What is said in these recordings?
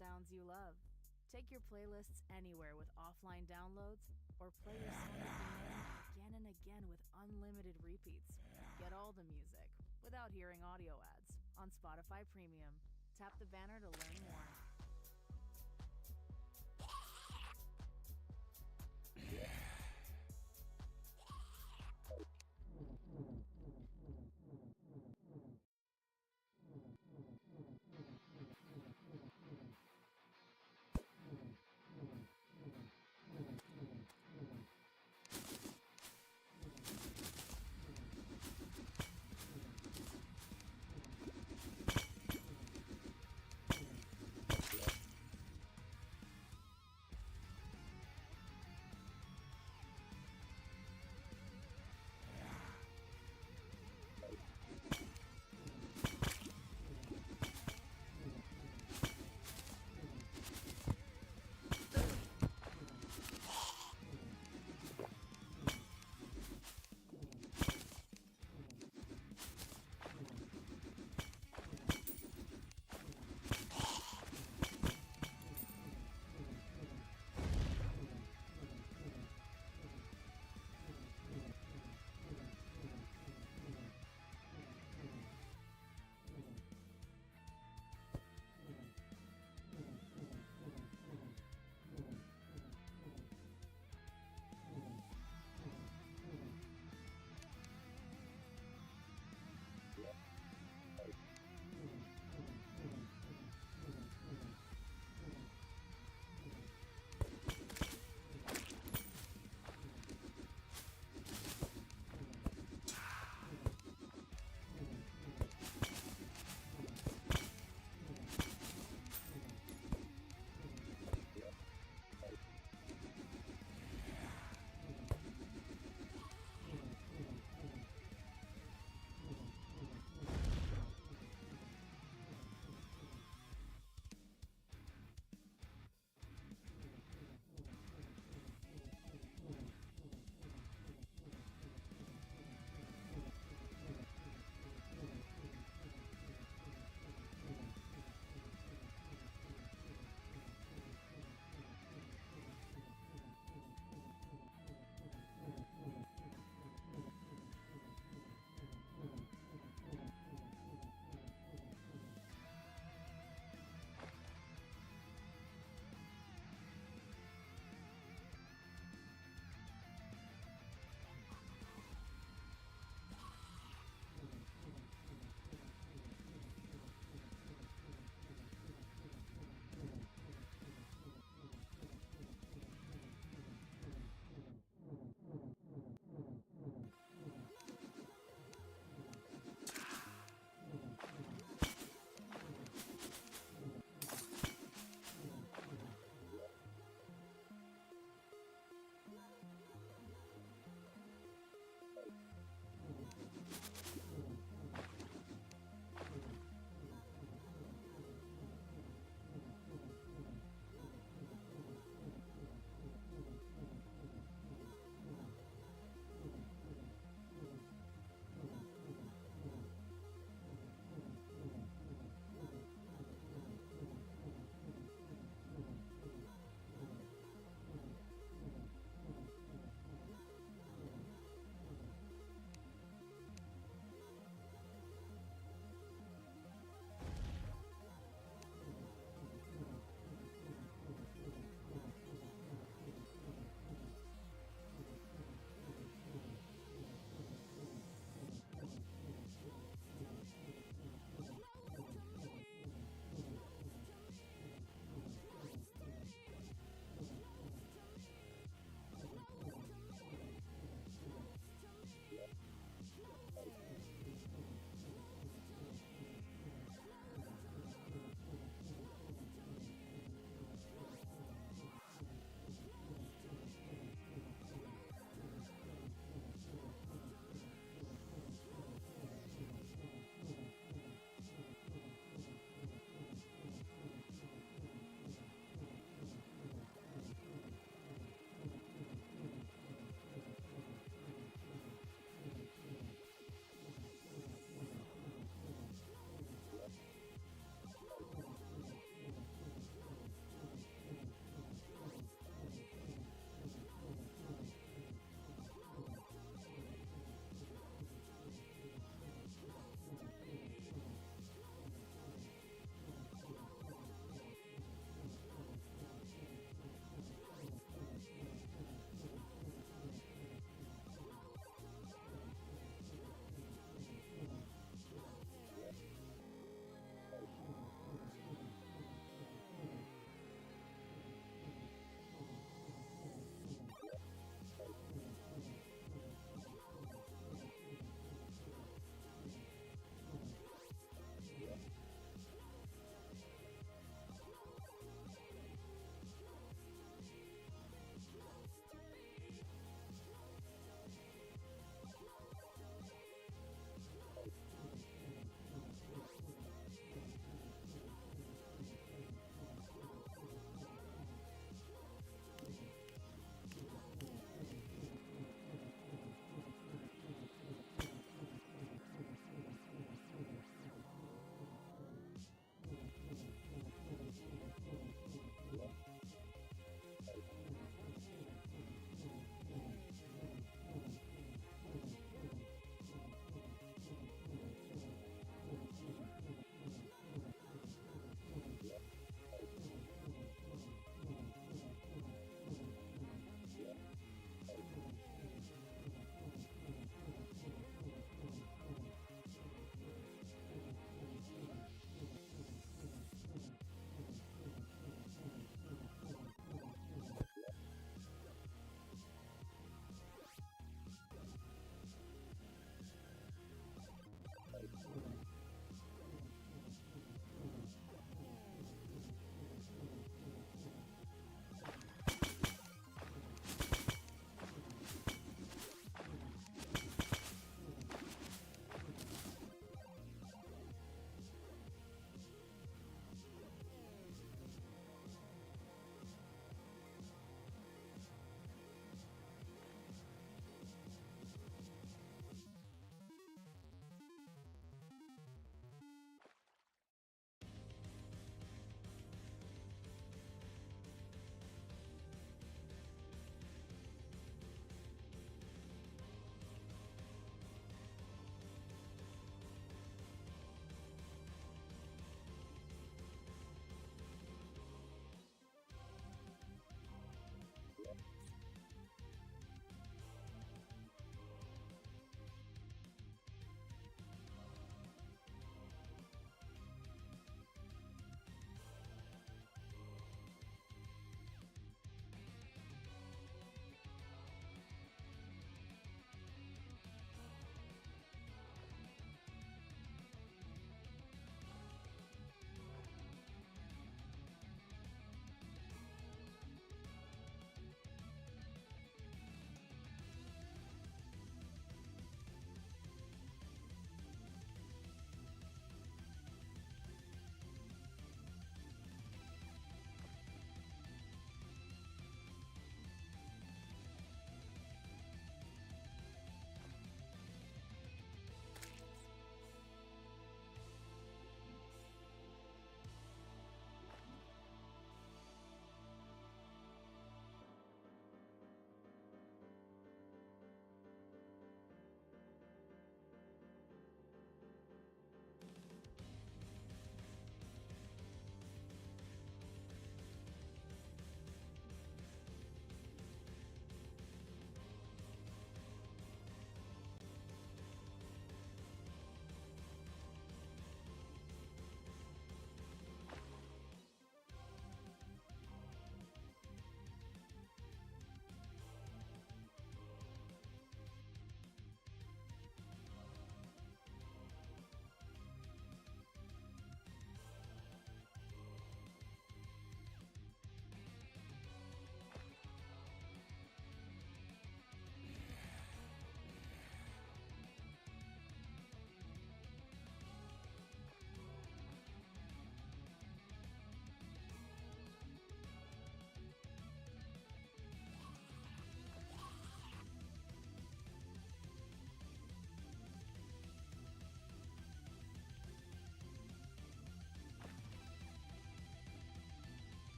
sounds you love. Take your playlists anywhere with offline downloads, or play your song again and again with unlimited repeats. Get all the music without hearing audio ads on Spotify Premium. Tap the banner to learn more.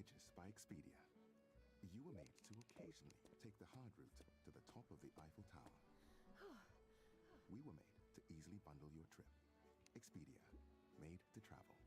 packages by Expedia. You were made to occasionally take the hard route to the top of the Eiffel Tower. We were made to easily bundle your trip. Expedia, made to travel.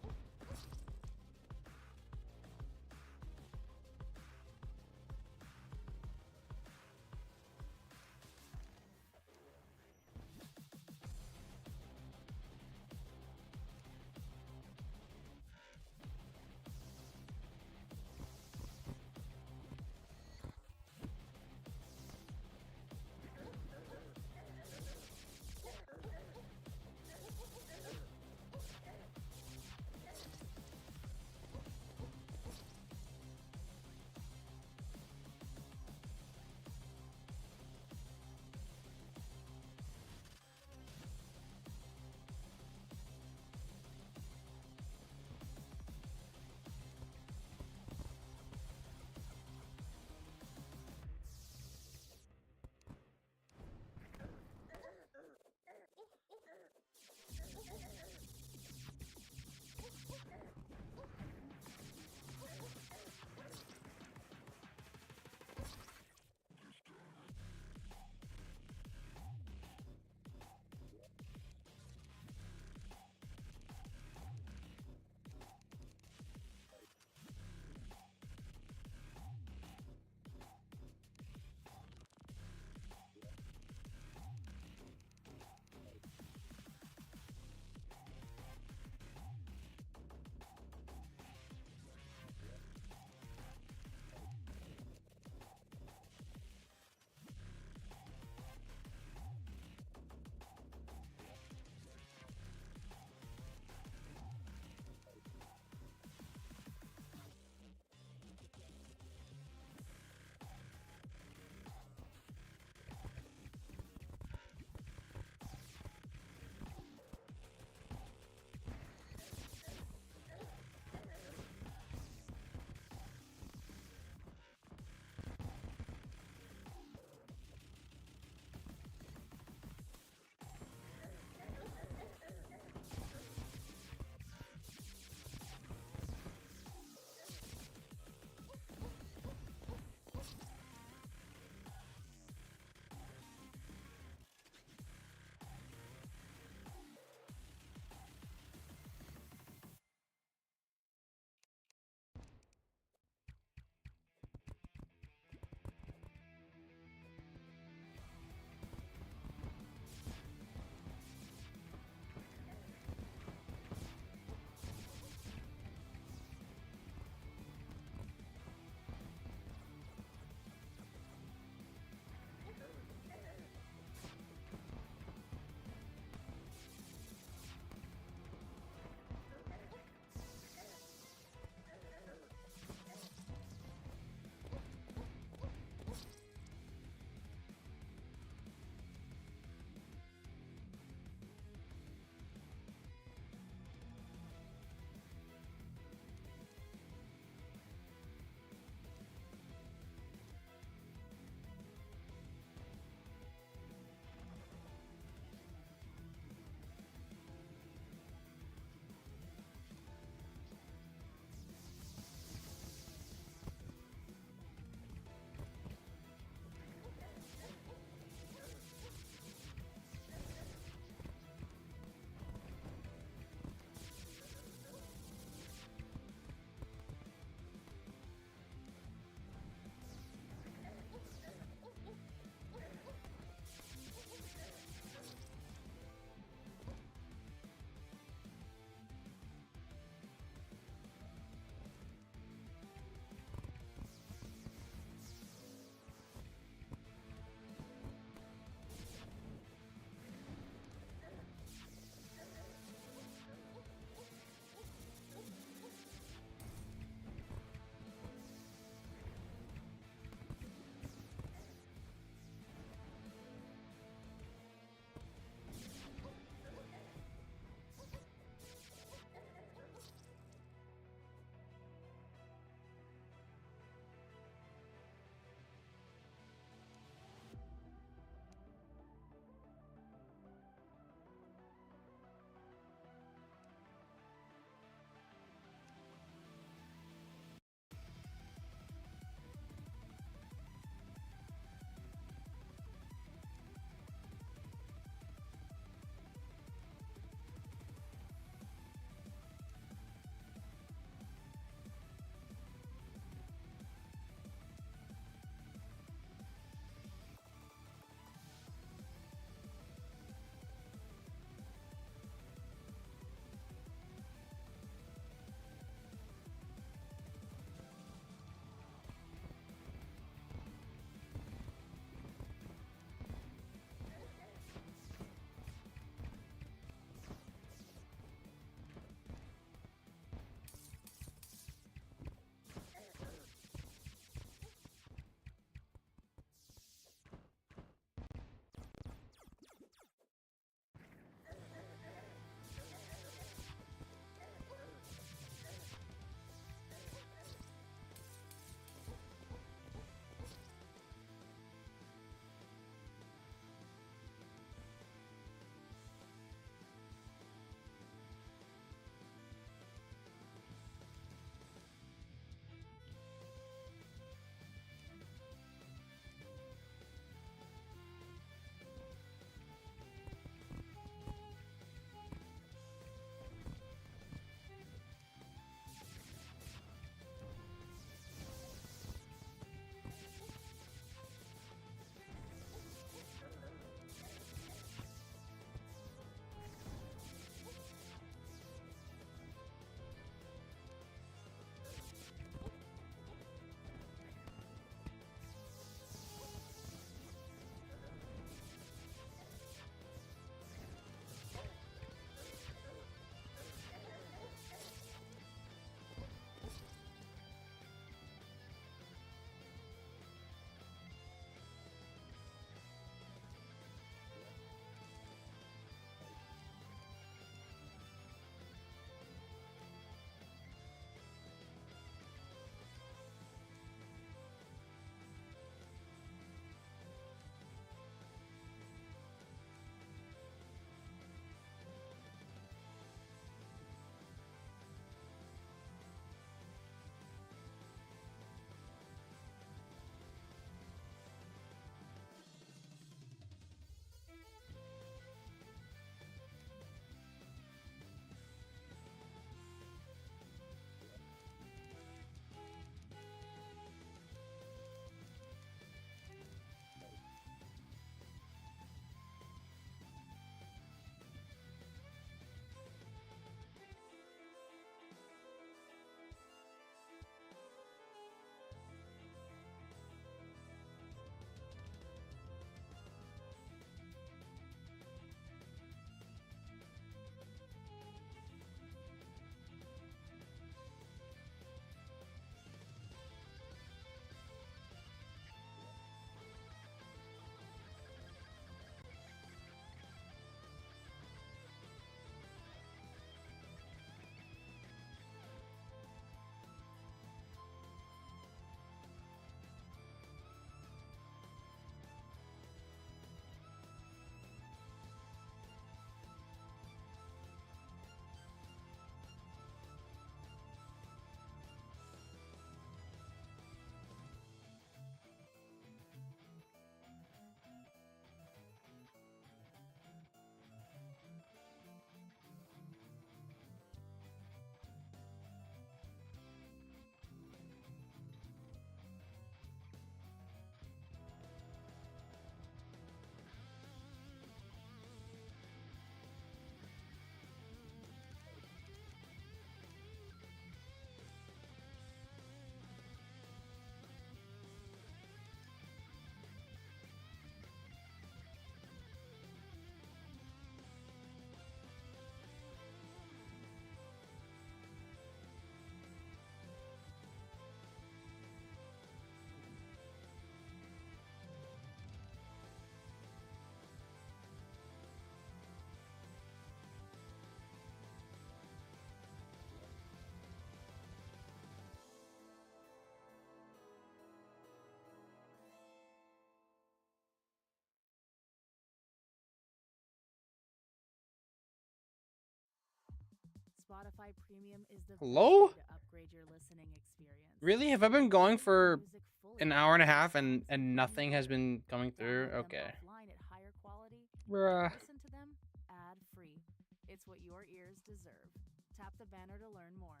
Spotify Premium is the Hello? best way to upgrade your listening experience. Really? Have I been going for Music fully an hour and a from half songs and nothing has been coming through? Download them Okay. offline at higher quality. Bruh. Listen to them ad-free. It's what your ears deserve. Tap the banner to learn more.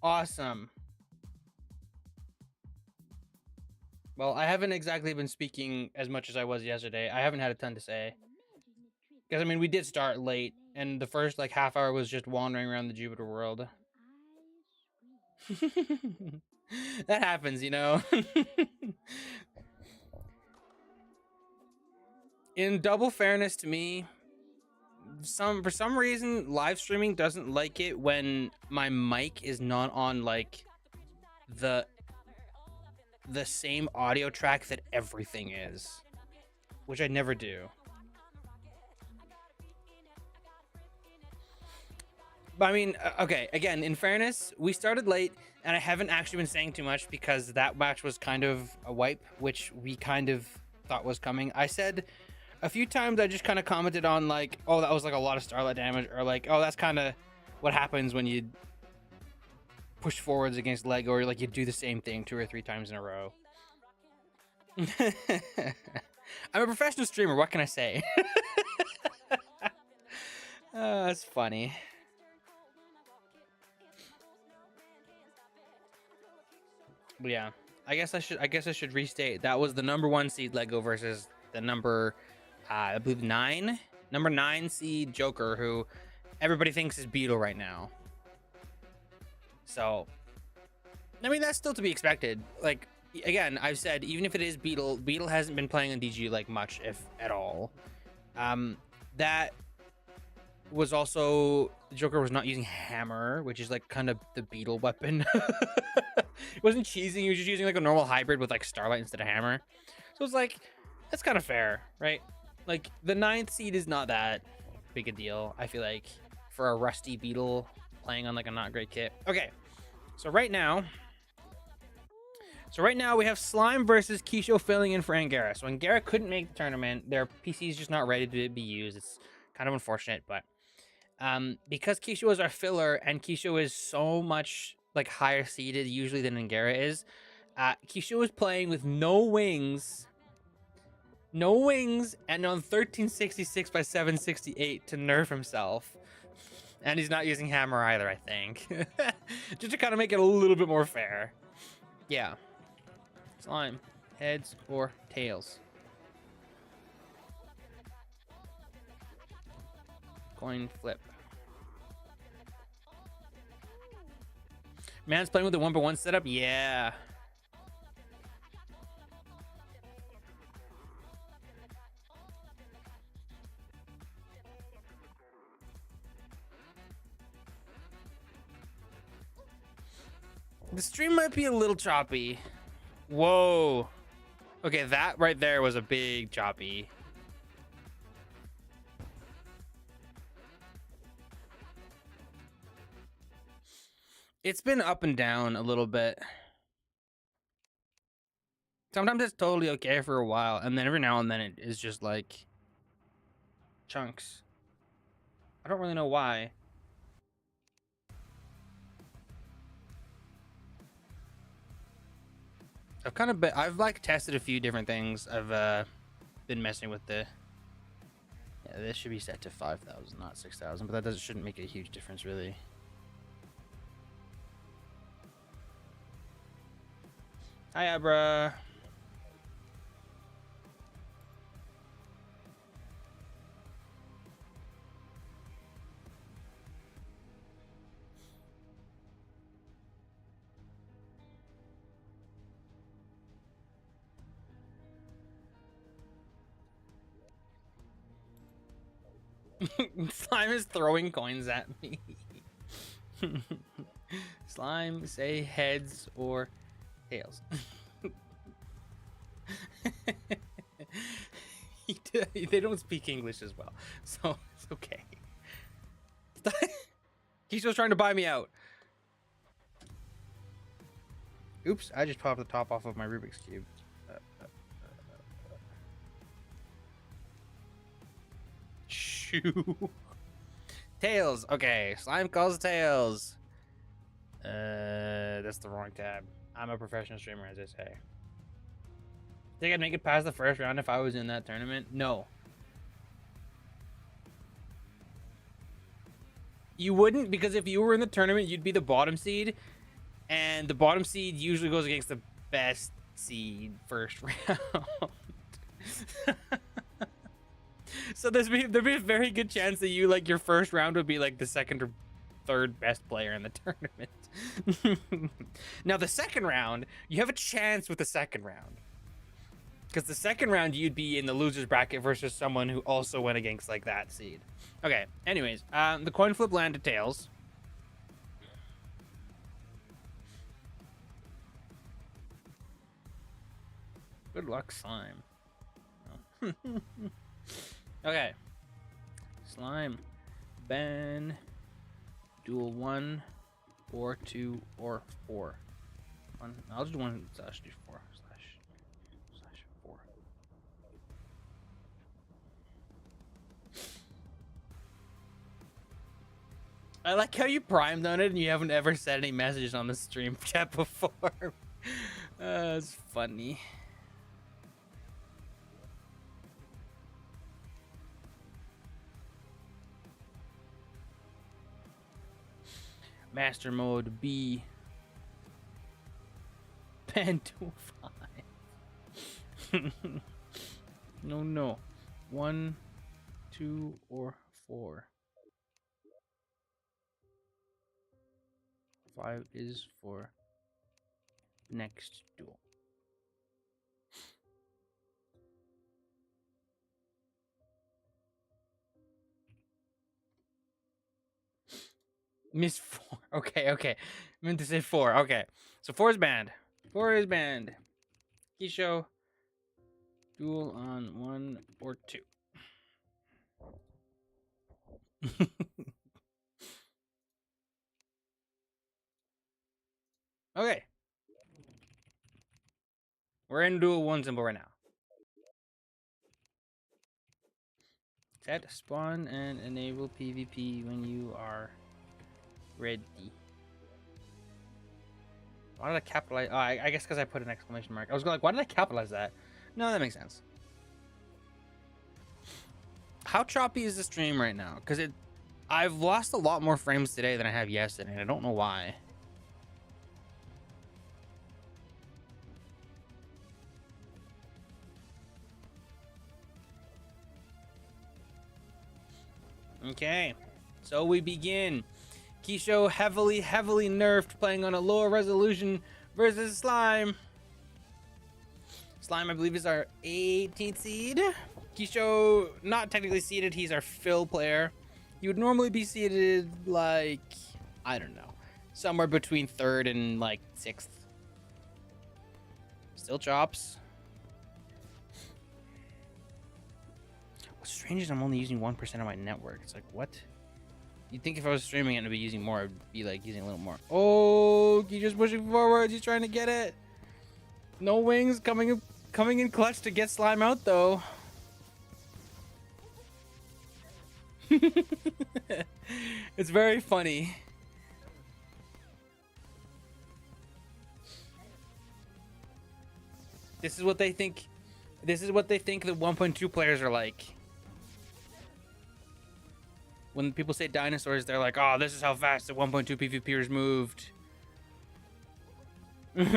Awesome. Well, I haven't exactly been speaking as much as I was yesterday. I haven't had a ton to say. Because, I mean, we did start late, and the first, like, half hour was just wandering around the Jupiter world. That happens, you know? In double fairness to me, for some reason, live streaming doesn't like it when my mic is not on, like, the same audio track that everything is, which I never do. But I mean, okay, again, in fairness, we started late, and I haven't actually been saying too much because that match was kind of a wipe, which we kind of thought was coming. I said a few times, I just kind of commented on, like, oh, that was like a lot of starlight damage, or like, oh, that's kind of what happens when you push forwards against Lego, or like you do the same thing 2 or 3 times in a row. I'm a professional streamer, what can I say? That's funny. But yeah, I guess I should restate that was the number 1 seed Lego versus the number I believe number 9 seed Joker, who everybody thinks is Beetle right now. So I mean, that's still to be expected. Like, again, I've said, even if it is Beetle hasn't been playing on DG like much, if at all. That was also, Joker was not using hammer, which is like kind of the Beetle weapon. It wasn't cheesing, he was just using like a normal hybrid with like starlight instead of hammer. So it's like, that's kind of fair, right? Like, the 9th seed is not that big a deal, I feel like, for a rusty Beetle playing on like a not great kit. Okay, so right now we have Slime versus Kisho filling in for Angara. So Angara couldn't make the tournament. Their PC is just not ready to be used. It's kind of unfortunate, but because Kisho is our filler and Kisho is so much like higher seeded usually than Angara is, Kisho is playing with no wings and on 1366 by 768 to nerf himself. And he's not using hammer either, I think. Just to kind of make it a little bit more fair. Yeah. Slime, heads or tails? Coin flip. Man's playing with the 1x1 setup? Yeah. The stream might be a little choppy. Whoa. Okay, that right there was a big choppy. It's been up and down a little bit. Sometimes it's totally okay for a while, and then every now and then it is just like chunks. I don't really know why. I've like tested a few different things. I've been messing with the, yeah, this should be set to 5,000, not 6,000, but that shouldn't make a huge difference really. Hi, Abra. Slime is throwing coins at me. Slime, say heads or tails. They don't speak English as well, so it's okay. He's just trying to buy me out. Oops, I just popped the top off of my Rubik's Cube. Shoo. Tails. Okay, Slime calls Tails. That's the wrong tab. I'm a professional streamer, as I say. Think I'd make it past the first round if I was in that tournament? No. You wouldn't, because if you were in the tournament, you'd be the bottom seed, and the bottom seed usually goes against the best seed first round. So there'd be a very good chance that you, like, your first round would be like the second or third best player in the tournament. Now the second round, you have a chance with the second round, because the second round you'd be in the losers bracket versus someone who also went against like that seed. Okay, anyways, the coin flip landed Tails. Good luck, Slime. Oh. Okay. Slime. Ban. Duel 1 or 2 or 4. I'll just do 1 slash do 4 slash 4. I like how you primed on it and you haven't ever said any messages on the stream chat before. It's funny. Master mode B. Pen 2 5. No. 1, 2, or 4. 5 is for next duel. Miss 4. Okay. I meant to say 4. Okay. So 4 is banned. 4 is banned. Kisho. Duel on 1 or 2. Okay. We're in duel 1 symbol right now. Set spawn and enable PvP when you are ready. Why did I capitalize? Oh, I guess because I put an exclamation mark. I was like, why did I capitalize that? No, that makes sense. How choppy is the stream right now? Because I've lost a lot more frames today than I have yesterday, and I don't know why. Okay, so we begin. Kisho heavily nerfed, playing on a lower resolution versus Slime. Slime, I believe, is our 18th seed. Kisho, not technically seeded, he's our fill player. He would normally be seeded, like, I don't know, somewhere between 3rd and, like, 6th. Still chops. What's strange is I'm only using 1% of my network. It's like, what? You'd think if I was streaming it and I'd be using more, I'd be like using a little more. Oh, he's just pushing forward. He's trying to get it. No wings coming in clutch to get Slime out though. It's very funny. This is what they think. This is what they think the 1.2 players are like. When people say dinosaurs, they're like, oh, this is how fast the 1.2 PvPers moved. And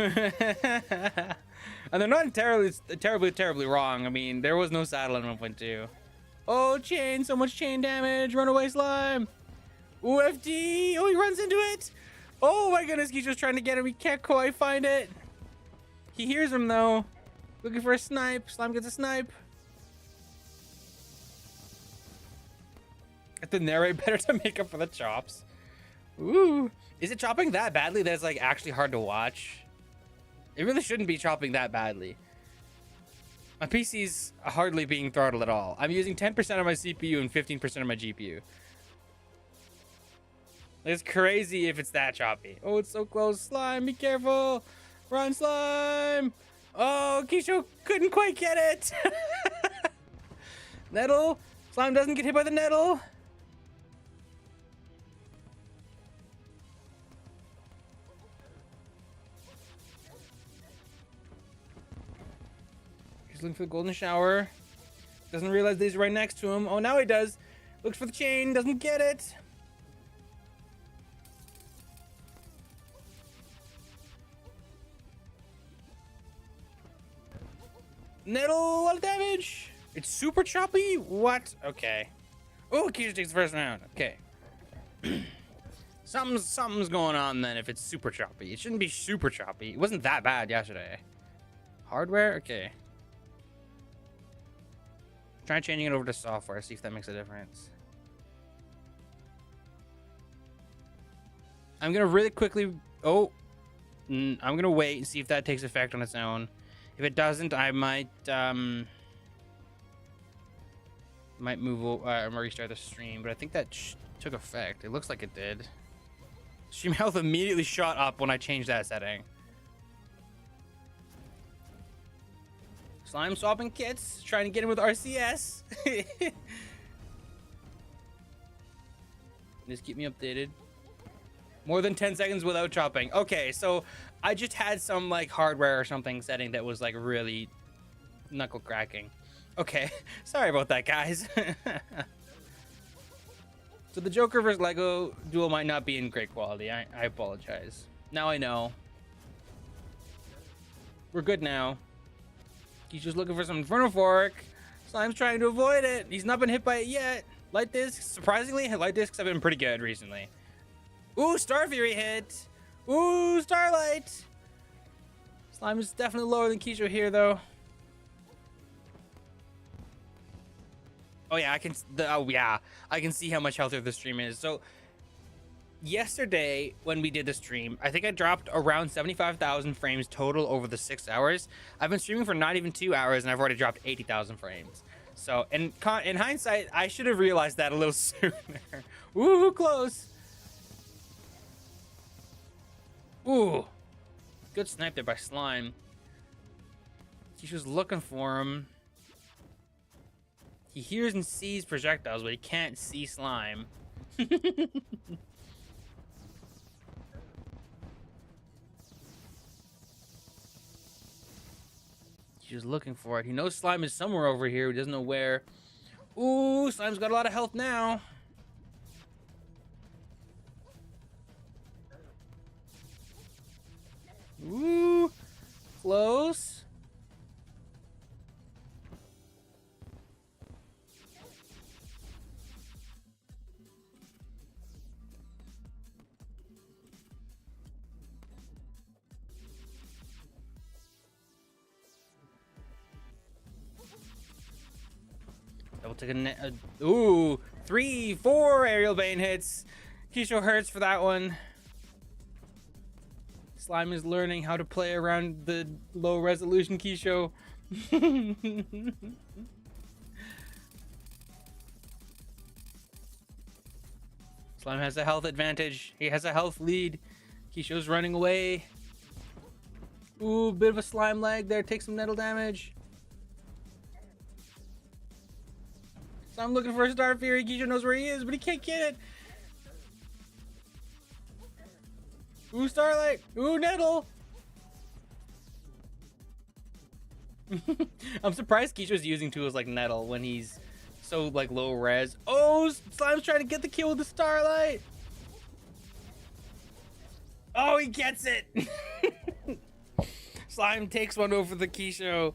they're not terribly wrong. I mean, there was no saddle in 1.2. Oh, chain, so much chain damage. Runaway Slime. Ooh, FD. Oh, he runs into it. Oh my goodness, he's just trying to get him. He can't quite find it. He hears him though. Looking for a snipe. Slime gets a snipe. I have to narrate better to make up for the chops. Ooh. Is it chopping that badly that it's like actually hard to watch? It really shouldn't be chopping that badly. My PC's hardly being throttled at all. I'm using 10% of my CPU and 15% of my GPU. It's crazy if it's that choppy. Oh, it's so close. Slime, be careful. Run, Slime. Oh, Kisho couldn't quite get it. Nettle. Slime doesn't get hit by the nettle. looking for the golden shower. Doesn't realize that he's right next to him. Oh, now he does. Looks for the chain. Doesn't get it. Nettle, a lot of damage. It's super choppy. What? Okay. Oh, Keisha takes the first round. Okay. Something's going on then if it's super choppy. It shouldn't be super choppy. It wasn't that bad yesterday. Hardware? Okay. Try changing it over to software, see if that makes a difference. I'm gonna really quickly... Oh. I'm gonna wait and see if that takes effect on its own. If it doesn't, I might move or restart the stream, but I think that took effect. It looks like it did. Stream health immediately shot up when I changed that setting. Slime swapping kits, trying to get him with RCS. Just keep me updated. More than 10 seconds without chopping. Okay, so I just had some like hardware or something setting that was like really knuckle cracking. Okay, sorry about that, guys. So the Joker versus Lego duel might not be in great quality. I apologize. Now I know. We're good now. He's just looking for some Inferno Fork. Slime's trying to avoid it. He's not been hit by it yet. Light discs, surprisingly, light discs have been pretty good recently. Ooh, Star Fury hit. Ooh, Starlight. Slime is definitely lower than Keisha here, though. Oh yeah, I can see how much healthier the stream is. So yesterday when we did the stream, I think I dropped around 75,000 frames total over the 6 hours. I've been streaming for not even 2 hours and I've already dropped 80,000 frames. So in hindsight, I should have realized that a little sooner. Ooh, close. Ooh, good snipe there by Slime. She was looking for him. He hears and sees projectiles, but he can't see Slime. He's just looking for it. He knows Slime is somewhere over here. He doesn't know where. Ooh, Slime's got a lot of health now. Ooh, close. Double take a ooh, 3, 4 aerial bane hits. Kisho hurts for that one. Slime is learning how to play around the low resolution Kisho. Slime has a health advantage. He has a health lead. Kisho's running away. Ooh, bit of a slime lag there. Takes some nettle damage. So I'm looking for a Star Fury. Kisho knows where he is, but he can't get it. Ooh, Starlight. Ooh, nettle. I'm surprised Kisho's using tools like nettle when he's so like low res. Oh, Slime's trying to get the kill with the Starlight. Oh, he gets it. Slime takes one over the Kisho.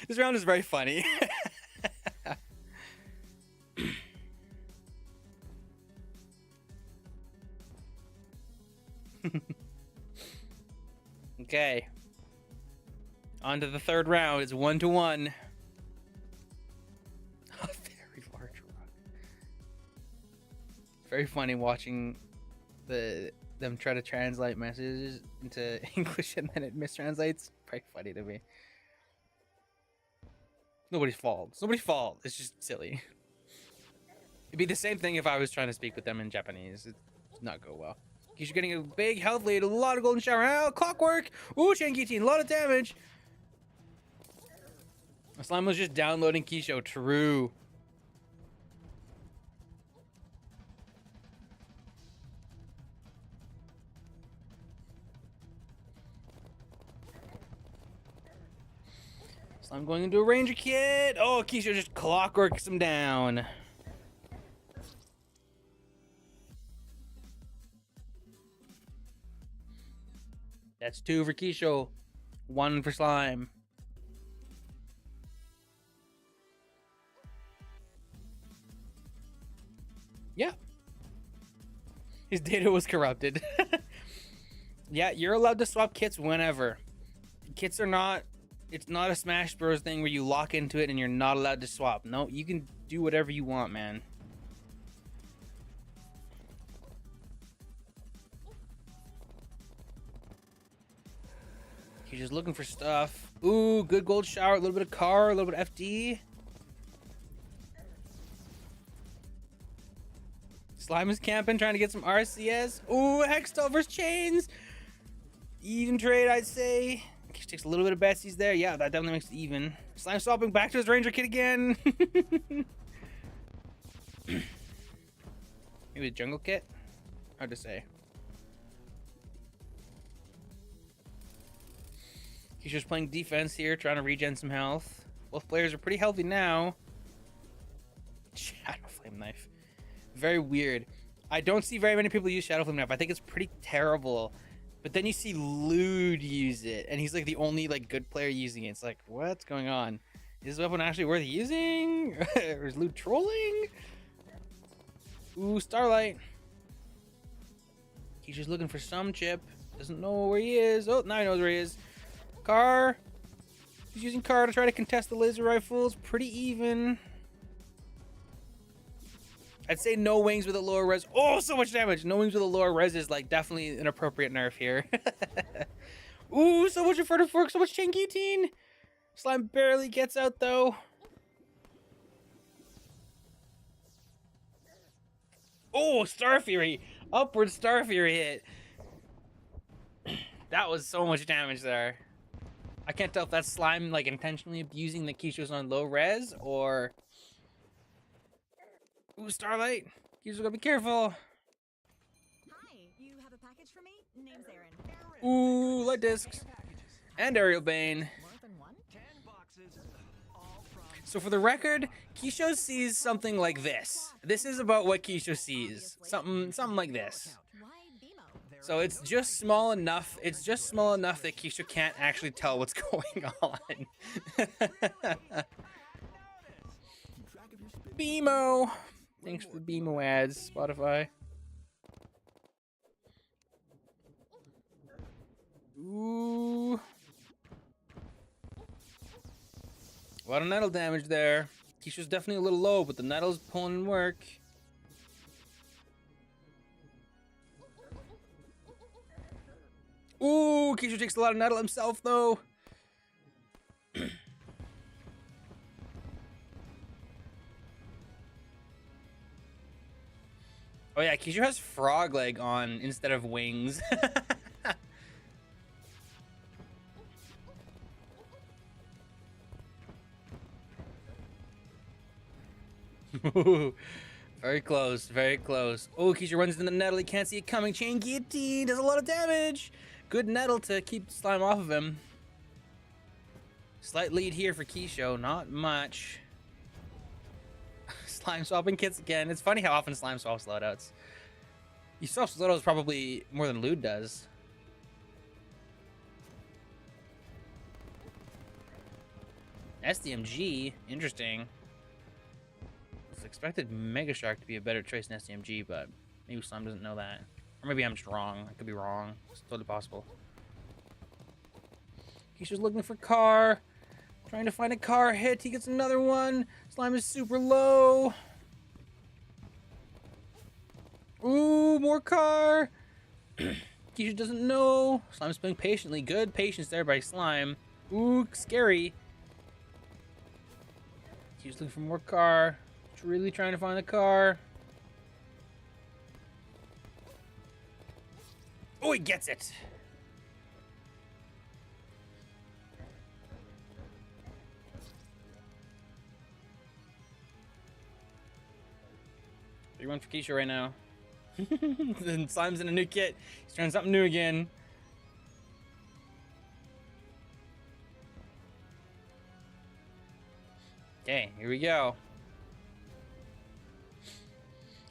This round is very funny. Okay. On to the third round. It's 1-1. A very large rock. Very funny watching them try to translate messages into English and then it mistranslates. Very funny to me. Nobody's fault. It's nobody's fault. It's just silly. It'd be the same thing if I was trying to speak with them in Japanese. It would not go well. You're getting a big health lead, a lot of golden shower. Oh, clockwork. Ooh, chain guillotine, a lot of damage. Slime was just downloading Kisho. True. So I'm going into a ranger kit. Oh, Keisha just clockworks him down. That's 2 for Keisha. 1 for Slime. Yeah. His data was corrupted. Yeah, you're allowed to swap kits whenever. Kits are not... It's not a Smash Bros. Thing where you lock into it and you're not allowed to swap. No, you can do whatever you want, man. He's just looking for stuff. Ooh, good gold shower, a little bit of car, a little bit of FD. Slime is camping, trying to get some RCS. Ooh, Hextall versus Chains. Even trade, I'd say. He takes a little bit of Betsy's there. Yeah, that definitely makes it even. Slime swapping back to his Ranger kit again. Maybe a jungle kit? Hard to say. He's just playing defense here, trying to regen some health. Both players are pretty healthy now. Shadow Flame Knife. Very weird. I don't see very many people use Shadow Flame Knife. I think it's pretty terrible. But then you see Lude use it, and he's like the only like good player using it. It's like, what's going on? Is this weapon actually worth using? Or is Lude trolling? Ooh, Starlight. He's just looking for some chip. Doesn't know where he is. Oh, now he knows where he is. Car. He's using Car to try to contest the laser rifles. Pretty even. I'd say no wings with a lower res. Oh, so much damage. No wings with a lower res is like definitely an appropriate nerf here. Ooh, so much Inverted Fork, so much chain guillotine. Slime barely gets out though. Oh, Star Fury. Upward Star Fury hit. That was so much damage there. I can't tell if that's Slime like intentionally abusing the Keisha's on low res or... Ooh, Starlight. Keisha's gotta be careful. Hi, you have a package for me? Name's Aaron. Ooh, light discs. And Aerial Bane. More than one? 10 boxes, all from... So for the record, Keisha sees something like this. This is about what Keisha sees. Something like this. Why BMO? So it's just small enough. It's just small enough that Keisha can't actually tell what's going on. BMO. Thanks for the BMO ads, Spotify. Ooh. A lot of nettle damage there. Keisha's definitely a little low, but the nettle's pulling in work. Ooh, Keisha takes a lot of nettle himself, though. Oh yeah, Keisha has frog leg on instead of wings. Very close, very close. Oh, Keisha runs into the nettle. He can't see it coming. Chain guillotine does a lot of damage. Good nettle to keep Slime off of him. Slight lead here for Keisha, not much. Slime swapping kits again. It's funny how often Slime swaps loadouts. He swaps loadouts probably more than Lude does. SDMG, interesting. I expected Mega Shark to be a better choice than SDMG, but maybe Slime doesn't know that. Or maybe I'm just wrong. I could be wrong. It's totally possible. Keisha's looking for car. Trying to find a car hit. He gets another one. Slime is super low. Ooh, more car. Keisha doesn't know. Slime's playing patiently. Good patience there by Slime. Ooh, scary. Keisha's looking for more car. She's really trying to find the car. Oh, he gets it. Big one for Keisha right now. Then Slime's in a new kit. He's trying something new again. Okay, here we go.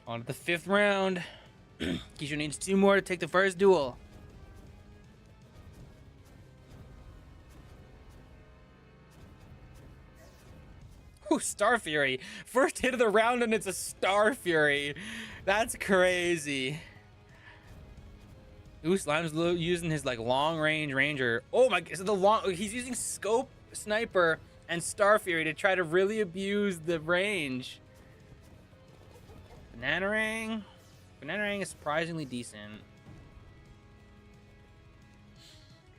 On to the 5th round. Kisho needs 2 more to take the first duel. Ooh, Star Fury. First hit of the round and it's a Star Fury. That's crazy. Ooh, Slime's using his like long range ranger. Oh my, so he's using scope, sniper, and Star Fury to try to really abuse the range. Banana Ring. Banana Ring is surprisingly decent.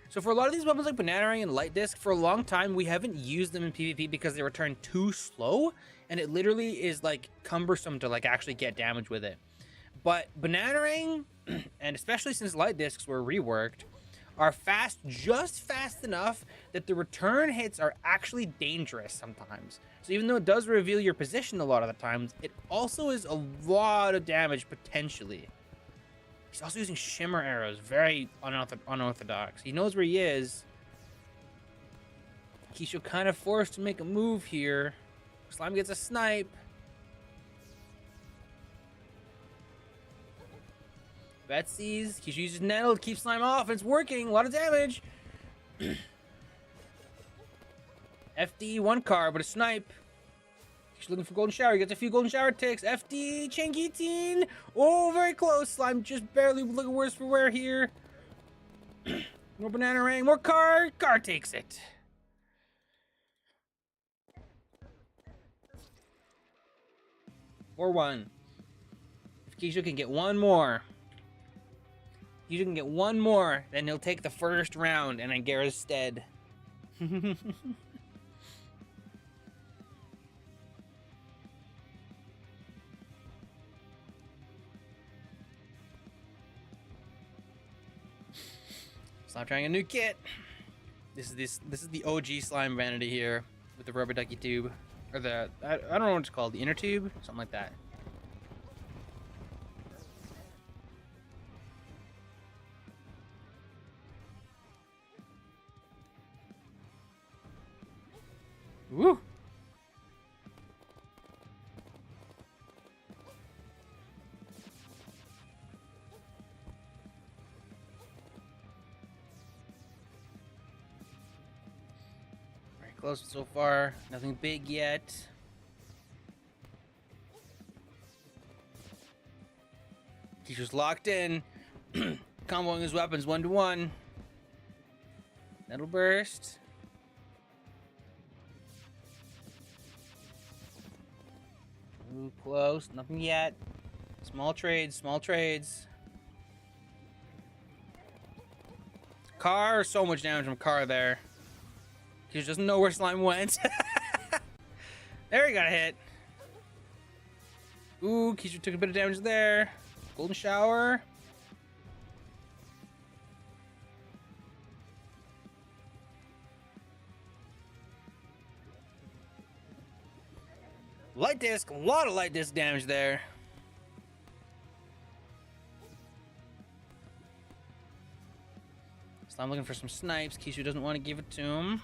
So for a lot of these weapons like Banana Ring and Light Disc, for a long time we haven't used them in PvP because they return too slow, and it literally is like cumbersome to like actually get damage with it. But Banana Ring, and especially since Light Discs were reworked, are fast, just fast enough that the return hits are actually dangerous sometimes. So even though it does reveal your position a lot of the times, it also is a lot of damage potentially. He's also using shimmer arrows, very unorthodox. He knows where he is. Kisho kind of forced to make a move here. Slime gets a snipe. Betsy's. Kisho uses Nettle to keep Slime off, and it's working. A lot of damage. FD, 1 car, but a snipe. He's looking for Golden Shower. He gets a few Golden Shower ticks. FD, chain guillotine. Oh, very close. Slime just barely looking worse for wear here. More Banana Ring. More car. Car takes it. Or 1. If Kisho can get 1 more. Kisho can get 1 more, then he'll take the first round in Angara's stead. Slime trying a new kit. This is the OG Slime vanity here with the rubber ducky tube, or the I don't know what it's called, the inner tube, something like that. Woo! Very close so far. Nothing big yet. He's just locked in. Comboing his weapons 1-to-1. Nettle burst. Ooh, close. Nothing yet. Small trades, small trades. Car, so much damage from car there. He just doesn't know where Slime went. There, he got a hit. Ooh, Kisho took a bit of damage there. Golden Shower. Light Disc, a lot of Light Disc damage there. Slime looking for some snipes. Kisho doesn't want to give it to him.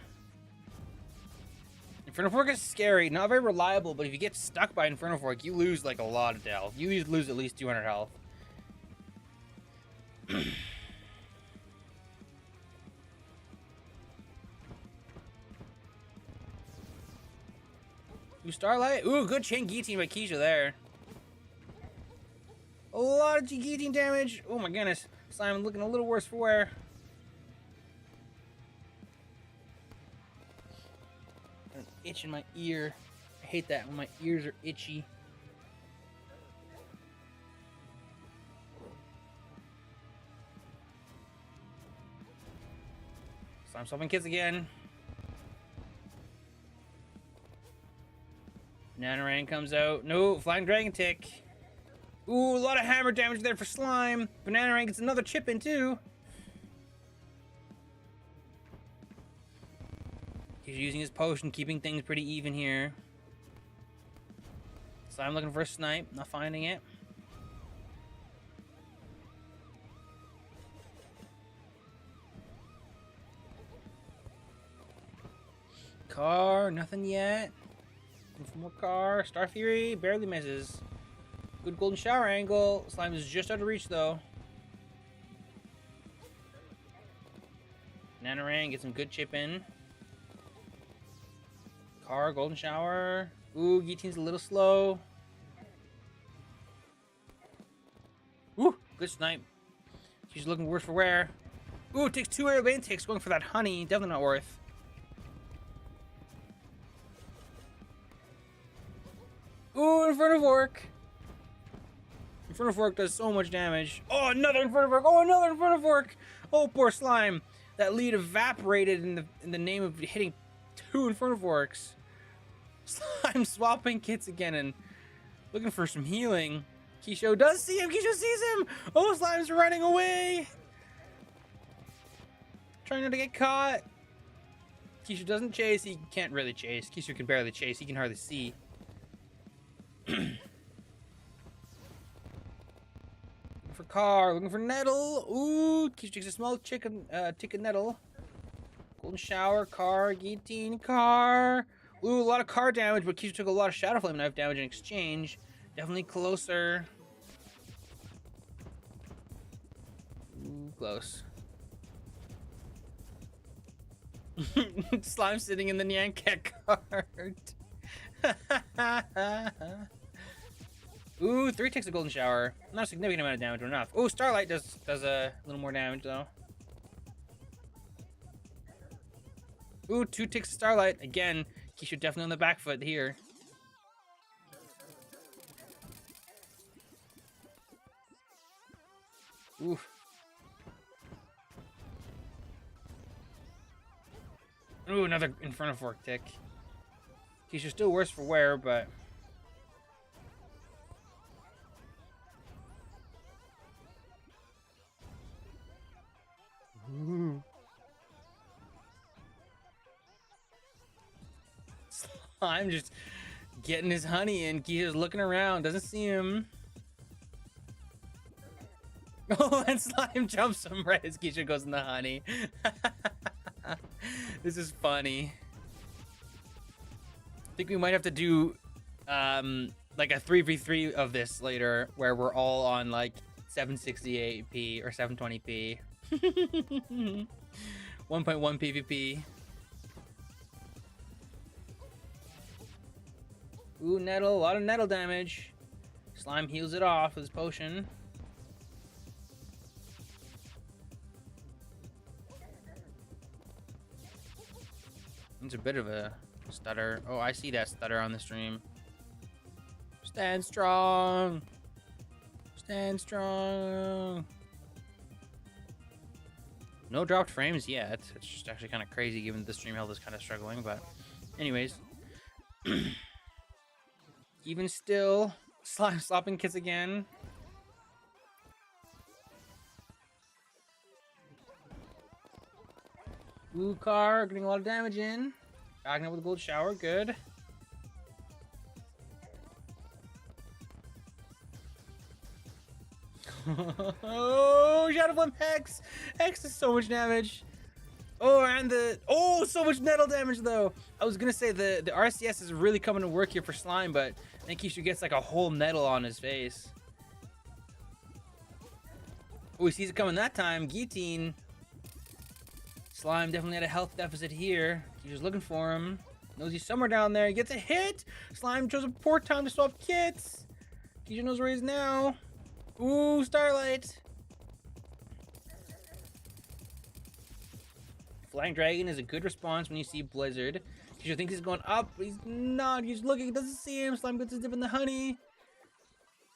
Inferno Fork is scary, not very reliable, but if you get stuck by Inferno Fork, you lose like a lot of health. You lose at least 200 health. Ooh, Starlight. Ooh, good chain guillotine by Kisho there. A lot of guillotine damage. Oh my goodness. Slime looking a little worse for wear. An itch in my ear. I hate that when my ears are itchy. Slime swapping kits again. Banana Ring comes out. No, Flying Dragon Tick. Ooh, a lot of hammer damage there for Slime. Banana Ring gets another chip in too. He's using his potion, keeping things pretty even here. Slime looking for a snipe, not finding it. Car, nothing yet. Looking for more car. Star Fury barely misses. Good golden shower angle. Slime is just out of reach though. Nanarang gets some good chip in. Car, golden shower. Ooh, Guillotine's a little slow. Ooh, good snipe. She's looking worse for wear. Ooh, takes 2 air lane takes, going for that honey. Definitely not worth. Ooh, Inferno Fork. Inferno Fork does so much damage. Oh, another Inferno Fork. Oh, another Inferno Fork. Oh, poor Slime. That lead evaporated in the name of hitting 2 Inferno Forks. Slime swapping kits again and looking for some healing. Kisho does see him. Kisho sees him. Oh, Slime's running away. Trying not to get caught. Kisho doesn't chase. He can't really chase. Kisho can barely chase. He can hardly see. Looking for car. Looking for nettle. Ooh, Kisho takes a small chicken nettle. Golden shower, car, guillotine, car. Ooh, a lot of car damage, but Kisho took a lot of Shadow Flame Knife damage in exchange. Definitely closer. Ooh, close. Slime sitting in the Nyancat cart. Ooh, 3 takes a golden shower. Not a significant amount of damage, but enough. Ooh, Starlight does a little more damage though. Ooh, 2 takes a Starlight. Again, Kisho definitely on the back foot here. Ooh. Ooh, another Inferno Fork tick. Kisho's still worse for wear, but... Ooh. Slime just getting his honey in. Kisho's looking around, doesn't see him. Oh, and Slime jumps him right as Kisho goes in the honey. This is funny. I think we might have to do like a 3v3 of this later where we're all on like 768p or 720p. 1.1 PvP. Ooh, nettle, a lot of nettle damage. Slime heals it off with his potion. It's a bit of a stutter. Oh, I see that stutter on the stream. Stand strong. Stand strong. No dropped frames yet. It's just actually kind of crazy given the stream health is kind of struggling, but anyways. Even still, Slime slopping kits again. Ooh, car, getting a lot of damage in. Backing up with a gold shower, good. Oh, Shadow Flame Hex! Hex does so much damage. Oh, and so much nettle damage though. I was gonna say the RCS is really coming to work here for Slime, but I think Kisho gets like a whole nettle on his face. Oh, he sees it coming that time. Guillotine. Slime definitely had a health deficit here. He's just looking for him. Knows he's somewhere down there. He gets a hit. Slime chose a poor time to swap kits. Kisho knows where he is now. Ooh, Starlight. Flying Dragon is a good response when you see Blizzard. Kisho thinks he's going up, but he's not. He's looking, he doesn't see him. Slime gets his dip in the honey.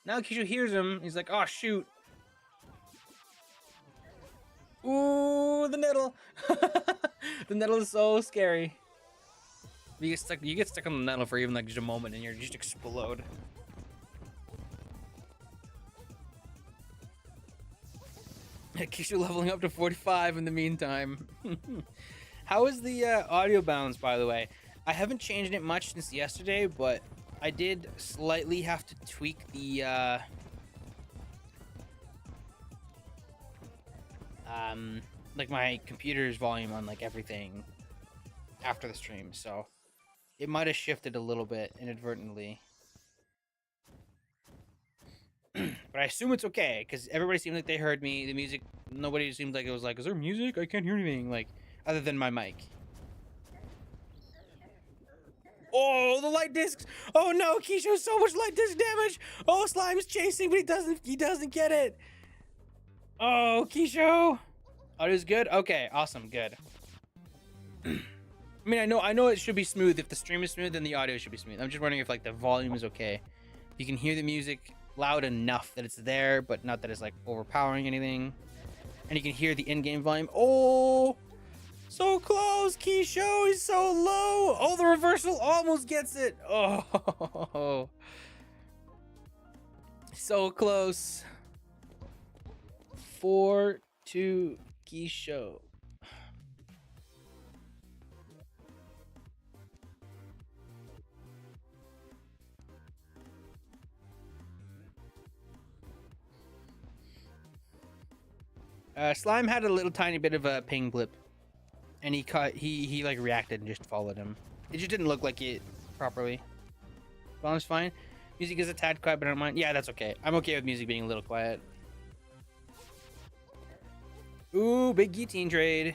Now Kisho hears him. He's like, oh, shoot. Ooh, the nettle. The nettle is so scary. You get stuck on the nettle for even like just a moment and you just explode. Kisho leveling up to 45 in the meantime. How is the audio balance, by the way? I haven't changed it much since yesterday, but I did slightly have to tweak the like my computer's volume on like everything after the stream, so It might have shifted a little bit inadvertently. But I assume it's okay, because everybody seemed like they heard me. The music, nobody seemed like it was like, is there music? I can't hear anything, like, other than my mic. Oh, the light discs! Oh no, Keisha, so much light disc damage! Oh, Slime's chasing, but he doesn't get it! Oh, Keisha! Oh, it was good? Okay, awesome, good. I mean, I know it should be smooth. If the stream is smooth, then the audio should be smooth. I'm just wondering if, like, the volume is okay. You can hear the music loud enough that it's there, but not that it's, like, overpowering anything. And you can hear the in-game volume. Oh! So close! Keisho is so low! Oh, the reversal almost gets it! Oh! So close. 4-2 Keisho. Slime had a little tiny bit of a ping blip, and he like reacted and just followed him. It just didn't look like it properly. Volume's fine. Music is a tad quiet, but I don't mind. Yeah, that's okay. I'm okay with music being a little quiet. Ooh, big guillotine trade.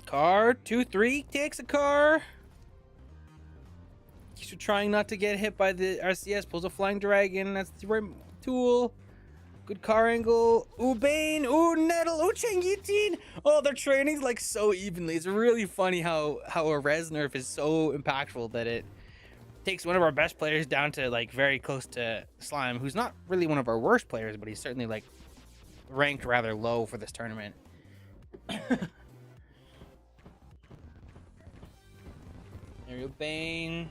Car 2-3 takes a car. He's trying not to get hit by the RCS. Pulls a flying dragon. That's the right tool. Good car angle. Ooh, Bane. Ooh, Nettle. Ooh, Changitin. Oh, they're training like so evenly. It's really funny how a res nerf is so impactful that it takes one of our best players down to like very close to Slime, who's not really one of our worst players, but he's certainly like ranked rather low for this tournament. Aerial Bane.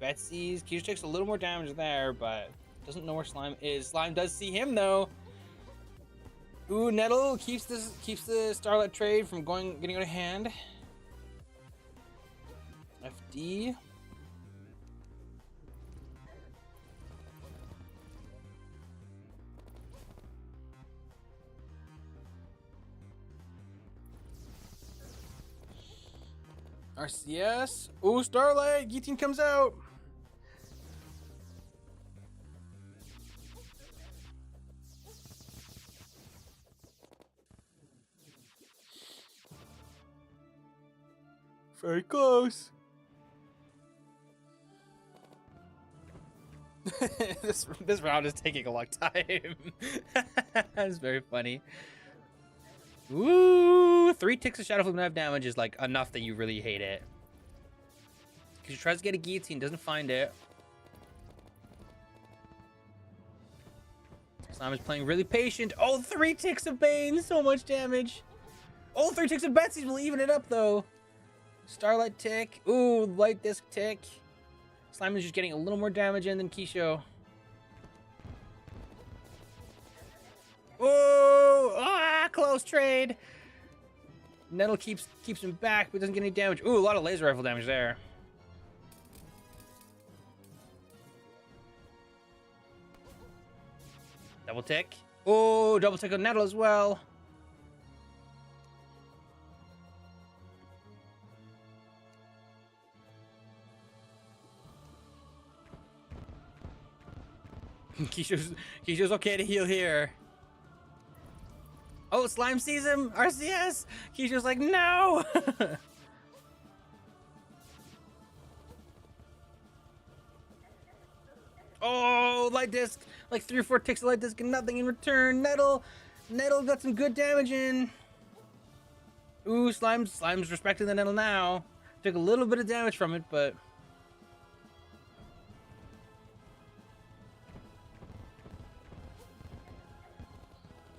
Betsy's. Q takes a little more damage there, but doesn't know where Slime is. Slime does see him though. Ooh, Nettle keeps the Starlight trade from getting out of hand. FD. RCS. Ooh, Starlight. Guillotine comes out. Very close. this round is taking a long time. That's very funny. Ooh, 3 ticks of Shadow Flame Knife damage is like enough that you really hate it. Because he tries to get a guillotine, doesn't find it. Slime is playing really patient. Oh, 3 ticks of Bane, so much damage. Oh, 3 ticks of Betsy's will even it up though. Starlight tick. Ooh, light disc tick. Slime is just getting a little more damage in than Keisho. Oh, close trade. Nettle keeps him back, but doesn't get any damage. Ooh, a lot of laser rifle damage there. Double tick. Oh, double tick on Nettle as well. Keisho's okay to heal here. Oh, Slime sees him. RCS. Keisho's like, no. Oh, light disc. Like 3 or 4 ticks of light disc and nothing in return. Nettle got some good damage in. Ooh, Slime's respecting the Nettle now. Took a little bit of damage from it, but...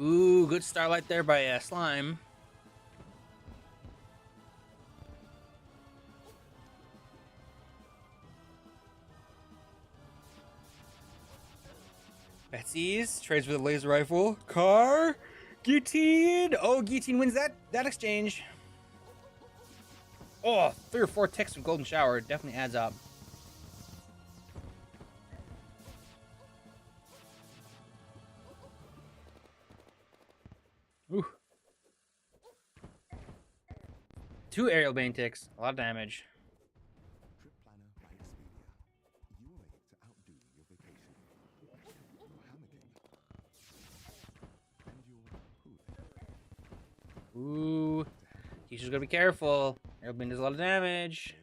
Ooh, good Starlight there by Slime. Betsy's trades with a laser rifle. Car, guillotine. Oh, guillotine wins that exchange. Oh, 3 or 4 ticks of golden shower definitely adds up. 2 aerial bane ticks. A lot of damage. Trip planner by Expedia. You were made to outdo your vacation. Your hammocking. And your pooling. Ooh. Keisha's gotta be careful. Aerial bane does a lot of damage.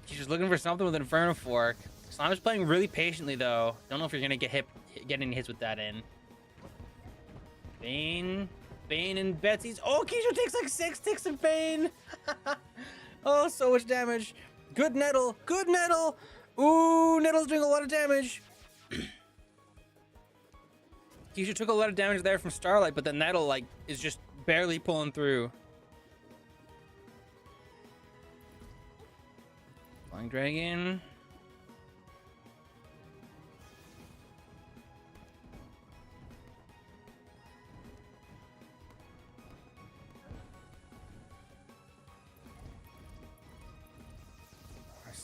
She's looking for something with an Inferno Fork. Slime's playing really patiently though. Don't know if you're gonna get any hits with that in. Bane and Betsy's. Oh, Keisha takes like 6 ticks of Bane. Oh, so much damage. Good Nettle. Good Nettle. Ooh, Nettle's doing a lot of damage. Keisha took a lot of damage there from Starlight, but the Nettle like is just barely pulling through. Flying Dragon.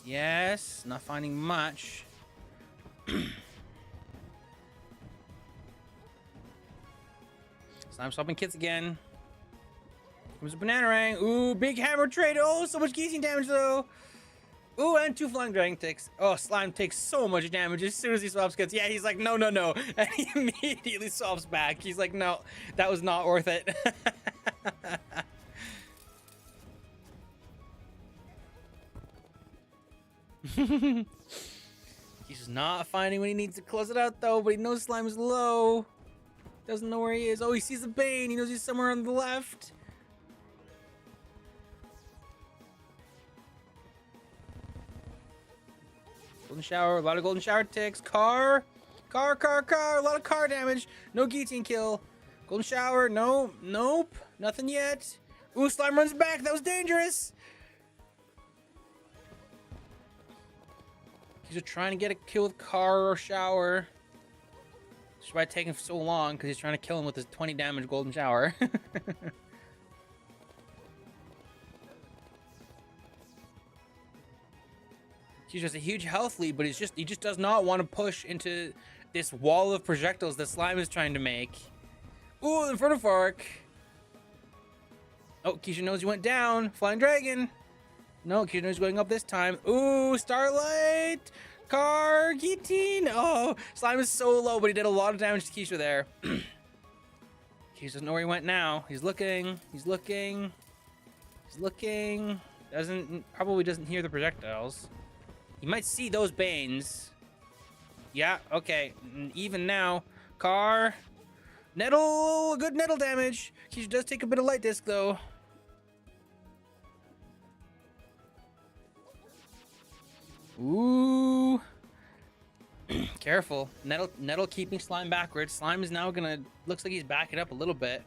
Yes, not finding much. Slime swapping kits again. Comes a Bananarang. Ooh, big hammer trade. Oh, so much geezing damage though. Ooh, and 2 flying dragon ticks. Oh, Slime takes so much damage as soon as he swaps kits. Yeah, he's like, no, no, no. And he immediately swaps back. He's like, no, that was not worth it. He's just not finding when he needs to close it out though, but he knows Slime is low. Doesn't know where he is. Oh, he sees the Bane. He knows he's somewhere on the left. Golden shower, a lot of golden shower ticks. Car. A lot of car damage. No guillotine kill. Golden shower, no, nope, nothing yet. Ooh, Slime runs back. That was dangerous. He's just trying to get a kill with car or shower. That's why it's taking so long, because he's trying to kill him with his 20 damage golden shower. He's just a huge health lead, but he just does not want to push into this wall of projectiles that Slime is trying to make. Ooh, Inferno Fork. Oh, Keisha knows he went down. Flying Dragon. No, Keisha knows he's going up this time. Ooh, Starlight. Car, guillotine. Oh, Slime is so low, but he did a lot of damage to Keisha there. Keisha doesn't know where he went now. He's looking. He's looking. He's looking. Probably doesn't hear the projectiles. He might see those Banes. Yeah, okay. Even now. Car. Nettle. Good Nettle damage. Keisha does take a bit of light disc, though. Ooh. Careful. Nettle keeping Slime backwards. Slime is now gonna... Looks like he's backing up a little bit.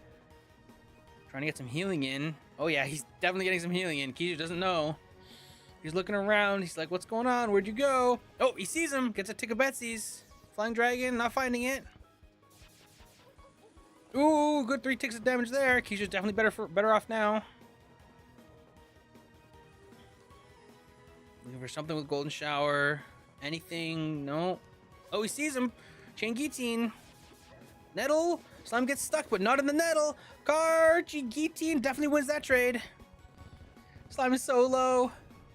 Trying to get some healing in. Oh, yeah. He's definitely getting some healing in. Keisha doesn't know. He's looking around. He's like, what's going on? Where'd you go? Oh, he sees him. Gets a tick of Betsy's. Flying Dragon. Not finding it. Ooh, good 3 ticks of damage there. Keisha's definitely better off now. Looking for something with Golden Shower. Anything? No. Oh, he sees him. Chain Guillotine. Nettle. Slime gets stuck, but not in the Nettle. Guillotine definitely wins that trade. Slime is so low.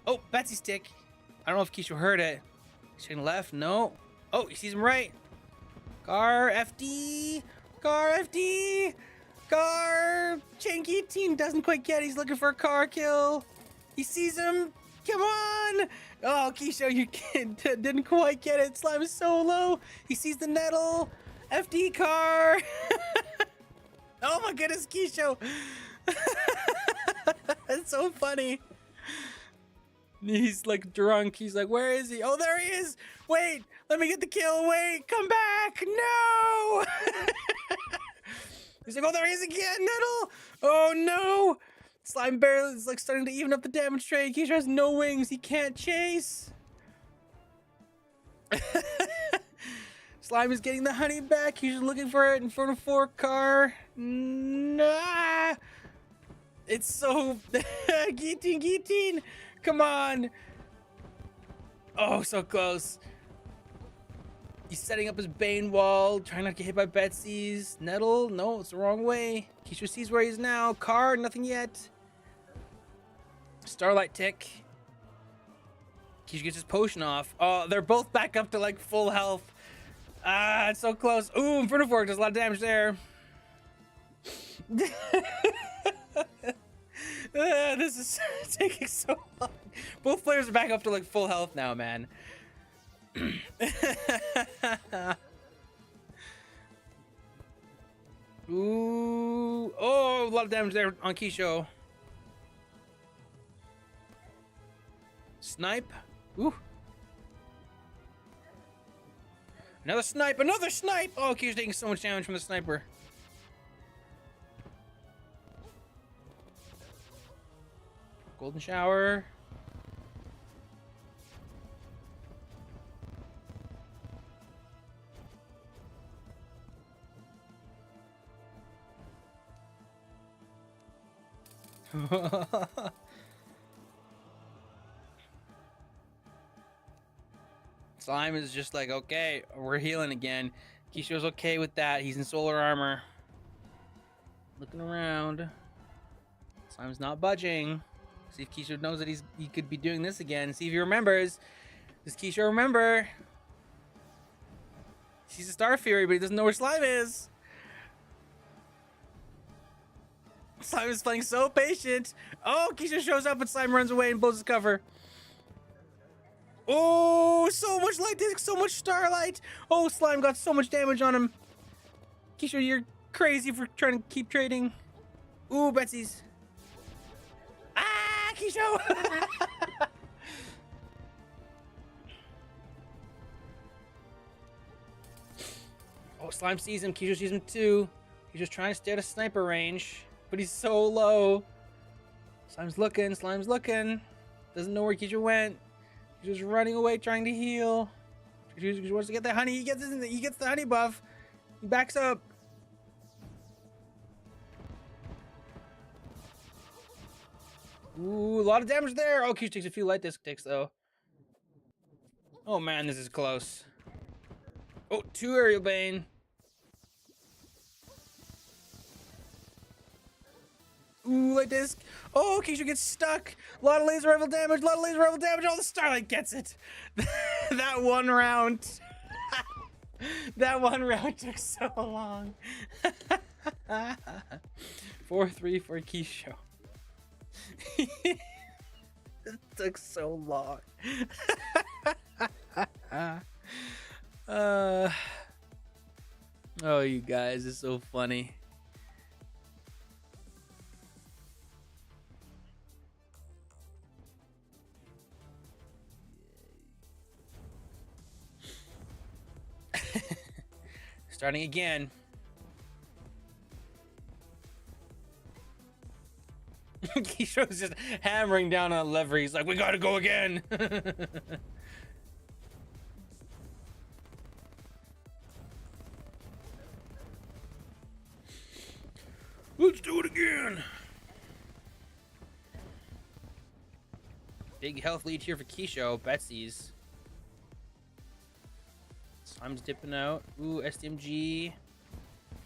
Oh, Betsy's tick. I don't know if Keisha heard it. He's checking left. No. Oh, he sees him right. Car FD. Car FD. Car. Chain Guillotine doesn't quite get it. He's looking for a car kill. He sees him. Come on. Oh, Keisha, you didn't quite get it. Slime is so low. He sees the Nettle. FD car. Oh my goodness, Keisha. That's so funny. He's like drunk. He's like, where is he? Oh, there he is. Wait, let me get the kill. Wait, come back. No. He's like, oh, there he is again, Nettle. Oh, no. Slime barely is like starting to even up the damage trade. Keisha has no wings. He can't chase. Slime is getting the honey back. He's looking for it in front of 4 car. Nah. It's so... Guillotine. Come on. Oh, so close. He's setting up his Bane wall, trying not to get hit by Betsy's. Nettle, no, it's the wrong way. Keisha sees where he is now. Car, nothing yet. Starlight tick. Keisha gets his potion off. Oh, they're both back up to like full health. Ah, it's so close. Ooh, Inferno Fork does a lot of damage there. This is taking so long. Both players are back up to like full health now, man. Ooh, oh, a lot of damage there on Keisho. Snipe. Ooh. Another snipe, another snipe! Oh, Keisho's taking so much damage from the sniper. Golden shower. Slime is just like, okay, we're healing again. Keisho's okay with that. He's in solar armor. Looking around. Slime's not budging. See if Keisho knows that he could be doing this again. See if he remembers. Does Keisho remember? He's a Star Fury, but he doesn't know where Slime is. Slime is playing so patient. Oh, Keisha shows up and Slime runs away and blows his cover. Oh, so much light disc, so much starlight. Oh, Slime got so much damage on him. Keisha, you're crazy for trying to keep trading. Ooh, Betsy's. Ah, Keisha. Oh, Slime sees him. Keisha sees him too. He's just trying to stay at a sniper range, but he's so low. Slime's looking. Slime's looking. Doesn't know where Keisha went. He's just running away, trying to heal. He wants to get that honey. He gets the honey buff. He backs up. Ooh, a lot of damage there. Oh, Keisha takes a few light disc ticks though. Oh man, this is close. Oh, 2 aerial bane. Ooh, light disc. Oh, Keisha gets stuck. A lot of laser rifle damage. A lot of laser rifle damage. Oh, the Starlight gets it. That one round. That one round took so long. 4-3 for Keisha. It took so long. Oh, you guys, it's so funny. Starting again. Keisha's just hammering down on a lever. He's like, we gotta go again. Let's do it again. Big health lead here for Keisha. Betsy's. Slime's dipping out. Ooh, STMG.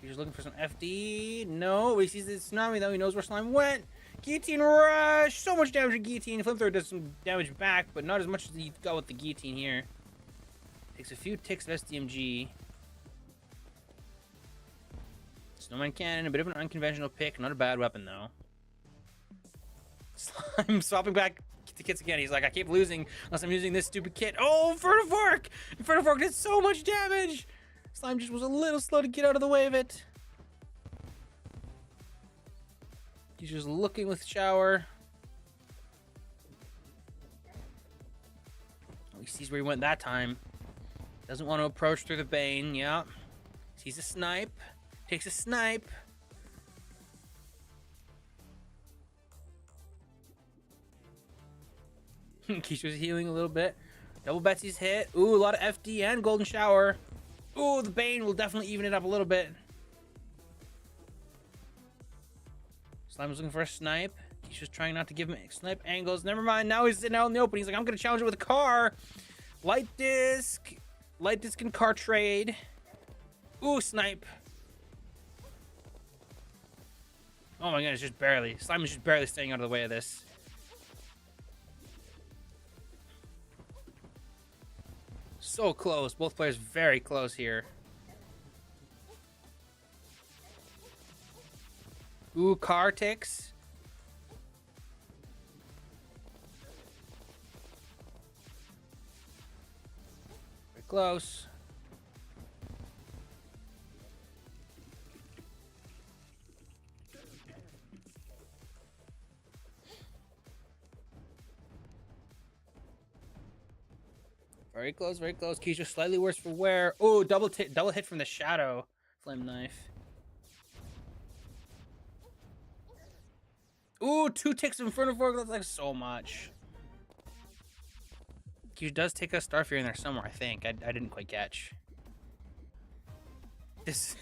He's looking for some FD. No, he sees the tsunami though. He knows where Slime went. Guillotine rush. So much damage with Guillotine. Flamethrower does some damage back, but not as much as he got with the Guillotine here. Takes a few ticks of STMG. Snowman Cannon, a bit of an unconventional pick. Not a bad weapon though. Slime swapping back the kits again. He's like, I keep losing unless I'm using this stupid kit. Oh, Inferno Fork! Inferno Fork did so much damage! Slime just was a little slow to get out of the way of it. He's just looking with shower. Oh, he sees where he went that time. Doesn't want to approach through the Bane. Yeah. Sees a snipe. Takes a snipe. Keisha's healing a little bit. Double Betsy's hit. Ooh, a lot of FD and Golden Shower. Ooh, the Bane will definitely even it up a little bit. Slime was looking for a snipe. Keisha's trying not to give him snipe angles. Never mind. Now he's sitting out in the open. He's like, I'm going to challenge it with a car. Light disc. Light disc and car trade. Ooh, snipe. Oh my goodness, just barely. Slime is just barely staying out of the way of this. So close. Both players very close here. Ooh, car ticks. Very close. Very close, very close. Keisha slightly worse for wear. Oh, double hit from the shadow. Flame knife. Ooh, 2 ticks in front of her. That's like so much. Keisha does take a Starfear in there somewhere, I think. I didn't quite catch. This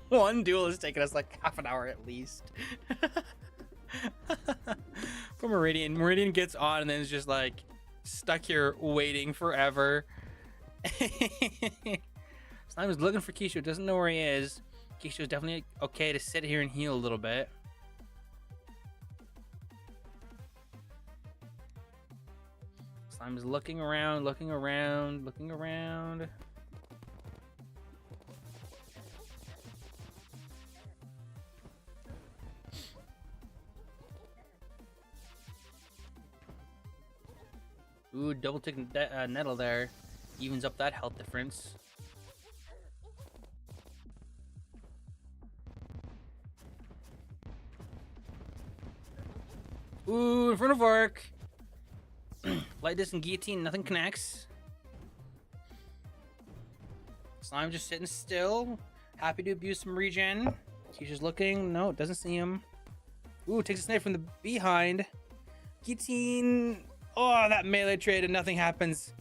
one duel has taken us like half an hour at least. For Meridian. Meridian gets on and then is just like stuck here waiting forever. Slime is looking for Keisha, doesn't know where he is. Keisha is definitely okay to sit here and heal a little bit. Slime is looking around, looking around, looking around. Ooh, double tick nettle there. Evens up that health difference. Ooh, in front of arc. Light disc and guillotine, nothing connects. Slime just sitting still. Happy to abuse some regen. Keisha's looking. No, doesn't see him. Ooh, takes a snipe from the behind. Guillotine. Oh, that melee trade and nothing happens.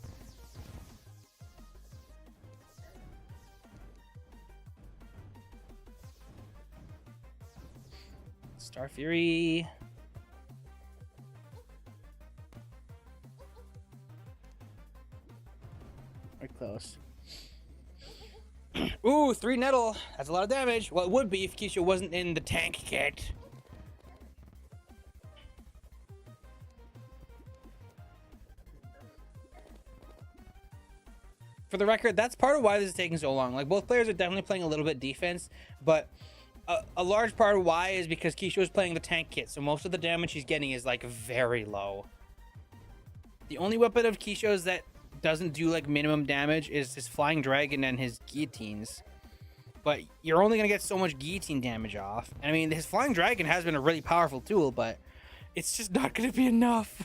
Star Fury. Very close. Ooh, 3 nettle. That's a lot of damage. Well, it would be if Keisha wasn't in the tank kit. For the record, that's part of why this is taking so long. Like, both players are definitely playing a little bit defense, but a large part of why is because Keisha was playing the tank kit, so most of the damage he's getting is, like, very low. The only weapon of Keisha's that doesn't do, like, minimum damage is his Flying Dragon and his guillotines. But you're only going to get so much guillotine damage off. And, I mean, his Flying Dragon has been a really powerful tool, but it's just not going to be enough.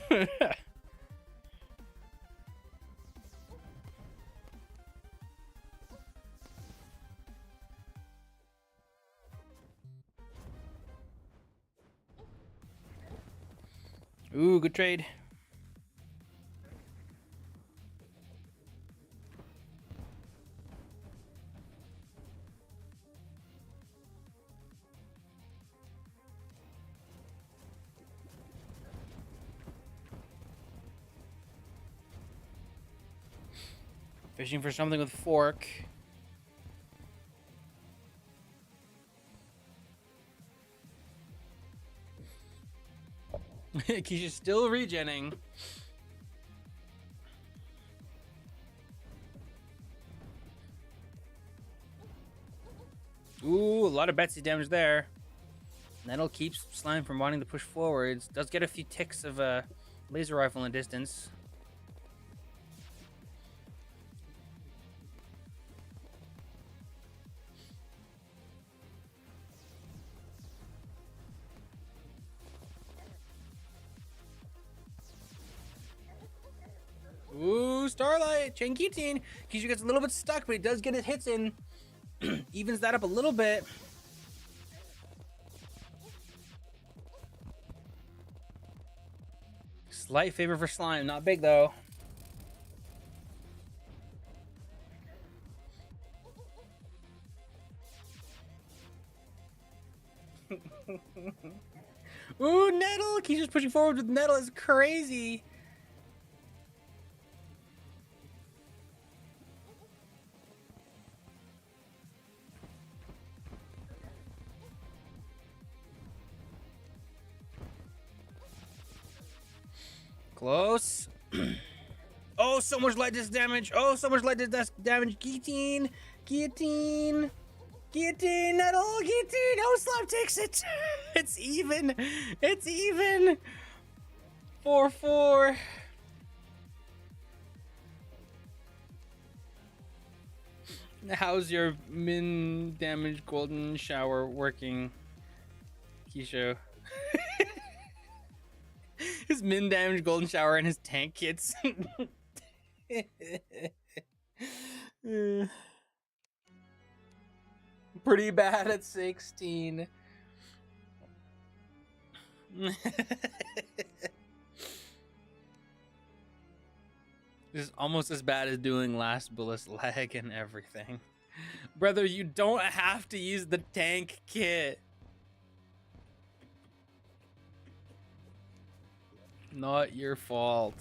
Ooh, good trade. Fishing for something with fork. Keisha's still regenning. Ooh, a lot of Betsy damage there. That'll keep Slime from wanting to push forwards. Does get a few ticks of a laser rifle in the distance. Ooh, Starlight, chain guillotine. Keisha gets a little bit stuck, but he does get his hits in. Evens that up a little bit. Slight favor for Slime, not big though. Ooh, Nettle! Keisha's pushing forward with Nettle is crazy. Close. Oh, so much light disc damage. Oh, so much light disc damage. Guillotine. Guillotine. Guillotine. Nettle. Guillotine. Oh, Slime takes it. It's even. It's even. 4-4. How's your min damage golden shower working, Kisho? His min damage golden shower and his tank kits. Pretty bad at 16. This is almost as bad as doing last bullet's leg and everything. Brother, you don't have to use the tank kit. Not your fault.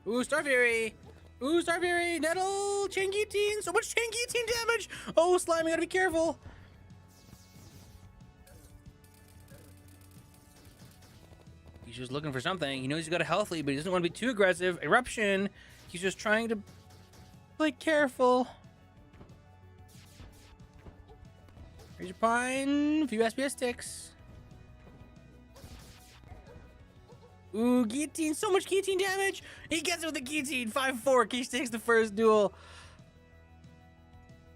Ooh, Star Fury! Ooh, Star Fury! Nettle! Chain Guillotine! So much Chain Guillotine damage! Oh, Slime, you gotta be careful! He's just looking for something. He knows he's got a health lead, but he doesn't want to be too aggressive. Eruption! He's just trying to play careful. Here's your pine. A few SPS ticks. Ooh, Guillotine. So much Guillotine damage. He gets it with the Guillotine. 5-4. Quiche takes the first duel.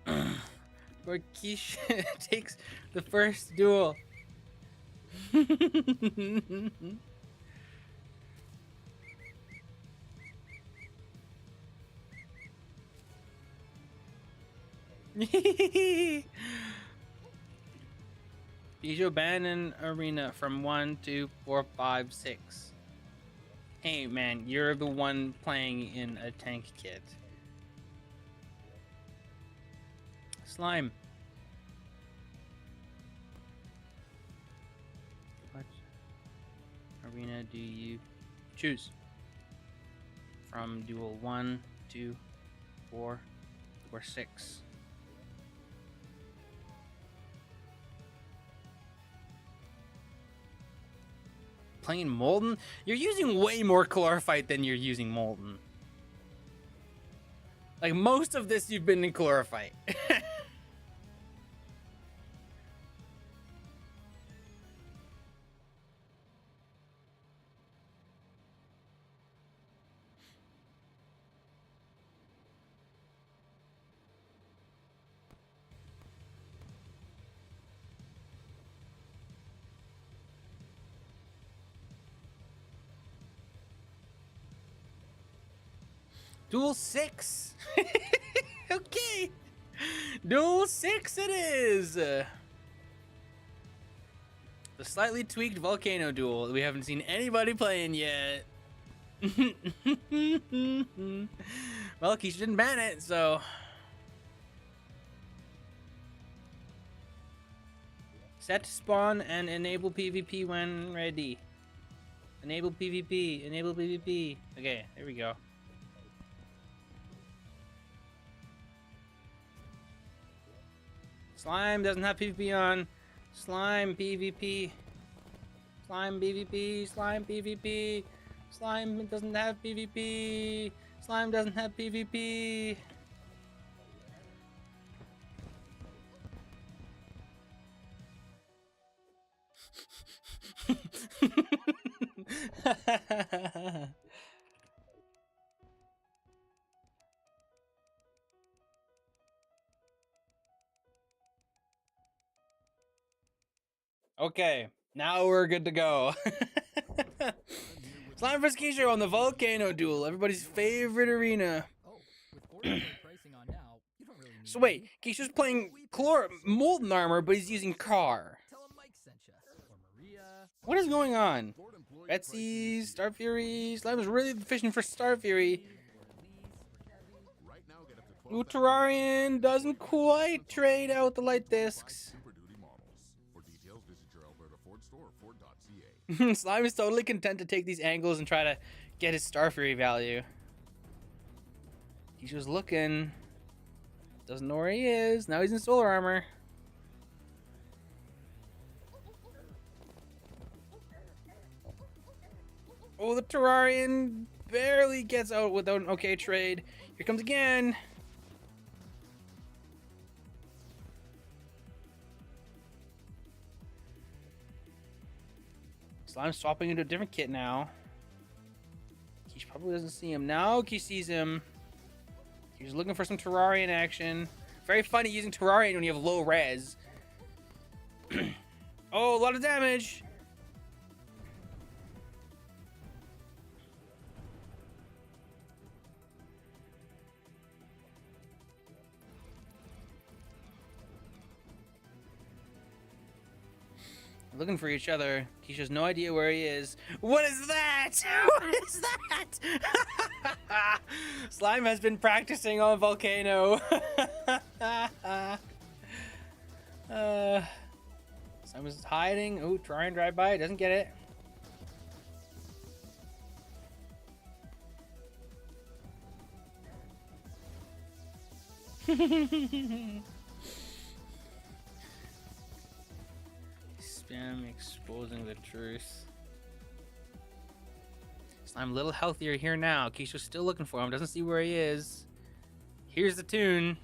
Or Quiche takes the first duel. Bijou Bannon Arena from 1, 2, 4, 5, 6. Hey man, you're the one playing in a tank kit. Slime. What arena do you choose? From duel 1, 2, 4, or 6. Playing Molten? You're using way more Chlorophyte than you're using Molten. Like, most of this you've been in Chlorophyte. Duel 6. Okay. Duel 6 it is. The slightly tweaked volcano duel we haven't seen anybody playing yet. Well, Quiche didn't ban it, so. Set spawn and enable PvP when ready. Enable PvP. Enable PvP. Okay, there we go. Slime doesn't have PvP on. Slime PvP. Slime PvP. Slime PvP. Slime doesn't have PvP. Slime doesn't have PvP. Okay, now we're good to go. Slime vs. Quiche on the volcano duel, everybody's favorite arena. So wait, Quiche's playing Molten Armor, but he's using Car. What is going on? Betsy, Star Fury, Slime is really fishing for Star Fury. Ooh, Terrarian doesn't quite trade out the light discs. Slime is totally content to take these angles and try to get his Star Fury value. He's just looking. Doesn't know where he is. Now he's in solar armor. Oh, the Terrarian barely gets out without an okay trade. Here comes again. Slime's swapping into a different kit now. He probably doesn't see him. Now he sees him. He's looking for some Terrarian action. Very funny using Terrarian when you have low res. Oh, a lot of damage. Looking for each other. He has no idea where he is. What is that? What is that? Slime has been practicing on Volcano. Slime was hiding. Oh, try and drive by. Doesn't get it. Spam exposing the truth. Slime a little healthier here now. Keisha's still looking for him. Doesn't see where he is. Here's the tune.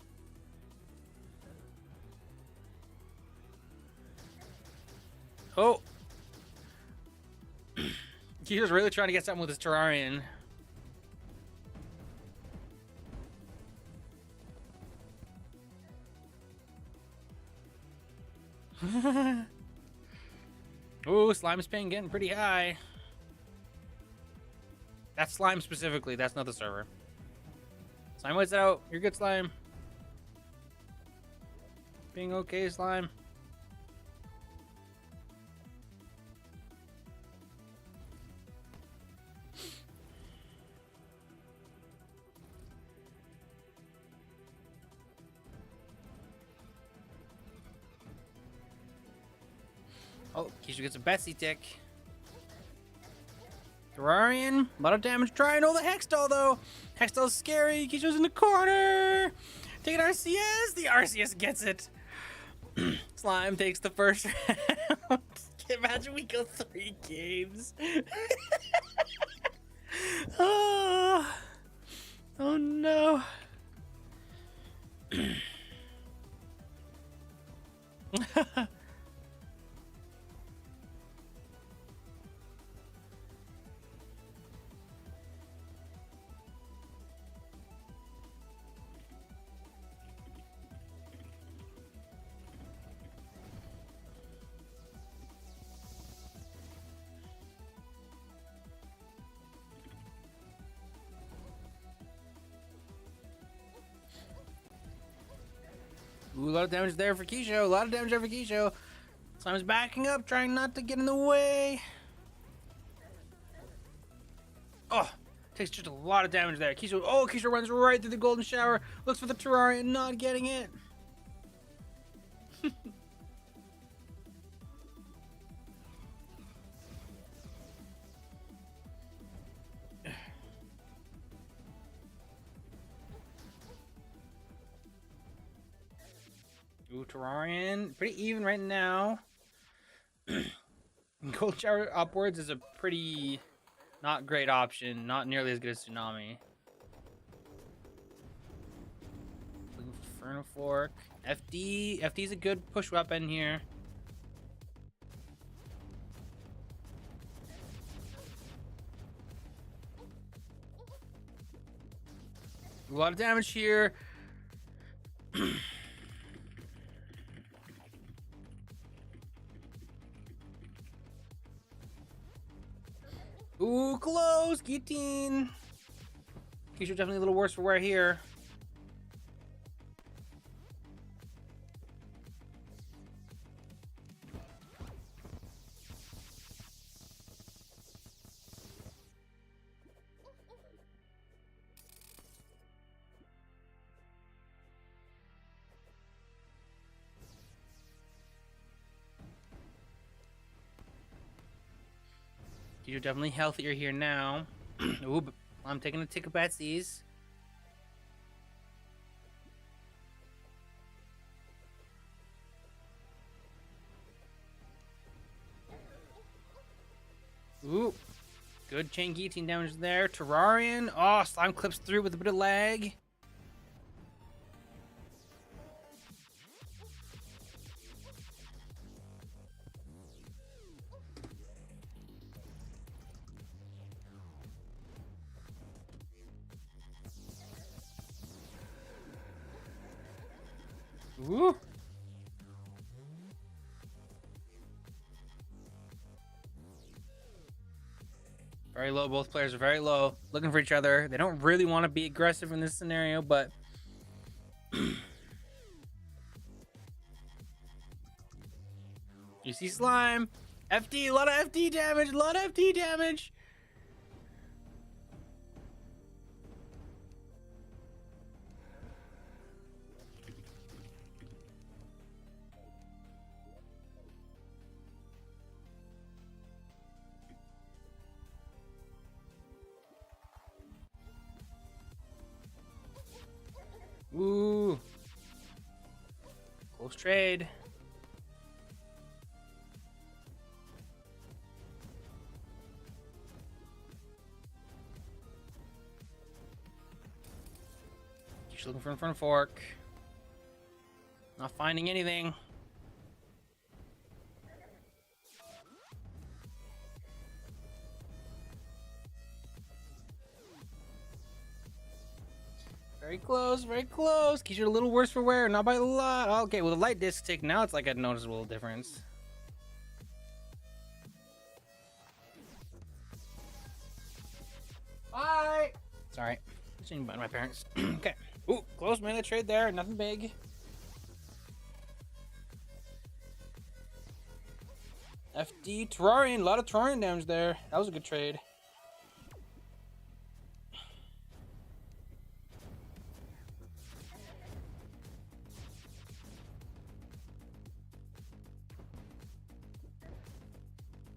Oh. Keisha's really trying to get something with his Terrarian. Oh, Slime's ping getting pretty high. That's Slime specifically. That's not the server. Slime waits out. You're good, Slime. Being okay, Slime. Oh, Keisha gets a Betsy tick. Terrarian, a lot of damage trying. Oh, the Hextall, though. Hextall's scary. Keisha's in the corner. Take an RCS. The RCS gets it. Slime takes the first round. Imagine we go 3 games. Oh no. Ooh, a lot of damage there for Keisho. A lot of damage there for Keisho. Slime's backing up, trying not to get in the way. Oh, takes just a lot of damage there. Keisho, oh, Keisho runs right through the golden shower. Looks for the Terrarian, not getting it. Ooh, Terrarian, pretty even right now. Gold shower upwards is a pretty not great option. Not nearly as good as Tsunami. Looking for Inferno Fork. FD. FD's a good push weapon here. A lot of damage here. Ooh, close! Guillotine! Keisha definitely a little worse for wear here. You're definitely healthier here now. Ooh, but I'm taking a tick of Betsy's. Ooh, good chain guillotine damage there. Terrarian. Oh, slime clips through with a bit of lag. Ooh. Very low. Both players are very low. Looking for each other. They don't really want to be aggressive in this scenario, but... You see slime. FD. A lot of FD damage. A lot of FD damage. Ooh. Close trade. Keeps looking for in front of fork. Not finding anything. Very close, very close. Keeps you a little worse for wear, not by a lot. Okay, well, the light disc tick, now it's like a noticeable difference. Bye! Sorry. Listening by my parents. Okay. Ooh, close melee trade there. Nothing big. FD Terrarian. A lot of Terrarian damage there. That was a good trade.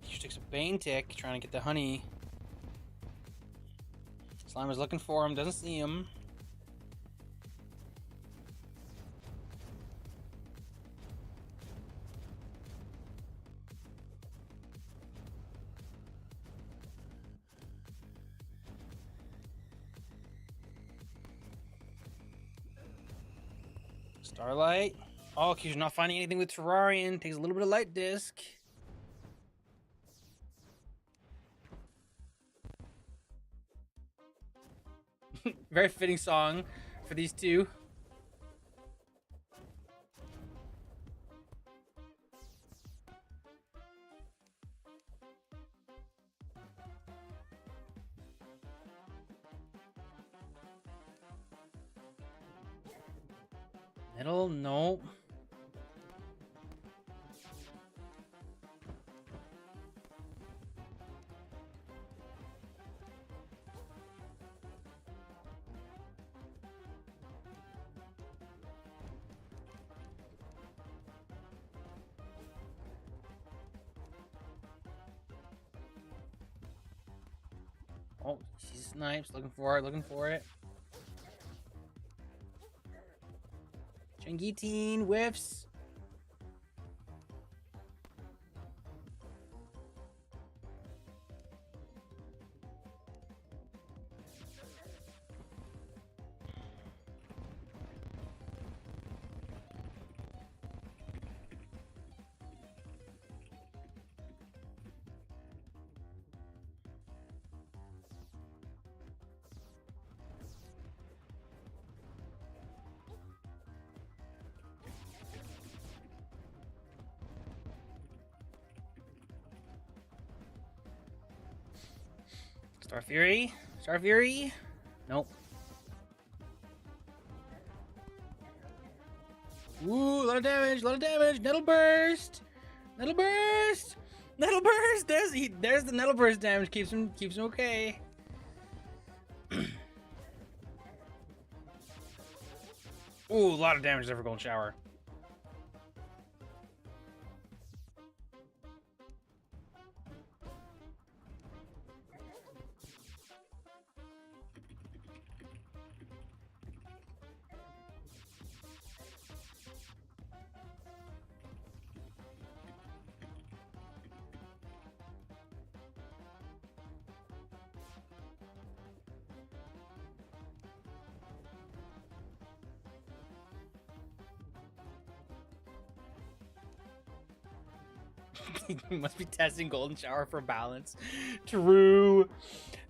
He takes a Bane tick, trying to get the honey. Slime is looking for him, doesn't see him. Starlight. Oh, he's not finding anything with Terrarian. Takes a little bit of light disc. Very fitting song for these two. Middle, nope. Oh, she's snipes, looking for it, looking for it. Changiteen whiffs. Star Fury? Star Fury? Nope. Ooh, a lot of damage, a lot of damage. Nettle Burst! Nettle Burst! Nettle Burst! There's the Nettle Burst damage. Keeps him okay. Ooh, a lot of damage there for Golden Shower. He must be testing Golden Shower for balance. True.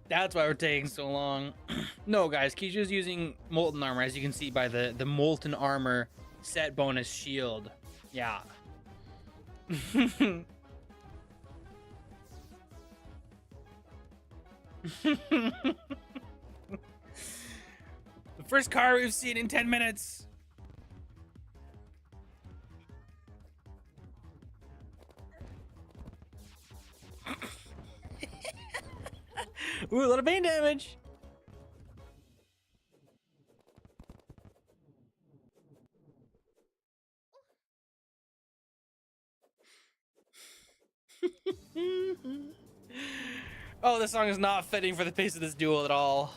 That's why we're taking so long. No, guys, Kishu's using Molten Armor, as you can see by the Molten Armor set bonus shield. Yeah. The first car we've seen in 10 minutes. Ooh, a lot of pain damage. Oh, this song is not fitting for the pace of this duel at all.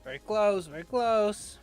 Very close, very close.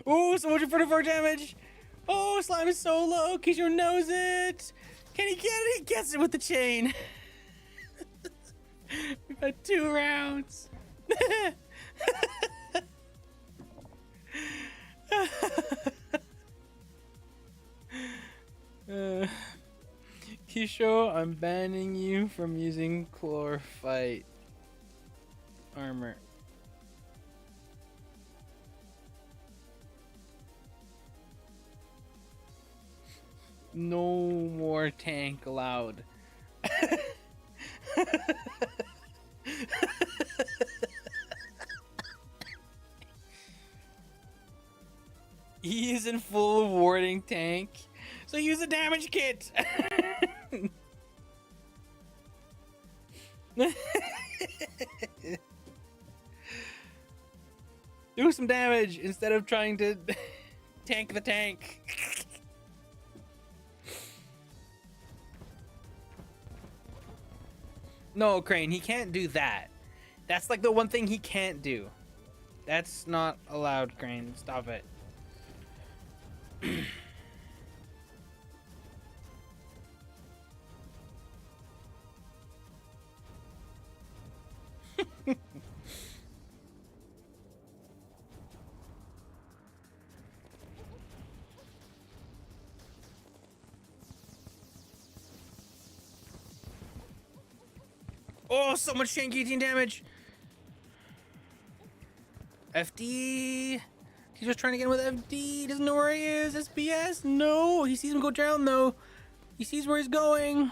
Ooh, so much for 4 damage. Oh, Slime is so low. Kisho knows it. Can he get it? He gets it with the chain. We've had 2 rounds. Kisho, I'm banning you from using Chlorophyte armor. No more tank allowed. He is in full warding tank, so use a damage kit. Do some damage instead of trying to tank the tank. No, Crane, he can't do that. That's like the one thing he can't do. That's not allowed, Crane. Stop it. Oh, so much chain guillotine damage. FD. He's just trying to get him with FD. He doesn't know where he is. SBS. No. He sees him go down, though. He sees where he's going.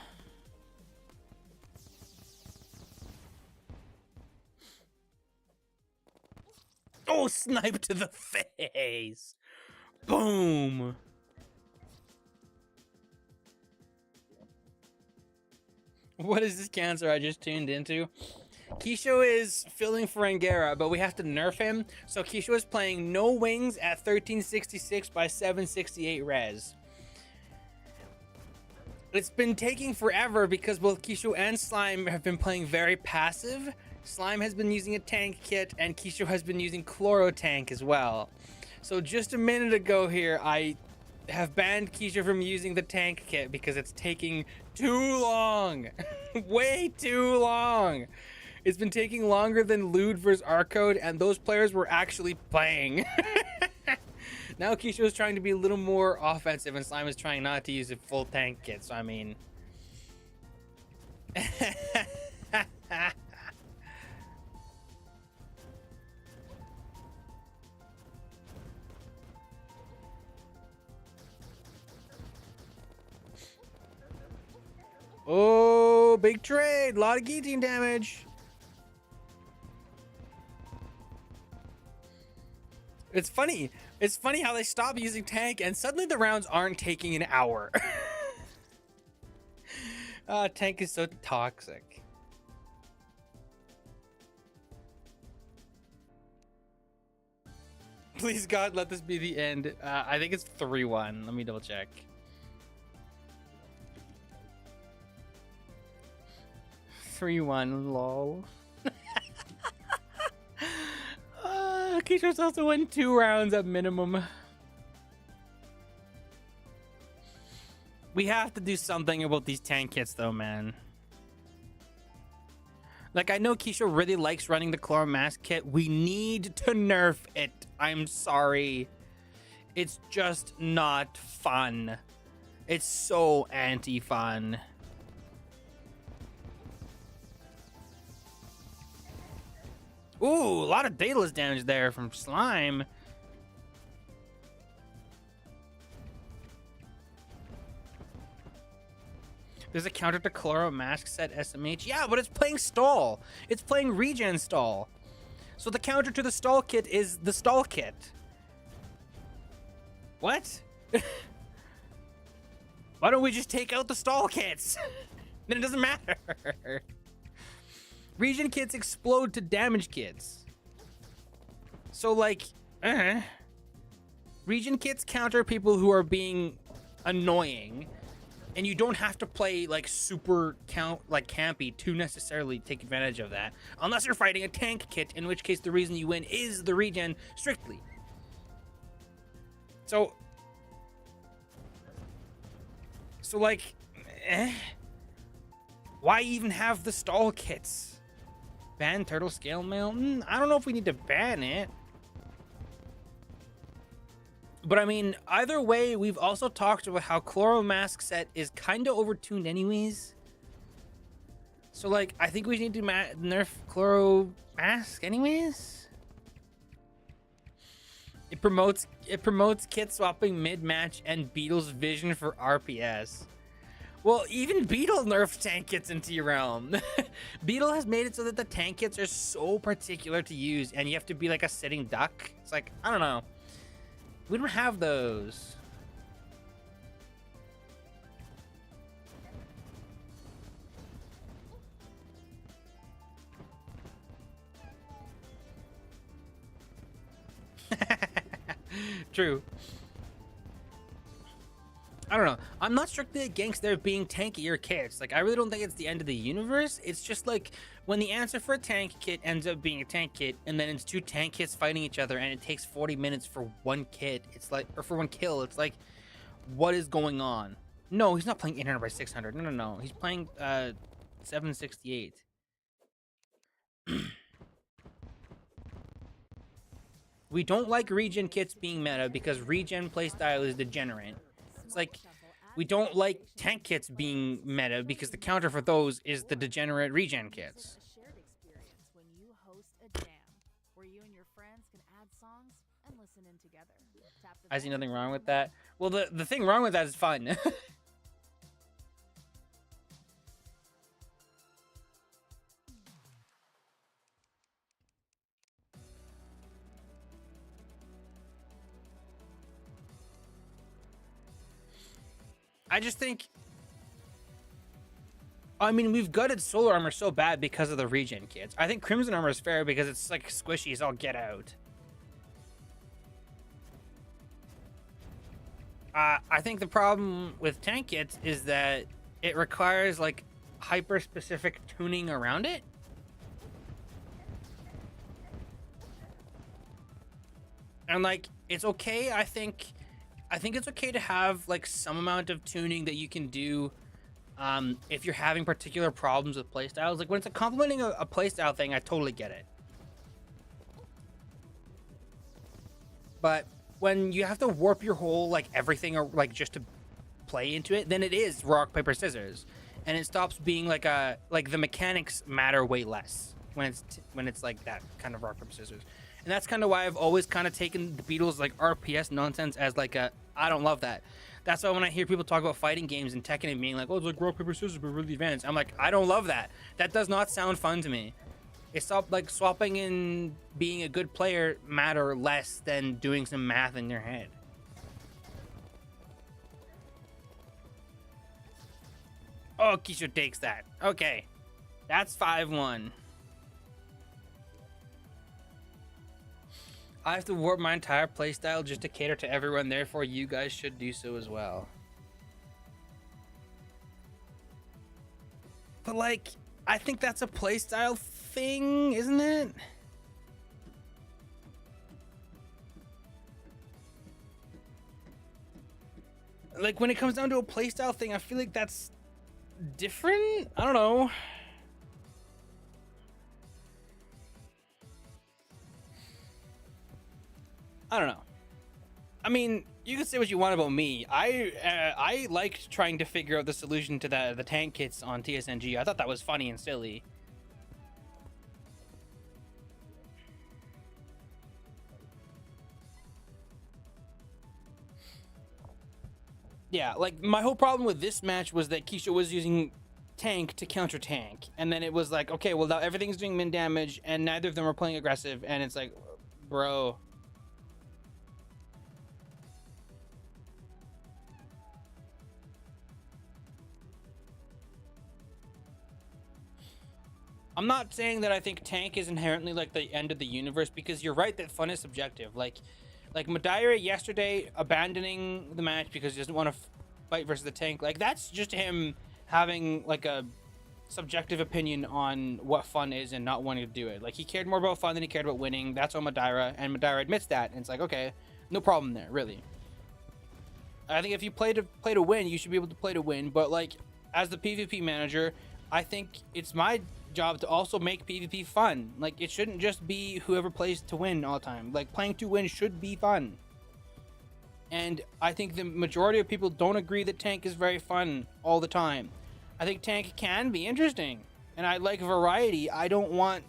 Oh, snipe to the face. Boom. What is this cancer I just tuned into? Kisho is filling for Angara, but we have to nerf him. So Kisho is playing no wings at 1366 by 768 res. It's been taking forever because both Kisho and Slime have been playing very passive. Slime has been using a tank kit and Kisho has been using Chloro Tank as well. So just a minute ago here, I have banned Kisho from using the tank kit because it's taking too long. Way too long. It's been taking longer than Lude versus Arcode, and those players were actually playing. Now Kisho is trying to be a little more offensive, and Slime is trying not to use a full tank kit, so I mean... Oh, big trade. A lot of guillotine damage. It's funny. It's funny how they stop using tank and suddenly the rounds aren't taking an hour. Tank is so toxic. Please God, let this be the end. I think it's 3-1. Let me double check. 3-1, lol. Kisho's also win 2 rounds at minimum. We have to do something about these tank kits though, man. Like, I know Kisho really likes running the Chloro Mask kit. We need to nerf it. I'm sorry. It's just not fun. It's so anti-fun. Ooh, a lot of Daedalus damage there from Slime. There's a counter to Chloro Mask set SMH. Yeah, but it's playing stall. It's playing regen stall. So the counter to the stall kit is the stall kit. What? Why don't we just take out the stall kits? Then it doesn't matter. Regen kits explode to damage kits. So like, regen kits counter people who are being annoying, and you don't have to play like super campy to necessarily take advantage of that, unless you're fighting a tank kit, in which case the reason you win is the regen strictly. So like, why even have the stall kits? Ban turtle scale mail? I don't know if we need to ban it. But I mean, either way, we've also talked about how Chloro Mask set is kind of overtuned anyways. So like, I think we need to nerf Chloro Mask anyways. It promotes kit swapping mid-match and Beetle's vision for RPS. Well, even Beetle nerfed tank kits into your realm. Beetle has made it so that the tank kits are so particular to use, and you have to be like a sitting duck. It's like, I don't know. We don't have those. True. I don't know. I'm not strictly against there being tankier kits. Like, I really don't think it's the end of the universe. It's just like when the answer for a tank kit ends up being a tank kit, and then it's 2 tank kits fighting each other, and it takes 40 minutes for 1 kit. It's like, or for 1 kill. It's like, what is going on? No, he's not playing 800 by 600. No. He's playing 768. We don't like regen kits being meta because regen playstyle is degenerate. It's like, we don't like tank kits being meta because the counter for those is the degenerate regen kits. Shared experience when you host a jam where you and your friends can add songs and listen in together. I see nothing wrong with that. Well, the thing wrong with that is fun. I just think I mean, we've gutted solar armor so bad because of the regen kits. I think crimson armor is fair because it's like squishy as all get out. I think the problem with tank kits is that it requires like hyper specific tuning around it. And like it's okay, I think it's okay to have like some amount of tuning that you can do if you're having particular problems with playstyles. Like when it's complementing a playstyle thing, I totally get it. But when you have to warp your whole like everything or like just to play into it, then it is rock paper scissors, and it stops being like the mechanics matter way less when it's like that kind of rock paper scissors. And that's kind of why I've always kind of taken the Beatles like RPS nonsense as like I don't love that. That's why when I hear people talk about fighting games and Tekken and being like, oh, it's like rock paper scissors but really advanced, I'm like, I don't love that. That does not sound fun to me. It stopped like swapping and being a good player matter less than doing some math in your head. Oh, Kisho takes that. Okay. That's 5-1. I have to warp my entire playstyle just to cater to everyone, therefore you guys should do so as well. But like, I think that's a playstyle thing, isn't it? Like when it comes down to a playstyle thing, I feel like that's different. I don't know. I don't know. I mean, you can say what you want about me. I liked trying to figure out the solution to the tank kits on TSNG. I thought that was funny and silly. Yeah, like my whole problem with this match was that Kisho was using tank to counter tank, and then it was like, okay, well now everything's doing min damage and neither of them are playing aggressive, and it's like, bro. I'm not saying that I think tank is inherently like the end of the universe, because you're right that fun is subjective. Like Madaira yesterday abandoning the match because he doesn't want to fight versus the tank. Like that's just him having like a subjective opinion on what fun is and not wanting to do it. Like he cared more about fun than he cared about winning. That's on Madaira, and Madaira admits that. And it's like, okay, no problem there, really. I think if you play to win, you should be able to play to win. But like as the PvP manager, I think it's my job to also make PvP fun. Like it shouldn't just be whoever plays to win all the time. Like playing to win should be fun. And I think the majority of people don't agree that tank is very fun all the time. I think tank can be interesting, and I like variety. I don't want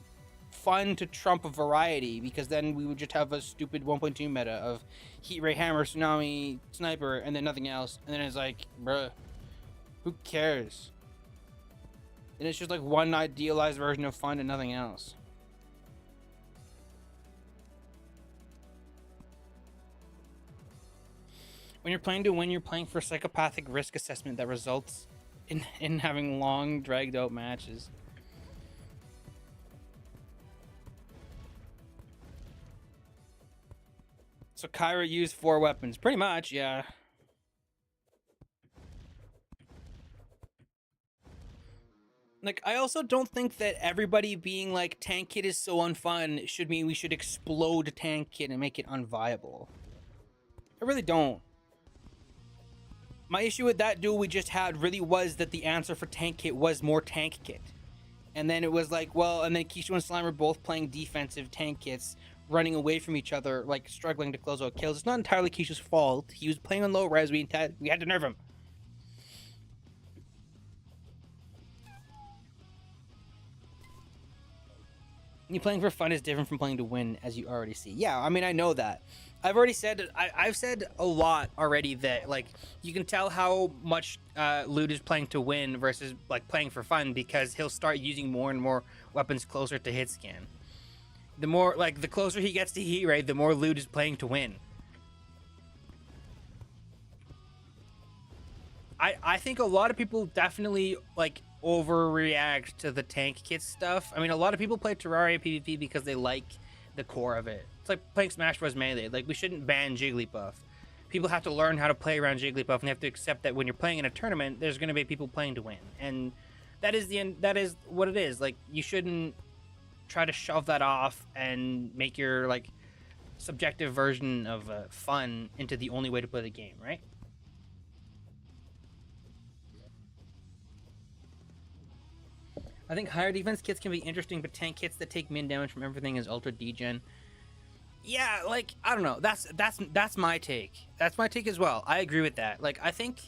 fun to trump a variety, because then we would just have a stupid 1.2 meta of heat ray, hammer, tsunami, sniper, and then nothing else. And then it's like, bruh, who cares? And it's just like one idealized version of fun and nothing else. When you're playing to win, you're playing for psychopathic risk assessment that results in having long, dragged out matches. So Kyra used 4 weapons. Pretty much, yeah. Like, I also don't think that everybody being like, tank kit is so unfun should mean we should explode tank kit and make it unviable. I really don't. My issue with that duel we just had really was that the answer for tank kit was more tank kit. And then it was like, well, and then Kisho and Slime were both playing defensive tank kits, running away from each other, like struggling to close out kills. It's not entirely Kisho's fault. He was playing on low res. We had to nerf him. You playing for fun is different from playing to win, as you already see. Yeah, I mean, I know that. I've already said, I've said a lot already that, like, you can tell how much Lute is playing to win versus, like, playing for fun, because he'll start using more and more weapons closer to hit scan. The more, like, the closer he gets to heat rate, the more Lute is playing to win. I think a lot of people definitely, like, overreact to the tank kit stuff. I mean, a lot of people play Terraria PvP because they like the core of it. It's like playing Smash Bros. Melee. Like, we shouldn't ban Jigglypuff. People have to learn how to play around Jigglypuff, and they have to accept that when you're playing in a tournament, there's going to be people playing to win. And that is that is what it is. Like, you shouldn't try to shove that off and make your, like, subjective version of fun into the only way to play the game, right? I think higher defense kits can be interesting, but tank kits that take min damage from everything is ultra degen. Yeah, like, I don't know. That's my take. That's my take as well. I agree with that. Like, I think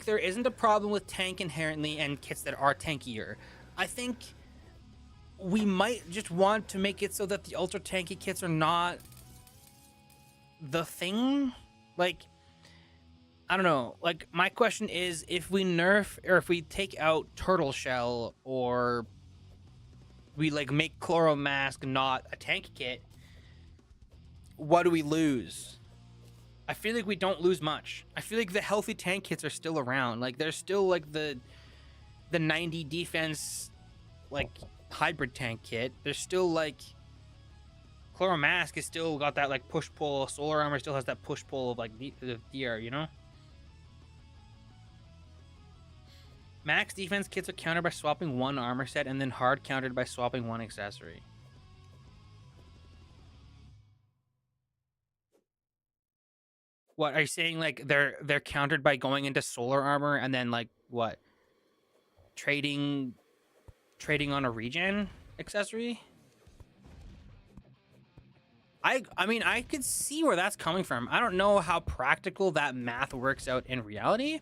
there isn't a problem with tank inherently and kits that are tankier. I think we might just want to make it so that the ultra tanky kits are not the thing. Like, I don't know. Like, my question is, if we nerf or if we take out Turtle Shell, or we, like, make Chloro Mask not a tank kit, what do we lose? I feel like we don't lose much. I feel like the healthy tank kits are still around. Like, there's still, like, the 90 defense, like, hybrid tank kit. There's still, like, Chloro Mask is still got that, like, push-pull. Solar Armor still has that push-pull of, like, the DR, you know? Max defense kits are countered by swapping one armor set, and then hard countered by swapping one accessory. What are you saying? Like, they're countered by going into solar armor and then, like, what? Trading on a regen accessory? I mean, I could see where that's coming from. I don't know how practical that math works out in reality.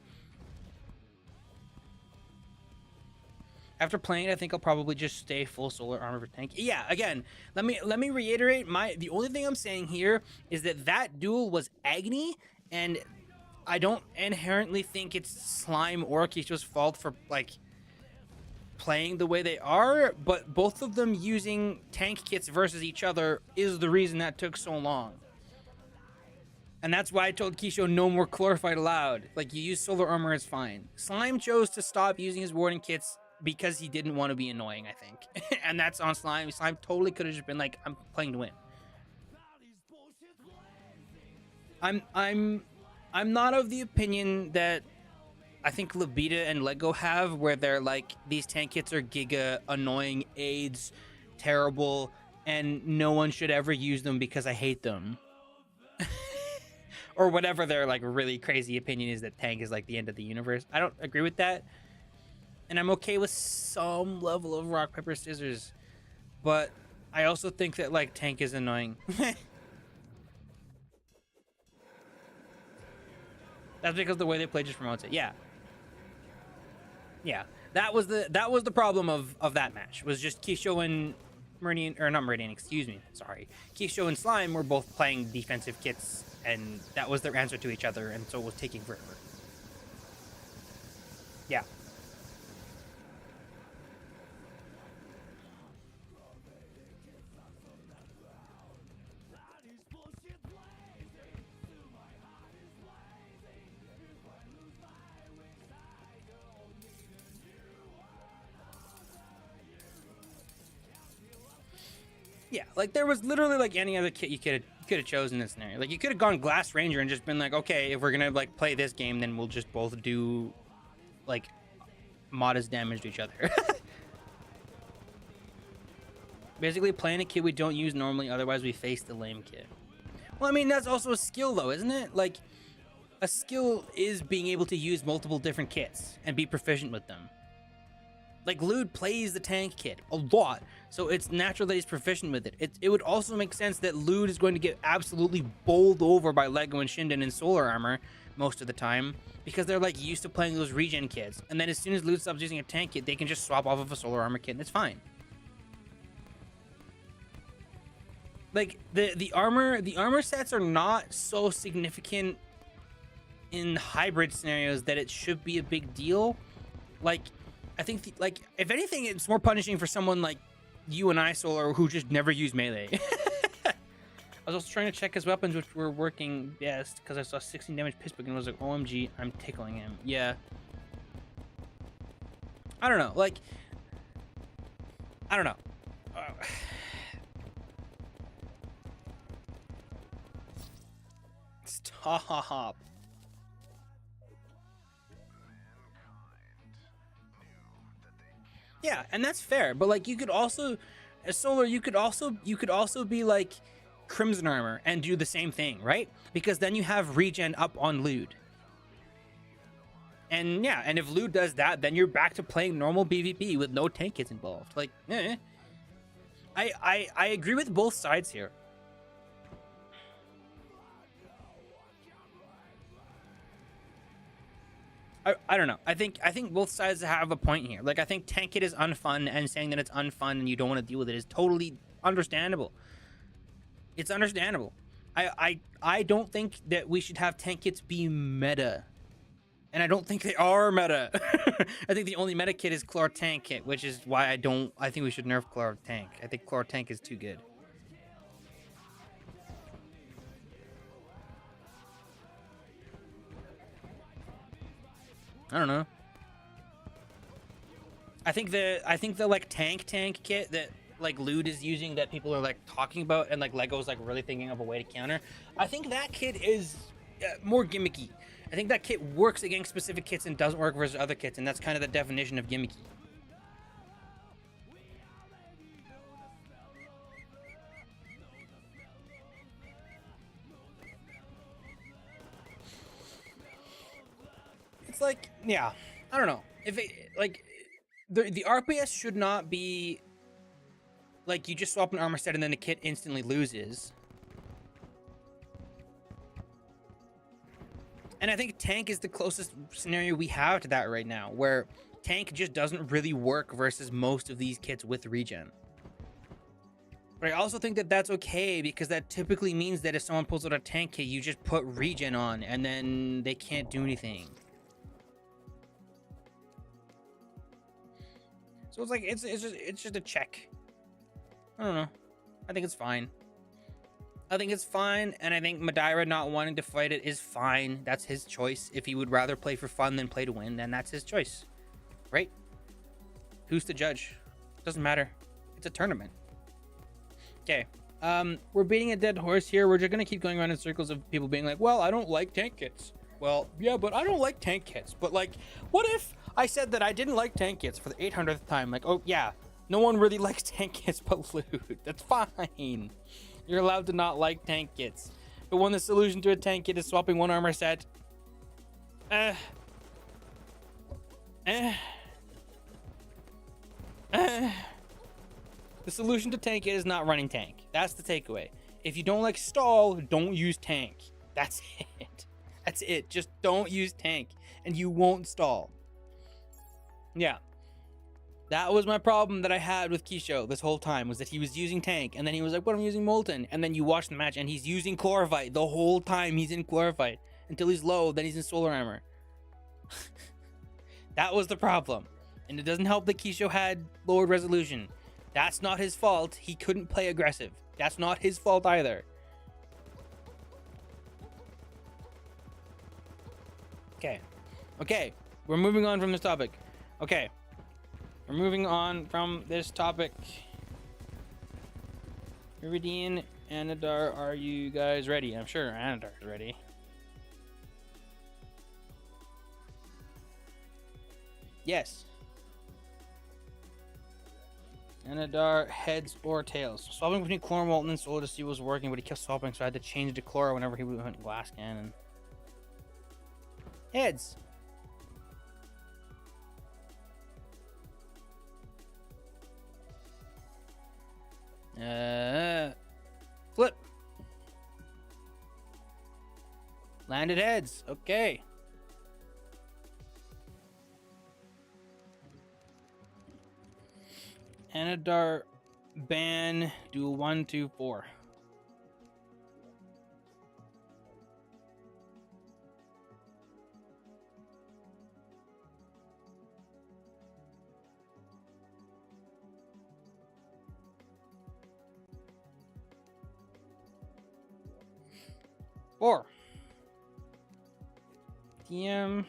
After playing it, I think I'll probably just stay full solar armor for tank. Yeah, again, let me reiterate, the only thing I'm saying here is that duel was agony, and I don't inherently think it's Slime or Kisho's fault for, like, playing the way they are, but both of them using tank kits versus each other is the reason that took so long. And that's why I told Kisho no more Chlorified allowed. Like, you use solar armor, it's fine. Slime chose to stop using his warding kits because he didn't want to be annoying, I think. And that's on Slime. Slime totally could have just been like, I'm playing to win. I'm not of the opinion that I think Labita and Lego have, where they're like, these tank kits are giga annoying, AIDS, terrible, and no one should ever use them because I hate them. Or whatever their, like, really crazy opinion is, that tank is like the end of the universe. I don't agree with that. And I'm okay with some level of rock, paper, scissors. But I also think that, like, tank is annoying. That's because the way they play just promotes it. Yeah. Yeah. That was the problem of that match. Was just Kisho and Meridian, or not Meridian, excuse me. Sorry. Kisho and Slime were both playing defensive kits, and that was their answer to each other, and so it was taking forever. Yeah. Yeah, like, there was literally, like, any other kit you could have chosen in this scenario. Like, you could have gone Glass Ranger and just been like, okay, if we're gonna, like, play this game, then we'll just both do, like, modest damage to each other. Basically playing a kit we don't use normally, otherwise we face the lame kit. Well, I mean, that's also a skill, though, isn't it? Like, a skill is being able to use multiple different kits and be proficient with them. Like, Lude plays the tank kit a lot, so it's natural that he's proficient with it. It would also make sense that Lude is going to get absolutely bowled over by Lego and Shinden in solar armor most of the time, because they're, like, used to playing those regen kits. And then as soon as Lude stops using a tank kit, they can just swap off of a solar armor kit, and it's fine. Like, the armor sets are not so significant in hybrid scenarios that it should be a big deal. Like, I think, like, if anything, it's more punishing for someone like you and I, Solar, who just never use melee. I was also trying to check his weapons, which were working best, because I saw 16 damage Pissbook and was like, OMG, I'm tickling him. Yeah. I don't know. Like, I don't know. Stop. Yeah, and that's fair. But like, you could also, Solar, you could also be like Crimson Armor and do the same thing, right? Because then you have regen up on Lude. And yeah, and if Lude does that, then you're back to playing normal PvP with no tank kits involved. Like, I agree with both sides here. I don't know. I think both sides have a point here. Like, I think tank kit is unfun, and saying that it's unfun and you don't want to deal with it is totally understandable. It's understandable. I don't think that we should have tank kits be meta. And I don't think they are meta. I think the only meta kit is Chlor Tank kit, which is why I think we should nerf Chlor Tank. I think Chlor Tank is too good. I don't know. I think the like tank kit that like Lude is using, that people are like talking about, and like Lego's like really thinking of a way to counter, I think that kit is more gimmicky. I think that kit works against specific kits and doesn't work versus other kits, and that's kind of the definition of gimmicky. It's like, yeah, I don't know. If it, like, the RPS should not be like you just swap an armor set and then the kit instantly loses. And I think tank is the closest scenario we have to that right now, where tank just doesn't really work versus most of these kits with regen. But I also think that that's okay, because that typically means that if someone pulls out a tank kit, you just put regen on and then they can't do anything. So it's like, it's just a check. I don't know. I think it's fine. I think it's fine, and I think Madeira not wanting to fight it is fine. That's his choice. If he would rather play for fun than play to win, then that's his choice. Right? Who's to judge? Doesn't matter. It's a tournament. Okay. We're beating a dead horse here. We're just gonna keep going around in circles of people being like, well, I don't like tank kits. Well, yeah, but I don't like tank kits. But like, what if I said that I didn't like tank kits for the 800th time? Like, oh yeah, no one really likes tank kits but Lude. That's fine. You're allowed to not like tank kits. But when the solution to a tank kit is swapping one armor set, the solution to tank kit is not running tank. That's the takeaway. If you don't like stall, don't use tank. That's it. That's it. Just don't use tank, and you won't stall. Yeah. That was my problem that I had with Kisho this whole time, was that he was using tank, and then he was like, but I'm using Molten. And then you watch the match, and he's using Chlorophyte the whole time. He's in Chlorophyte until he's low, then he's in Solar Armor. That was the problem. And it doesn't help that Kisho had lowered resolution. That's not his fault. He couldn't play aggressive. That's not his fault either. Okay. Okay. We're moving on from this topic. Okay. We're moving on from this topic. Iridian, Anadar, are you guys ready? I'm sure Anadar is ready. Yes. Anadar, heads or tails. Swapping between Chlor, Molten, and Solar to see what was working, but he kept swapping, so I had to change to Chlor whenever he went Glass Cannon. Heads. Flip. Landed heads. Okay. Anadar, ban, do 1, 2, 4. Four. DM,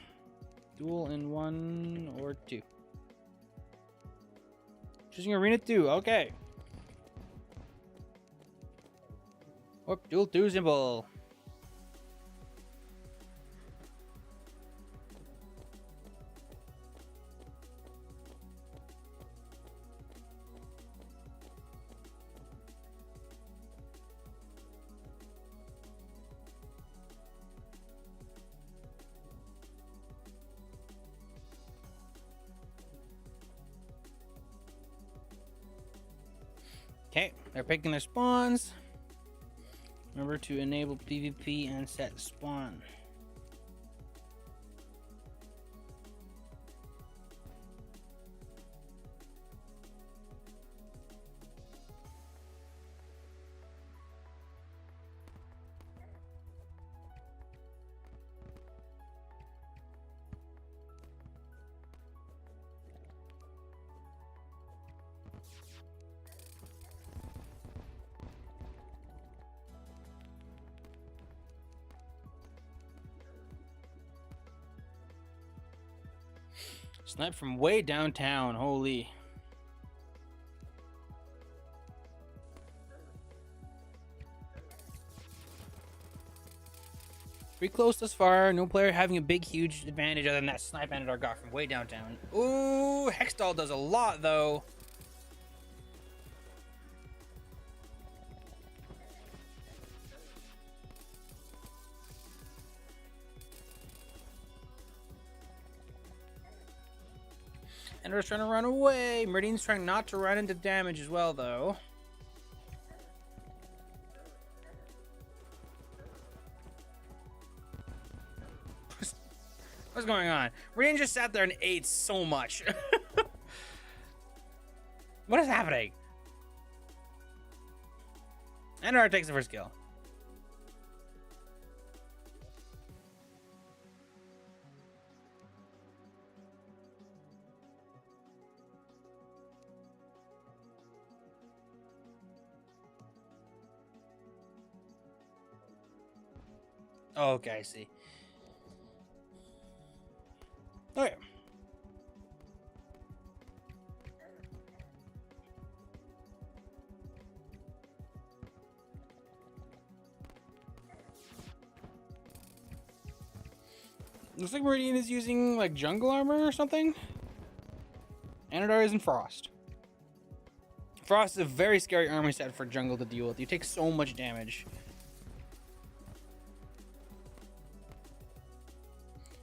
duel in 1 or 2. Choosing arena 2. Okay. Warp dual 2 symbol. Okay, they're picking their spawns. Remember to enable PvP and set spawn. Snipe from way downtown, holy. Pretty close thus far. No player having a big, huge advantage other than that snipe Anadar got from way downtown. Ooh, Hextall does a lot, though. Anadar's trying to run away. Meridian's trying not to run into damage as well, though. What's going on? Meridian just sat there and ate so much. What is happening? Anadar takes the first kill. Oh, okay, I see. Okay. Looks like Meridian is using like jungle armor or something. Anadar is in Frost. Frost is a very scary armor set for jungle to deal with. You take so much damage.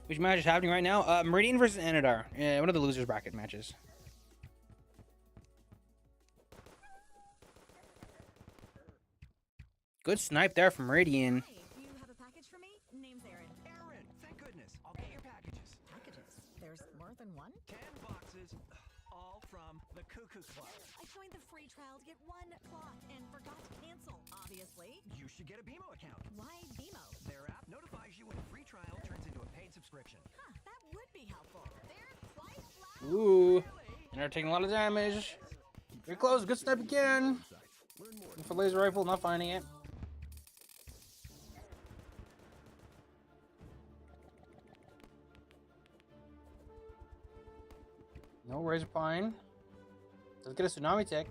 Which match is happening right now? Meridian versus Anadar. One of the losers bracket matches. Good snipe there from Meridian. Hey, you have a package for me? Name's Aaron. Aaron, thank goodness. I'll get your packages. Packages? There's more than one? 10 boxes, all from the Cuckoo Club. I joined the free trial to get one clock and forgot to cancel, obviously. You should get a BMO account. Why BMO? Their app notifies you when a free trial turns into a paid subscription. Huh, that would be helpful. They're quite loud. Ooh. Anadar taking a lot of damage. Very close. Good snipe again. For laser rifle, not finding it. No razor pine. Let's get a tsunami tech.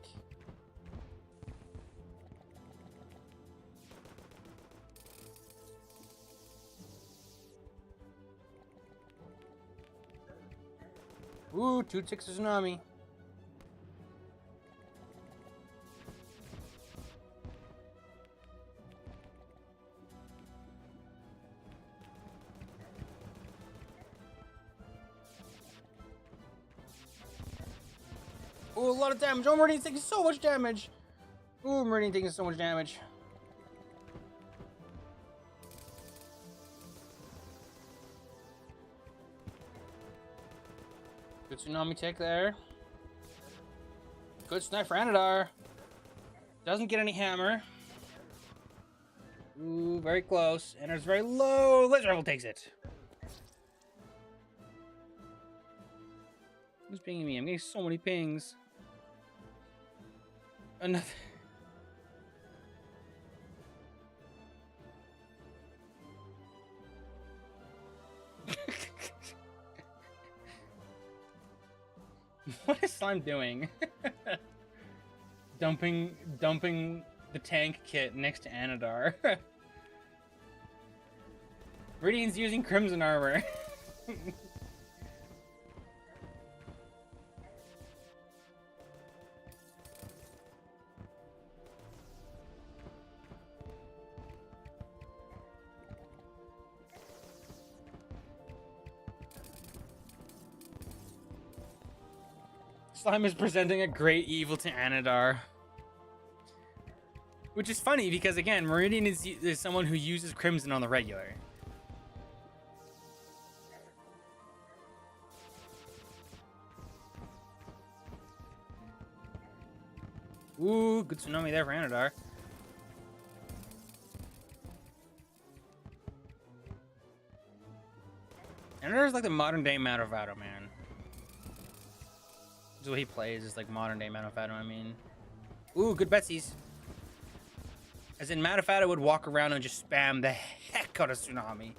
Ooh, 2 ticks of tsunami. Ooh, a lot of damage. Oh, Meridian's taking so much damage. Ooh, Meridian taking so much damage. Good tsunami tech there. Good snipe for Anadar. Doesn't get any hammer. Ooh, very close. Anadar's very low. Laser rifle takes it. Who's pinging me? I'm getting so many pings. Another. What is Slime doing? dumping the tank kit next to Anadar. Meridian's using Crimson armor. Slime is presenting a great evil to Anadar. Which is funny because, again, Meridian is someone who uses Crimson on the regular. Ooh, good tsunami there for Anadar. Anadar's like the modern day Matavado, man. This is what he plays, is like modern day Matafado, I mean. Ooh, good Betsy's. As in, Matafado would walk around and just spam the heck out of Tsunami.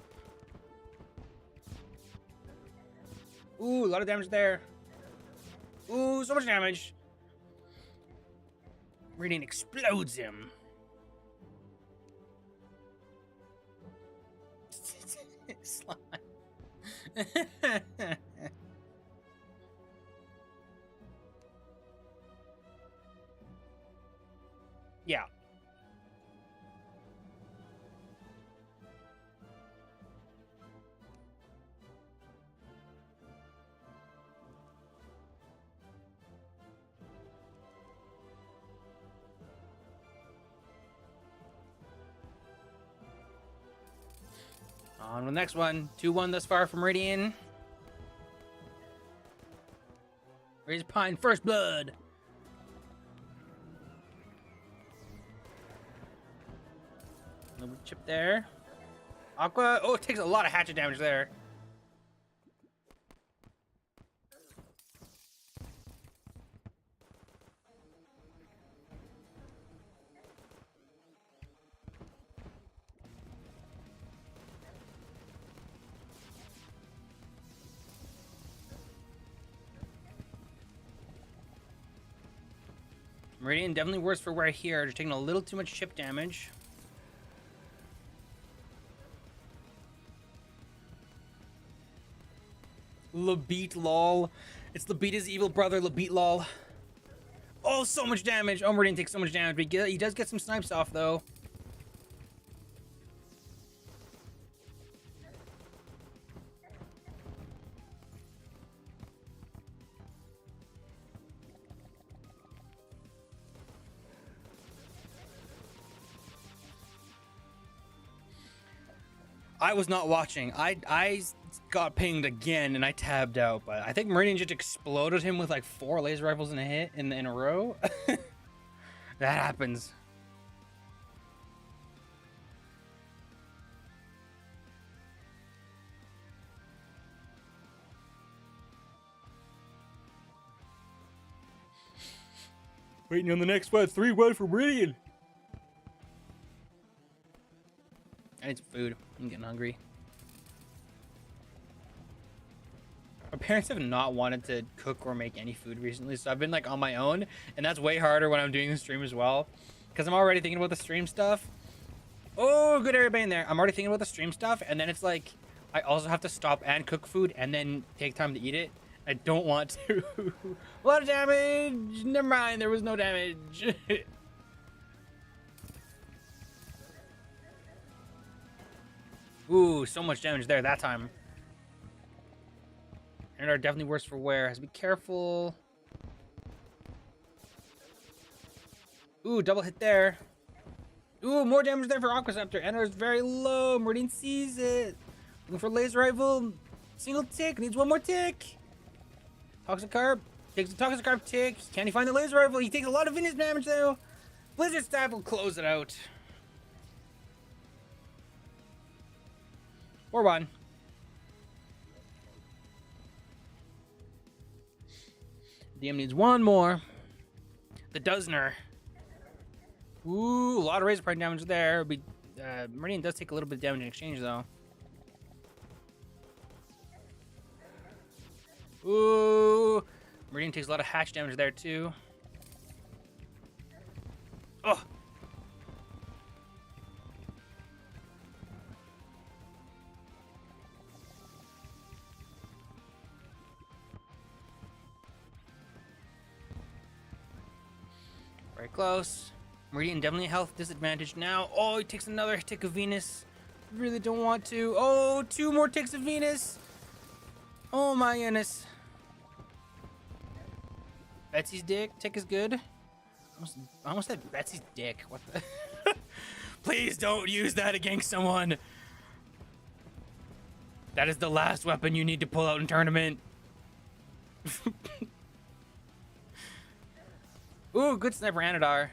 Ooh, a lot of damage there. Ooh, so much damage. Meridian explodes him. Slime. Yeah. On to the next one. 2-1 thus far from Meridian. Raise Pine, first blood. A little chip there. Aqua. Oh, it takes a lot of hatchet damage there. Meridian definitely worse for wear here. Just taking a little too much chip damage. Labeat lol. It's Labeat's evil brother, Labeat lol. Oh, so much damage. Oh, Meridian takes so much damage, but he does get some snipes off, though. I was not watching. I got pinged again and I tabbed out, but I think Meridian just exploded him with like 4 laser rifles in a hit in a row. That happens. Waiting on the next one. 3-1 for Meridian. I need some food. I'm getting hungry. My parents have not wanted to cook or make any food recently, so I've been like on my own, and that's way harder when I'm doing the stream as well, because I'm already thinking about the stream stuff. Oh, good area bane there. I'm already thinking about the stream stuff, and then it's like I also have to stop and cook food and then take time to eat it. I don't want to. A lot of damage. Never mind, there was no damage. Ooh, so much damage there that time. And are definitely worse for wear. Has to be careful. Ooh, double hit there. Ooh, more damage there for Aquaceptor. And is very low. Meridian sees it. Looking for laser rifle. Single tick. Needs one more tick. Toxicarp. Takes the Toxicarp tick. Can he find the laser rifle? He takes a lot of Venus damage though. Blizzard Staff will close it out. 4-1. DM needs one more. The Dozner. Ooh, a lot of Razor Prime damage there. Meridian does take a little bit of damage in exchange, though. Ooh, Meridian takes a lot of hatch damage there, too. Very close. Meridian definitely a health disadvantage now. Oh, he takes another tick of Venus. Really don't want to. Oh, 2 more ticks of Venus. Oh my goodness. Betsy's tick is good. I almost said Betsy's dick. What the? Please don't use that against someone. That is the last weapon you need to pull out in tournament. Ooh, good sniper Anadar.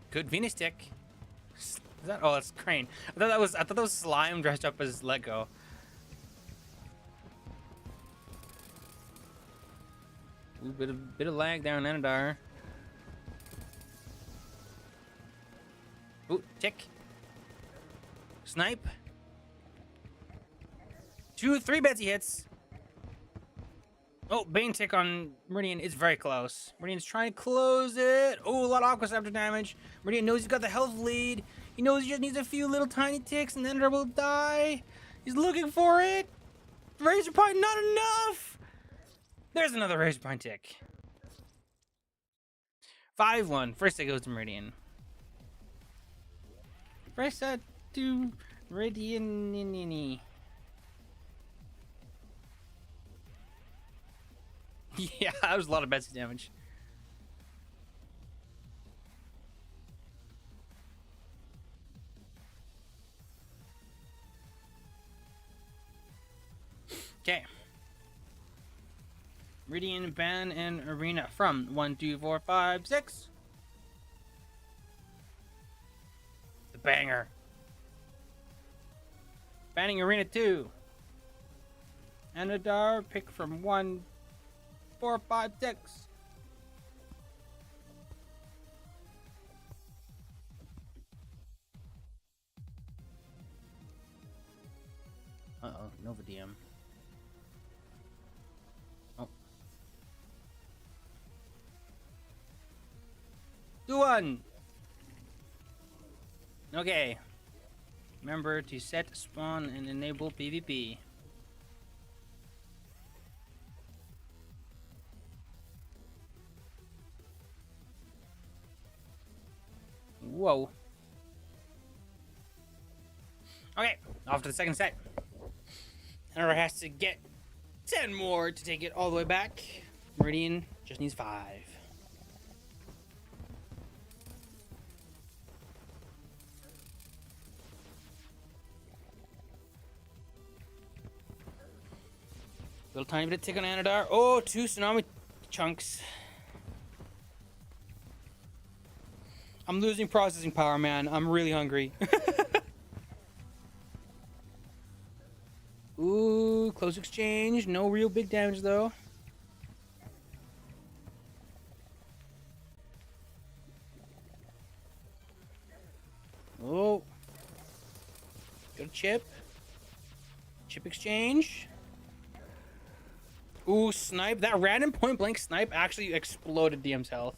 Good Venus tick. Is that? Oh, that's Crane. I thought that was Slime dressed up as Lego. Ooh, bit of lag there on Anadar. Ooh, tick. Snipe. 3 Betsy hits. Oh, Bane tick on Meridian is very close. Meridian's trying to close it. Oh, a lot of Aqua Scepter damage. Meridian knows he's got the health lead. He knows he just needs a few little tiny ticks and then will die. He's looking for it. Razor Pine, not enough. There's another Razor Pine tick. 5-1. First it goes to Meridian. First set to Meridian. Yeah, that was a lot of Betsy damage. Okay. Meridian, Ban, and Arena from 1, 2, 4, 5, 6. The banger. Banning Arena 2. Anadar, pick from 1, 4, 5, 6. Uh-oh, Nova DM. Oh. 2-1. Okay. Remember to set, spawn, and enable PvP. Whoa. Okay, off to the second set. Another has to get 10 more to take it all the way back. Meridian just needs 5. Little tiny bit of tick on Anadar. Oh, 2 tsunami chunks. I'm losing processing power, man. I'm really hungry. Ooh, close exchange. No real big damage, though. Oh. Good chip. Chip exchange. Ooh, snipe. That random point blank snipe actually exploded DM's health.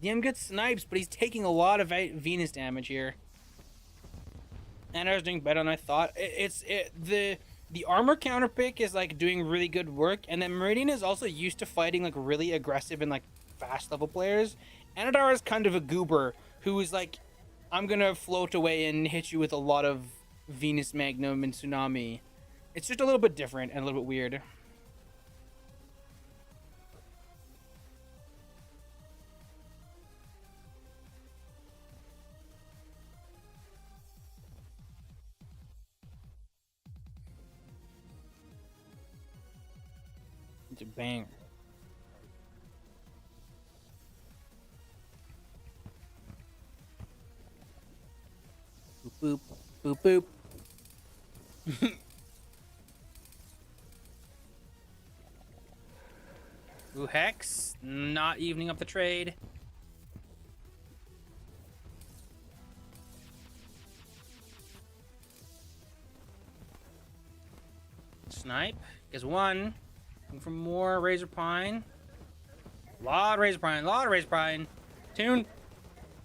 DM gets snipes, but he's taking a lot of Venus damage here. And I was doing better than I thought. The armor counter pick is like doing really good work, and then Meridian is also used to fighting like really aggressive and like fast level players. Anadar is kind of a goober who is like, I'm gonna float away and hit you with a lot of Venus Magnum and Tsunami. It's just a little bit different and a little bit weird. It's a banger. Boop, boop, boop, boop. Ooh, Hex. Not evening up the trade. Snipe. Gets 1. Looking for more Razor Pine. Lot of Razor Pine. Lot of Razor Pine. Tune.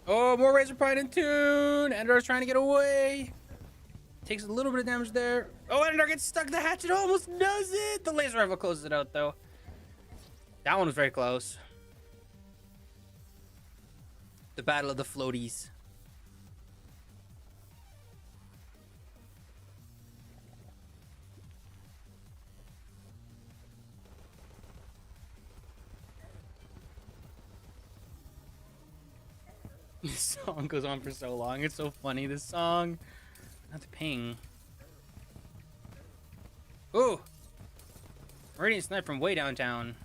Oh, more Razor Pine in tune. Endar's trying to get away. Takes a little bit of damage there. Oh, Endar gets stuck. The hatchet almost does it. The laser rifle closes it out, though. That one was very close. The battle of the floaties. This song goes on for so long. It's so funny, this song. Not the ping. Ooh! Meridian snipe from way downtown.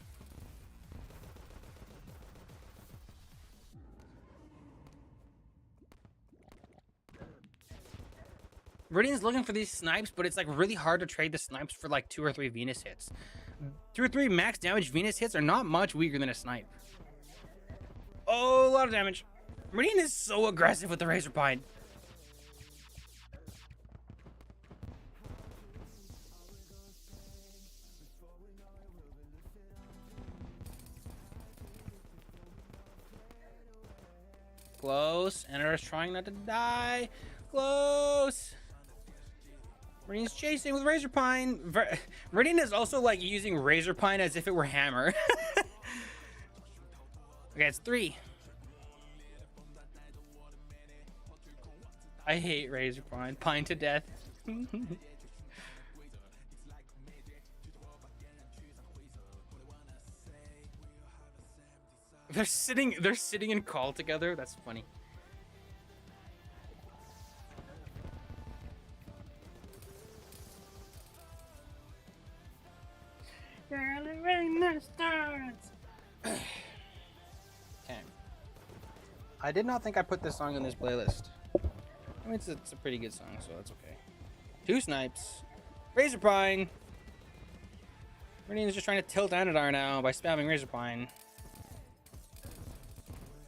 Meridian's looking for these snipes, but it's like really hard to trade the snipes for like 2 or 3 Venus hits. 2 or 3 max damage Venus hits are not much weaker than a snipe. Oh, a lot of damage. Meridian is so aggressive with the Razor Pine. Close. Ender's trying not to die. Close. Meridian's chasing with Razor Pine. Meridian is also like using Razor Pine as if it were hammer. Okay, it's 3. I hate Razor Pine. Pine to death. They're sitting in call together. That's funny. Early rain starts. Okay. I did not think I put this song in this playlist. I mean, it's a pretty good song, so that's okay. 2 snipes. Razor Pine. Meridian is just trying to tilt Anadar now by spamming Razor Pine.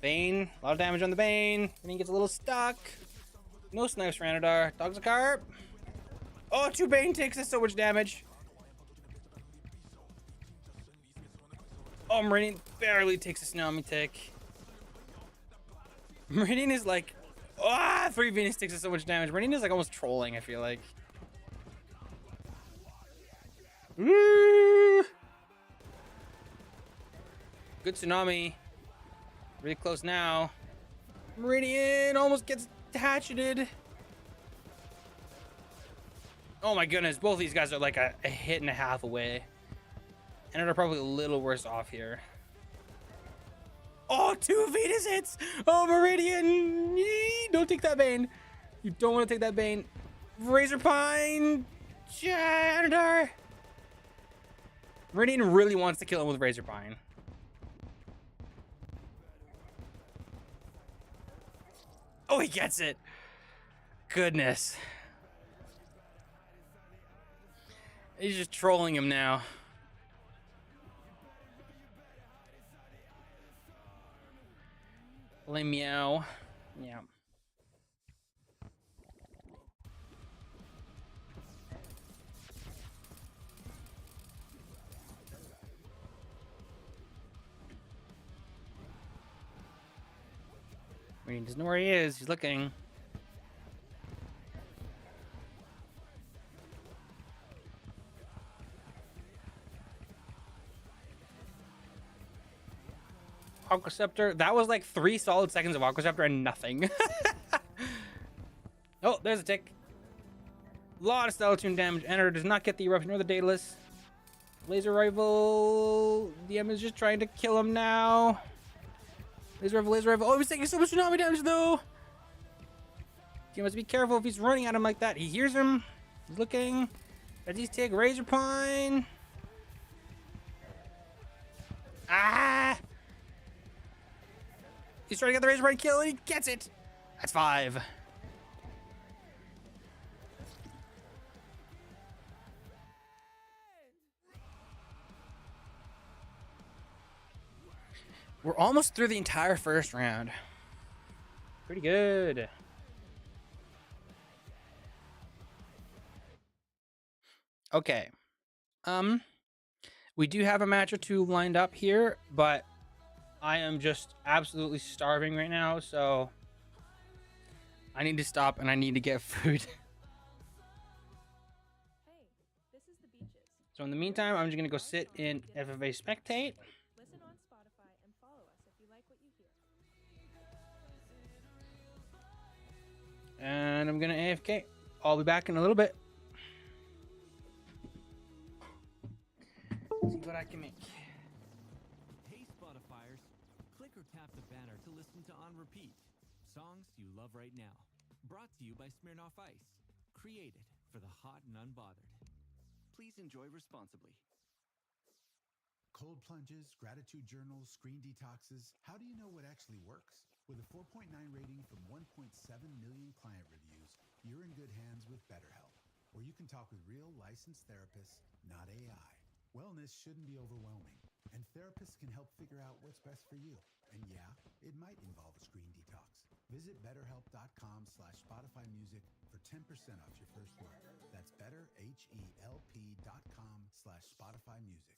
Bane. A lot of damage on the Bane. Meridian gets a little stuck. No snipes for Anadar. Dog's a carp. Oh, 2 Bane takes us so much damage. Oh, Meridian barely takes a Tsunami tick. Meridian is like... 3 Venus takes us so much damage. Meridian is like almost trolling, I feel like. Woo! Good Tsunami. Really close now. Meridian almost gets hatcheted. Oh my goodness, both these guys are like a hit and a half away. And they're probably a little worse off here. Oh, 2 Venus hits! Oh, Meridian! Don't take that Bane. You don't want to take that Bane. Razor Pine! Janitor! Meridian really wants to kill him with Razor Pine. Oh, he gets it! Goodness. He's just trolling him now. Meow. Yeah. He doesn't know where he is. He's looking. Aqua Scepter. That was like 3 solid seconds of Aqua Scepter and nothing. Oh, there's a tick. A lot of Stellar Tune damage. Enter does not get the Eruption or the Daedalus. Laser Rifle. DM is just trying to kill him now. Laser Rifle, Laser Rifle. Oh, he's taking so much Tsunami damage though. You must be careful if he's running at him like that. He hears him. He's looking. Does he take Razor Pine? Ah! He's trying to get the Razor Pine kill and he gets it. That's 5. We're almost through the entire first round. Pretty good. Okay. We do have a match or 2 lined up here, but I am just absolutely starving right now, so I need to stop and I need to get food. Hey, this is the beaches. So in the meantime, I'm just gonna go sit in FFA spectate. Listen on Spotify and follow us if you like what you hear. And I'm gonna AFK. I'll be back in a little bit. See what I can make. Hey Spotifyers, click or tap the banner to listen to On Repeat. Songs you love right now. Brought to you by Smirnoff Ice. Created for the hot and unbothered. Please enjoy responsibly. Cold plunges, gratitude journals, screen detoxes. How do you know what actually works? With a 4.9 rating from 1.7 million client reviews, you're in good hands with BetterHelp, where you can talk with real licensed therapists, not AI. Wellness shouldn't be overwhelming, and therapists can help figure out what's best for you. And yeah, it might involve a screen detox. Visit betterhelp.com/Spotify Music for 10% off your first month. That's betterhelp.com/Spotify Music.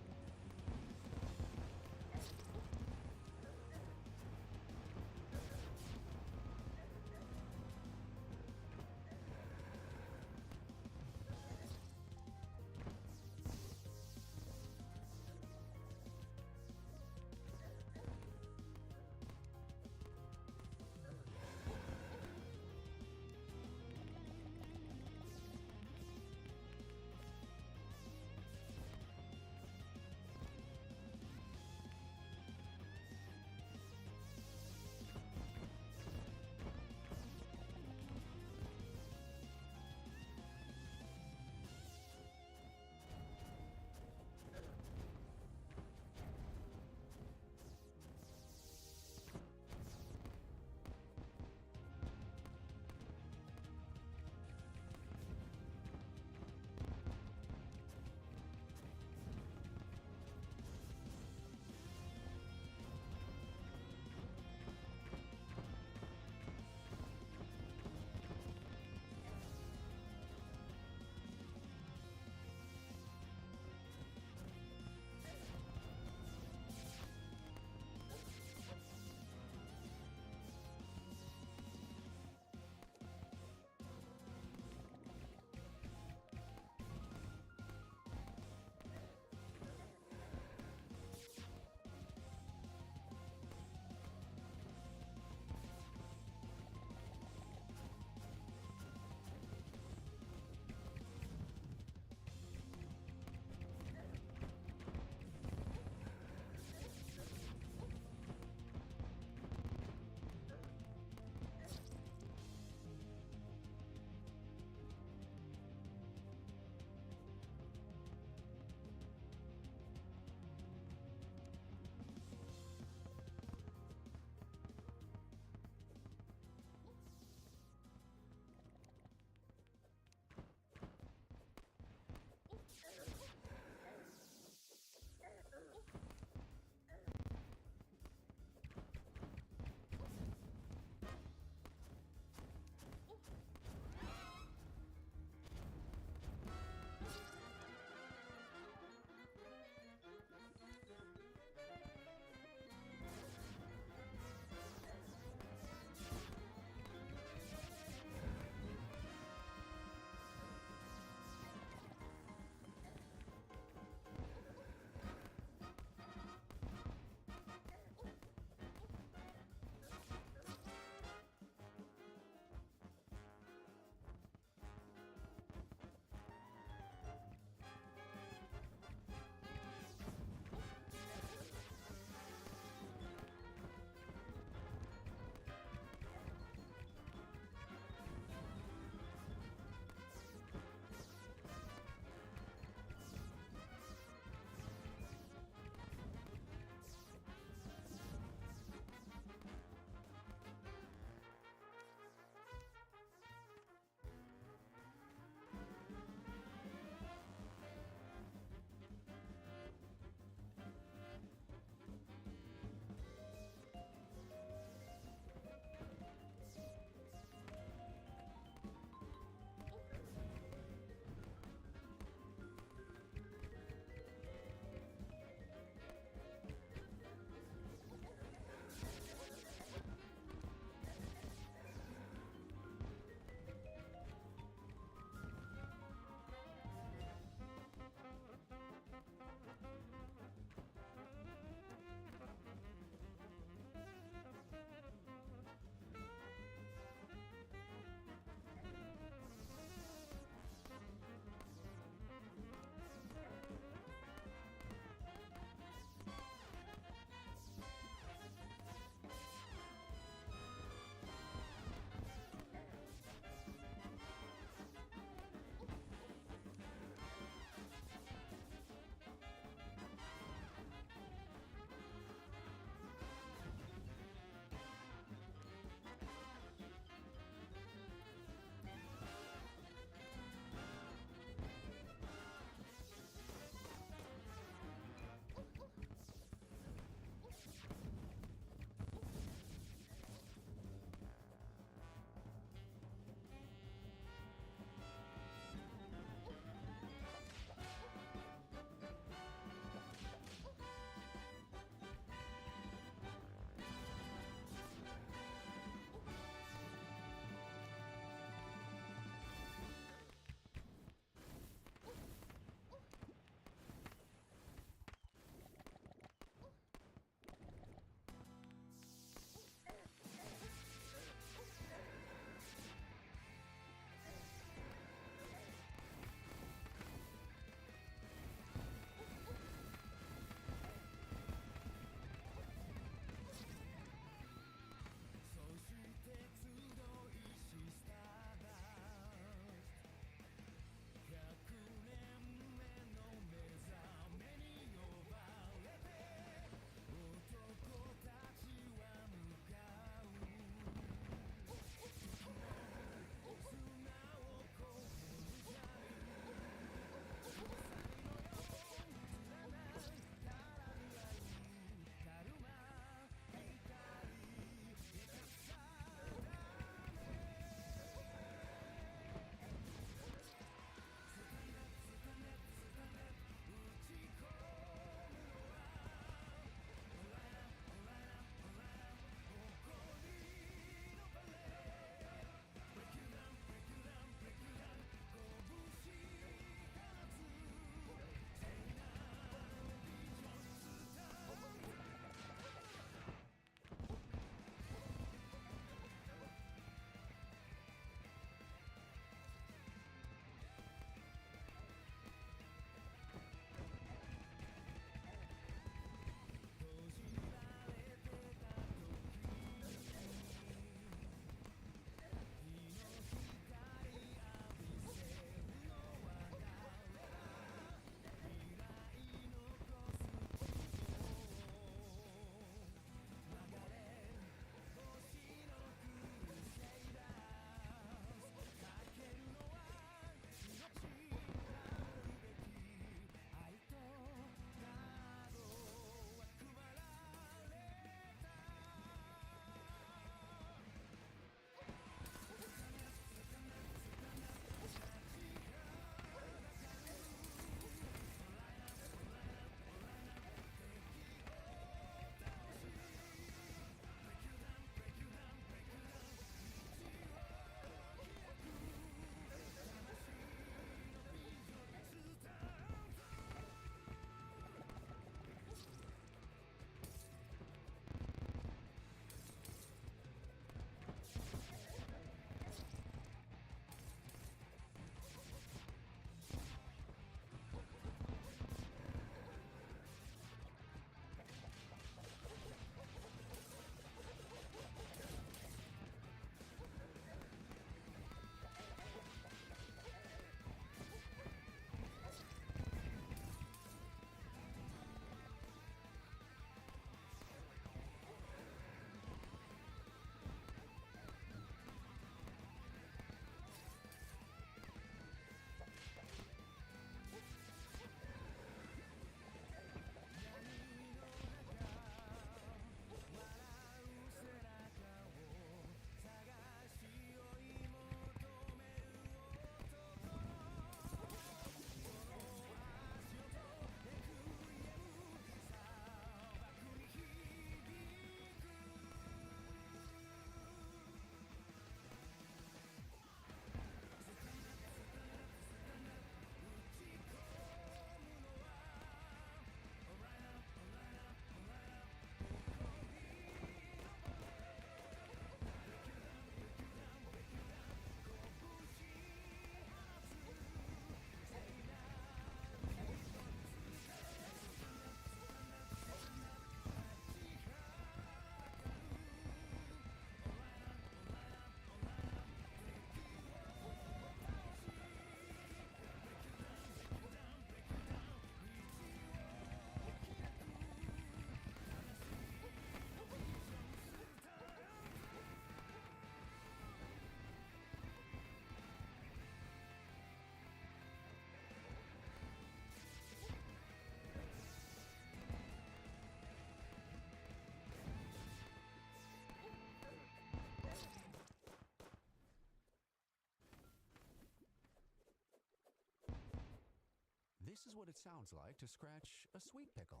This is what it sounds like to scratch a sweet pickle.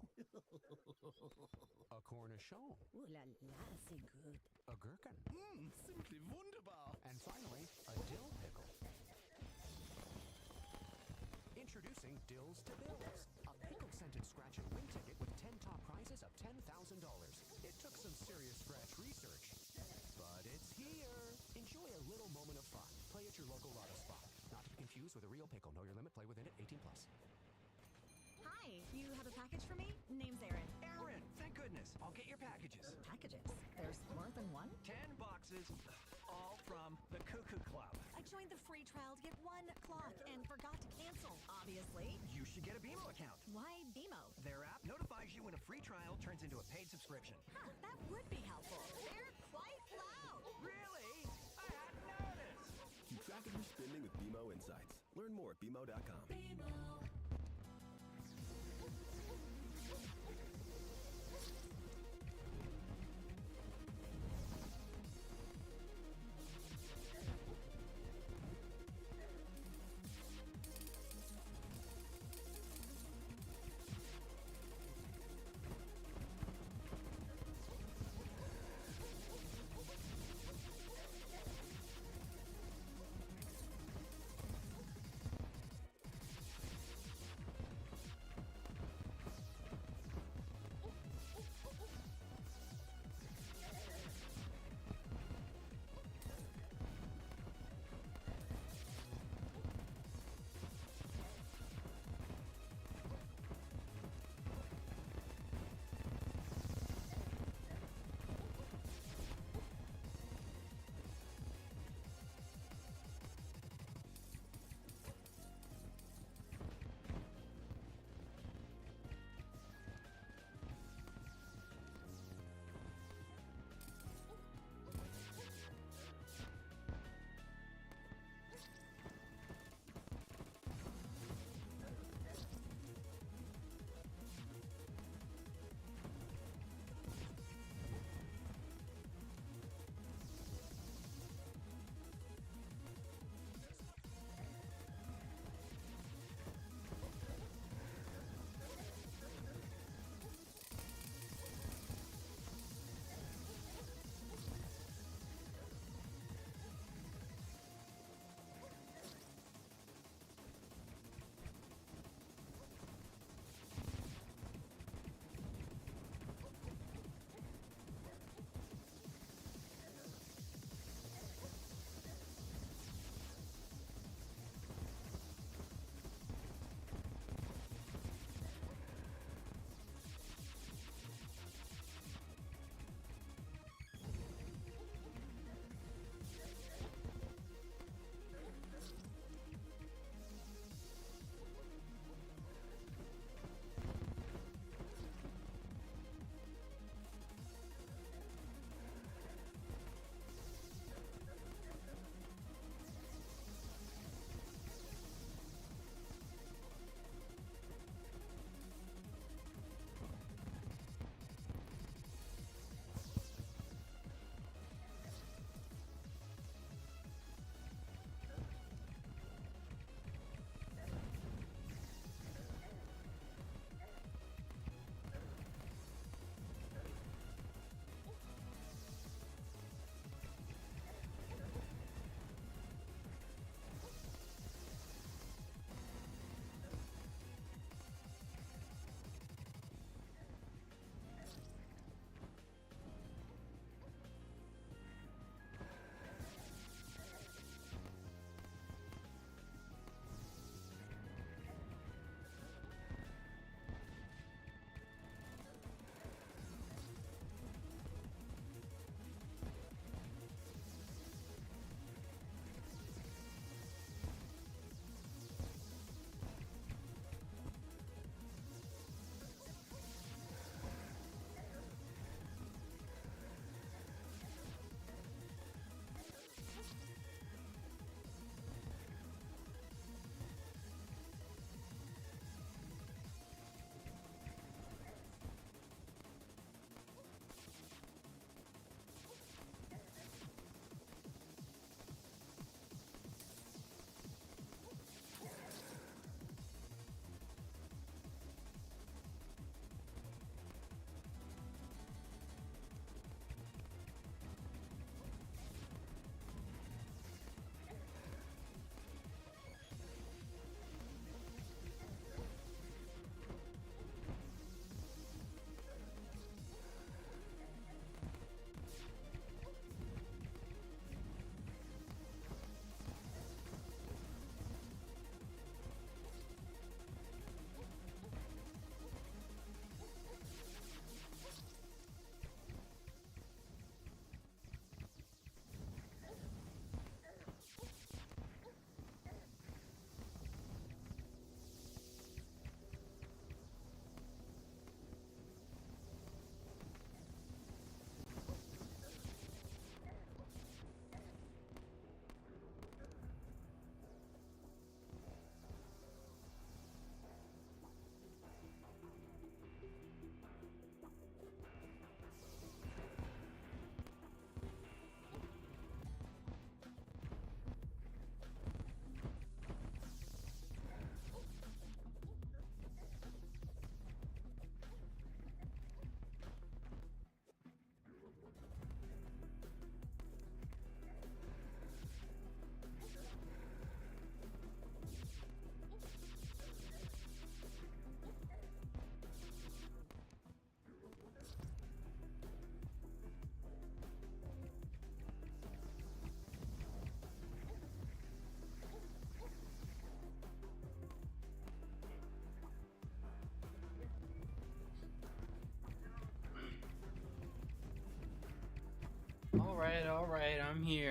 A cornichon. Ooh la la, c'est good. A gherkin. Simply wunderbar. And finally, a dill pickle. Introducing Dills to Bills, a pickle-scented scratch and win ticket with 10 top prizes of $10,000. It took some serious scratch research, but it's here. Enjoy a little moment of fun. Play at your local lotto spot. Not to be confused with a real pickle. Know your limit. Play within it. 18+. Hi, you have a package for me? Name's Erin. Aaron, thank goodness. I'll get your packages. Packages? There's more than one? 10 boxes, all from the Cuckoo Club. I joined the free trial to get 1 clock and forgot to cancel, obviously. You should get a BMO account. Why BMO? Their app notifies you when a free trial turns into a paid subscription. Huh, that would be helpful. They're quite loud. Really? I hadn't noticed. Keep track of your spending with BMO Insights. Learn more at BMO.com.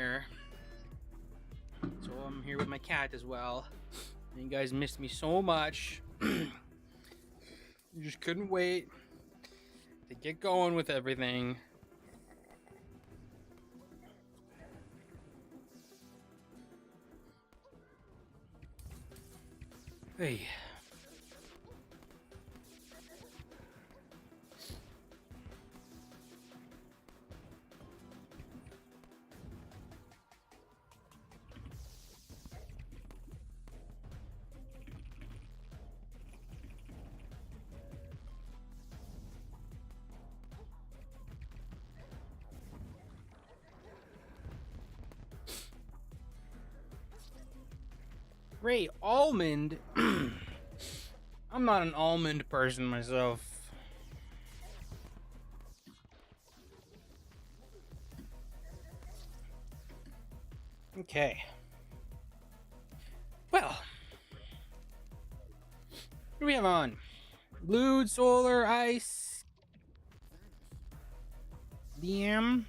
here. So I'm here with my cat as well. And you guys missed me so much. You just couldn't wait to get going with everything. Hey. Ray, almond? I'm not an almond person myself. Okay. Well. What do we have on? Blue, solar, ice. DM.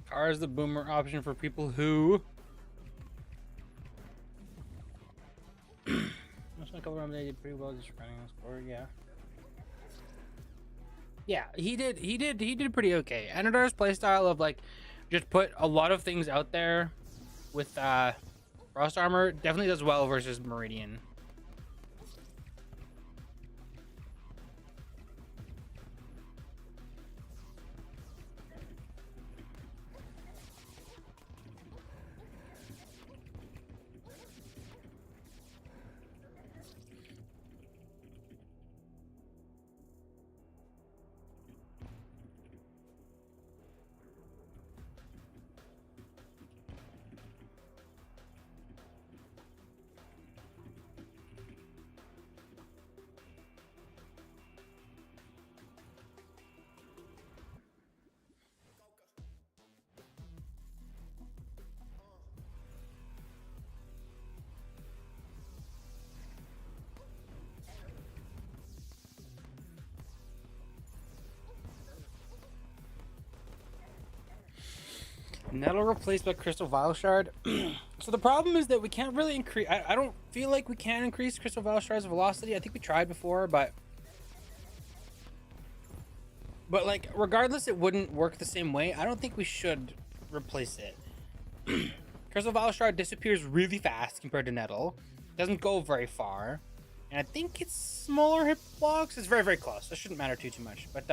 Car is the boomer option for people who. Most my couple they did pretty well just running the score, yeah. Yeah, he did pretty okay. Anadar's playstyle of like just put a lot of things out there with Frost Armor definitely does well versus Meridian. Nettle replaced by Crystal Vial Shard. So the problem is that we can't really increase. I don't feel like we can increase Crystal Vial Shard's velocity. I think we tried before, but like regardless, it wouldn't work the same way. I don't think we should replace it. Crystal Vial Shard disappears really fast compared to Nettle. Doesn't go very far, and I think it's smaller hit blocks. It's very, very close. That shouldn't matter too much. But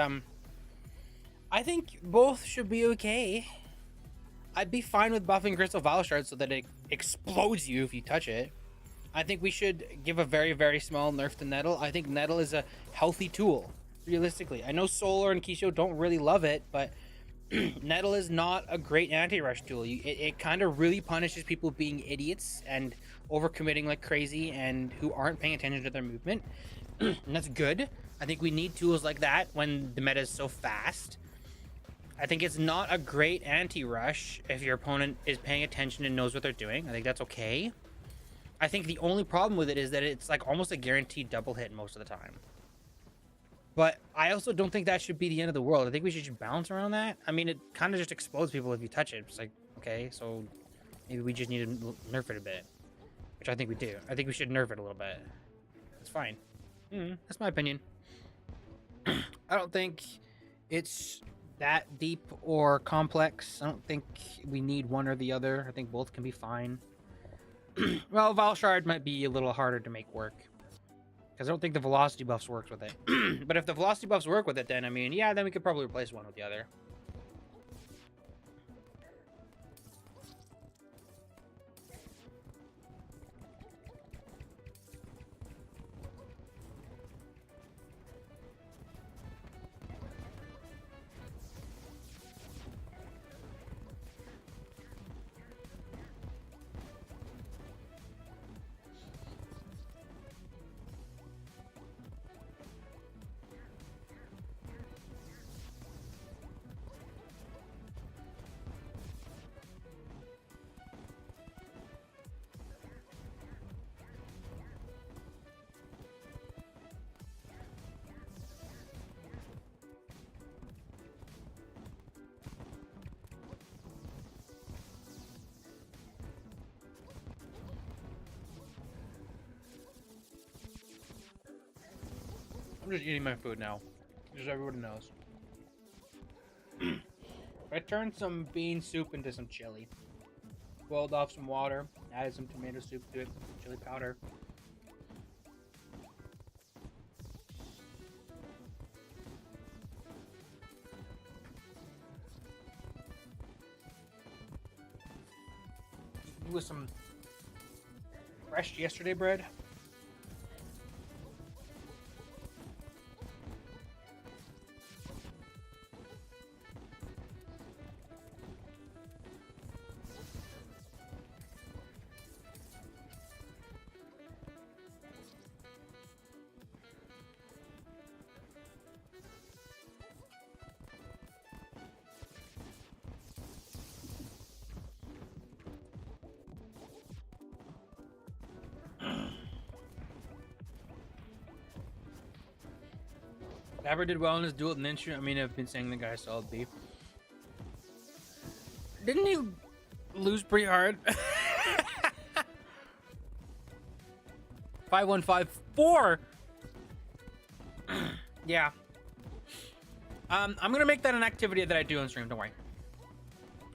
I think both should be okay. I'd be fine with buffing Crystal Vial Shard so that it explodes you if you touch it. I think we should give a very, very small nerf to Nettle. I think Nettle is a healthy tool, realistically. I know Solar and Kisho don't really love it, but Nettle is not a great anti-rush tool. It kind of really punishes people being idiots and overcommitting like crazy and who aren't paying attention to their movement. And that's good. I think we need tools like that when the meta is so fast. I think it's not a great anti-rush if your opponent is paying attention and knows what they're doing. I think that's okay. I think the only problem with it is that it's like almost a guaranteed double hit most of the time. But I also don't think that should be the end of the world. I think we should bounce around that. I mean, it kind of just explodes people if you touch it. It's like, okay, so maybe we just need to nerf it a bit. Which I think we do. I think we should nerf it a little bit. It's fine. That's my opinion. I don't think it's that deep or complex. I don't think we need one or the other. I think both can be fine. Well, Vial Shard might be a little harder to make work because I don't think the velocity buffs works with it. But if the velocity buffs work with it, then I mean, yeah, then we could probably replace one with the other. just eating my food now. Just so everybody knows. I turned some bean soup into some chili. Boiled off some water, added some tomato soup to it, some chili powder. With some fresh yesterday bread. Dabber did well in his duel ninja. I mean, I've been saying the guy's solid B. Didn't he lose pretty hard? 5154. Yeah. I'm gonna make that an activity that I do on stream. Don't worry.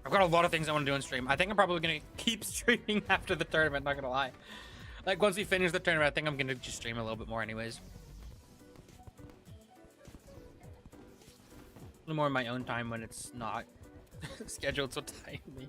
I've got a lot of things I want to do on stream. I think I'm probably gonna keep streaming after the tournament. Not gonna lie. Like once we finish the tournament, I think I'm gonna just stream a little bit more, anyways. A little more in my own time when it's not scheduled so tightly.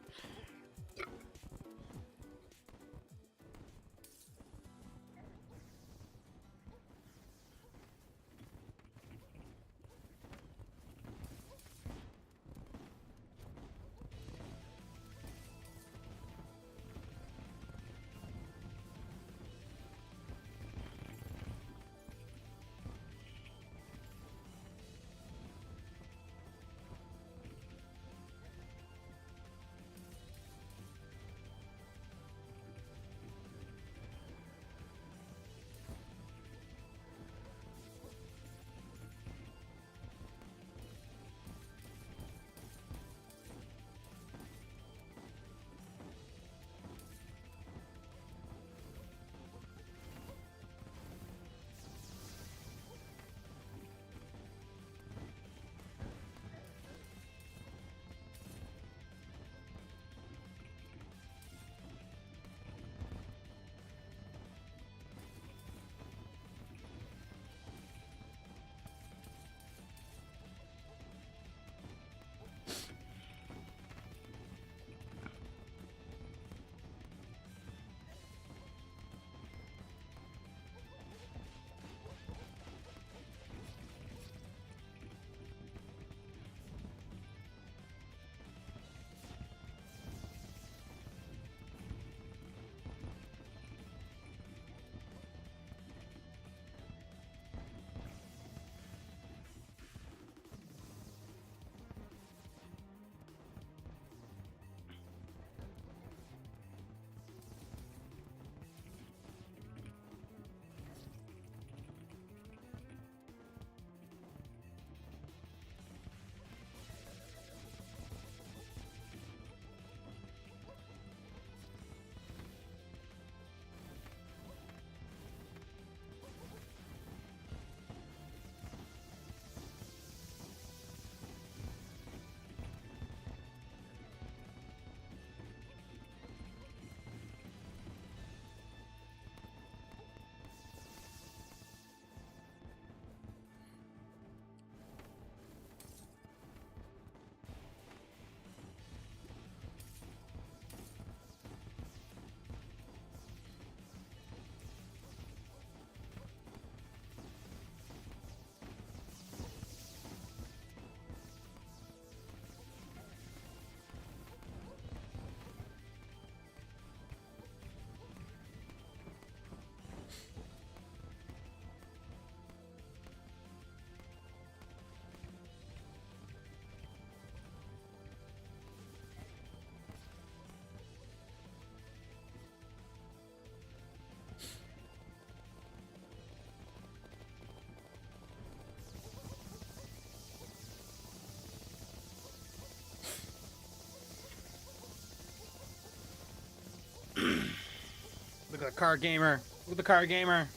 Look at the car gamer. Look at the car gamer.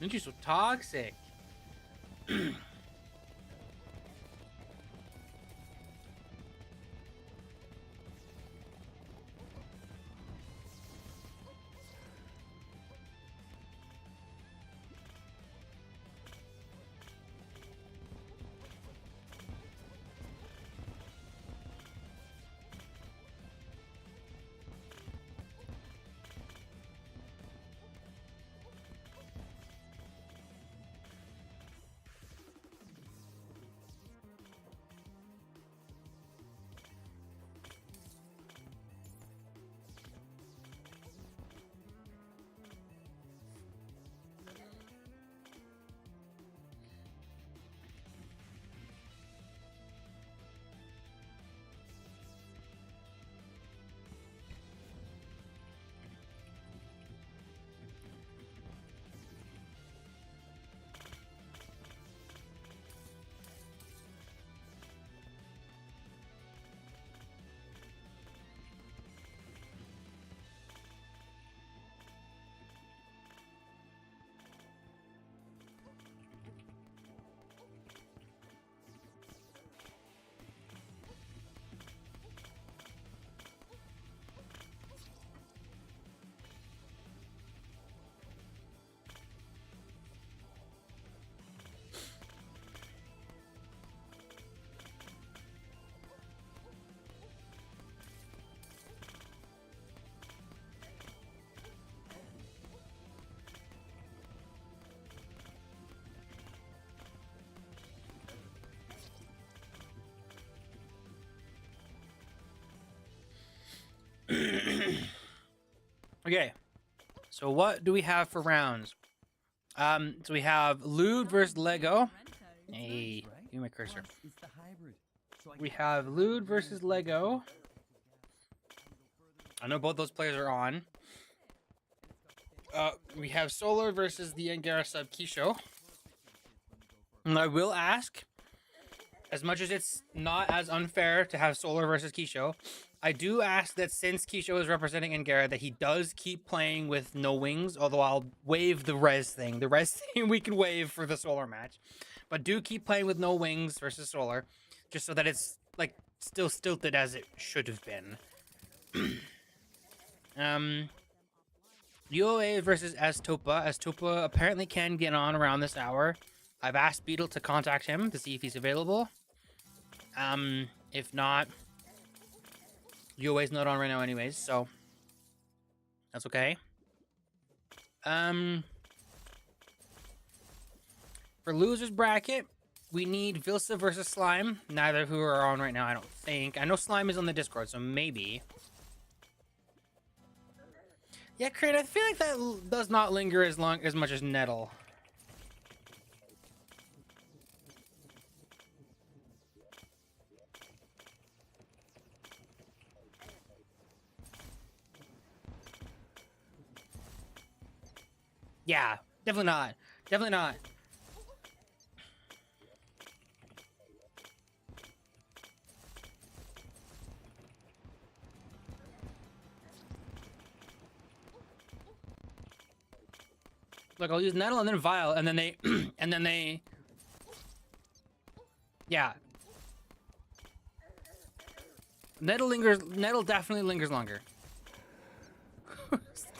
Aren't you so toxic? Okay, so what do we have for rounds? So we have Lude versus Lego. Hey, give me my cursor. We have Lude versus Lego. I know both those players are on. We have Solar versus the Angara sub Kisho. And I will ask, as much as it's not as unfair to have Solar versus Kisho, I do ask that since Kisho is representing Angara, that he does keep playing with no wings, although I'll waive the res thing. The res thing we can waive for the Solar match. But do keep playing with no wings versus Solar, just so that it's, like, still stilted as it should have been. UOA versus Astopa. Astopa apparently can get on around this hour. I've asked Beetle to contact him to see if he's available. If not, UOA's not on right now anyways, so that's okay. For losers bracket, we need Vilsa versus Slime. Neither of who are on right now, I don't think. I know Slime is on the Discord, so maybe. Yeah, Crane, I feel like that does not linger as much as Nettle. Yeah, definitely not. Definitely not. Look, I'll use Nettle and then Vile, and then they, and then they, yeah. Nettle definitely lingers longer.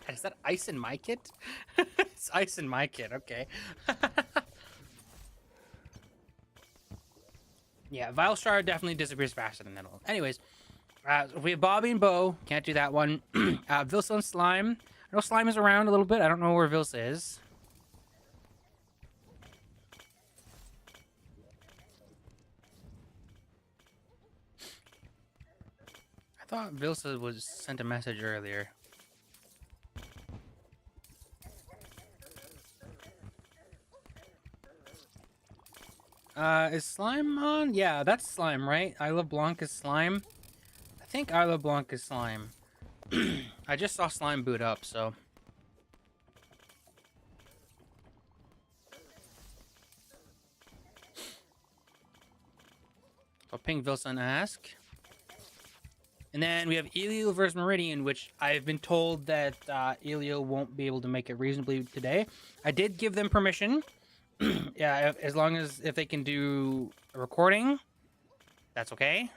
Is that ice in my kit? It's ice in my kit, okay. Yeah, Vile Shard definitely disappears faster than Nettle. Anyways, we have Bobby and Bo. Can't do that one. Vilsa and Slime. I know Slime is around a little bit. I don't know where Vilsa is. I thought Vilsa was sent a message earlier. Is Slime on? Yeah, that's Slime, right? Isla Blanc is Slime. I think Isla Blanc is Slime. I just saw Slime boot up, so. I'll ping Vilsa and ask. And then we have Elio versus Meridian, which I've been told that Elio won't be able to make it reasonably today. I did give them permission. Yeah, as long as if they can do a recording, that's okay.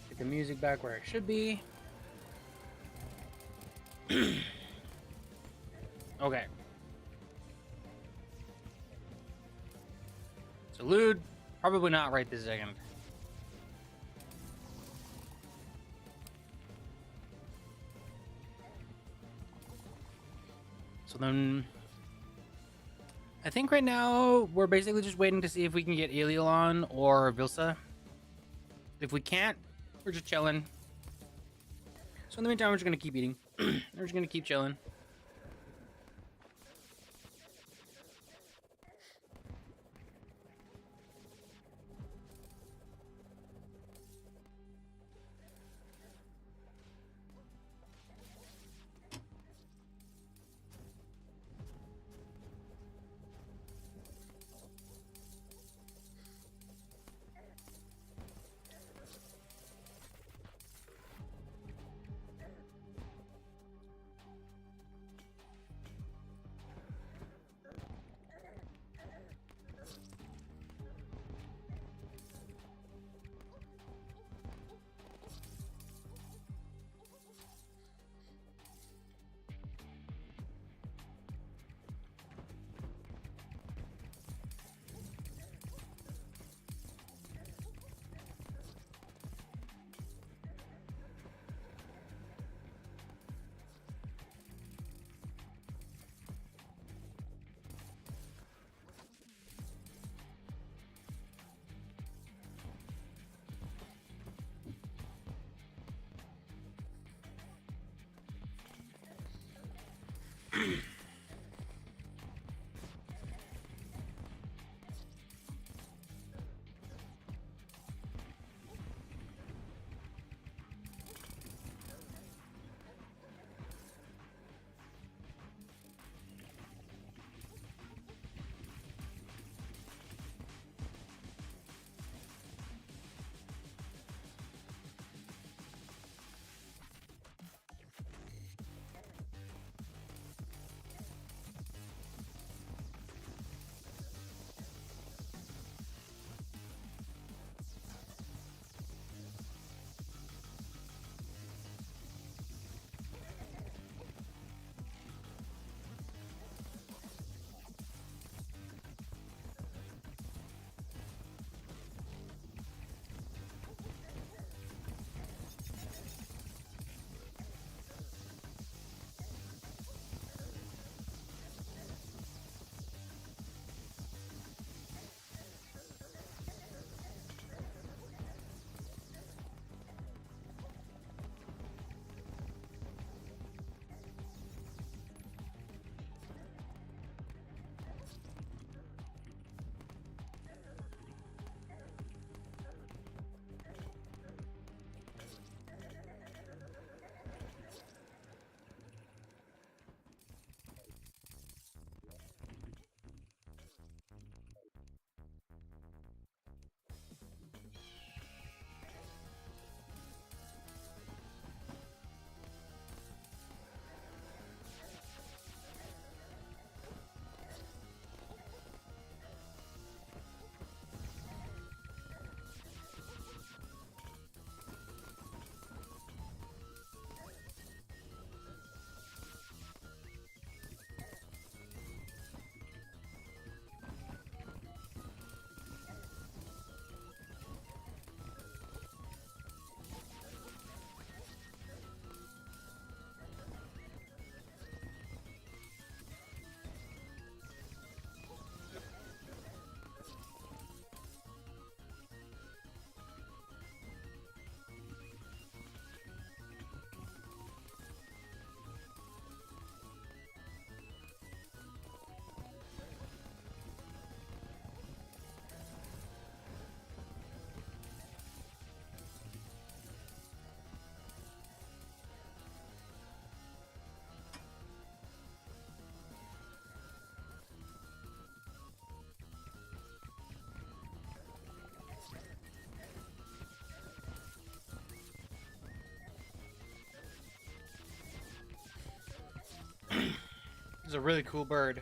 Get the music back where it should be. Okay. So Lude, probably not right this second. So then, I think right now we're basically just waiting to see if we can get Eliel on or Vilsa. If we can't, we're just chilling. So in the meantime, we're just gonna keep eating. We're just gonna keep chilling. a really cool bird.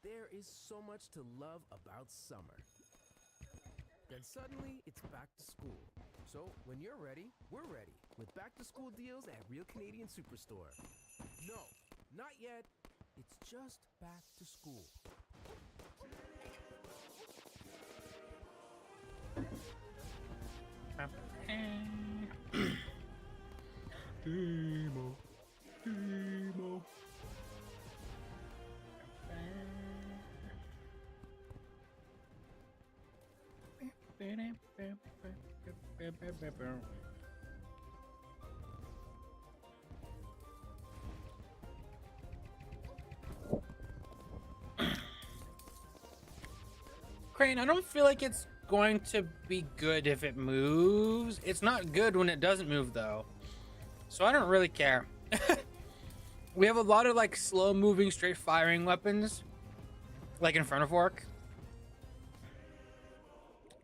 There is so much to love about summer. Then suddenly, it's back to school. So, when you're ready, we're ready with back-to-school deals at Real Canadian Superstore. No, not yet. It's just back to school. Demo. Demo. Crane, I don't feel like it's going to be good if it moves. It's not good when it doesn't move, though. So I don't really care. We have a lot of, like, slow-moving, straight-firing weapons. Like Inferno Fork.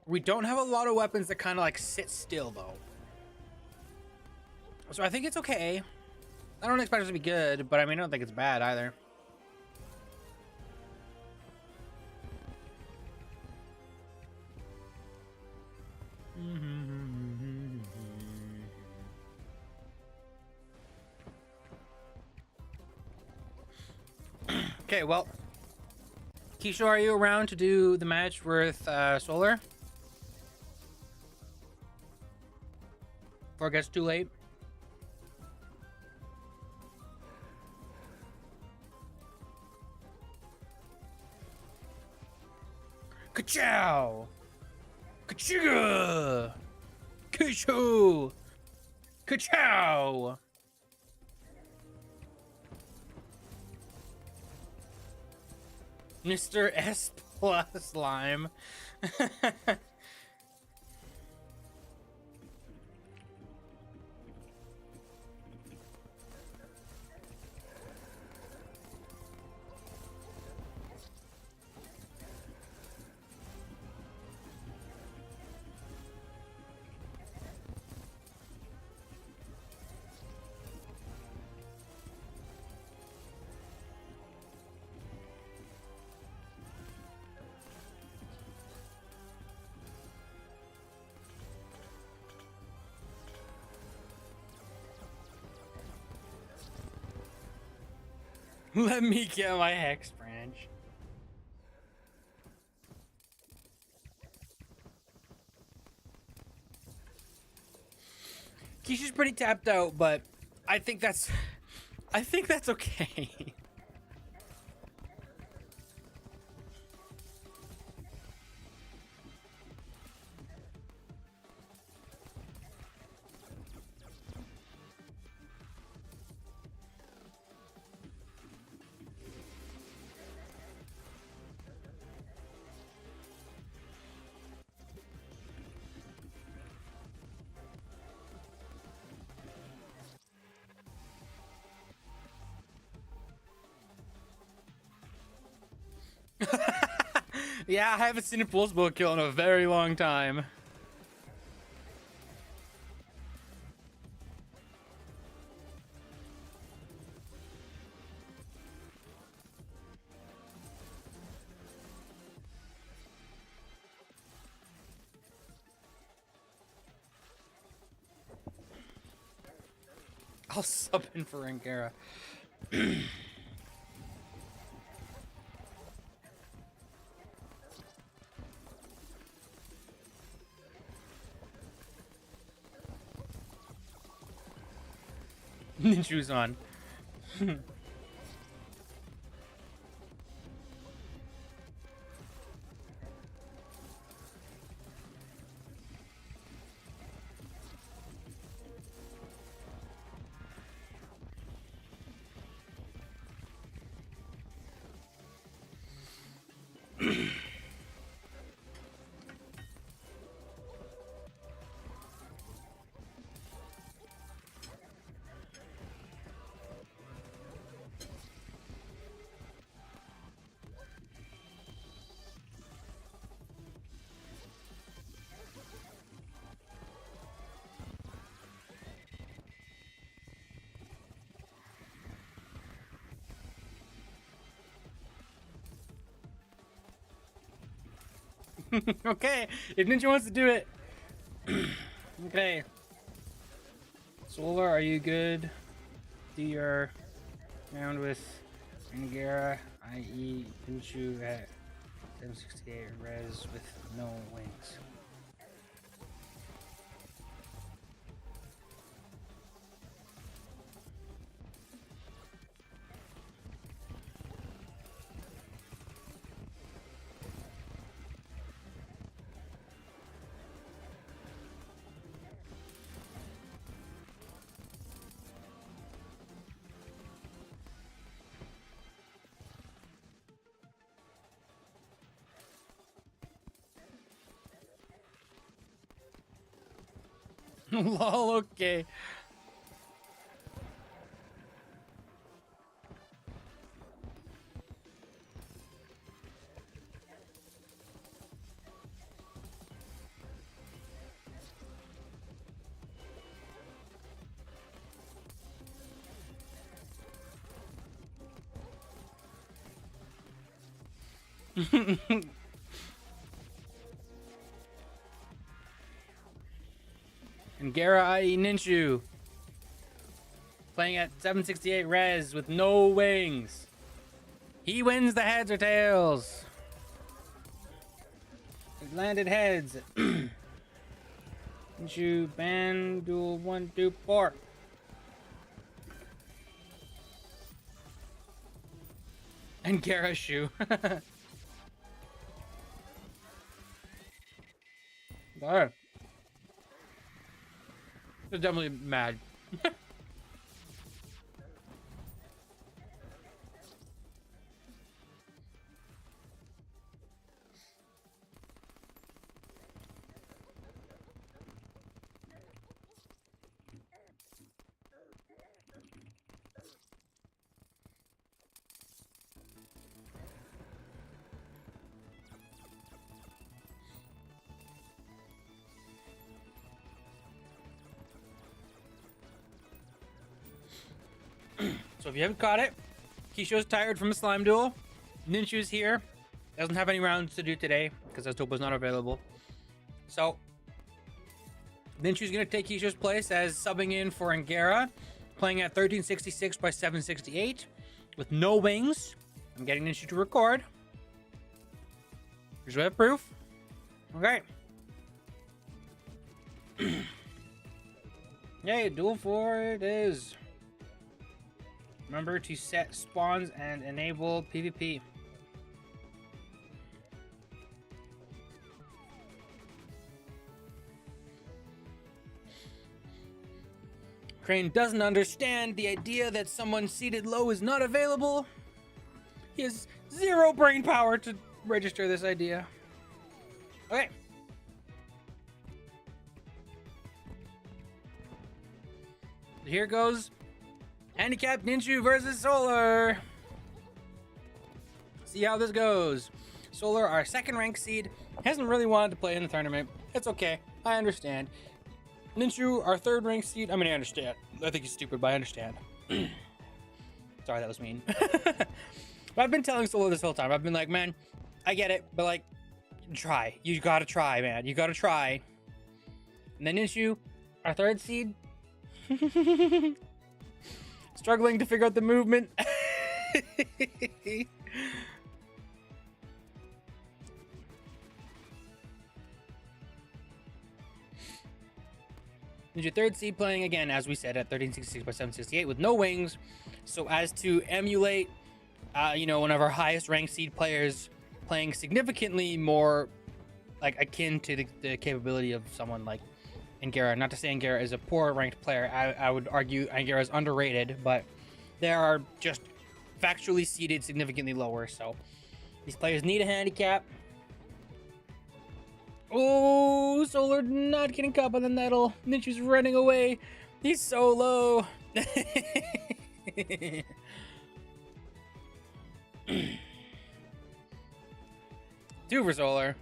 We don't have a lot of weapons that kind of, like, sit still, though. So I think it's okay. I don't expect it to be good, but I mean, I don't think it's bad either. Okay, well, Keisha, are you around to do the match with Solar? Before it gets too late? Ka-chow! Ka-chiga! Kishu! Ka-chow! Mr. S plus Lime. Let me get my Hex branch. Keisha's pretty tapped out, but I think that's okay. Yeah, I haven't seen a pulse bow kill in a very long time. I'll sub in for Angara. Ninju's on. Okay, if Ninja wants to do it. Okay. Solar, are you good? Do your round with Angara, i.e. Pinshu at 768 res with no wings. Lol, okay. And Gara, i.e. Ninshu, playing at 768 res with no wings. He wins the heads or tails. It landed heads. Ninshu, ban, duel 1, 2, 4. And Gara shoe. Alright. They're definitely mad. So if you haven't caught it, Kisho's tired from a slime duel. Ninshu's here. Doesn't have any rounds to do today because Astopa's not available. So Ninshu's going to take Kisho's place as subbing in for Angara, playing at 1366 by 768 with no wings. I'm getting Ninshu to record. Here's web proof. Okay. Yay, duel 4 it is. Remember to set spawns and enable PvP. Crane doesn't understand the idea that someone seated low is not available. He has zero brain power to register this idea. Okay. Here goes Handicapped Ninshu versus Solar. See how this goes. Solar, our second ranked seed, hasn't really wanted to play in the tournament. It's okay. I understand. Ninshu, our third ranked seed. I mean, I understand. I think he's stupid, but I understand. Sorry, that was mean. But I've been telling Solar this whole time. I've been like, man, I get it, but like, try. You gotta try, man. You gotta try. And then Ninshu, our third seed. Struggling to figure out the movement. Ninja third seed playing again, as we said, at 1366 by 768 with no wings, so as to emulate, one of our highest ranked seed players playing significantly more, like akin to the capability of someone like Angara. Not to say Angara is a poor ranked player. I would argue Angara is underrated, but they are just factually seeded significantly lower. So these players need a handicap. Oh, Solar not getting caught by the nettle. Ninshu's running away. He's so low. 2 for Solar.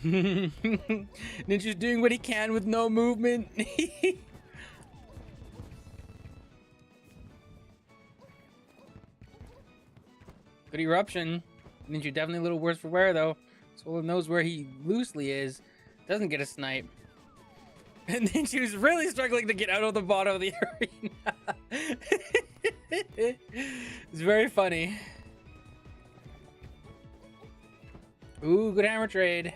Ninja's doing what he can with no movement. Good eruption. Ninja definitely a little worse for wear though. Solar knows where he loosely is. Doesn't get a snipe. And then she was really struggling to get out of the bottom of the arena. It's very funny. Ooh, good hammer trade.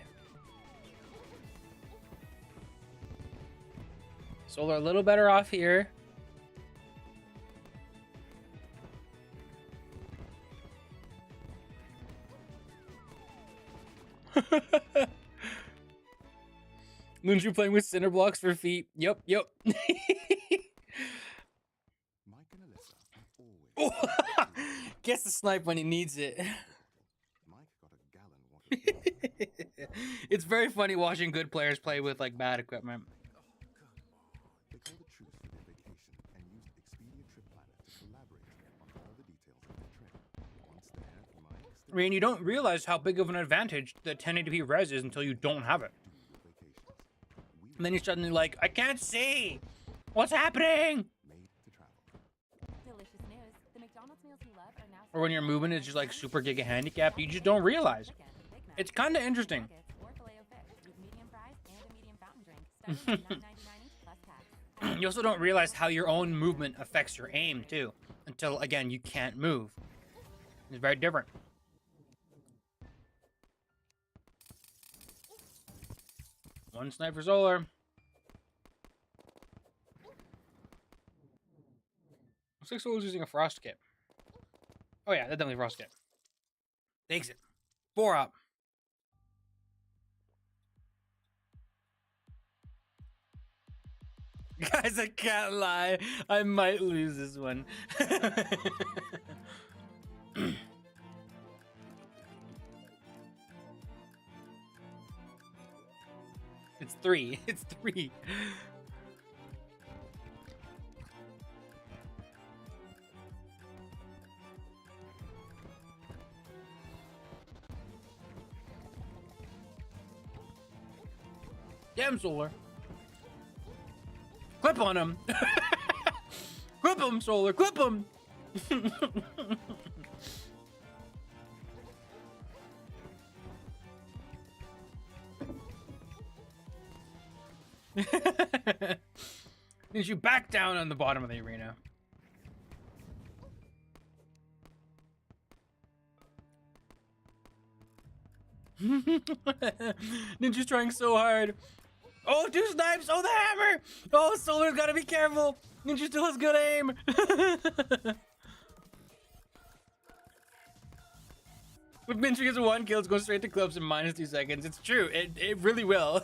Solar a little better off here. Lunju playing with cinder blocks for feet. Yep. Mike and Alyssa have always Gets the snipe when he needs it. Mike got a gallon water. It's very funny watching good players play with like bad equipment. They called a truce for their vacation and used Expedia Trip Planner to collaborate on all the details of their trip. Once there, Mike I mean, you don't realize how big of an advantage the 1080p res is until you don't have it. And then you're suddenly like, I can't see! What's happening? made to travel. Delicious news. The McDonald's meals you love are now Or when your movement is just like super giga handicapped, you just don't realize. It's kind of interesting. or filet of fish with medium fries and a medium fountain drink. Starting at $9.99 each plus tax. You also don't realize how your own movement affects your aim too. Until, again, you can't move. It's very different. One snipe for Solar. Looks like Solar's using a frost kit. Oh yeah, that's definitely a frost kit. Takes it. 4 up. Guys, I can't lie. I might lose this one. It's 3. It's 3. Damn, Solar. Clip on him. Clip him, Solar. Clip him. Means you back down on the bottom of the arena. Ninja's trying so hard. Oh, 2 snipes! Oh, the hammer! Oh, Solar's gotta be careful! Ninja still has good aim! If Ninja gets 1 kill, it's going straight to clips in -2 seconds. It's true. It really will.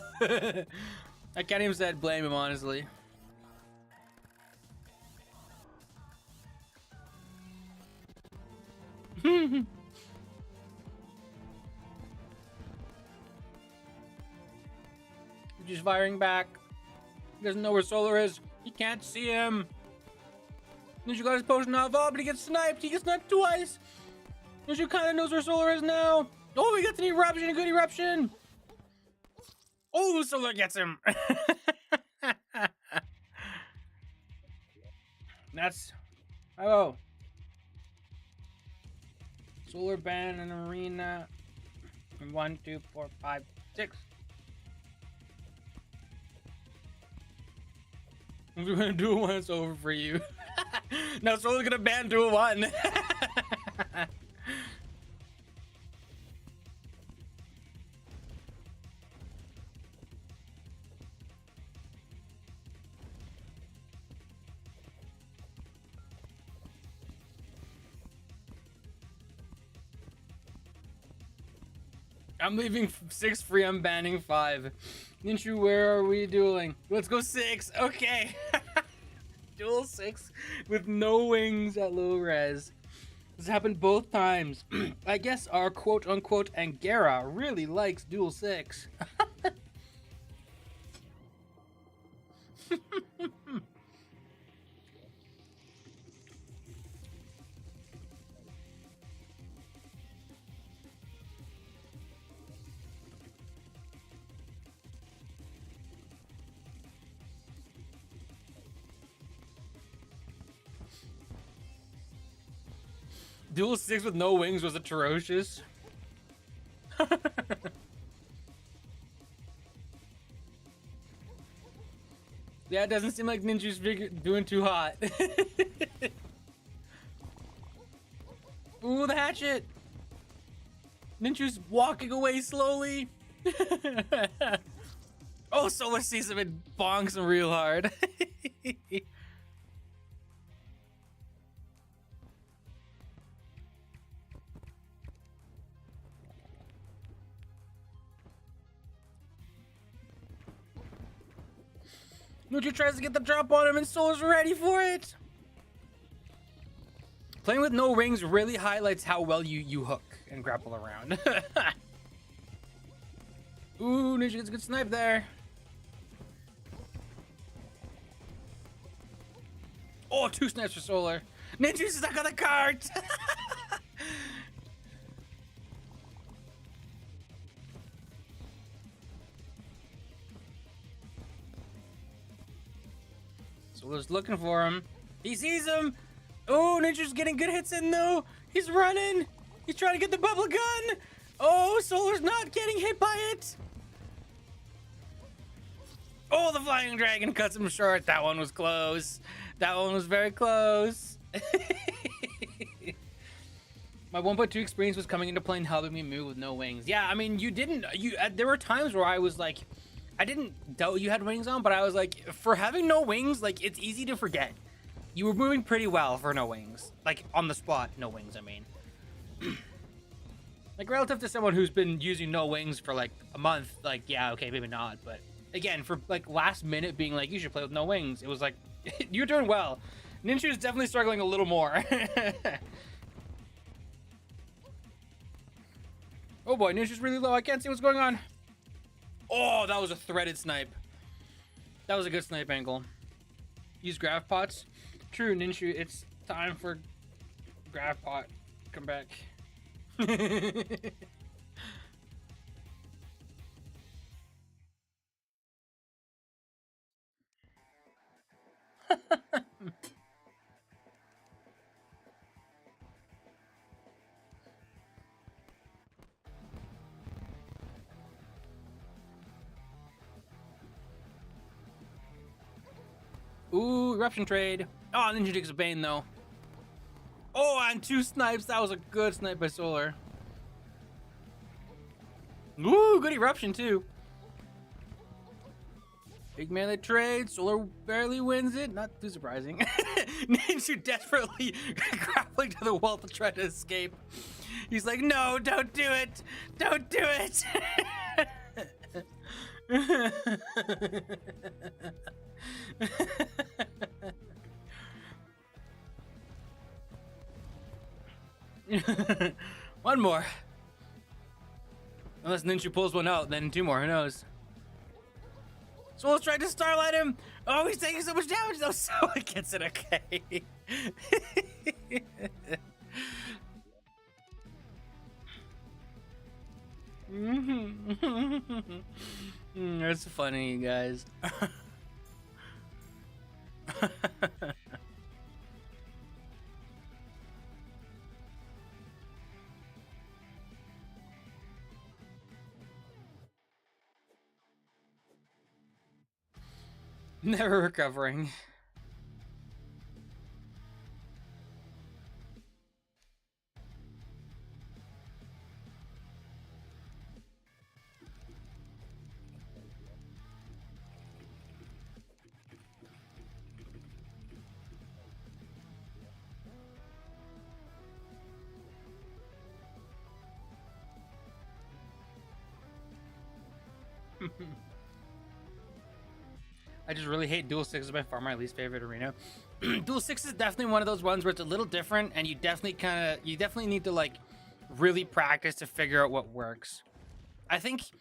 I can't even say blame him, honestly. Just firing back. He doesn't know where Solar is. He can't see him. Ninja got his potion off. Oh, but he gets sniped. He gets sniped twice. Ninja kind of knows where Solar is now. Oh, he gets an eruption. A good eruption. Oh, Solar gets him. That's... Oh. Solar ban an arena. 1, 2, 4, 5, 6. We're gonna do it when it's over for you. No, Solar's gonna ban Duel 1. I'm leaving 6 free, I'm banning 5. Ninja, where are we dueling? Let's go 6, okay. Duel 6 with no wings at low res. This happened both times. I guess our quote-unquote Angara really likes Duel 6. Duel 6 with no wings was atrocious. Yeah, it doesn't seem like Ninja's doing too hot. Ooh, the hatchet! Ninja's walking away slowly. Oh, Solar sees him and bonks him real hard. Ninja tries to get the drop on him and Solar's ready for it. Playing with no rings really highlights how well you hook and grapple around. Ooh, Ninja gets a good snipe there. Oh, 2 snipes for Solar. Ninja's stuck on the cart. Solar's looking for him. He sees him. Oh, Ninja's getting good hits in though. He's running. He's trying to get the bubble gun. Oh, Solar's not getting hit by it. Oh, the flying dragon cuts him short. That one was close. That one was very close. My 1.2 experience was coming into playing helping me move with no wings. Yeah, I mean, there were times where I was like, I didn't doubt you had wings on, but I was like, for having no wings, like, it's easy to forget. You were moving pretty well for no wings. Like, on the spot, no wings, I mean. Like, relative to someone who's been using no wings for, like, a month, like, yeah, okay, maybe not. But, again, for, like, last minute being like, you should play with no wings, it was like, you're doing well. Ninja is definitely struggling a little more. Oh boy, Ninja's really low. I can't see what's going on. Oh, that was a threaded snipe. That was a good snipe angle. Use graph pots. True, Ninja, it's time for graph pot. Come back. Ooh, eruption trade. Oh, Ninja takes a bane though. Oh, and 2 snipes. That was a good snipe by Solar. Ooh, good eruption too. Big melee trade. Solar barely wins it. Not too surprising. Ninja desperately grappling to the wall to try to escape. He's like, no, don't do it. Don't do it. One more. Unless Ninja pulls one out, then 2 more. Who knows? So let's try to starlight him. Oh, he's taking so much damage though. So it gets it okay. That's funny, you guys. Never recovering. I just really hate Duel 6 is by far my least favorite arena. Duel 6 is definitely one of those ones where it's a little different and you definitely need to like really practice to figure out what works. I think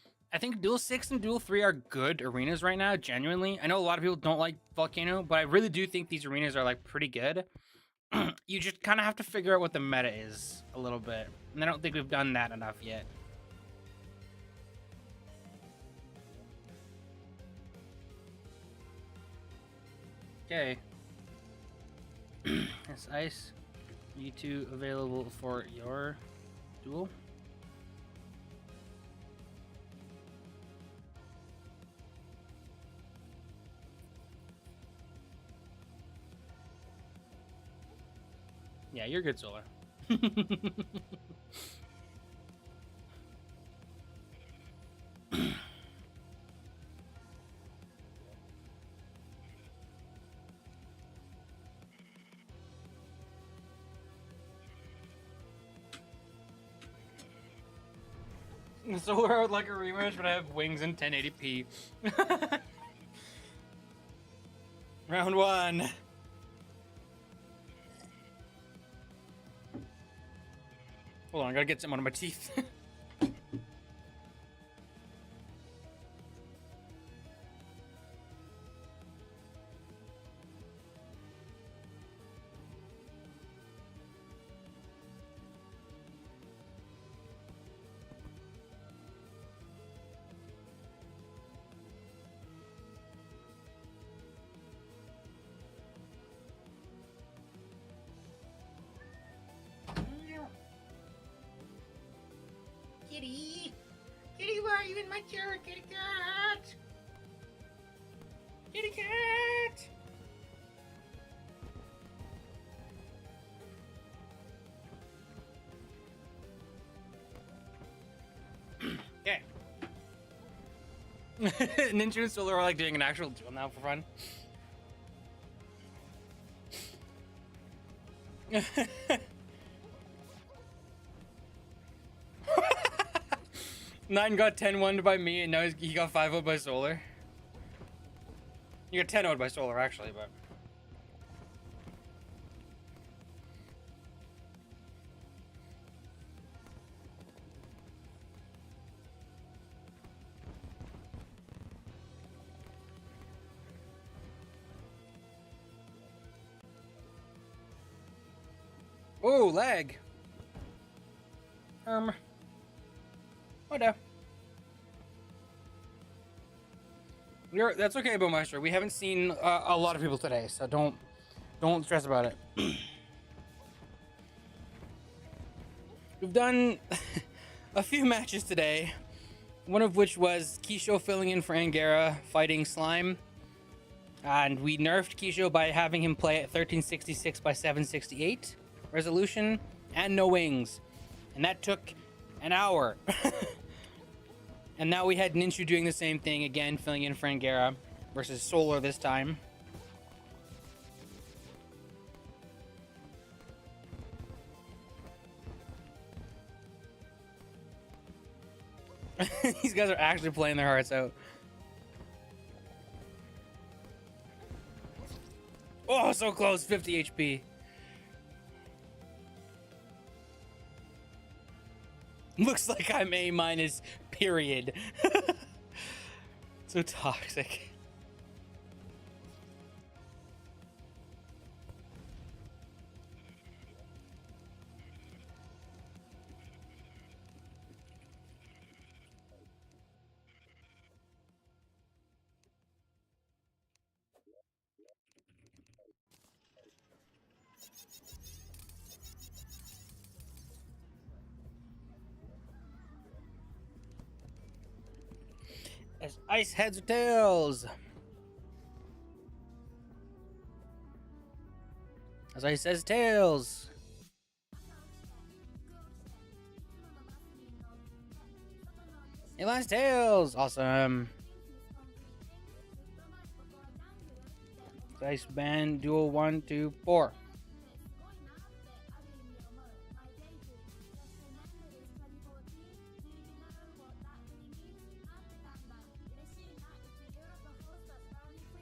Duel 6 and Duel 3 are good arenas right now, genuinely. I know a lot of people don't like Volcano, but I really do think these arenas are like pretty good. You just kind of have to figure out what the meta is a little bit. And I don't think we've done that enough yet. Okay. That's ice. You two available for your duel? Yeah, you're good, Solar. Solar, I would like a rematch, but I have wings in 1080p. Round one. Hold on, I gotta get some out of my teeth. Kitty! Kitty, why are you in my chair, kitty cat? Kitty cat! Okay. Ninja and Solar are like doing an actual duel now for fun. Nine got 10-1'd by me, and now he got 5-0'd by Solar. You got 10-0'd by Solar, actually, but... Oh, lag. Oh no. That's okay, Bowmeister. We haven't seen a lot of people today, so don't stress about it. We've done a few matches today, one of which was Kisho filling in for Angara fighting Slime. And we nerfed Kisho by having him play at 1366 by 768 resolution and no wings. And that took an hour. And now we had Ninshu doing the same thing again, filling in for Angara versus Solar this time. These guys are actually playing their hearts out. Oh, so close, 50 HP. Looks like I'm A-, period. So toxic. As ice heads or tails. As ice says tails. It lands tails. Awesome. Dice band duel 1, 2, 4.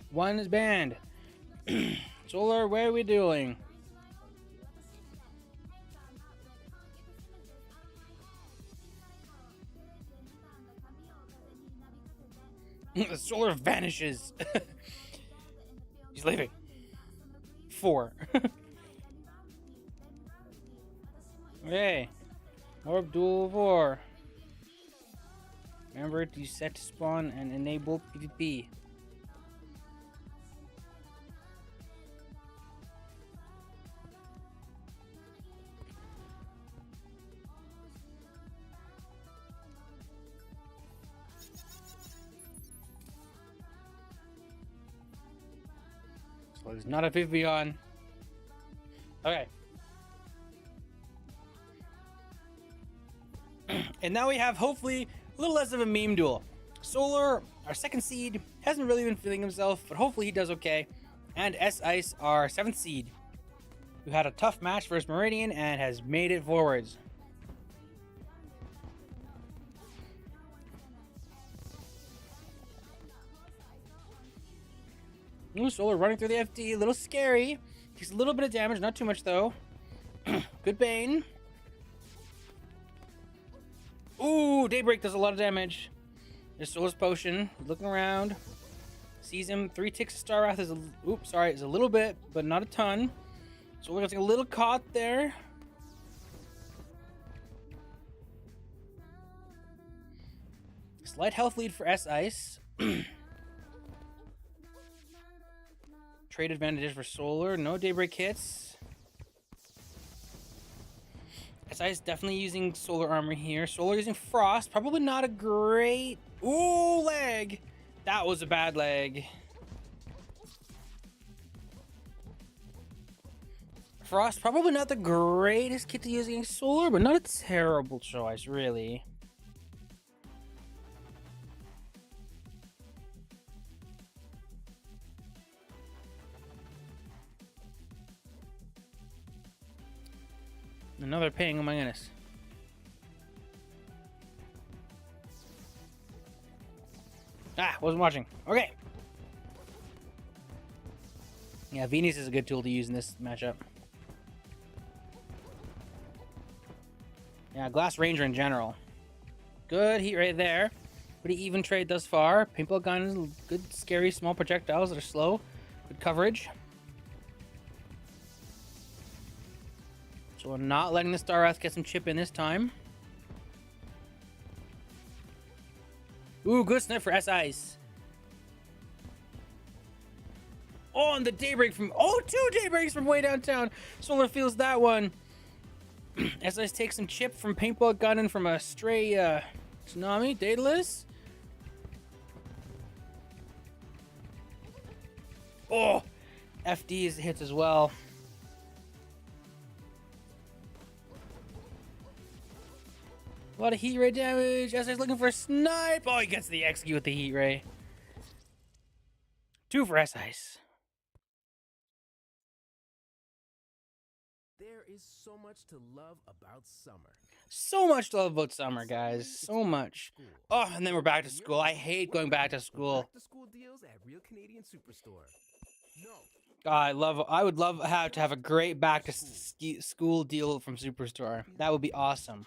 One is banned. Solar, where are we doing? Solar vanishes. He's leaving. 4. Okay. Orb duel 4. Remember to set to spawn and enable PvP. So there's not a PvP on. Okay. And now we have, hopefully, a little less of a meme duel. Solar, our second seed, hasn't really been feeling himself, but hopefully he does okay. And S-Ice, our 7th seed, who had a tough match versus Meridian and has made it forwards. Ooh, Solar running through the FD, a little scary. Takes a little bit of damage, not too much though. Good Bane. Ooh, Daybreak does a lot of damage. There's Solar's Potion. Looking around. Sees him. 3 ticks of Star Wrath is is a little bit, but not a ton. Solar gets a little caught there. Slight health lead for S-Ice. Trade advantages for Solar. No Daybreak hits. S-Ice definitely using Solar Armor here. Solar using Frost. Probably not a great... Ooh, leg! That was a bad leg. Frost, probably not the greatest kit to use against Solar, but not a terrible choice, really. Another ping, oh my goodness. Ah, wasn't watching. Okay. Yeah, Venus is a good tool to use in this matchup. Yeah, Glass Ranger in general. Good heat right there. Pretty even trade thus far. Paintball guns, good, scary, small projectiles that are slow. Good coverage. So we're not letting the Star Wrath get some chip in this time. Ooh, good sniff for S-Ice. Oh, and the Daybreak from... Oh, 2 Daybreaks from way downtown. Solar feels that one. S-Ice takes some chip from Paintball Gun and from a stray Tsunami. Daedalus. Oh, FD hits as well. A lot of heat ray damage. S-Ice looking for a snipe. Oh, he gets the execute with the heat ray. 2 for S-Ice. There is so much to love about summer. So much to love about summer, guys. So much. Oh, and then we're back to school. I hate going back to school. Back to school deals at Real Canadian Superstore. No. I would love to have a great back to school deal from Superstore. That would be awesome.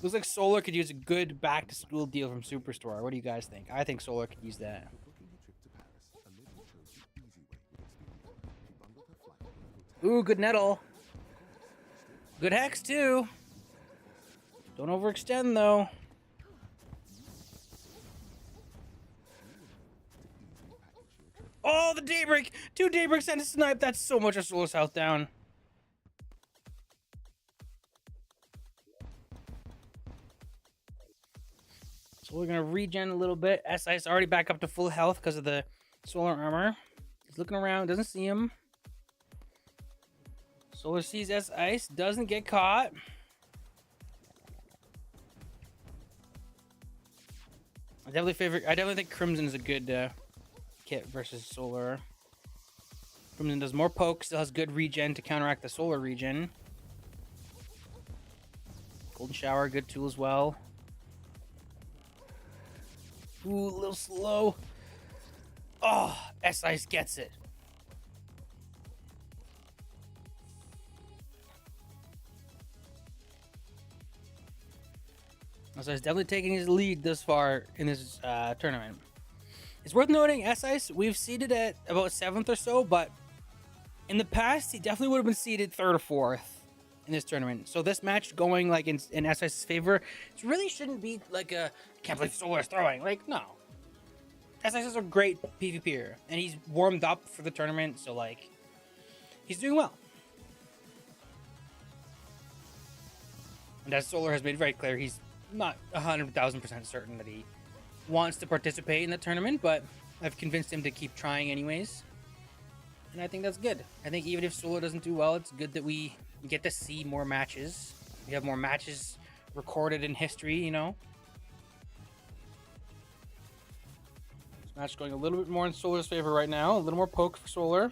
Looks like Solar could use a good back to school deal from Superstore. What do you guys think? I think Solar could use that. Ooh, good Nettle. Good Hex too. Don't overextend though. Oh, the Daybreak! 2 Daybreaks and a snipe. That's so much of Solar's health down. So we're gonna regen a little bit. S-Ice already back up to full health because of the Solar Armor. He's looking around, doesn't see him. Solar sees S-Ice, doesn't get caught. I definitely think Crimson is a good kit versus Solar. Crimson does more poke, still has good regen to counteract the Solar regen. Golden Shower, good tool as well. Ooh, a little slow. Oh, S-Ice gets it. S-Ice definitely taking his lead this far in this tournament. It's worth noting, S-Ice, we've seeded at about 7th or so, but in the past, he definitely would have been seeded 3rd or 4th in this tournament. So this match going like in S-Ice's favor, it really shouldn't be like a, can't believe Solar's throwing. Like, no. S-Ice is a great PvPer, and he's warmed up for the tournament, so like, he's doing well. And as Solar has made very clear, he's not 100,000% certain that he wants to participate in the tournament, but I've convinced him to keep trying anyways. And I think that's good. I think even if Solar doesn't do well, it's good that we get to see more matches. We have more matches recorded in history, you know? This match going a little bit more in Solar's favor right now. A little more poke for Solar.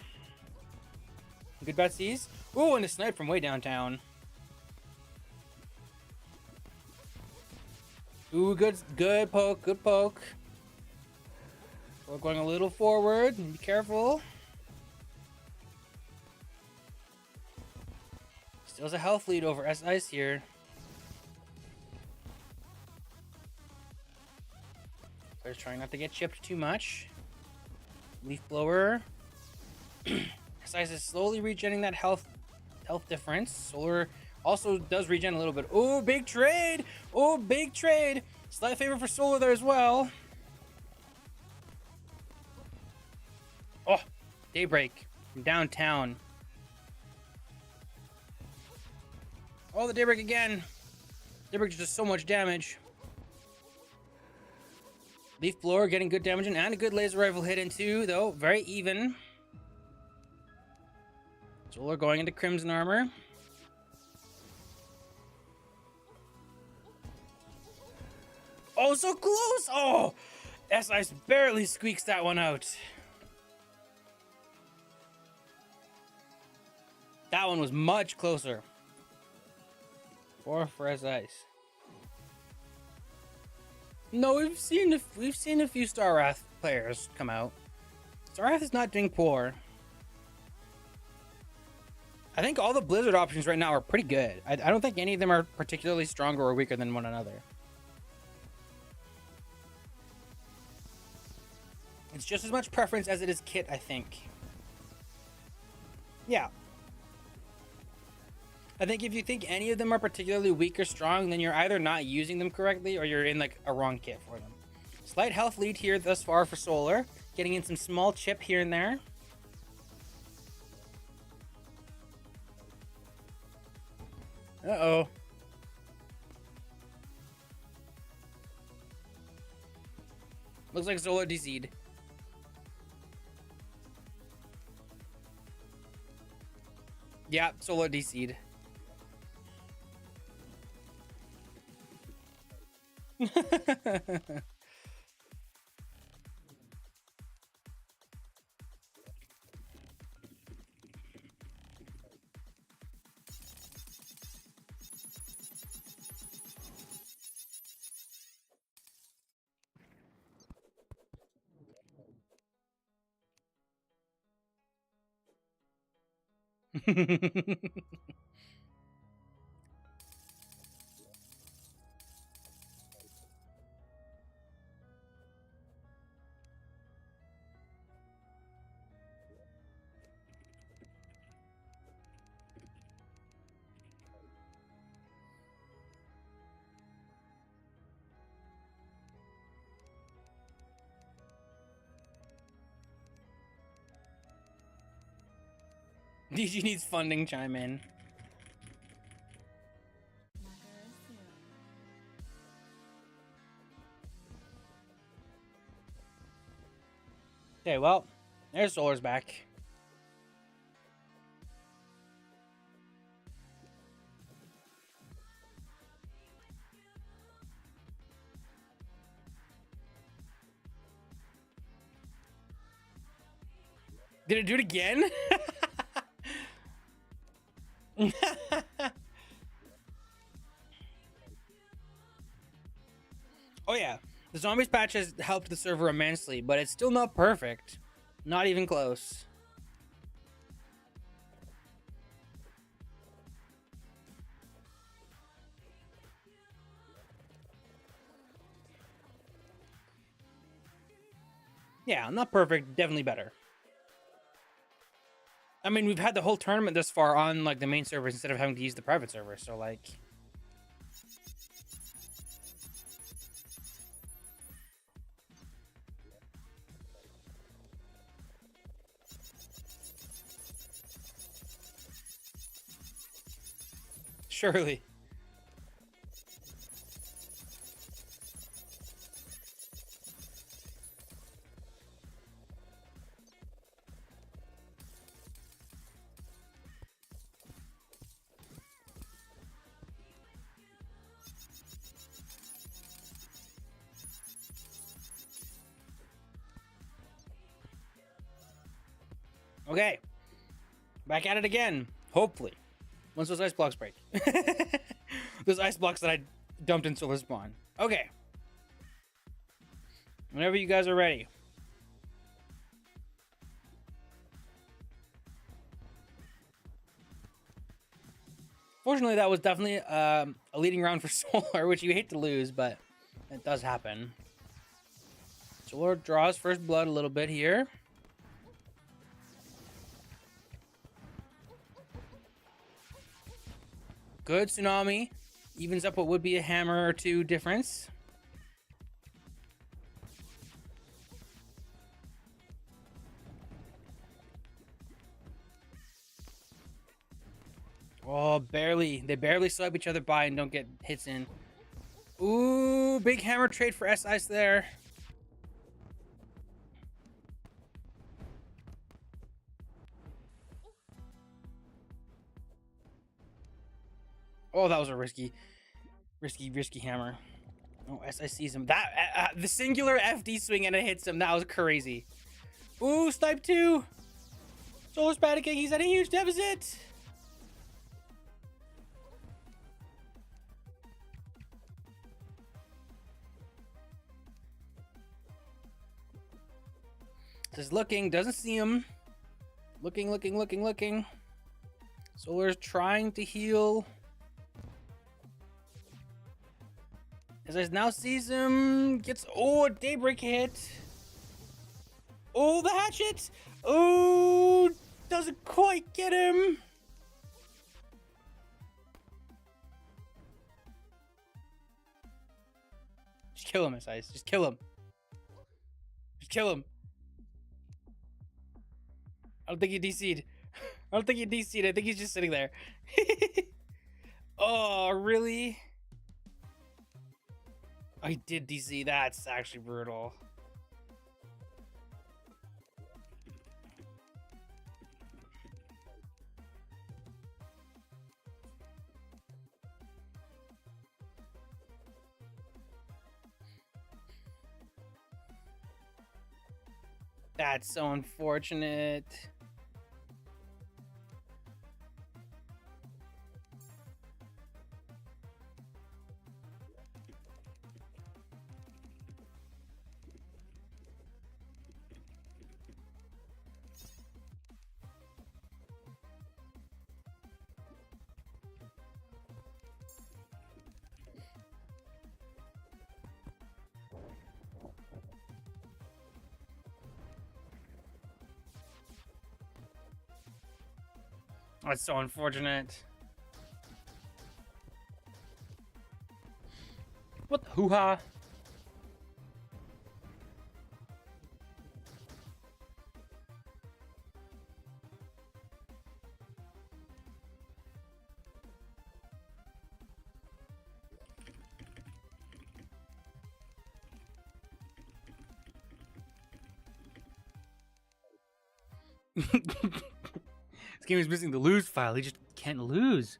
Good bet sees. Ooh, and a snipe from way downtown. Ooh, good poke, good poke. We're going a little forward. Be careful. Still has a health lead over S-Ice here. Player's trying not to get chipped too much. Leaf blower. S-Ice is slowly regenerating that health difference. Solar also does regen a little bit. Oh, big trade! Oh, big trade! Slight favor for Solar there as well. Oh, Daybreak from downtown. Oh, the Daybreak again. Daybreak just does so much damage. Leaf blower getting good damage in, and a good laser rifle hit in too, though. Very even. Solar going into Crimson armor. Oh, so close! Oh! S-Ice barely squeaks that one out. That one was much closer. 4 for S-Ice. No, we've seen a few Star Wrath players come out. Star Wrath is not doing poor. I think all the Blizzard options right now are pretty good. I don't think any of them are particularly stronger or weaker than one another. It's just as much preference as it is kit, I think. Yeah. I think if you think any of them are particularly weak or strong, then you're either not using them correctly or you're in like a wrong kit for them. Slight health lead here thus far for Solar. Getting in some small chip here and there. Uh-oh. Looks like Solar DC'd. Yeah, Solar DC'd. DG needs funding, chime in. Okay, well, there's Solar's back. Did it do it again? Oh yeah, the zombies patch has helped the server immensely, but it's still not perfect. Not even close. Yeah, not perfect, definitely better. I mean, we've had the whole tournament this far on like the main servers instead of having to use the private server, so like... Surely. Okay. Back at it again. Hopefully. Once those ice blocks break. Those ice blocks that I dumped in solar spawn. Okay. Whenever you guys are ready. Fortunately, that was definitely a leading round for Solar, which you hate to lose, but it does happen. Solar draws first blood a little bit here. Good Tsunami. Evens up what would be a hammer or two difference. Oh, barely. They barely swipe each other by and don't get hits in. Ooh, big hammer trade for S-Ice there. Oh, that was a risky hammer. Oh, S-Ice sees him. That the singular FD swing and it hits him. That was crazy. Ooh, snipe 2. Solar's panicking. He's at a huge deficit. Just looking, doesn't see him. Looking. Solar's trying to heal. As I now sees him, gets a daybreak hit. Oh, the hatchet! Oh, doesn't quite get him. Just kill him, S-Ice. Just kill him. Just kill him. I don't think he DC'd. I don't think he DC'd. I think he's just sitting there. Oh, really? Oh, he did DC. That's actually brutal. That's so unfortunate. That's so unfortunate. What the hoo-ha? This game is missing the lose file. He just can't lose.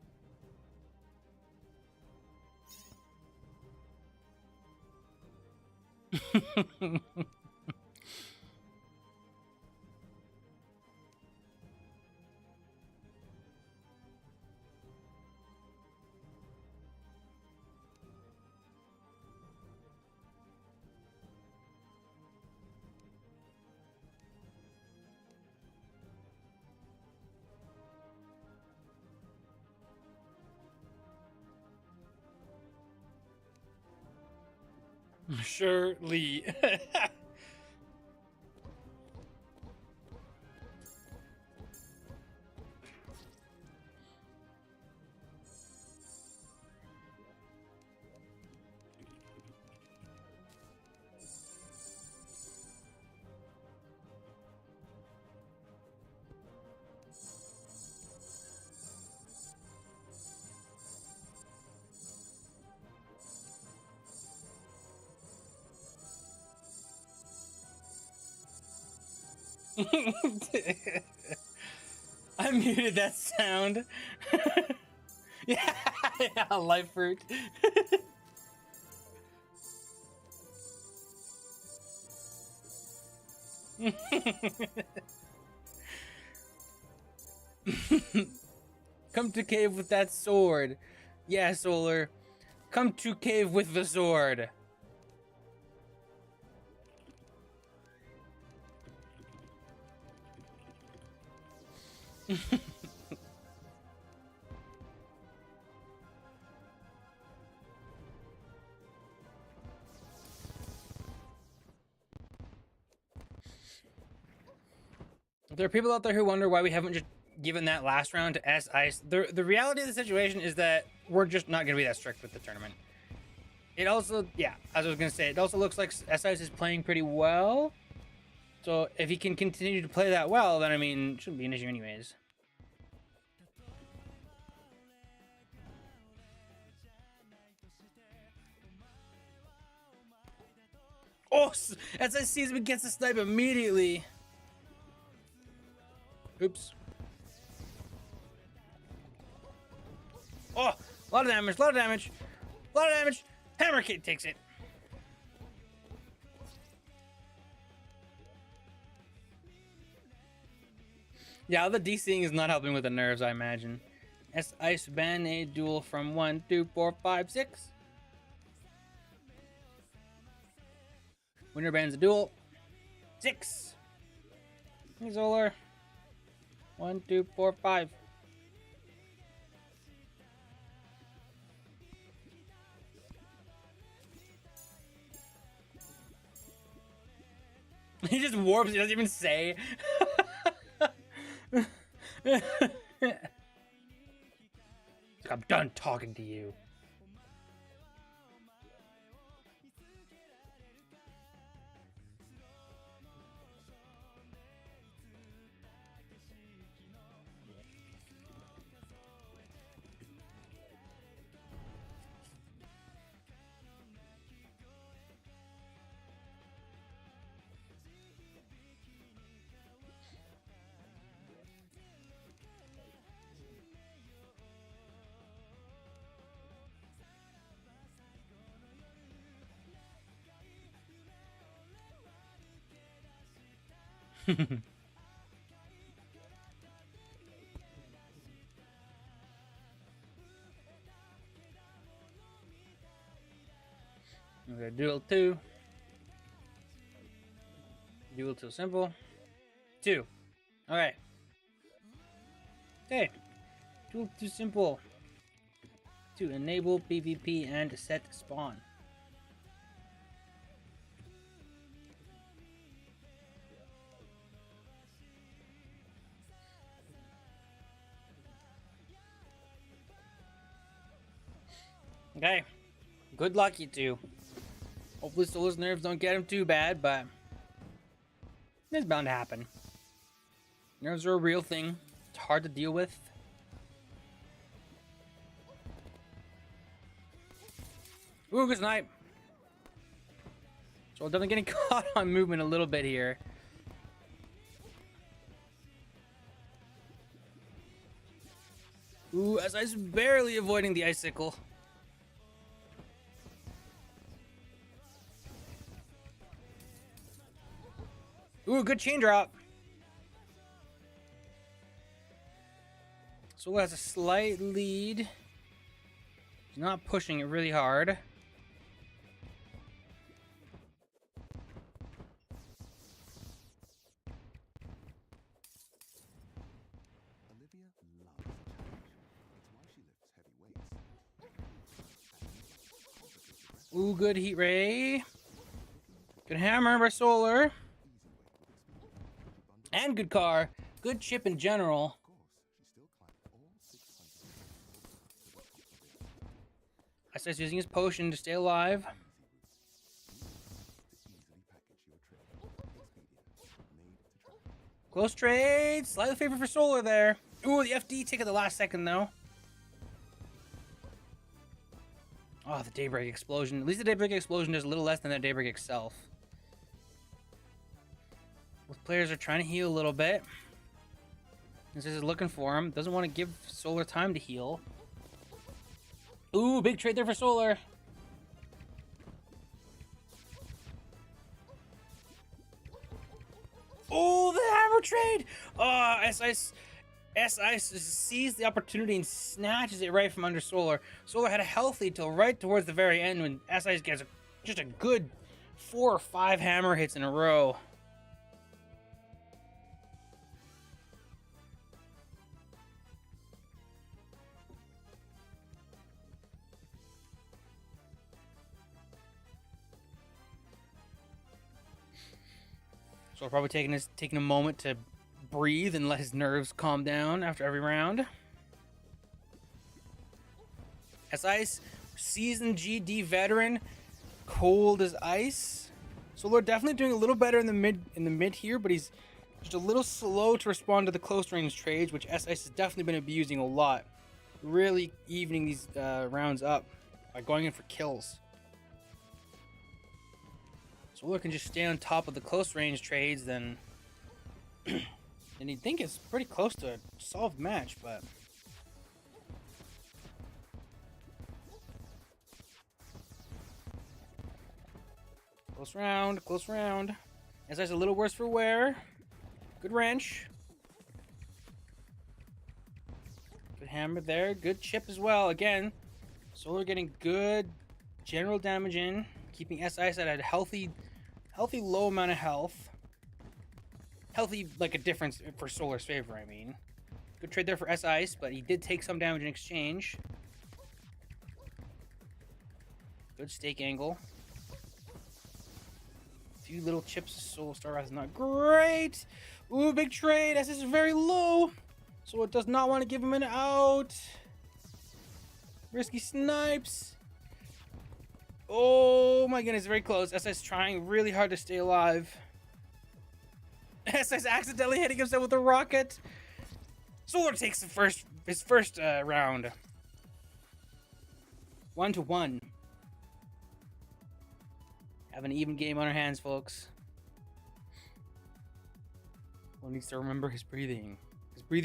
Surely. I muted that sound. Yeah, yeah, life fruit. Come to cave with that sword. Yeah, Solar. Come to cave with the sword. There are people out there who wonder why we haven't just given that last round to S Ice. The reality of the situation is that we're just not going to be that strict with the tournament. It also, yeah, as I was going to say, it also looks like S Ice is playing pretty well. So if he can continue to play that well, then I mean, it shouldn't be an issue anyways. Oh, as I see him, he gets the snipe immediately. Oops. Oh, a lot of damage, a lot of damage, a lot of damage. Hammer Kid takes it. Yeah, the DCing is not helping with the nerves, I imagine. S Ice ban a duel from 1, 2, 4, 5, 6. Winner bans a duel. 6. Solar. 1, 2, 4, 5. He just warps, he doesn't even say. I'm done talking to you. Okay, duel 2. Duel 2 simple. 2. Alright. Okay. Duel 2 simple. To enable PvP and set spawn. Okay. Good luck, you two. Hopefully Solar's nerves don't get him too bad, but it's bound to happen. Nerves are a real thing. It's hard to deal with. Ooh, good snipe. So definitely getting caught on movement a little bit here. Ooh, as I was barely avoiding the icicle. Ooh, good chain drop. Solar has a slight lead. He's not pushing it really hard. Olivia loves a challenge. It's why she lifts heavy weights. Ooh, good heat ray. Good hammer by Solar. And good car. Good chip in general. I started using his potion to stay alive. Close trade. Slightly favor for Solar there. Ooh, the FD take at the last second though. Oh, the Daybreak Explosion. At least the Daybreak Explosion does a little less than the Daybreak itself. Both players are trying to heal a little bit. This is looking for him. Doesn't want to give Solar time to heal. Ooh, big trade there for Solar. Oh, the hammer trade! Oh, S Ice S-Ice sees the opportunity and snatches it right from under Solar. Solar had a healthy till right towards the very end when S-Ice gets just a good 4 or 5 hammer hits in a row. So probably taking a moment to breathe and let his nerves calm down after every round. S-Ice, seasoned GD veteran, cold as ice. Solar definitely doing a little better in the mid here, but he's just a little slow to respond to the close range trades, which S-Ice has definitely been abusing a lot. Really evening these rounds up by going in for kills. Solar can just stay on top of the close range trades, then and you'd think it's pretty close to a solved match, but close round, close round. S-Ice a little worse for wear. Good wrench. Good hammer there. Good chip as well. Again, Solar getting good general damage in, keeping S-Ice at a healthy low amount of health. Healthy, like a difference for Solar's favor, I mean. Good trade there for S-Ice, but he did take some damage in exchange. Good stake angle. A few little chips. Solar Star Wrath is not great. Ooh, big trade. S-Ice is very low. Solar does not want to give him an out. Risky snipes. Oh my goodness, very close. S-Ice trying really hard to stay alive. S-Ice accidentally hitting himself with a rocket. Solar takes his first round. 1-1. Have an even game on our hands, folks. One needs to remember his breathing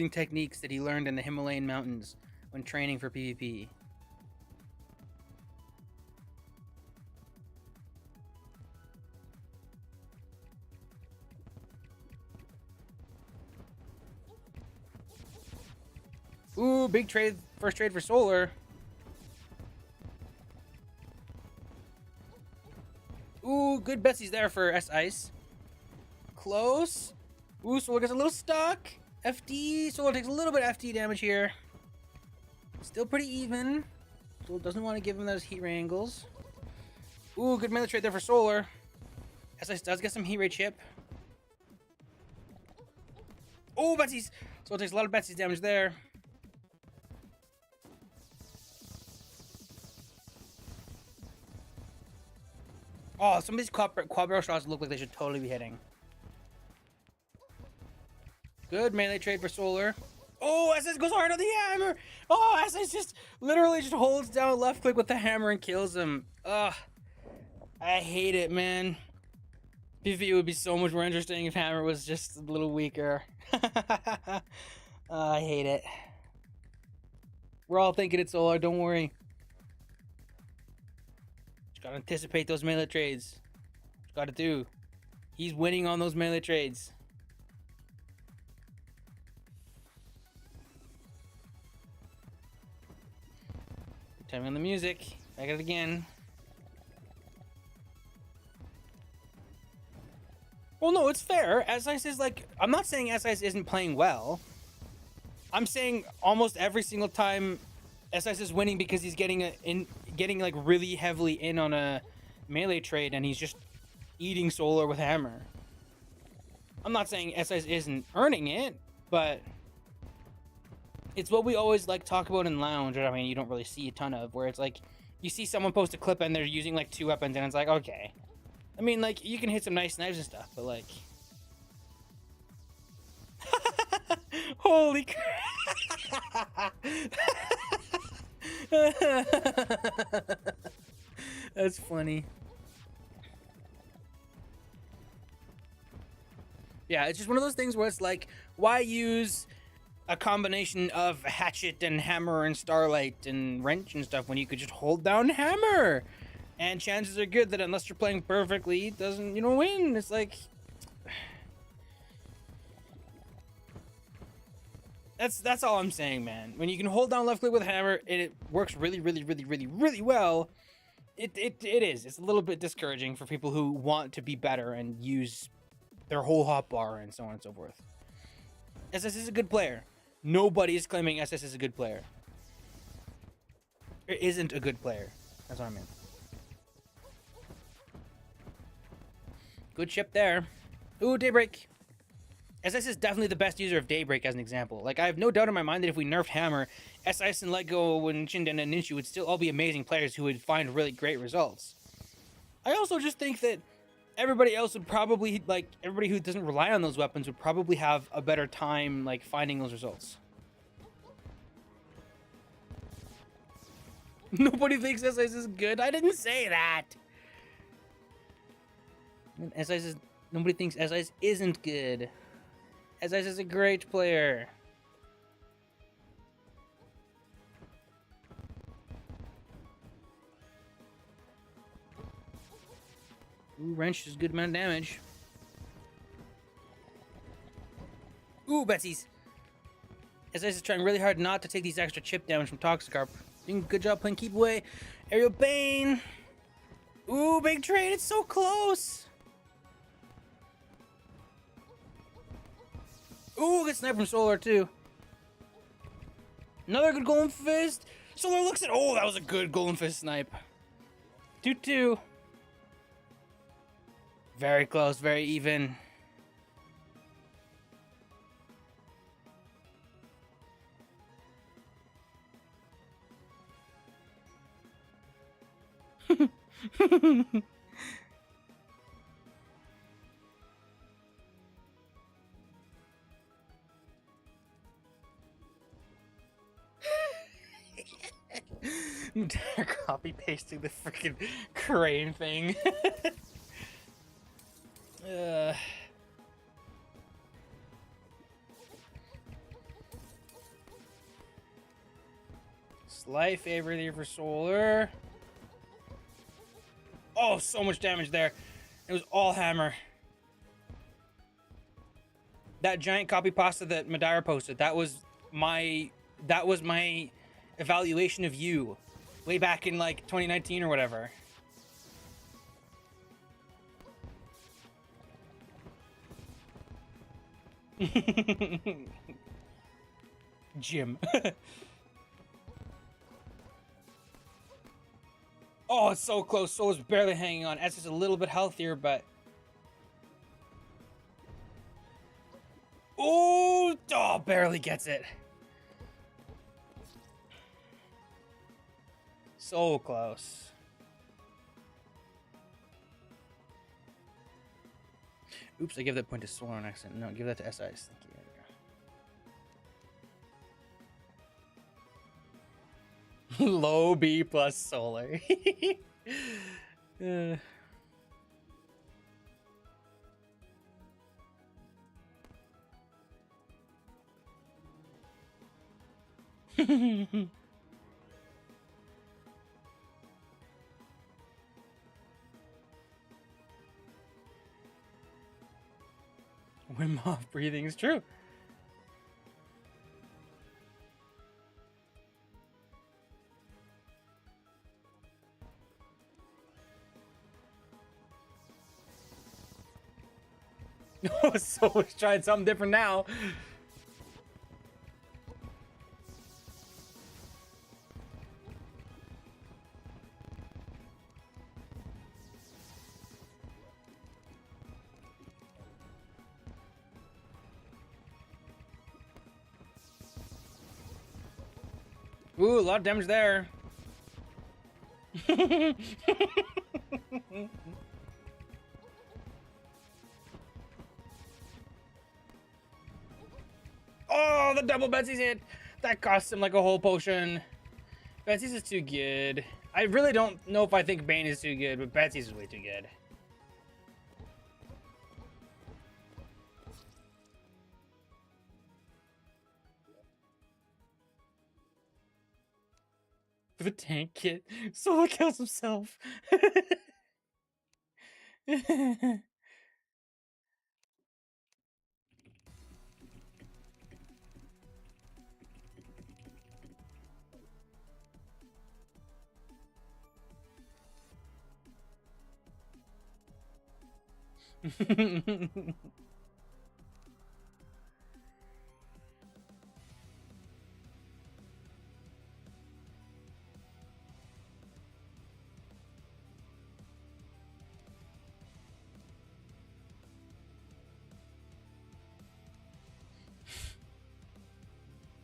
techniques that he learned in the Himalayan mountains when training for PvP. Ooh, big trade. First trade for Solar. Ooh, good Betsy's there for S-Ice. Close. Ooh, Solar gets a little stuck. FD. Solar takes a little bit of FD damage here. Still pretty even. Solar doesn't want to give him those heat ray angles. Ooh, good melee trade there for Solar. S-Ice does get some heat ray chip. Oh, Betsy's. Solar takes a lot of Betsy's damage there. Oh, some of these quad barrel shots look like they should totally be hitting. Good melee trade for Solar. Oh, S-Ice goes hard on the hammer. Oh, S-Ice just literally just holds down left click with the hammer and kills him. Ugh. I hate it, man. PvP would be so much more interesting if hammer was just a little weaker. I hate it. We're all thinking it's Solar, don't worry. Just gotta anticipate those melee trades. Just gotta do. He's winning on those melee trades. Time on the music. Back at it again. Well, no, it's fair. S-Ice is like, I'm not saying S-Ice isn't playing well. I'm saying almost every single time S-Ice is winning because he's getting like really heavily in on a melee trade and he's just eating Solar with hammer. I'm not saying S-Ice isn't earning it, but it's what we always like talk about in lounge, or I mean you don't really see a ton of, where it's like you see someone post a clip and they're using like 2 weapons and it's like, okay. I mean, like, you can hit some nice knives and stuff, but like holy crap. That's funny. Yeah, it's just one of those things where it's like, why use a combination of hatchet and hammer and starlight and wrench and stuff when you could just hold down hammer? And chances are good that unless you're playing perfectly, it doesn't, win. It's like, That's all I'm saying, man. When you can hold down left click with a hammer, it works really well. It is. It's a little bit discouraging for people who want to be better and use their whole hotbar and so on and so forth. SS is a good player. Nobody is claiming SS is a good player. It isn't a good player. That's what I mean. Good ship there. Ooh, Daybreak. SS is definitely the best user of Daybreak as an example. Like, I have no doubt in my mind that if we nerfed Hammer, SIS and Lego and Shinden and Ninshu would still all be amazing players who would find really great results. I also just think that everybody else would probably, like, everybody who doesn't rely on those weapons would probably have a better time, like, finding those results. Nobody thinks SIS is good. I didn't say that. SIS is, nobody thinks SIS isn't good. SIS is a great player. Ooh, wrench is a good amount of damage. Ooh, Betsy's. SIS is trying really hard not to take these extra chip damage from Toxicarp. Doing a good job playing keep away. Aerial Bane. Ooh, big trade. It's so close. Ooh, good snipe from Solar, too. Another good Golden Fist. Solar looks at... Oh, that was a good Golden Fist snipe. 2-2. Very close, very even. Copy pasting the freaking crane thing. Slight favor there for Solar. Oh, so much damage there. It was all hammer. That giant copy pasta that Madara posted, that was my evaluation of you way back in like 2019 or whatever. Jim. Oh, it's so close. Soul's barely hanging on. S is a little bit healthier, but... Ooh, oh, barely gets it. So close. Oops, I give that point to Solar on accident. No, give that to SIs. Thank you. There you go. Low B plus Solar. Wim Hof breathing is true. Oh, so let's try something different now. Ooh, a lot of damage there. Oh, the double Betsy's hit. That cost him like a whole potion. Betsy's is too good. I really don't know if I think Bane is too good, but Betsy's is way too good. The tank kit. Solo kills himself.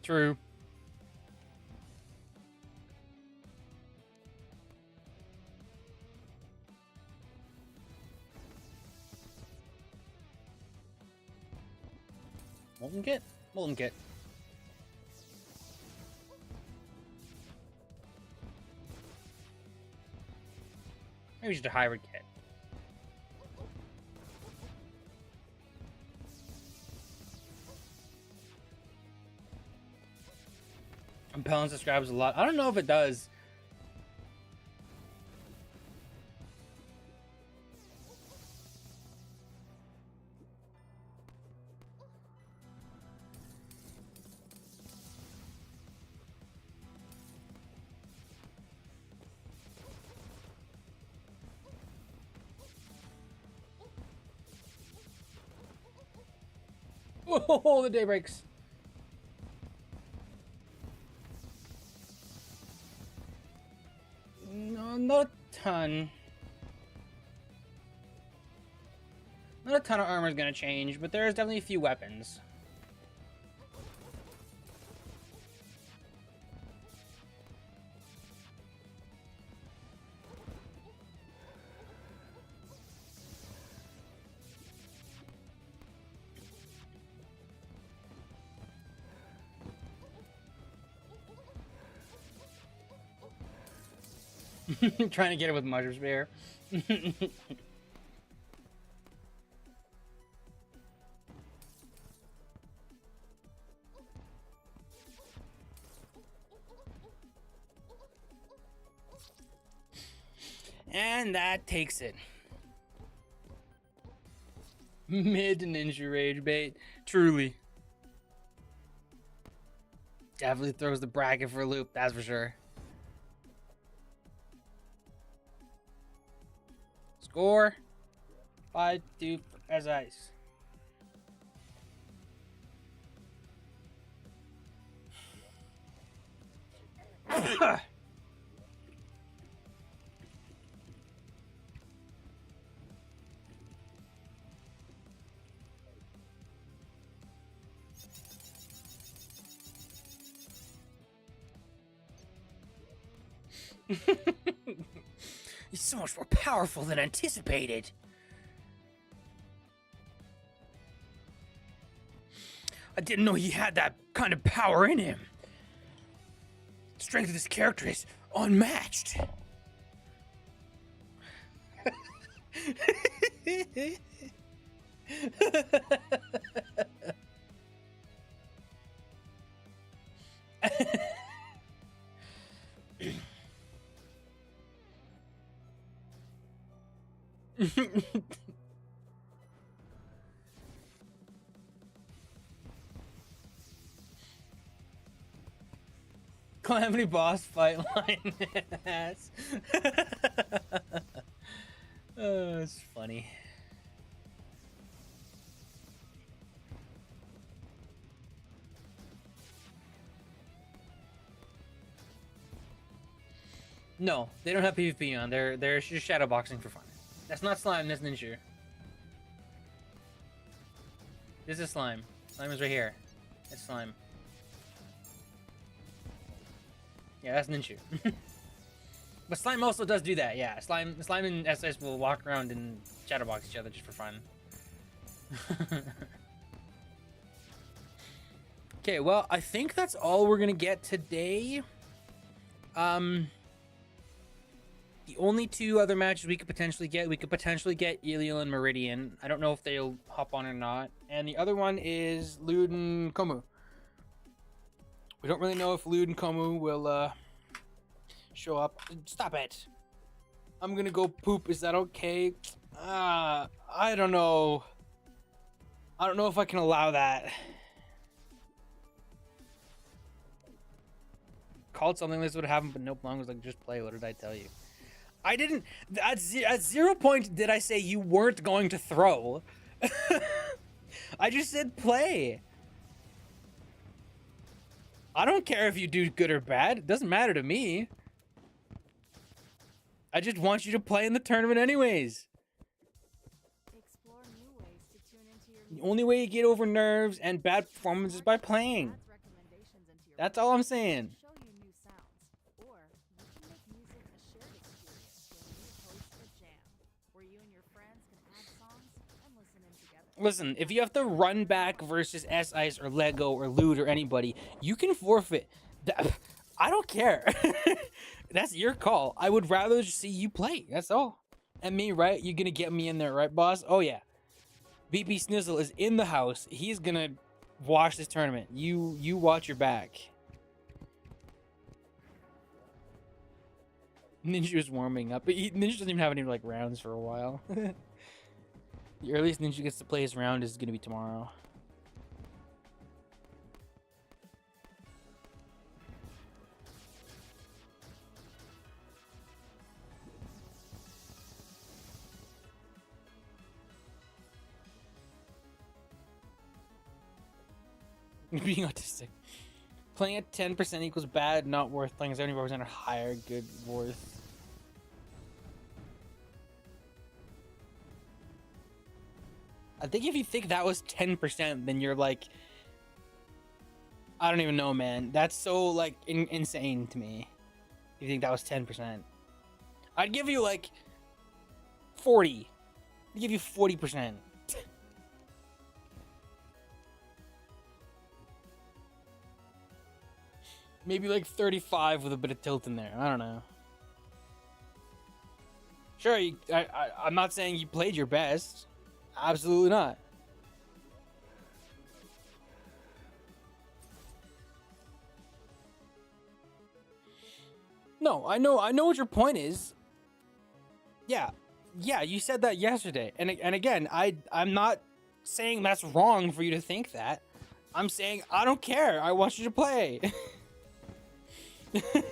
True. Molten kit? Molten kit. Maybe just a hybrid kit. Impellence describes a lot. I don't know if it does. Oh, the day breaks. No, not a ton. Not a ton of armor is gonna change, but there's definitely a few weapons. Trying to get it with Mushroom Spear. And that takes it. Mid ninja rage bait. Truly. Definitely throws the bracket for a loop, that's for sure. Score 5-2 as ice. He's so much more powerful than anticipated. I didn't know he had that kind of power in him. The strength of this character is unmatched. Calamity boss fight line. Ass. Oh, it's funny. No, they don't have PvP on. They're just shadowboxing for fun. That's not slime. That's ninja. This is slime. Slime is right here. It's slime. Yeah, that's ninja. But slime also does do that. Yeah, slime and SS will walk around and shadowbox each other just for fun. Okay, well, I think that's all we're gonna get today. The only two other matches we could potentially get Iliel and Meridian. I don't know if they'll hop on or not. And the other one is Lude and Komu. We don't really know if Lude and Komu will show up. Stop it. I'm gonna go poop. Is that okay? I don't know. I don't know if I can allow that. Called something this would happen, but Nope Long was like, just play. What did I tell you? I didn't. At 0 point did I say you weren't going to throw. I just said play. I don't care if you do good or bad. It doesn't matter to me. I just want you to play in the tournament anyways. Explore new ways to tune into your The only way you get over nerves and bad performance is by playing. Adds recommendations into your That's all I'm saying. show you new sounds. Or you can make music a shared experience when we host a jam, where you and your friends can add songs and listen in together. Listen, if you have to run back versus S-Ice or Lego or Loot or anybody, you can forfeit. I don't care. That's your call. I would rather just see you play. That's all. And me, right? You're going to get me in there, right, boss? Oh, yeah. BP Snizzle is in the house. He's going to watch this tournament. You watch your back. Ninja is warming up. But Ninja doesn't even have any, like, rounds for a while. The earliest Ninja gets to play his round is going to be tomorrow. Being autistic. Playing at 10% equals bad, not worth. Playing 74% or higher, good, worth. I think if you think that was 10%, then you're like... I don't even know, man. That's so, like, insane to me. If you think that was 10%. I'd give you, like, 40. I'd give you 40%. Maybe like 35 with a bit of tilt in there. I don't know. Sure, I'm not saying you played your best. Absolutely not. No, I know what your point is. Yeah, you said that yesterday. And again, I'm not saying that's wrong for you to think that. I'm saying I don't care. I want you to play. I'm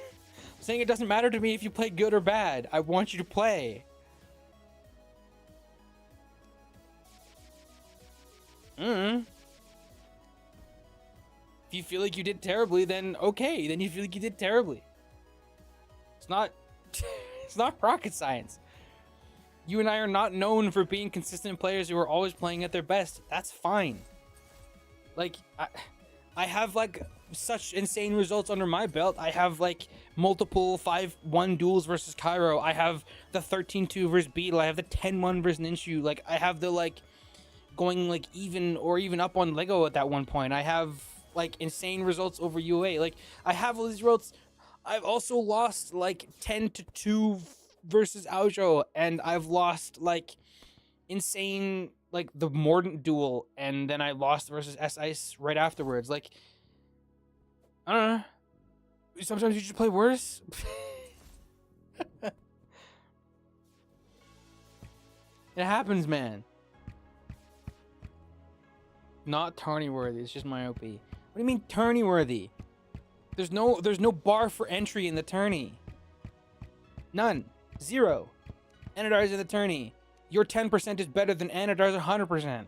saying it doesn't matter to me if you play good or bad. I want you to play. If you feel like you did terribly, then okay. Then you feel like you did terribly. It's not it's not rocket science. You and I are not known for being consistent players who are always playing at their best. That's fine. Like I have like such insane results under my belt. I have like multiple 5-1 duels versus Cairo. I have the 13-2 versus Beetle. I have the 10-1 versus Ninshu. Like I have the like going like even or even up on Lego at that one point. I have like insane results over UA. Like I have all these results. I've also lost like 10-2 versus Aojo, and I've lost like insane like the Mordant duel, and then I lost versus S-Ice right afterwards. Like I don't know. Sometimes you just play worse. It happens, man. Not tourney worthy. It's just my OP. What do you mean tourney worthy? There's no bar for entry in the tourney. None. 0. Anadar's in the tourney. Your 10% is better than Anadar's 100%.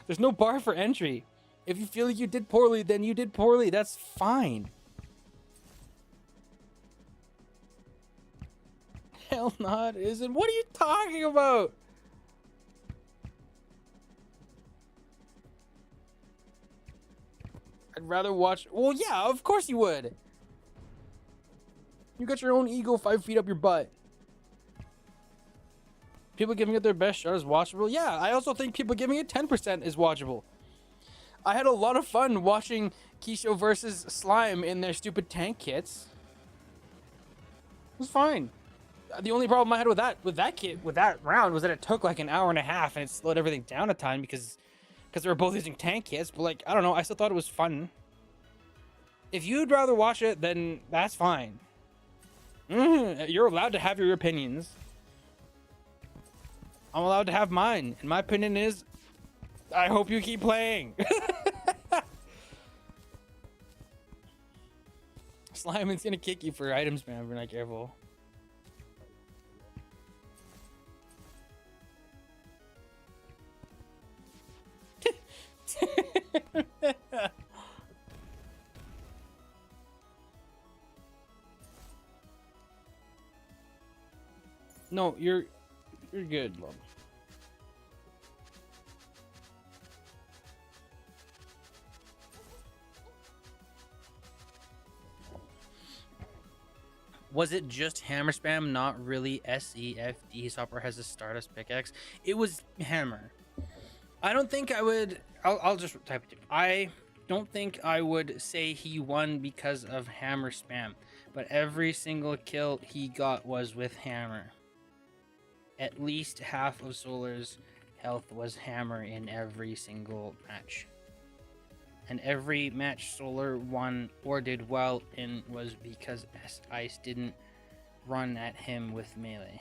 There's no bar for entry. If you feel like you did poorly, then you did poorly. That's fine. Hell not, isn't. What are you talking about? I'd rather watch. Well, yeah, of course you would. You got your own ego 5 feet up your butt. People giving it their best shot is watchable. Yeah, I also think people giving it 10% is watchable. I had a lot of fun watching Kisho versus Slime in their stupid tank kits. It was fine. The only problem I had with that round was that it took like an hour and a half and it slowed everything down a time because they were both using tank kits. But like, I don't know, I still thought it was fun. If you'd rather watch it, then that's fine. You're allowed to have your opinions. I'm allowed to have mine. And my opinion is, I hope you keep playing. Slime is gonna kick you for items, man, if you're not careful. No, you're good, love. Was it just hammer spam, not really SEFD? Hopper has a Stardust pickaxe. It was hammer. I don't think I would. I'll just type it. I don't think I would say he won because of hammer spam, but every single kill he got was with hammer. At least half of Solar's health was hammer in every single match. And every match Solar won or did well in was because Ice didn't run at him with melee.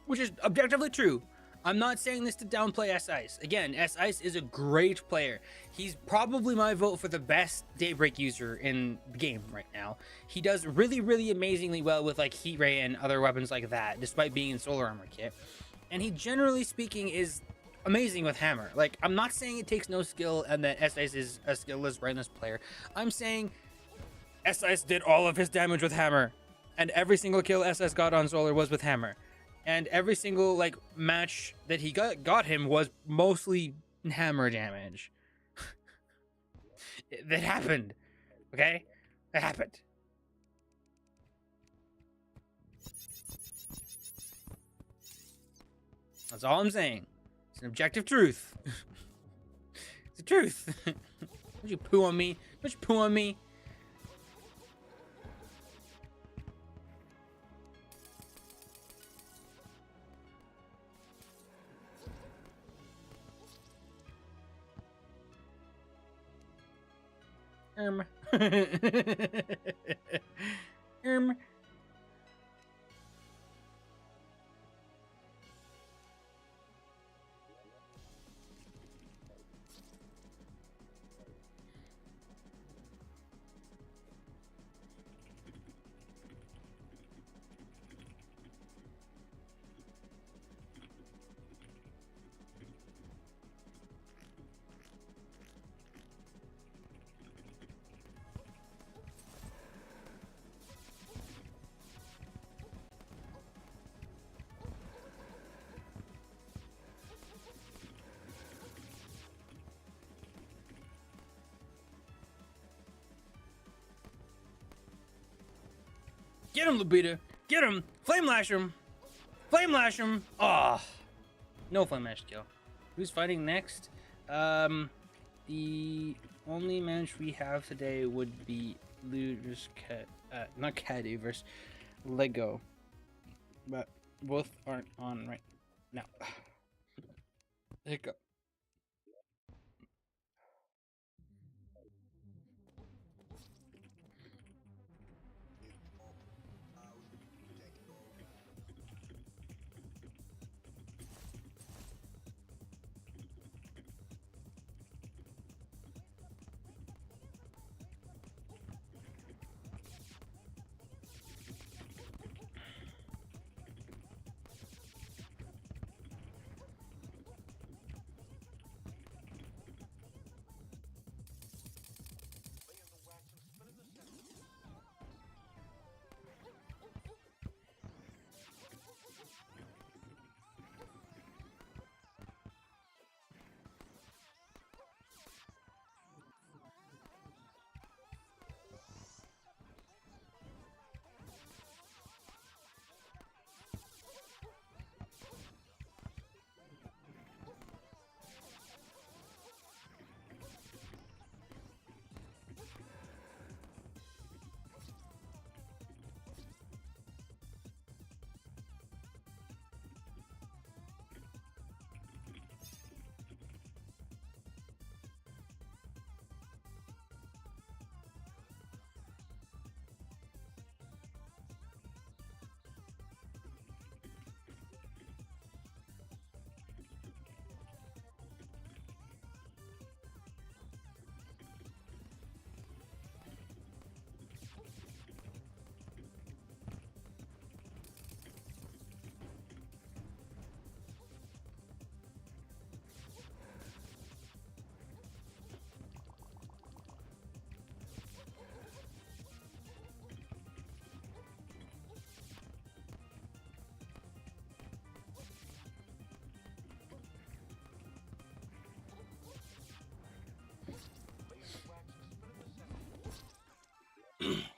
Which is objectively true. I'm not saying this to downplay S-Ice. Again, S-Ice is a great player. He's probably my vote for the best Daybreak user in the game right now. He does really, really amazingly well with like Heat Ray and other weapons like that, despite being in Solar Armor kit. And he, generally speaking, is amazing with hammer. Like, I'm not saying it takes no skill and that S-Ice is a skillless, brainless player. I'm saying S-Ice did all of his damage with hammer. And every single kill S-Ice got on Solar was with hammer. And every single, like, match that he got him was mostly hammer damage. That happened. Okay? That happened. That's all I'm saying. It's an objective truth. It's the truth. Don't you poo on me. Don't you poo on me. Get him, Lupita. Get him. Flame lash him. Flame lash him. Oh, no flame lash kill. Who's fighting next? The only match we have today would be Ludus not Caddy versus Lego, but both aren't on right now. Hiccup.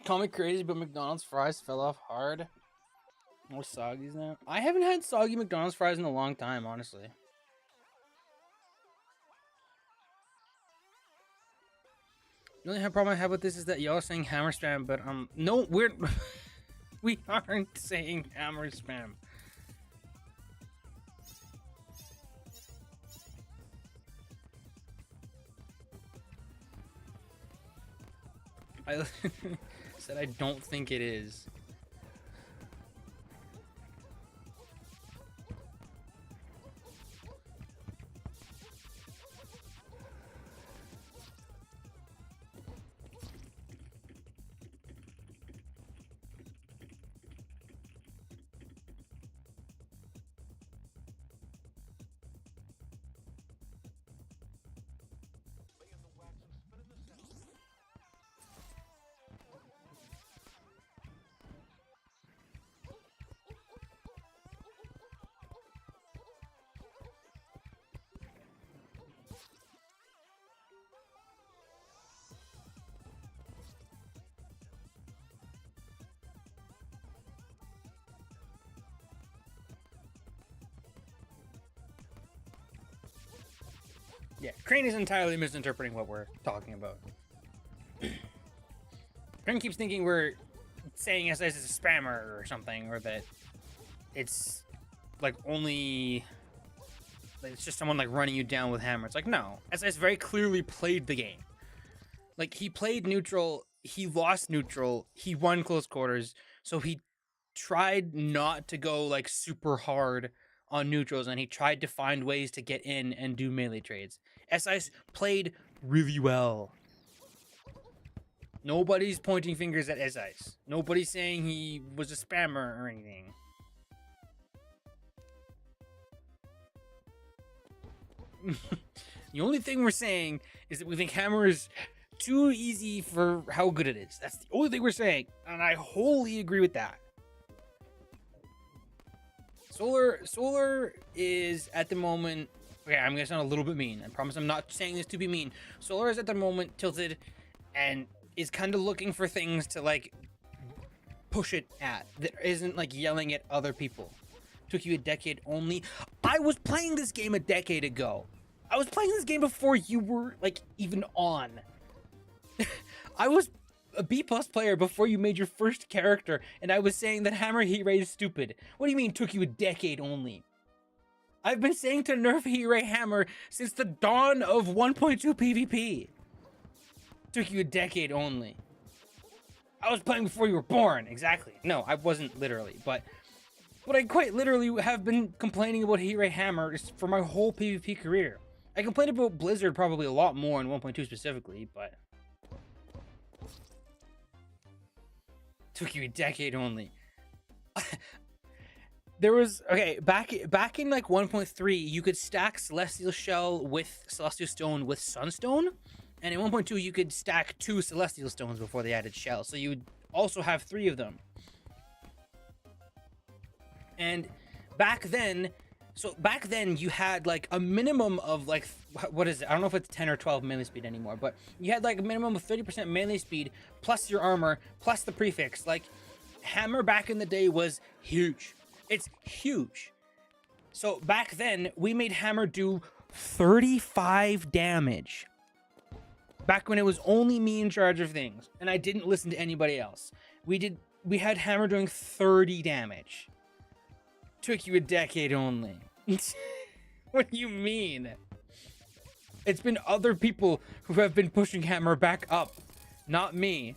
Call me crazy, but McDonald's fries fell off hard. More soggies now. I haven't had soggy McDonald's fries in a long time, honestly. The only problem I have with this is that y'all are saying hammer spam, but no, we're we aren't saying hammer spam. I said I don't think it is. Yeah, Crane is entirely misinterpreting what we're talking about. Crane keeps thinking we're saying SS is a spammer or something, or that it's like only like it's just someone like running you down with hammer. It's like, no, SS very clearly played the game. Like, he played neutral, he lost neutral, he won close quarters, so he tried not to go like super hard on neutrals, and he tried to find ways to get in and do melee trades. SIS played really well. Nobody's pointing fingers at SIS. Nobody's saying he was a spammer or anything. The only thing we're saying is that we think hammer is too easy for how good it is. That's the only thing we're saying, and I wholly agree with that. Solar is at the moment... Okay, I'm gonna sound a little bit mean. I promise I'm not saying this to be mean. Solar is at the moment tilted and is kind of looking for things to, like, push it at. That isn't, like, yelling at other people. Took you a decade only. I was playing this game a decade ago. I was playing this game before you were, like, even on. I was a B+ player before you made your first character, and I was saying that hammer heat ray is stupid. What do you mean took you a decade only? I've been saying to nerf heat ray hammer since the dawn of 1.2 PvP. Took you a decade only. I was playing before you were born. Exactly. No, I wasn't literally, but what I quite literally have been complaining about heat ray hammer is for my whole PvP career. I complained about Blizzard probably a lot more in 1.2 specifically, but took you a decade only. There was, okay, back in like 1.3, you could stack Celestial Shell with Celestial Stone with Sunstone, and in 1.2 you could stack 2 Celestial Stones before they added Shell, so you would also have 3 of them. And back then you had like a minimum of like, what is it? I don't know if it's 10 or 12 melee speed anymore, but you had like a minimum of 30% melee speed plus your armor plus the prefix. Like, hammer back in the day was huge. It's huge. So back then we made hammer do 35 damage. Back when it was only me in charge of things and I didn't listen to anybody else. We had hammer doing 30 damage. Took you a decade only. What do you mean? It's been other people who have been pushing hammer back up, not me.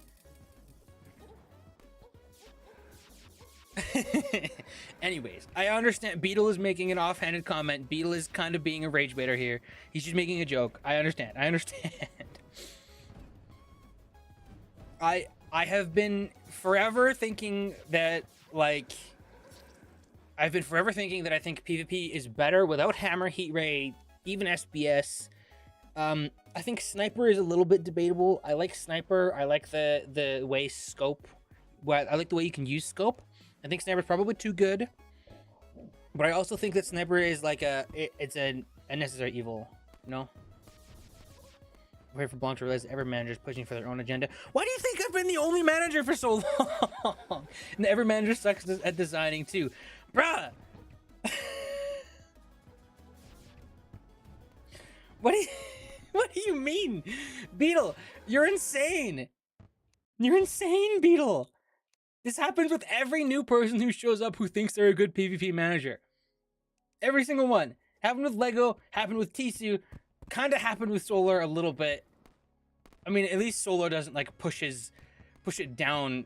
Anyways, I understand Beetle is making an offhanded comment. Beetle is kind of being a rage baiter here. He's just making a joke. I understand. I have been forever thinking that, like, I think PvP is better without hammer, heat ray, even SBS. I think sniper is a little bit debatable. I like sniper. I like the way scope. I like the way you can use scope. I think sniper's probably too good, but I also think that sniper is like it's a necessary evil. You know, wait for Blanc to realize every manager is pushing for their own agenda. Why do you think I've been the only manager for so long? And every manager sucks at designing too. Bruh! What do you mean? Beetle, you're insane! You're insane, Beetle! This happens with every new person who shows up who thinks they're a good PvP manager. Every single one. Happened with Lego, happened with Tisu, kind of happened with Solar a little bit. I mean, at least Solar doesn't like push it down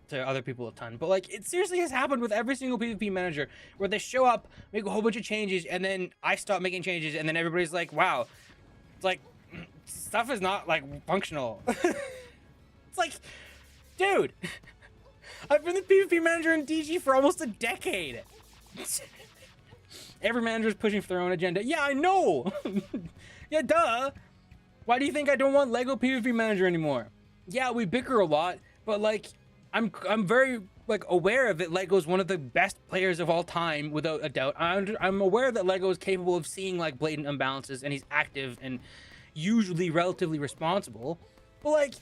to other people a ton. But like, it seriously has happened with every single PvP manager where they show up, make a whole bunch of changes, and then I stop making changes, and then everybody's like, wow, it's like, stuff is not like functional. It's like, dude, I've been the PvP manager in DG for almost a decade. Every manager is pushing for their own agenda. Yeah, I know. Yeah, duh. Why do you think I don't want Lego PvP manager anymore? Yeah, we bicker a lot, but like, I'm very like aware of it. Lego's one of the best players of all time, without a doubt. I'm aware that Lego is capable of seeing like blatant imbalances, and he's active and usually relatively responsible. But like,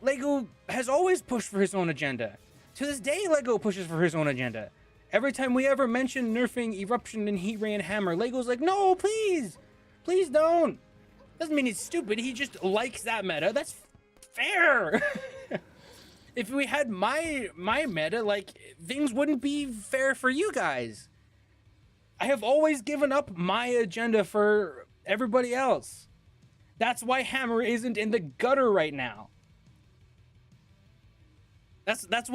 Lego has always pushed for his own agenda. To this day, Lego pushes for his own agenda. Every time we ever mention nerfing Eruption and Heat Ray and Hammer, Lego's like, no, please, please don't. Doesn't mean he's stupid. He just likes that meta. That's fair. If we had my meta, like, things wouldn't be fair for you guys. I have always given up my agenda for everybody else. That's why Hammer isn't in the gutter right now. That's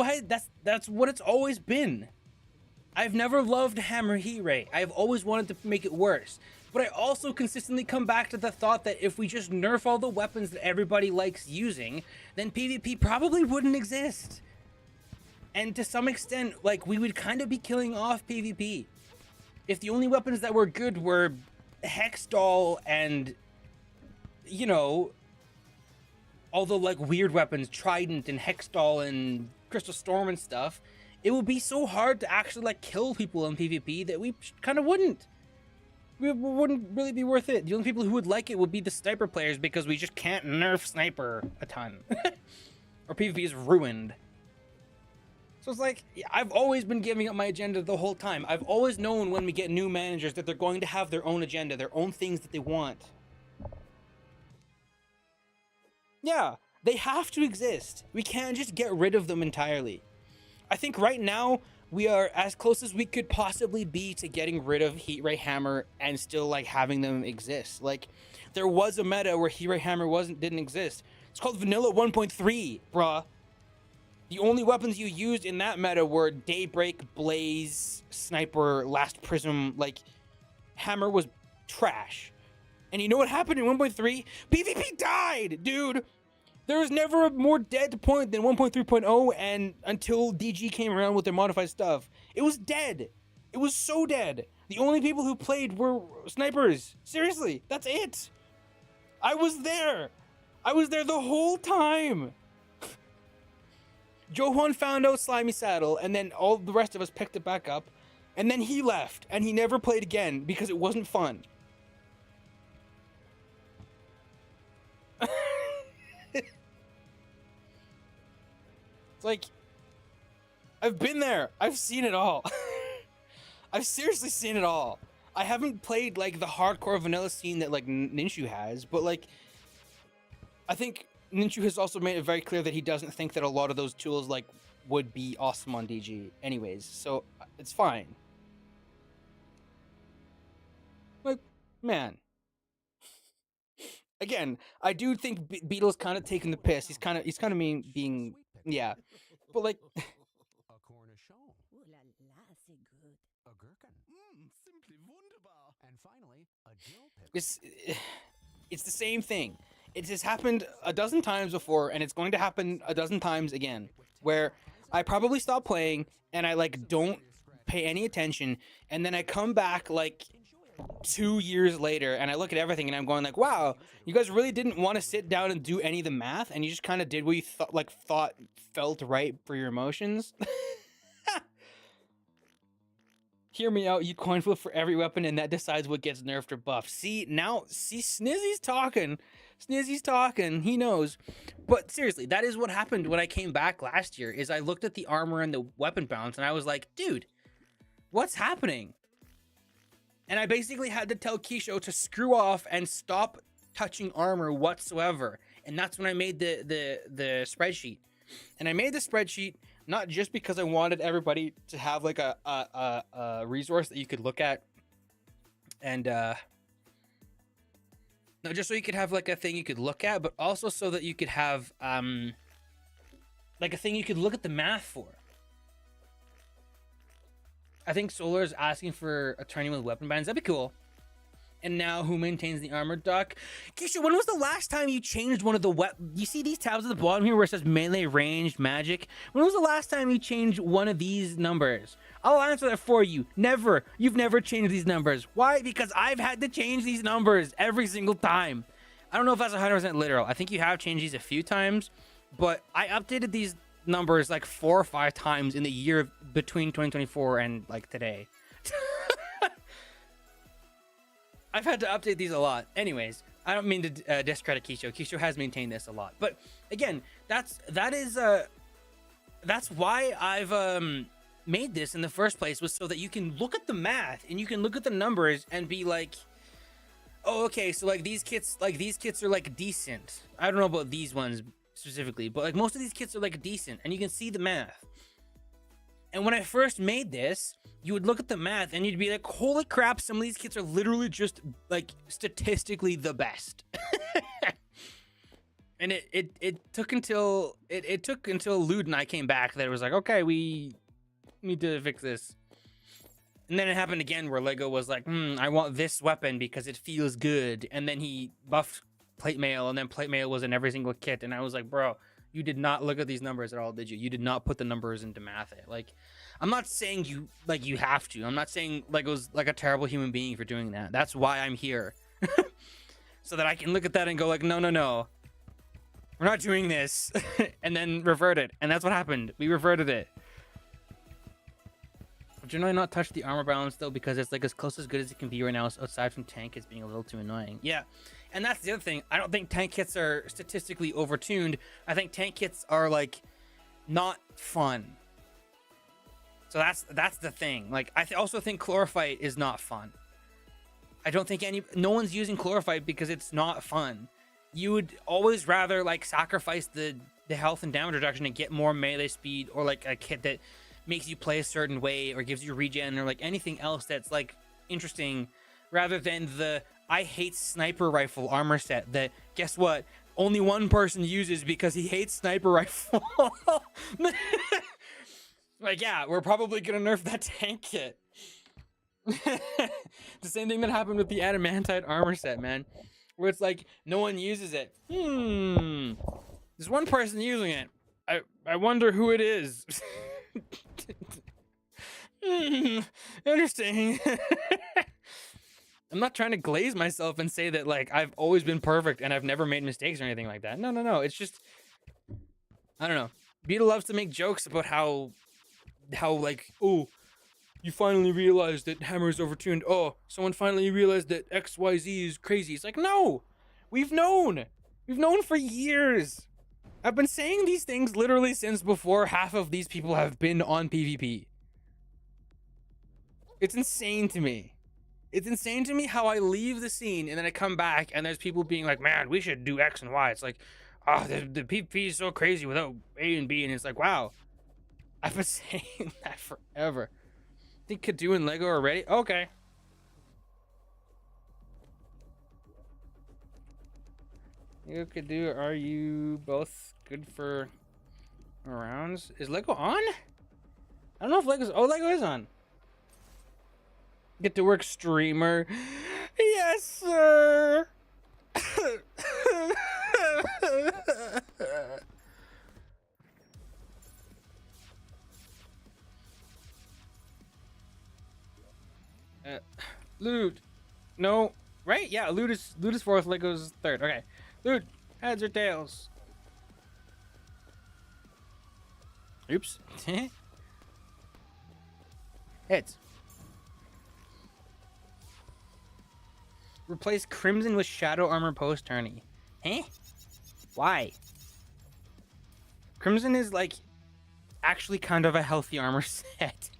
what it's always been. I've never loved Hammer Heat Ray. I've always wanted to make it worse. But I also consistently come back to the thought that if we just nerf all the weapons that everybody likes using, then PvP probably wouldn't exist. And to some extent, like, we would kind of be killing off PvP. If the only weapons that were good were Hexdoll and, you know, all the, like, weird weapons, Trident and Hexdoll and Crystal Storm and stuff, it would be so hard to actually, like, kill people in PvP that we kind of wouldn't. It wouldn't really be worth it. The only people who would like it would be the sniper players, because we just can't nerf sniper a ton. Or PvP is ruined. So it's like, I've always been giving up my agenda the whole time. I've always known when we get new managers that they're going to have their own agenda, their own things that they want. Yeah, they have to exist. We can't just get rid of them entirely. I think right now, we are as close as we could possibly be to getting rid of Heat Ray Hammer and still like having them exist. Like, there was a meta where Heat Ray Hammer didn't exist. It's called Vanilla 1.3, bruh. The only weapons you used in that meta were Daybreak, Blaze, Sniper, Last Prism. Like, Hammer was trash. And you know what happened in 1.3? PvP died, dude! There was never a more dead point than 1.3.0, and until DG came around with their modified stuff. It was dead. It was so dead. The only people who played were snipers. Seriously, that's it. I was there. I was there the whole time. Johan found out Slimy Saddle, and then all the rest of us picked it back up, and then he left, and he never played again because it wasn't fun. It's like, I've been there. I've seen it all. I've seriously seen it all. I haven't played like the hardcore vanilla scene that like Ninshu has, but like, I think Ninshu has also made it very clear that he doesn't think that a lot of those tools like would be awesome on DG anyways, so it's fine. Like, man. Again, I do think Beetle's kind of taking the piss. He's kind of being, yeah. But like, A cornichon. Ooh la la, c'est good. A gherkin. Simply wunderbar. And finally, a dill pickle. it's the same thing. It has happened a dozen times before, and it's going to happen a dozen times again, where I probably stop playing and I like don't pay any attention, and then I come back like 2 years later and I look at everything and I'm going like, wow, you guys really didn't want to sit down and do any of the math, and you just kind of did what you thought felt right for your emotions. Hear me out, you coin flip for every weapon and that decides what gets nerfed or buffed. See, Snizzy's talking. Snizzy's talking. He knows. But seriously, that is what happened when I came back last year. Is I looked at the armor and the weapon balance, and I was like, dude, what's happening? And I basically had to tell Kisho to screw off and stop touching armor whatsoever. And that's when I made the spreadsheet. And I made the spreadsheet not just because I wanted everybody to have like a resource that you could look at, and not just so you could have like a thing you could look at, but also so that you could have like a thing you could look at the math for. I think Solar is asking for a tourney with weapon bands. That'd be cool. And now who maintains the armor dock? Kisha, when was the last time you changed one of the you see these tabs at the bottom here where it says melee, ranged, magic? When was the last time you changed one of these numbers? I'll answer that for you. Never. You've never changed these numbers. Why? Because I've had to change these numbers every single time. I don't know if that's 100% literal. I think you have changed these a few times, but I updated these numbers like 4 or 5 times in the year between 2024 and like today. I've had to update these a lot. Anyways, I don't mean to discredit Kisho. Kisho has maintained this a lot. But again, that's why I've made this in the first place, was so that you can look at the math and you can look at the numbers and be like, oh, okay, so like these kits are like decent. I don't know about these ones specifically, but like most of these kits are like decent, and you can see the math. And when I first made this, you would look at the math and you'd be like, holy crap, some of these kits are literally just like statistically the best. And it took until Lude and I came back that it was like, okay, we need to fix this. And then it happened again where Lego was like, I want this weapon because it feels good. And then he buffed plate mail, and then plate mail was in every single kit. And I was like, bro, you did not look at these numbers at all, did you? You did not put the numbers into math. Like, I'm not saying you have to. I'm not saying Lego's like a terrible human being for doing that. That's why I'm here. So that I can look at that and go like, no. We're not doing this. And then revert it. And that's what happened. We reverted it. I've generally not touched the armor balance though, because it's like as close as good as it can be right now, aside from tank is being a little too annoying. Yeah. And that's the other thing. I don't think tank kits are statistically overtuned. I think tank kits are like not fun. So that's the thing. Like I also think chlorophyte is not fun. I don't think no one's using chlorophyte because it's not fun. You would always rather like sacrifice the health and damage reduction and get more melee speed, or like a kit that makes you play a certain way or gives you regen, or like anything else that's like interesting, rather than the I hate sniper rifle armor set that, guess what, only one person uses because he hates sniper rifle. Like, yeah, we're probably gonna nerf that tank kit. The same thing that happened with the adamantite armor set, man, where it's like no one uses it. There's one person using it. I wonder who it is. Interesting. I'm not trying to glaze myself and say that like I've always been perfect and I've never made mistakes or anything like that. No. It's just, I don't know. Beetle loves to make jokes about how like, oh, you finally realized that hammer is overtuned. Oh, someone finally realized that XYZ is crazy. It's like, no, we've known for years. I've been saying these things literally since before half of these people have been on PvP. It's insane to me. It's insane to me how I leave the scene and then I come back and there's people being like, man, we should do X and Y. It's like, oh, the PvP is so crazy without A and B. And it's like, wow, I've been saying that forever. Think Kadu and Lego are ready? Okay. You Kadu, are you both good for rounds? Is Lego on? I don't know if Lego's... Oh, Lego is on. Get to work, streamer. Yes, sir. Loot. No. Right? Yeah, loot is fourth, Lego's third. Okay. Loot. Heads or tails? Oops. Heads. Replace Crimson with Shadow Armor post tourney. Huh? Why? Crimson is like actually kind of a healthy armor set.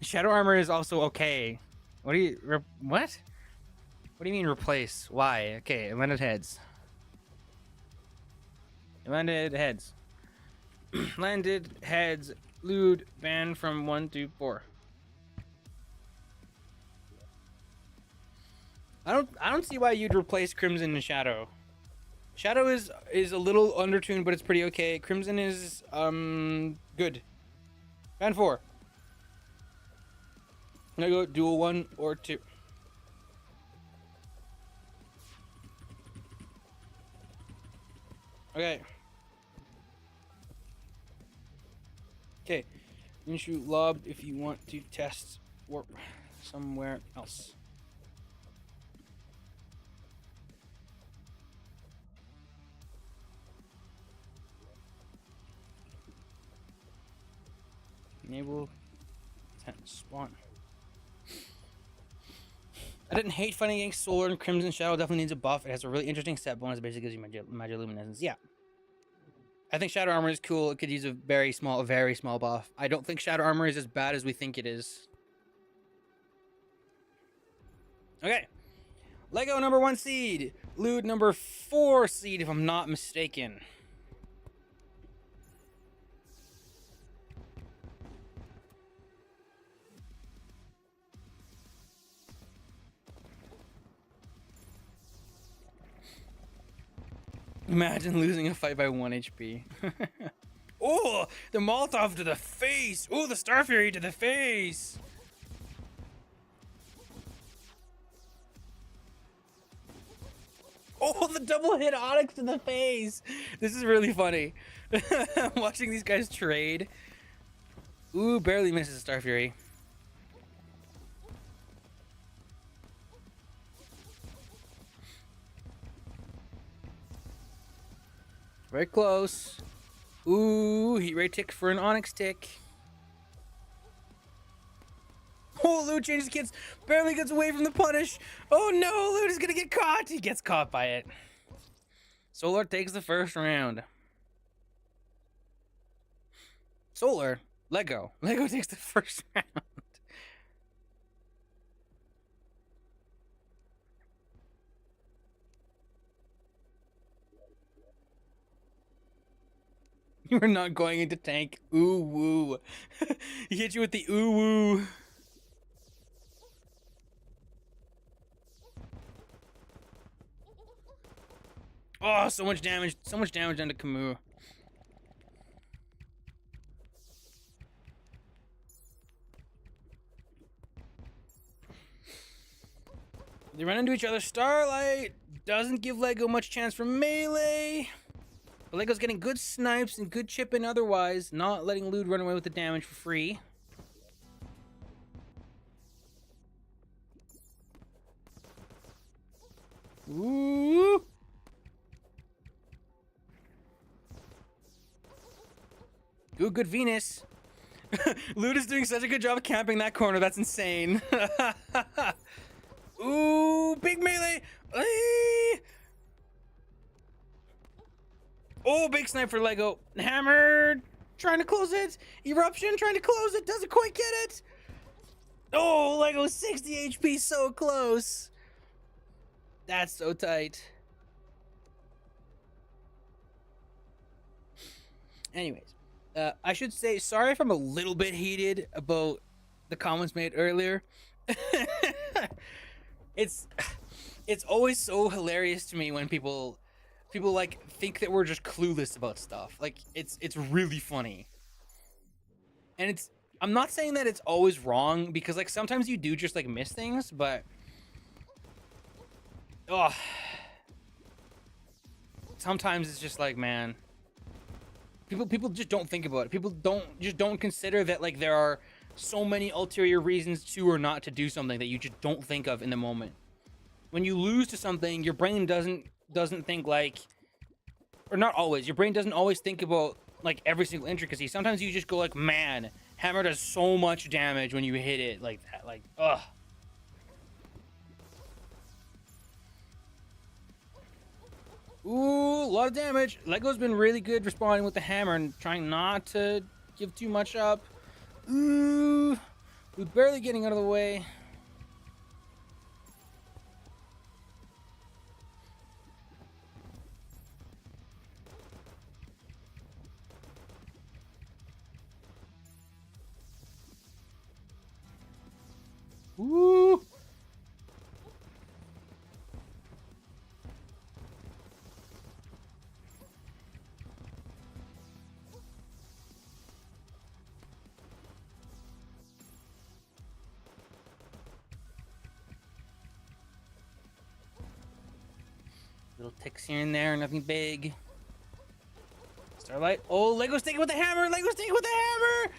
Shadow armor is also okay. What do you what? What do you mean replace? Why? Okay, landed heads. Landed heads. Landed heads. Lewd banned from 1 to 4. I don't see why you'd replace Crimson and Shadow. Shadow is a little undertuned, but it's pretty okay. Crimson is good. Ban 4. I'm gonna go dual 1 or 2. Okay. Okay. You can shoot lob if you want to test warp somewhere else. Enable tent spawn. I didn't hate fighting against Solar, and Crimson Shadow definitely needs a buff. It has a really interesting set bonus. It basically gives you Magiluminescence. Yeah. I think Shadow Armor is cool. It could use a very small buff. I don't think Shadow Armor is as bad as we think it is. Okay. Lego number 1 seed. Lewd number 4 seed, if I'm not mistaken. Imagine losing a fight by 1 HP. Oh, the Molotov to the face. Oh, the Star Fury to the face. Oh, the double hit Onyx to the face. This is really funny. Watching these guys trade. Ooh, barely misses Star Fury. Very close. Ooh, heat ray tick for an Onyx tick. Oh, Lewd changes kits. Barely gets away from the punish. Oh no, Lewd is gonna get caught. He gets caught by it. Solar takes the first round. Solar, Lego. Lego takes the first round. You are not going into tank. Ooh woo. He hit you with the ooh woo. Oh, so much damage. So much damage done to Camus. They run into each other. Starlight doesn't give Lego much chance for melee. But Lego's getting good snipes and good chipping otherwise, not letting Lewd run away with the damage for free. Ooh! Ooh, good Venus. Lewd is doing such a good job of camping that corner. That's insane. Ooh, big melee. Eee! Oh, big snipe for Lego. Hammer trying to close it. Eruption trying to close it. Doesn't quite get it. Oh, Lego 60 HP. So close. That's so tight. Anyways, I should say sorry if I'm a little bit heated about the comments made earlier. It's always so hilarious to me when people like think that we're just clueless about stuff. Like it's really funny. And I'm not saying that it's always wrong, because like sometimes you do just like miss things, but oh, sometimes it's just like, man, people just don't think about it. People don't consider that like there are so many ulterior reasons to or not to do something that you just don't think of in the moment. When you lose to something, your brain doesn't think like, or not always, your brain doesn't always think about like every single intricacy. Sometimes you just go like, man, hammer does so much damage when you hit it like that. Like, ugh. Ooh, a lot of damage. Lego's been really good responding with the hammer and trying not to give too much up. Ooh, we're barely getting out of the way. Ooh. Little ticks here and there, nothing big. Starlight. Oh, Lego's taking with the hammer. Lego's taking with the hammer.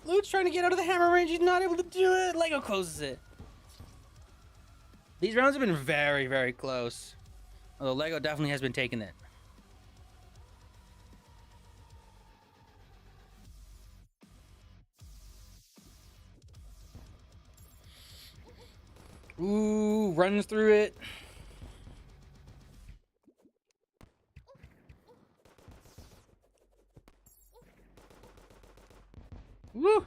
Lute's trying to get out of the hammer range. He's not able to do it. Lego closes it. These rounds have been very, very close. Although Lego definitely has been taking it. Ooh, runs through it. Woo!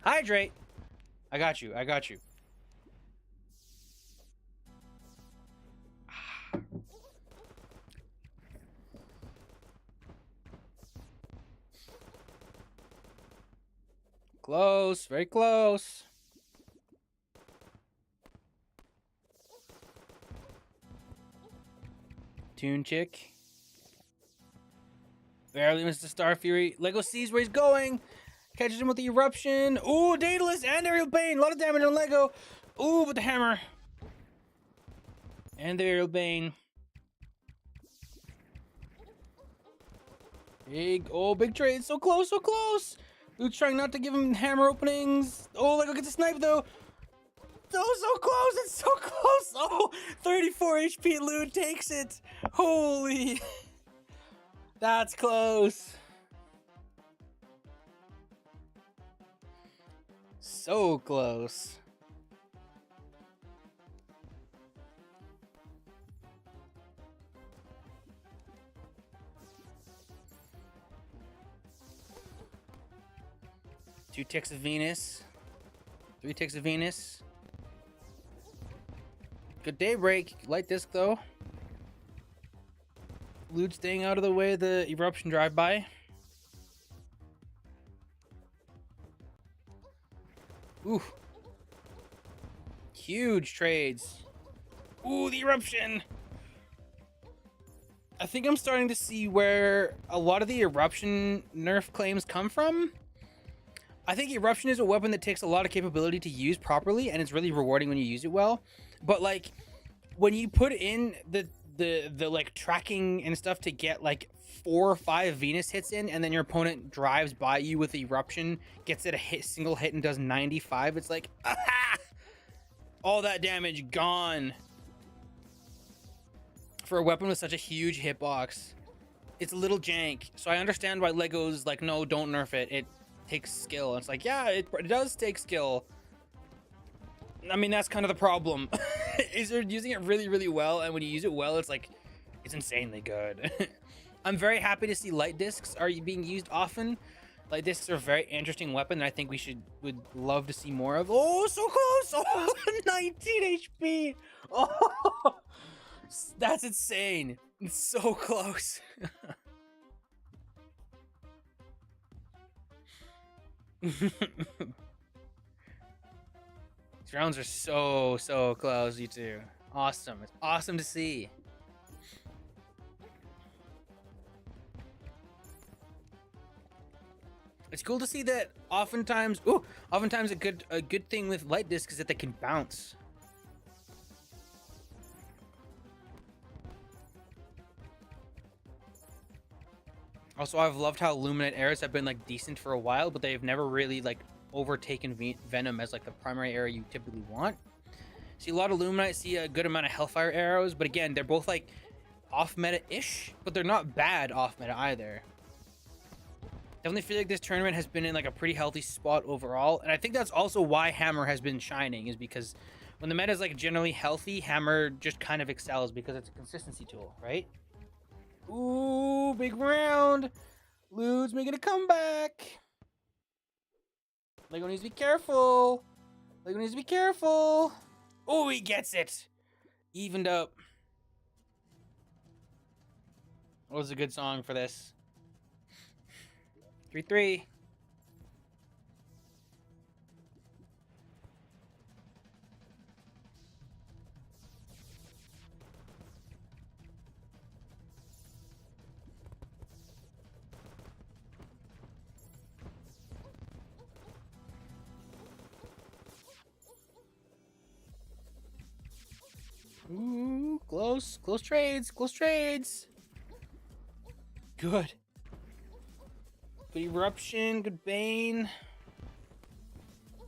Hydrate. I got you. I got you. Close. Very close. Toon Chick. Barely missed the Star Fury. Lego sees where he's going. Catches him with the eruption. Ooh, Daedalus and Aerial Bane. A lot of damage on Lego. Ooh, with the hammer. And the Aerial Bane. Big trade. So close, so close. Luke's trying not to give him hammer openings. Oh, Lego gets a snipe though. Oh, so close. It's so close. Oh, 34 HP. Luke takes it. Holy. That's close. So close. Two ticks of Venus. 3 ticks of Venus. Good daybreak. Light disc though. Loot staying out of the way of the eruption drive-by. Ooh. Huge trades. Ooh, the eruption. I think I'm starting to see where a lot of the eruption nerf claims come from. I think eruption is a weapon that takes a lot of capability to use properly, and it's really rewarding when you use it well. But like, when you put in the like tracking and stuff to get like 4 or 5 Venus hits in, and then your opponent drives by you with eruption, gets it a single hit and does 95, it's like, aha! All that damage gone for a weapon with such a huge hitbox. It's a little jank, so I understand why Lego's like, no, don't nerf it. It takes skill. And it's like, yeah, it does take skill. I mean, that's kind of the problem. Is you're using it really, really well, and when you use it well, it's like, it's insanely good. I'm very happy to see light discs are being used often. Light discs are a very interesting weapon that I think would love to see more of. Oh, so close! Oh, 19 HP! Oh, that's insane. It's so close. These rounds are so close, you two. Awesome. It's awesome to see. It's cool to see that oftentimes a good thing with light discs is that they can bounce. Also, I've loved how Luminate arrows have been like decent for a while, but they've never really like overtaken Venom as like the primary arrow you typically want. See a lot of Luminite, see a good amount of Hellfire arrows, but again, they're both like off meta-ish, but they're not bad off meta either. Definitely feel like this tournament has been in like a pretty healthy spot overall, and I think that's also why Hammer has been shining, is because when the meta is like generally healthy, Hammer just kind of excels because it's a consistency tool, right? Ooh, big round. Lude's making a comeback. Lego needs to be careful. Lego needs to be careful. Oh, he gets it. Evened up. What was a good song for this? 3-3. Ooh, close trades, Good. Good eruption, good bane.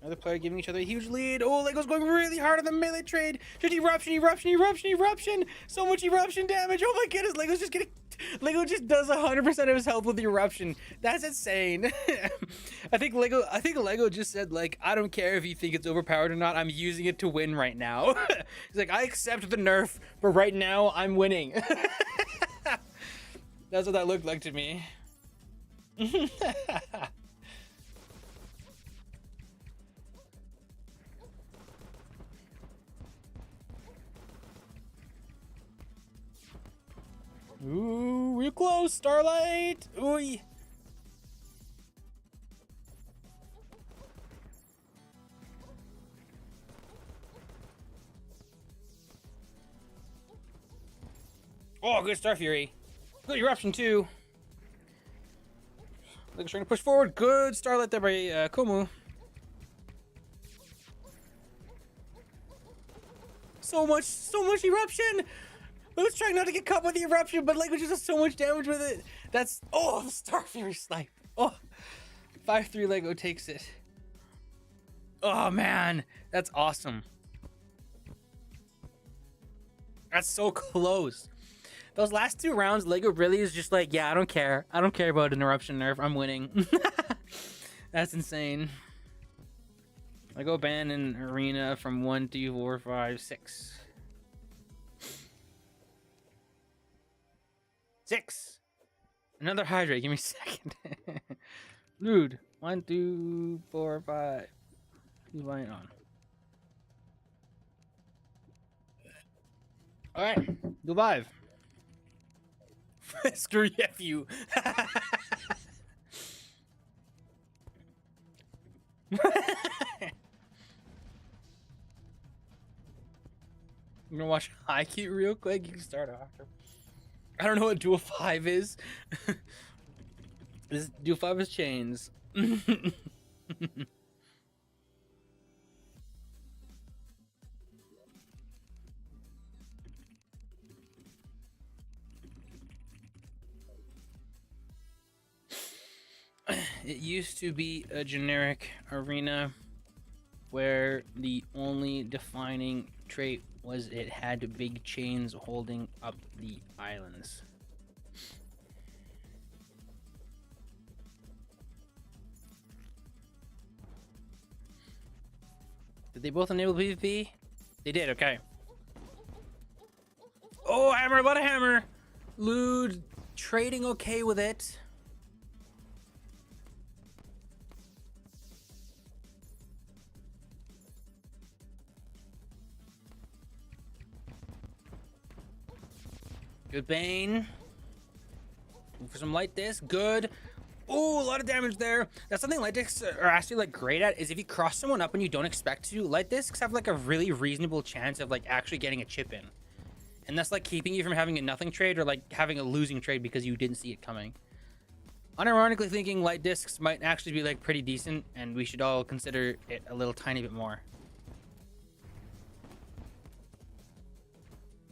Another player giving each other a huge lead. Oh, Lego's going really hard on the melee trade. Just eruption. So much eruption damage. Oh my goodness, Lego just does 100% of his health with the eruption. That's insane. I think Lego just said, like, I don't care if you think it's overpowered or not. I'm using it to win right now. He's like, I accept the nerf, but right now I'm winning. That's what that looked like to me. Ooh, real close, Starlight. Ooh. Oh, good Star Fury. Good eruption too. Lego's trying to push forward. Good Starlight there by Komu. So much eruption. Lego's trying not to get caught by the eruption, but Lego just does so much damage with it. That's the Star Fury snipe. Oh, 5-3 Lego takes it. Oh man, that's awesome. That's so close. Those last 2 rounds, Lego really is just like, yeah, I don't care. I don't care about an eruption nerf. I'm winning. That's insane. Lego ban in arena from 1, 2, 4, 5, 6. 6. Another hydrate. Give me a second. Lude. 1, 2, 4, 5. Who's lying on? All right. Do 5. Screw you. I'm gonna watch Haikyuu real quick. You can start after. I don't know what Duel 5 is. Duel 5 is chains. It used to be a generic arena where the only defining trait was it had big chains holding up the islands. Did they both enable PvP? They did, okay. Oh, hammer, a lot of hammer. Lude trading okay with it. Good Bane. For some light disc. Good. Oh, a lot of damage there. That's something light discs are actually like great at, is if you cross someone up and you don't expect to, light discs have like a really reasonable chance of like actually getting a chip in. And that's like keeping you from having a nothing trade or like having a losing trade because you didn't see it coming. Unironically thinking light discs might actually be like pretty decent, and we should all consider it a little tiny bit more.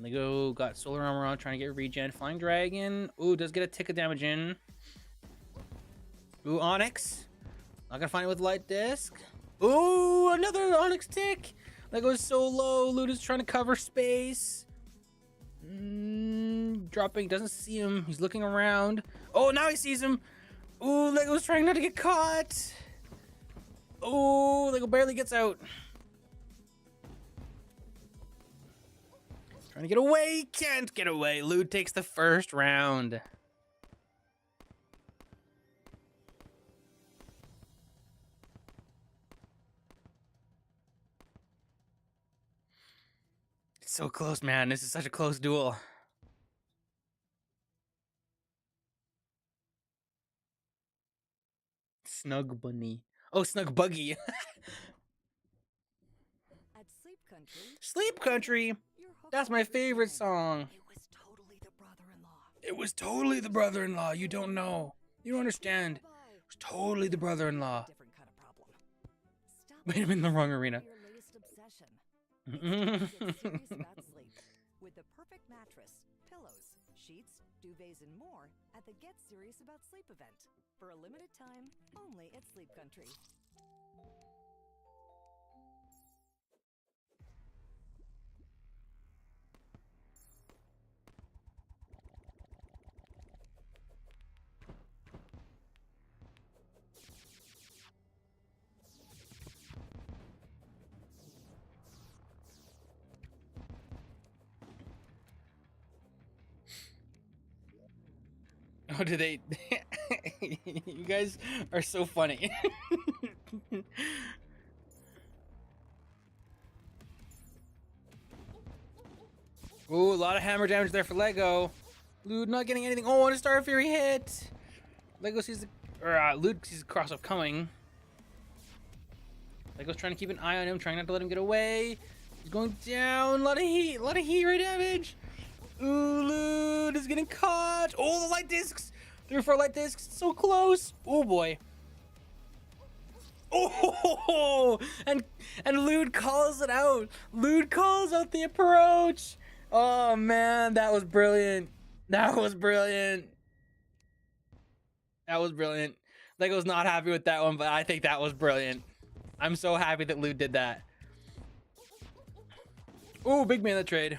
Lego got solar armor on, trying to get regen. Flying dragon. Ooh, does get a tick of damage in. Ooh, onyx. Not gonna find it with light disc. Ooh, another onyx tick. Lego's so low. Luda's trying to cover space. Dropping, doesn't see him. He's looking around. Oh, now he sees him. Ooh, Lego's trying not to get caught. Ooh, Lego barely gets out. Trying to get away, can't get away. Lude takes the first round. It's so close, man. This is such a close duel. Snug Bunny. Oh, Snug Buggy. At Sleep Country, Sleep Country. you're hooked That's on my every favorite time. song. It was totally the brother-in-law. It was totally the brother-in-law. You don't know. You don't understand. It was totally the brother-in-law. Different kind of problem. Stop Wait, I'm in the wrong arena. your latest obsession. It's time to get serious about sleep. With the perfect mattress, pillows, sheets, duvets, and more at the Get Serious About Sleep event. For a limited time, only at Sleep Country. Oh, do they? You guys are so funny. Ooh, a lot of hammer damage there for Lego. Lude not getting anything. Oh, and a Star Fury hit. Lego sees the, or Lude sees the cross up coming. Lego's trying to keep an eye on him, trying not to let him get away. He's going down. A lot of heat ray damage. Ooh, Lude is getting caught. Oh, the light discs. 3 or 4 light discs. So close. Oh, boy. Oh, and Lude calls it out. Lude calls out the approach. Oh, man, that was brilliant. That was brilliant. That was brilliant. Lego's not happy with that one, but I think that was brilliant. I'm so happy that Lude did that. Ooh, big mana trade.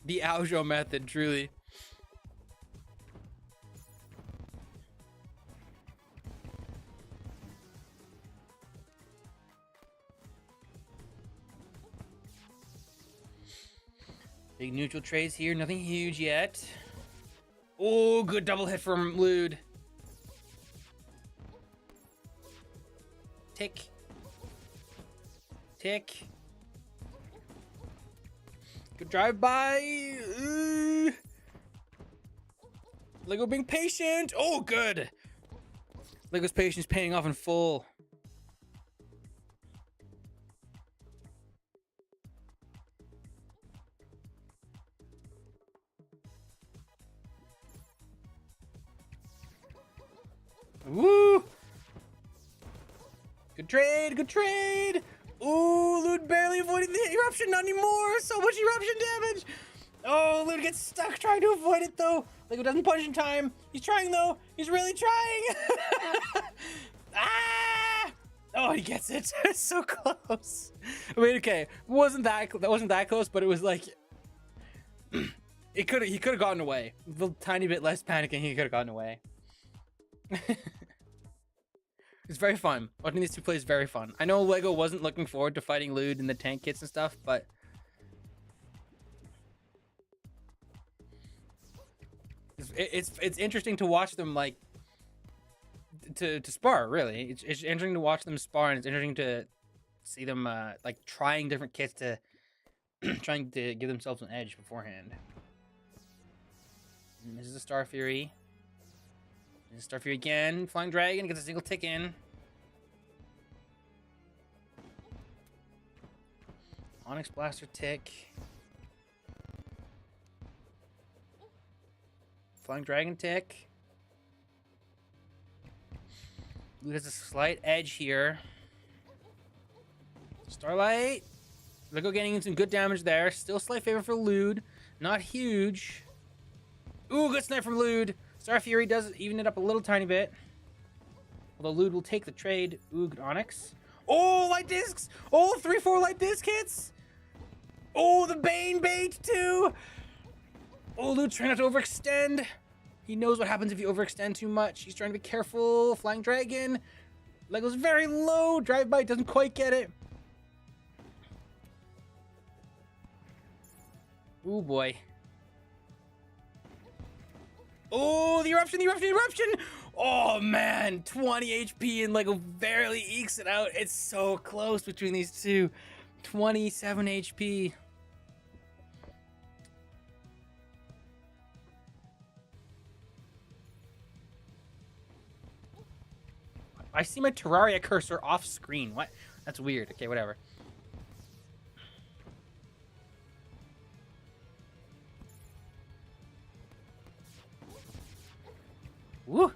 The Aujo method, truly. Big neutral trades here, nothing huge yet. Oh, good double hit from Lude. Tick. Tick. Good drive by. Lego being patient. Oh, good. Lego's patience paying off in full. Woo! Good trade, good trade. Ooh, Lude barely avoiding the eruption, not anymore. So much eruption damage. Oh, Lude gets stuck trying to avoid it though. Lego doesn't punch in time. He's trying though. He's really trying. Ah! Oh, he gets it. So close. I mean, okay, that wasn't that close, but it was like he could have gotten away. A tiny bit less panicking, he could have gotten away. It's very fun. Watching these two play is very fun. I know Lego wasn't looking forward to fighting Lude in the tank kits and stuff, but it's interesting to watch them like to spar. Really, it's interesting to watch them spar, and it's interesting to see them like trying different kits to trying to give themselves an edge beforehand. And this is a Star Fury. Star Fury again. Flying Dragon gets a single tick in. Onyx Blaster tick. Flying Dragon tick. Lude has a slight edge here. Starlight. Lego getting some good damage there. Still slight favor for Lude. Not huge. Ooh, good snipe from Lude. Star Fury does even it up a little tiny bit. Although Lude will take the trade. Ooh, good Onyx. Oh, light discs! Oh, 3-4 light disc hits! Oh, the Bane bait too! Oh, Lude's trying not to overextend. He knows what happens if you overextend too much. He's trying to be careful. Flying Dragon. Lego's very low. Drive-by doesn't quite get it. Ooh, boy. Oh, the eruption, the eruption, the eruption! Oh, man. 20 HP and Lego barely ekes it out. It's so close between these two. 27 HP. I see my Terraria cursor off screen. What? That's weird. Okay, whatever. Woo!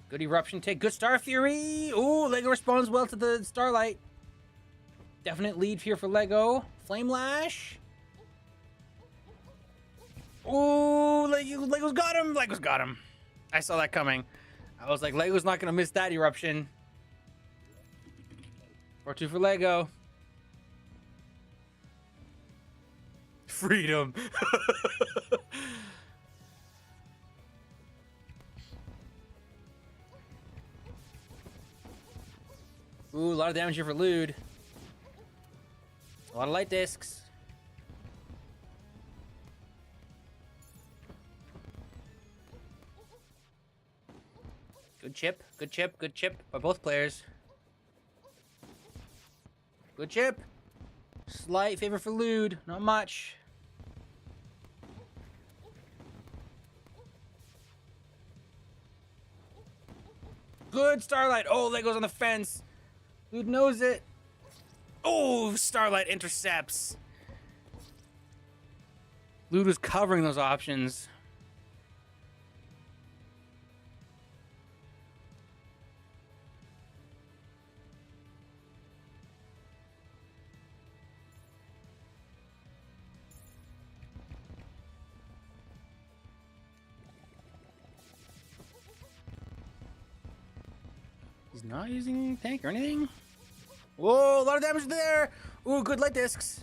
Good eruption take. Good Star Fury. Ooh, Lego responds well to the Starlight. Definite lead here for Lego. Flame Lash. Ooh, Lego's got him. Lego's got him. I saw that coming. I was like, Lego's not going to miss that eruption. 4-2 for Lego. Freedom. Ooh, a lot of damage here for Lude. A lot of light discs. Good chip, good chip, good chip by both players. Good chip. Slight favor for Lude, not much. Good Starlight. Oh, Lego's on the fence. Lude knows it. Oh, Starlight intercepts. Lude was covering those options. He's not using tank or anything. Whoa, a lot of damage there. Ooh, good light discs.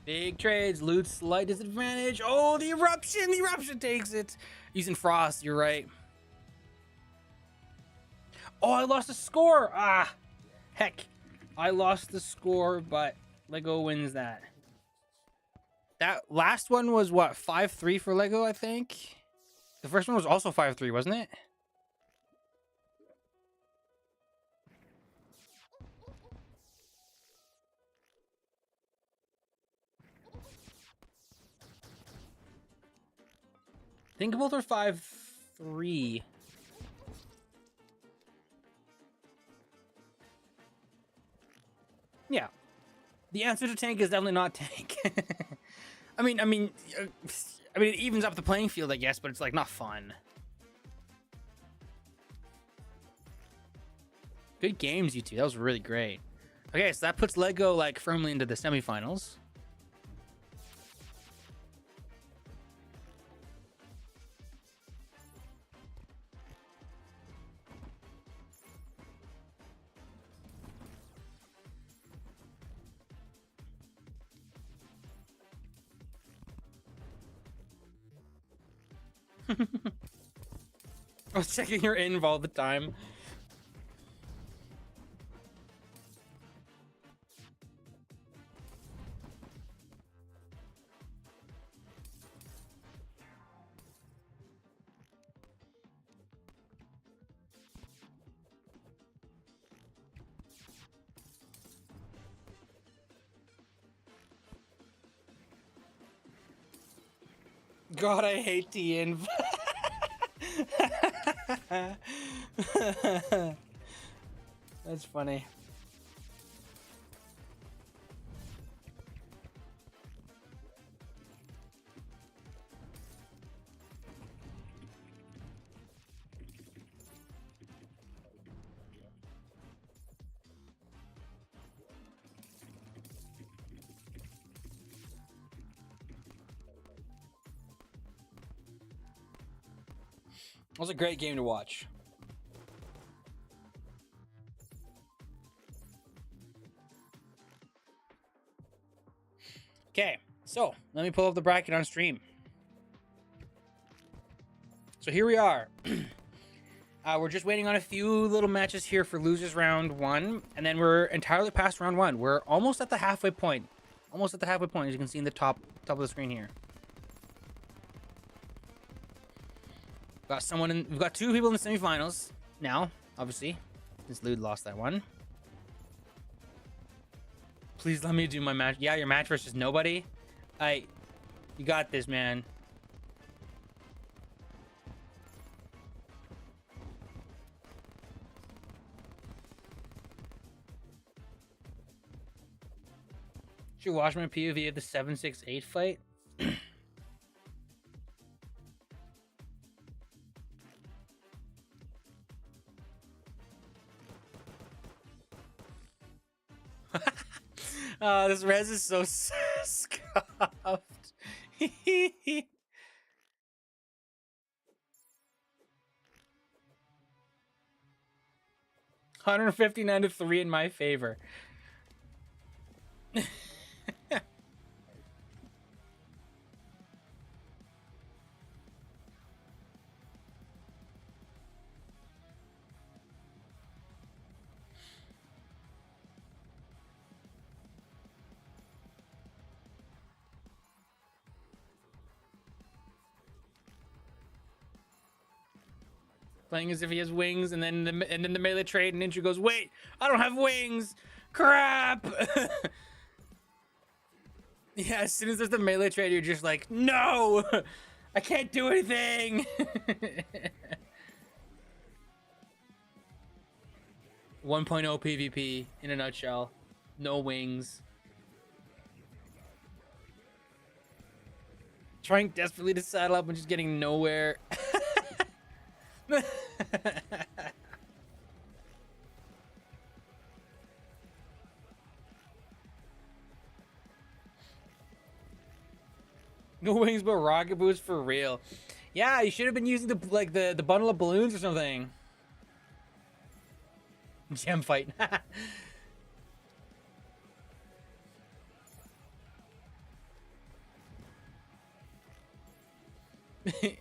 Big trades. Loot slight disadvantage. Oh, the eruption. The eruption takes it. Using frost. You're right. Oh, I lost the score. Ah, heck. I lost the score, but Lego wins that. That last one was what? 5-3 for Lego, I think. The first one was also 5-3, wasn't it? I think both are 5-3. Yeah. The answer to tank is definitely not tank. I mean, it evens up the playing field, I guess, but it's like not fun. Good games, you two. That was really great. Okay, so that puts Lego like firmly into the semifinals. I was checking your inv all the time. God, I hate T-inv. That's funny. It was a great game to watch. Okay, so let me pull up the bracket on stream. So here we are. We're just waiting on a few little matches here for losers round 1, and then we're entirely past round 1. We're almost at the halfway point. Almost at the halfway point, as you can see in the top of the screen here. We've got 2 people in the semifinals now, obviously, since Lude lost that one. Please let me do my match. Yeah, your match versus nobody. You got this, man. Should watch my POV of the 768 fight. Oh, this res is so scuffed. 159 to 3 in my favor. Playing as if he has wings, and then the melee trade, and Ninja goes, "Wait, I don't have wings! Crap!" Yeah, as soon as there's the melee trade, you're just like, "No, I can't do anything." 1.0 PvP in a nutshell. No wings. Trying desperately to saddle up and just getting nowhere. No wings but rocket boots for real. Yeah, you should have been using the bundle of balloons or something. Gem fight. You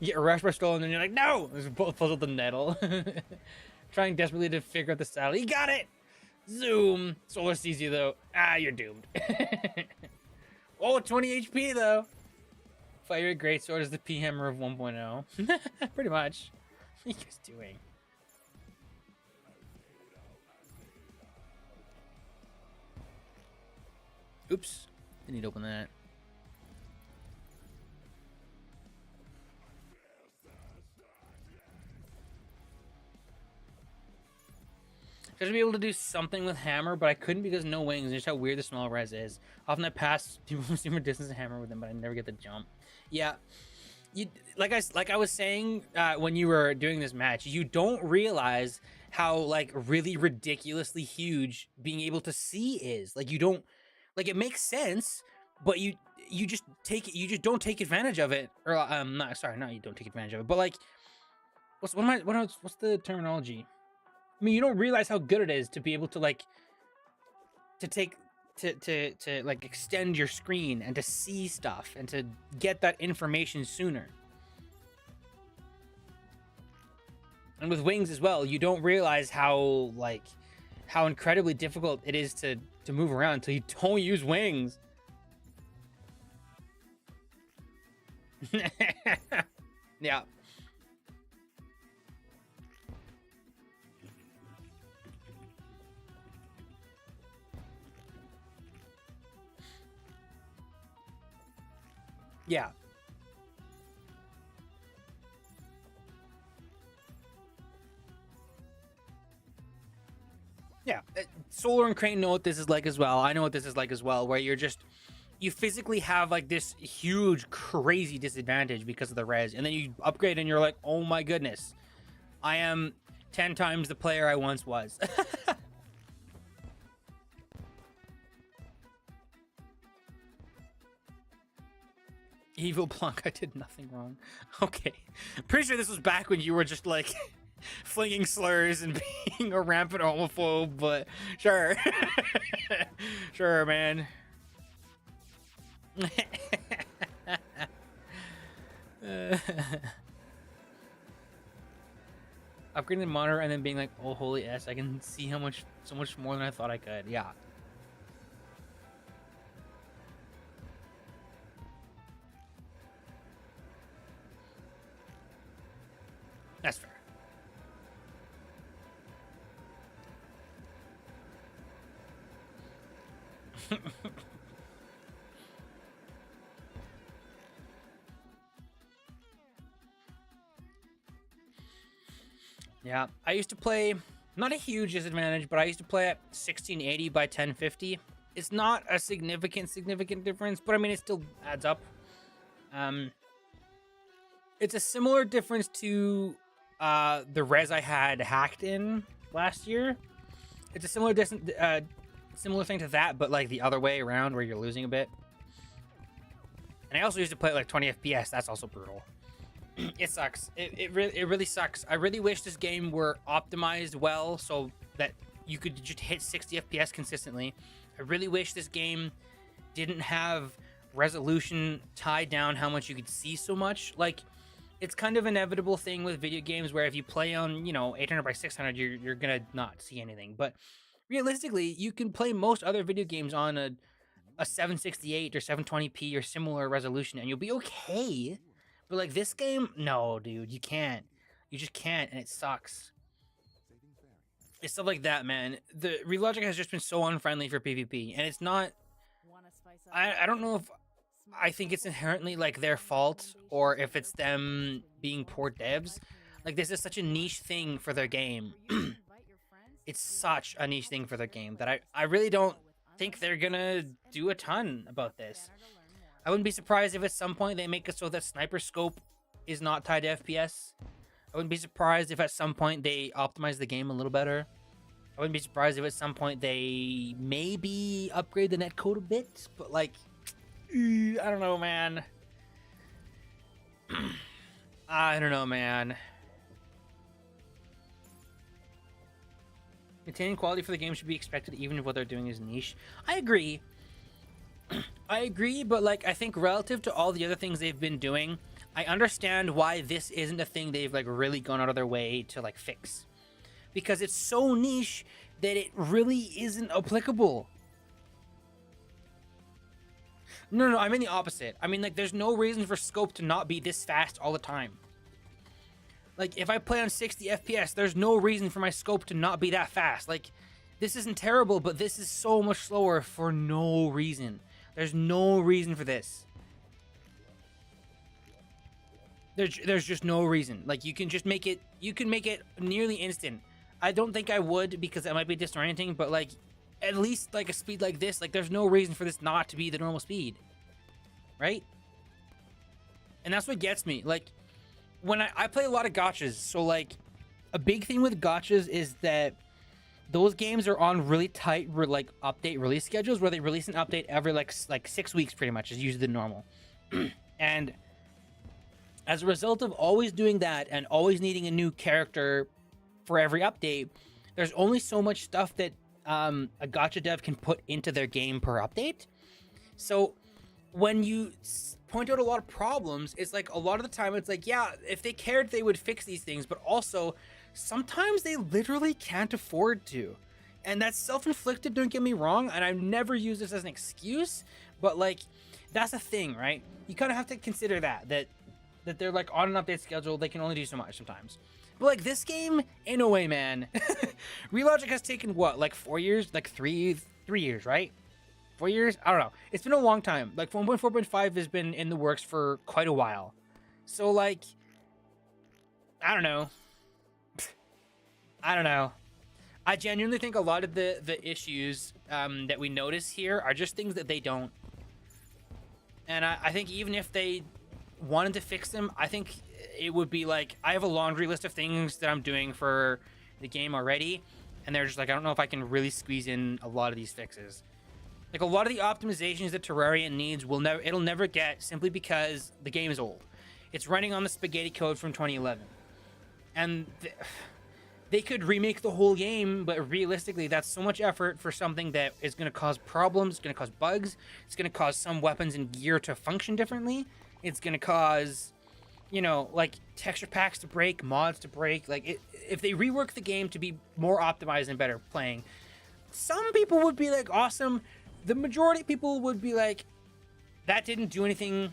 get rushed by Skull and then you're like, no! There's both puzzle the nettle. Trying desperately to figure out the saddle. You got it! Zoom! Solar sees you though. Ah, you're doomed. Oh, 20 HP though. Fire Greatsword is the P Hammer of 1.0. Pretty much. What are you guys doing? Oops. Didn't need to open that. I should be able to do something with hammer, but I couldn't because no wings. And just how weird the small res is. Often I pass people from similar distance and hammer with them, but I never get the jump. Yeah, you like I was saying when you were doing this match, you don't realize how like really ridiculously huge being able to see is. Like you don't like it makes sense, but you just don't take advantage of it. Or you don't take advantage of it, but like what's the terminology? I mean, you don't realize how good it is to be able to like to like extend your screen and to see stuff and to get that information sooner. And with wings as well, you don't realize how incredibly difficult it is to move around until you don't use wings. Yeah. Yeah. Yeah. Solar and Crane know what this is like as well. I know what this is like as well, where you physically have like this huge, crazy disadvantage because of the res, and then you upgrade and you're like, oh my goodness, I am 10 times the player I once was. Evil Plunk, I did nothing wrong. Okay. Pretty sure this was back when you were just like flinging slurs and being a rampant homophobe, but sure. Sure, man. upgrading the monitor and then being like, oh holy s, I can see so much more than I thought I could. Yeah. That's fair. Yeah, I used to play, not a huge disadvantage, but I used to play at 1680 by 1050. It's not a significant difference, but I mean, it still adds up. It's a similar difference to the res I had hacked in last year. It's a similar thing to that, but like the other way around where you're losing a bit. And I also used to play at like 20 FPS. That's also brutal. It sucks. It really sucks. I really wish this game were optimized well so that you could just hit 60 FPS consistently. I really wish this game didn't have resolution tied down how much you could see so much. Like, it's kind of an inevitable thing with video games where if you play on, 800 by 600, you're gonna not see anything. But realistically, you can play most other video games on a 768 or 720p or similar resolution and you'll be okay. But like this game, no, dude, you can't. You just can't, and it sucks. It's stuff like that, man. The Relogic has just been so unfriendly for PvP, and it's not. I don't know if I think it's inherently like their fault or if it's them being poor devs. Like, this is such a niche thing for their game. It's such a niche thing for their game that I really don't think they're gonna do a ton about this. I wouldn't be surprised if at some point they make it so that sniper scope is not tied to FPS. I wouldn't be surprised if at some point they optimize the game a little better. I wouldn't be surprised if at some point they maybe upgrade the netcode a bit, but like, I don't know, man. I don't know, man. Maintaining quality for the game should be expected even if what they're doing is niche. I agree. I agree, but like, I think relative to all the other things they've been doing, I understand why this isn't a thing they've like really gone out of their way to like fix. Because it's so niche that it really isn't applicable. No, I mean the opposite. I mean, like, there's no reason for scope to not be this fast all the time. Like, if I play on 60 FPS, there's no reason for my scope to not be that fast. Like, this isn't terrible, but this is so much slower for no reason. There's no reason for this. There's just no reason. Like, you can just make it, you can make it nearly instant. I don't think I would because that might be disorienting, but like, at least like a speed like this, like there's no reason for this not to be the normal speed. Right? And that's what gets me. Like, when I play a lot of gotchas, so like, a big thing with gotchas is that those games are on really tight update release schedules where they release an update every like 6 weeks pretty much is usually the normal. And as a result of always doing that and always needing a new character for every update, there's only so much stuff that a gacha dev can put into their game per update. So when you point out a lot of problems, it's like a lot of the time it's like, yeah, if they cared they would fix these things, but also sometimes they literally can't afford to. And that's self-inflicted, don't get me wrong, and I've never used this as an excuse, but like, that's a thing, right? You kind of have to consider that they're like on an update schedule, they can only do so much sometimes. But like, this game, in a way, man, Relogic has taken what, like 4 years, like three years, right? 4 years? I don't know. It's been a long time. Like 1.4.5 has been in the works for quite a while. So like, I don't know. I genuinely think a lot of the issues that we notice here are just things that they don't. And I think even if they wanted to fix them, I think it would be like, I have a laundry list of things that I'm doing for the game already, and they're just like, I don't know if I can really squeeze in a lot of these fixes. Like, a lot of the optimizations that Terraria needs it'll never get, simply because the game is old. It's running on the spaghetti code from 2011. And they could remake the whole game, but realistically, that's so much effort for something that is going to cause problems, it's going to cause bugs, it's going to cause some weapons and gear to function differently, it's going to cause you know, like texture packs to break, mods to break. Like, if they rework the game to be more optimized and better playing, some people would be like, awesome. The majority of people would be like, that didn't do anything.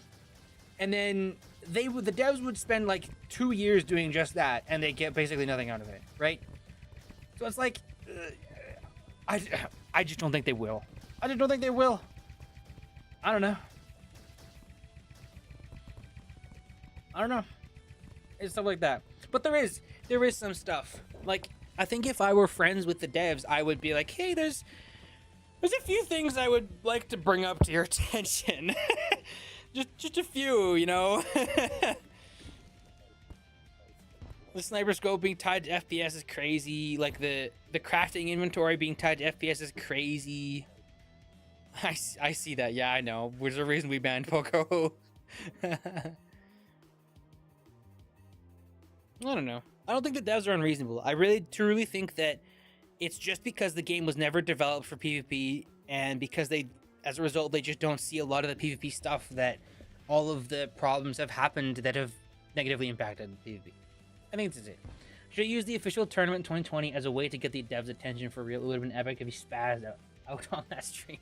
And then the devs would spend like 2 years doing just that, and they get basically nothing out of it, right? So it's like, I just don't think they will. I just don't think they will. I don't know. It's stuff like that. But there is some stuff. Like, I think if I were friends with the devs, I would be like, hey, there's a few things I would like to bring up to your attention. just a few, you know. The sniper scope being tied to FPS is crazy. Like the crafting inventory being tied to FPS is crazy. I see that. Yeah, I know. There's a reason we banned Poco. I don't know. I don't think the devs are unreasonable. I really truly think that it's just because the game was never developed for PvP, and because as a result, they just don't see a lot of the PvP stuff, that all of the problems have happened that have negatively impacted PvP. I think that's it. Should I use the official tournament 2020 as a way to get the devs' attention for real? It would have been epic if he spazzed out on that stream.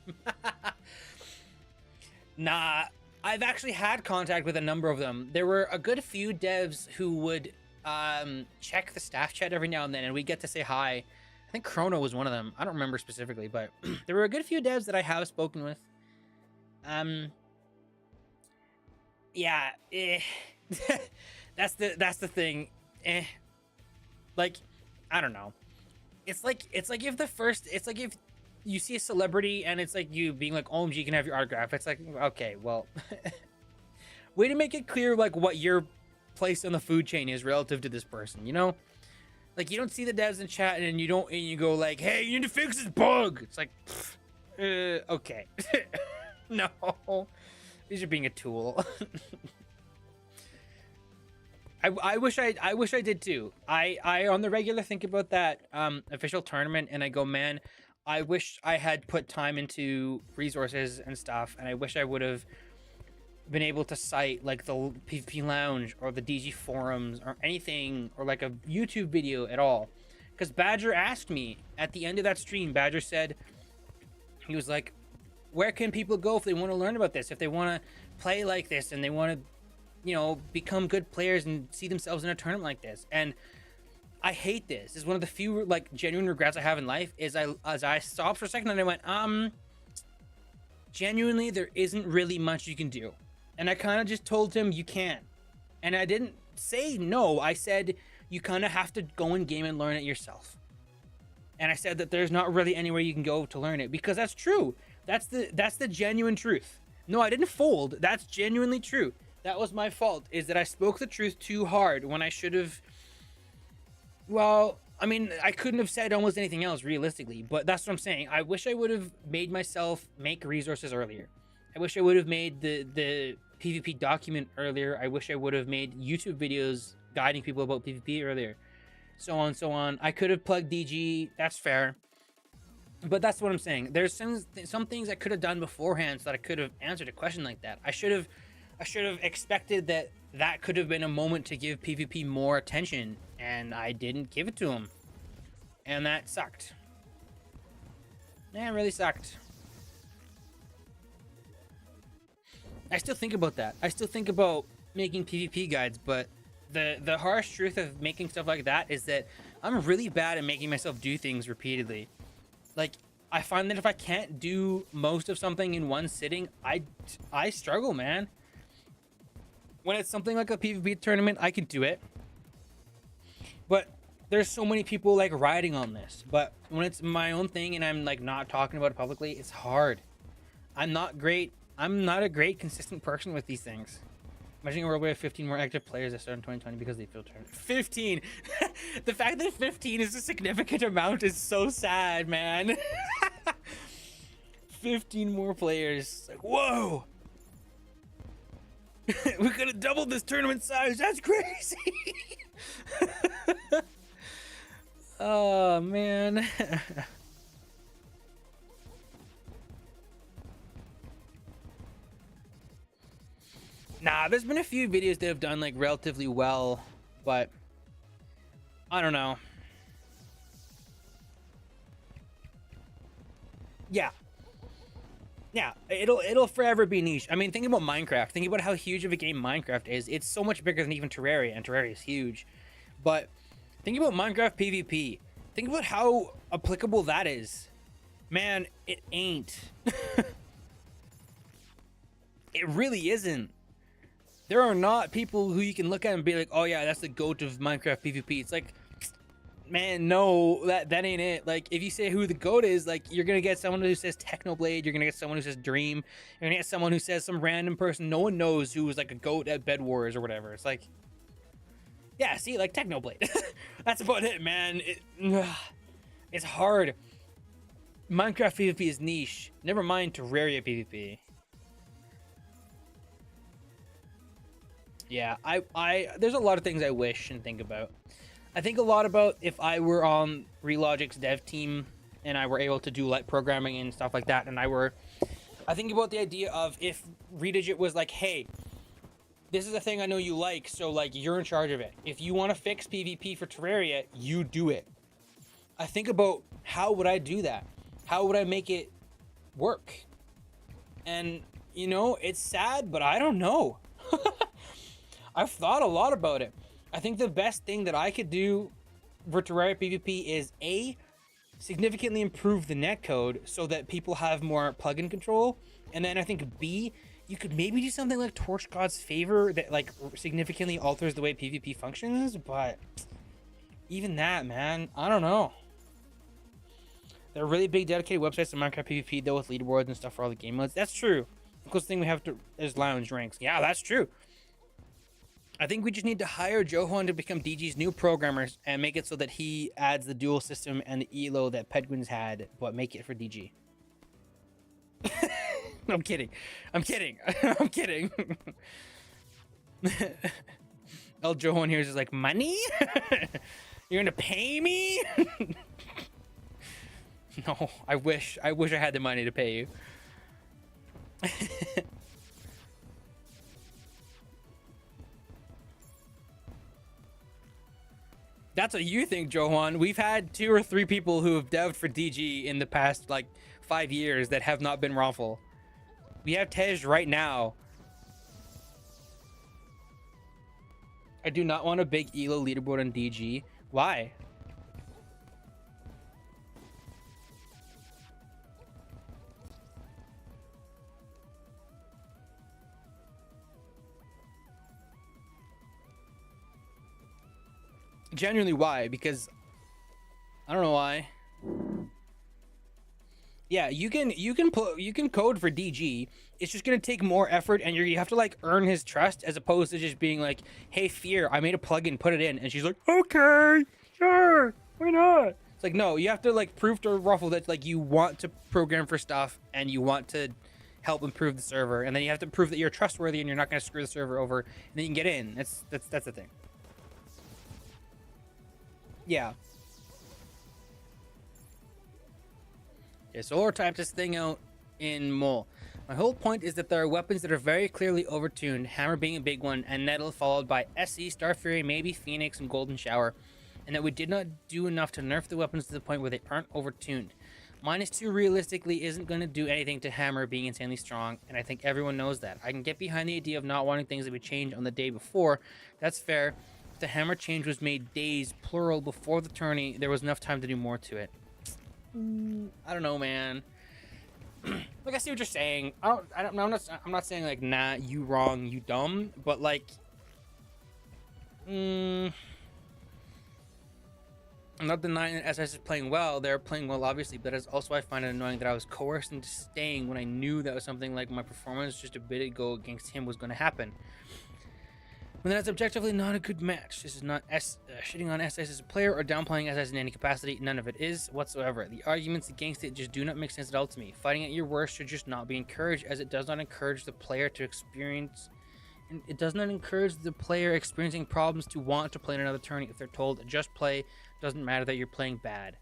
Nah, I've actually had contact with a number of them. There were a good few devs who would check the staff chat every now and then, and we get to say hi. I think Chrono was one of them. I don't remember specifically, but there were a good few devs that I have spoken with. Yeah, that's the thing. Like, I don't know. It's like if you see a celebrity and it's like you being like, OMG, can I have your autograph? It's like, okay, well, way to make it clear like what your place on the food chain is relative to this person, you know? Like, you don't see the devs in chat and you go like, hey, you need to fix this bug. It's like, okay. No, these are being a tool. I wish I did too. I on the regular think about that official tournament, and I go, man, I wish I had put time into resources and stuff, and I wish I would have been able to cite like the PvP Lounge or the DG forums or anything, or like a YouTube video at all. Because Badger asked me at the end of that stream, Badger said, he was like, where can people go if they want to learn about this, if they want to play like this and they want to, you know, become good players and see themselves in a tournament like this? And I hate this. It's one of the few like genuine regrets I have in life, is I stopped for a second and I went, genuinely, there isn't really much you can do. And I kind of just told him, you can. And I didn't say no. I said, you kind of have to go in game and learn it yourself. And I said that there's not really anywhere you can go to learn it, because that's true. That's the genuine truth. No, I didn't fold. That's genuinely true. That was my fault, is that I spoke the truth too hard when I should have. Well, I mean, I couldn't have said almost anything else realistically, but that's what I'm saying. I wish I would have made myself make resources earlier. I wish I would have made the PvP document earlier. I wish I would have made YouTube videos guiding people about PvP earlier. So on, so on. I could have plugged DG. That's fair. But that's what I'm saying. There's some things I could have done beforehand so that I could have answered a question like that. I should have expected that could have been a moment to give PvP more attention, and I didn't give it to him. And that sucked. Yeah, it really sucked. I still think about that. I still think about making PvP guides, but the harsh truth of making stuff like that is that I'm really bad at making myself do things repeatedly. Like, I find that if I can't do most of something in one sitting, I struggle, man. When it's something like a PvP tournament, I can do it. But there's so many people like riding on this. But when it's my own thing and I'm like not talking about it publicly, it's hard. I'm not a great consistent person with these things. Imagine a world where we have 15 more active players that start in 2020 because they filtered. 15! The fact that 15 is a significant amount is so sad, man. 15 more players. Like, whoa! We could have doubled this tournament size. That's crazy! Oh, man. Nah, there's been a few videos that have done like relatively well, but I don't know. Yeah. Yeah, it'll forever be niche. I mean, think about Minecraft. Think about how huge of a game Minecraft is. It's so much bigger than even Terraria, and Terraria is huge. But think about Minecraft PvP. Think about how applicable that is. Man, it ain't. It really isn't. There are not people who you can look at and be like, oh yeah, that's the GOAT of Minecraft PvP. It's like, man, no, that ain't it. Like, if you say who the GOAT is, like, you're gonna get someone who says Technoblade, you're gonna get someone who says Dream, you're gonna get someone who says some random person no one knows who was like a GOAT at Bed Wars or whatever. It's like, yeah, see, like Technoblade. That's about it, man. It's hard. Minecraft PvP is niche. Never mind Terraria PvP. Yeah, there's a lot of things I wish and think about. I think a lot about if I were on Relogic's dev team and I were able to do light programming and stuff like that, and I think about the idea of if Redigit was like, hey, this is a thing I know you like, so like you're in charge of it. If you want to fix PvP for Terraria, you do it. I think about how would I do that? How would I make it work? And, you know, it's sad, but I don't know. I've thought a lot about it. I think the best thing that I could do for Terraria PvP is A, significantly improve the netcode so that people have more plugin control. And then I think B, you could maybe do something like Torch God's Favor that like significantly alters the way PvP functions. But even that, man, I don't know. There are really big dedicated websites to Minecraft PvP though with leaderboards and stuff for all the game modes. That's true. The closest thing we have to is lounge ranks. Yeah, that's true. I think we just need to hire Johan to become DG's new programmers and make it so that he adds the dual system and the ELO that Pedguin's had, but make it for DG. I'm kidding. I'm kidding. I'm kidding. El Johan here is just like, money? You're gonna pay me? No, I wish I had the money to pay you. That's what you think, Johan. We've had 2 or 3 people who have devved for DG in the past, like, 5 years that have not been Raffle. We have Tej right now. I do not want a big ELO leaderboard on DG. Why? Genuinely, why? Because I don't know why. Yeah, you can code for DG. It's just gonna take more effort, and you have to like earn his trust as opposed to just being like, "Hey, Fear, I made a plugin, put it in," and she's like, "Okay, sure, why not?" It's like, no, you have to like prove to Ruffle that like you want to program for stuff and you want to help improve the server, and then you have to prove that you're trustworthy and you're not gonna screw the server over, and then you can get in. That's the thing. Yeah. Yeah, Solar typed this thing out in Mole. My whole point is that there are weapons that are very clearly overtuned, Hammer being a big one, and Nettle followed by SE, Star Fury, maybe Phoenix, and Golden Shower, and that we did not do enough to nerf the weapons to the point where they aren't overtuned. -2 realistically isn't going to do anything to Hammer being insanely strong, and I think everyone knows that. I can get behind the idea of not wanting things to be changed on the day before. That's fair. The Hammer change was made days, plural, before the tourney. There was enough time to do more to it. I don't know, man. Like, I see what you're saying. I'm not saying like, nah, you wrong, you dumb, but like, I'm not denying that SS is playing well. They're playing well, obviously, but as also I find it annoying that I was coerced into staying when I knew that was something like my performance just a bit ago against him was going to happen. When that's objectively not a good match. This is not shitting on SS as a player or downplaying SS in any capacity. None of it is whatsoever. The arguments against it just do not make sense at all to me. Fighting at your worst should just not be encouraged, as it does not encourage the player to experience. And it does not encourage the player experiencing problems to want to play in another tourney if they're told just play. Doesn't matter that you're playing bad.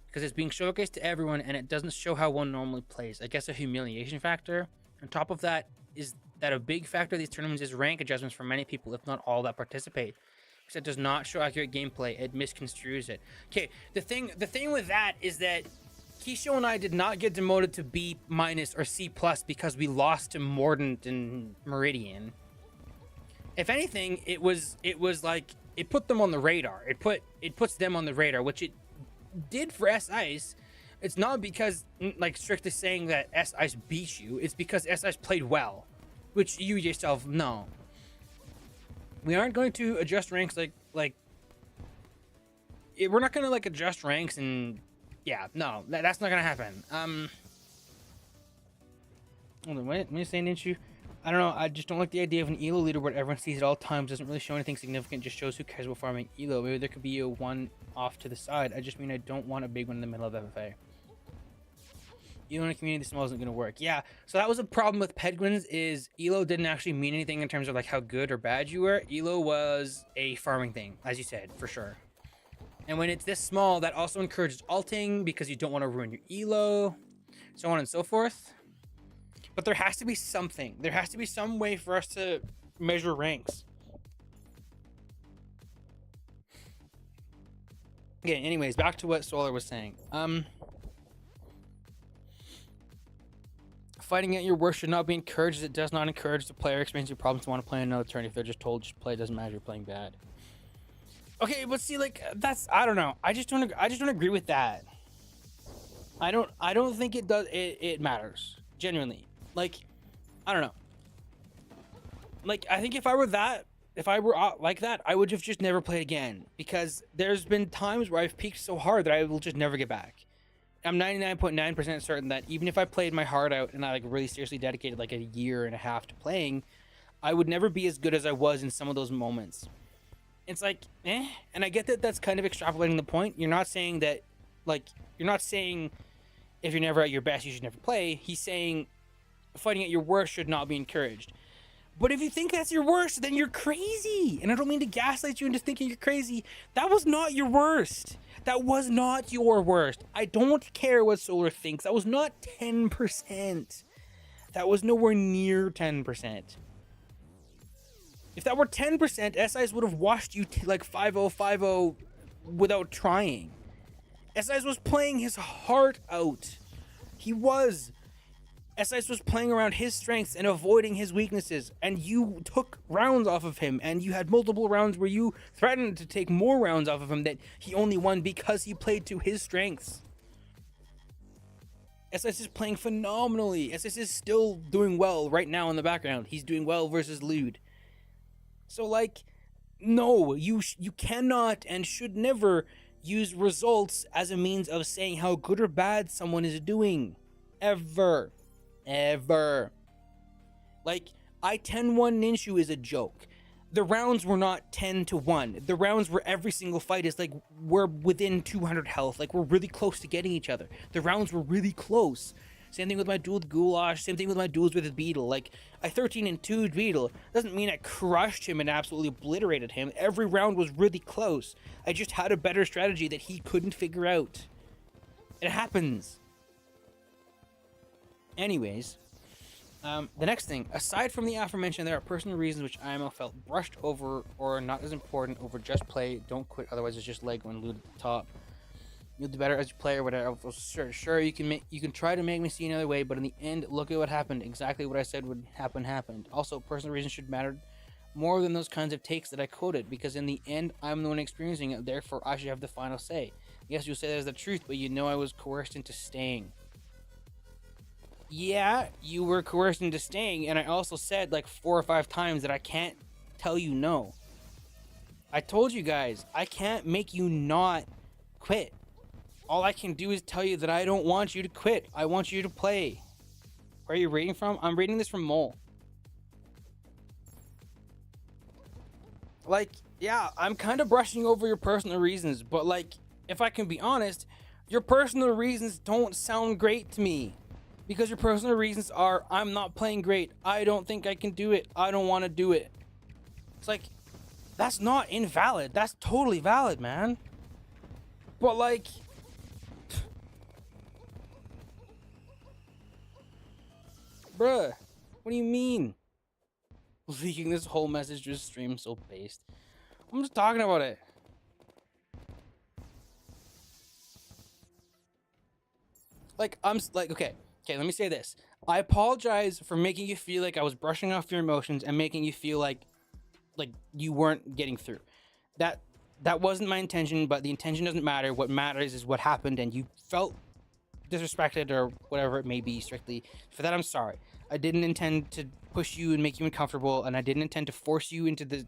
Because it's being showcased to everyone and it doesn't show how one normally plays. I guess a humiliation factor. On top of that is that a big factor of these tournaments is rank adjustments for many people, if not all, that participate. Because it does not show accurate gameplay. It misconstrues it. Okay, the thing with that is that Keisho and I did not get demoted to B- or C+ because we lost to Mordant and Meridian. If anything, it was like it put them on the radar. It puts them on the radar, which it did for S-Ice. It's not because like strictly saying that S-Ice beat you. It's because S-Ice played well, which you yourself know. We aren't going to adjust ranks like we're not going to like adjust ranks and yeah, no, that's not going to happen. Hold on, what are you saying, didn't you? I don't know, I just don't like the idea of an elo leaderboard everyone sees at all times. Doesn't really show anything significant, just shows who cares about farming elo. Maybe there could be a one off to the side. I just mean I don't want a big one in the middle of FFA. Elo in a community this small isn't going to work. Yeah, so that was a problem with Pedguins, is Elo didn't actually mean anything in terms of like how good or bad you were. Elo was a farming thing, as you said, for sure. And when it's this small, that also encourages alting because you don't want to ruin your Elo, so on and so forth. But there has to be something. There has to be some way for us to measure ranks. Okay, anyways, back to what Solar was saying. Fighting at your worst should not be encouraged, as it does not encourage the player experiencing problems to want to play another turn. If they're just told just play, it doesn't matter, you're playing bad. Okay, but see, like, that's, I don't know. I just don't agree with that. I don't think it does, it matters. Genuinely. Like, I don't know. Like, I think if I were like that, I would have just never played again. Because there's been times where I've peaked so hard that I will just never get back. I'm 99.9% certain that even if I played my heart out and I like really seriously dedicated like a year and a half to playing, I would never be as good as I was in some of those moments. It's like, and I get that that's kind of extrapolating the point. You're not saying that, like, you're not saying if you're never at your best, you should never play. He's saying fighting at your worst should not be encouraged. But if you think that's your worst, then you're crazy. And I don't mean to gaslight you into thinking you're crazy. That was not your worst. That was not your worst. I don't care what Solar thinks. That was not 10%. That was nowhere near 10%. If that were 10%, S-Ice would have washed you like 5-0, 5-0 without trying. S-Ice was playing his heart out. He was. S-Ice was playing around his strengths and avoiding his weaknesses, and you took rounds off of him, and you had multiple rounds where you threatened to take more rounds off of him that he only won because he played to his strengths. S-Ice is playing phenomenally. S-Ice is still doing well right now in the background. He's doing well versus Lude. So, like, no, you cannot and should never use results as a means of saying how good or bad someone is doing. Ever. Like, I 10-1 Ninshu is a joke. The rounds were not 10-1. The rounds were every single fight is like, we're within 200 health. Like, we're really close to getting each other. The rounds were really close. Same thing with my duel with Goulash. Same thing with my duels with Beetle. Like, I 13-2'd Beetle. Doesn't mean I crushed him and absolutely obliterated him. Every round was really close. I just had a better strategy that he couldn't figure out. It happens. Anyways, the next thing, aside from the aforementioned, there are personal reasons which IMO felt brushed over or not as important over just play, don't quit, otherwise it's just Lego and loot at the top. You'll do better as a player, whatever. Sure, you can try to make me see another way, but in the end, look at what happened. Exactly what I said would happen happened. Also, personal reasons should matter more than those kinds of takes that I quoted, because in the end, I'm the one experiencing it, therefore I should have the final say. Yes, you'll say that is the truth, but you know I was coerced into staying. Yeah, you were coerced into staying, and I also said like 4 or 5 times that I can't tell you no. I told you guys, I can't make you not quit. All I can do is tell you that I don't want you to quit. I want you to play. Where are you reading from? I'm reading this from Mole. Like, yeah, I'm kind of brushing over your personal reasons, but like, if I can be honest, your personal reasons don't sound great to me. Because your personal reasons are, I'm not playing great. I don't think I can do it. I don't want to do it. It's like, that's not invalid. That's totally valid, man. But like, bruh, what do you mean? leaking this whole message to his stream so based. I'm just talking about it. Like, okay, let me say this. I apologize for making you feel like I was brushing off your emotions and making you feel like you weren't getting through. That wasn't my intention, but the intention doesn't matter. What matters is what happened, and you felt disrespected or whatever it may be strictly. For that, I'm sorry. I didn't intend to push you and make you uncomfortable, and I didn't intend to force you into the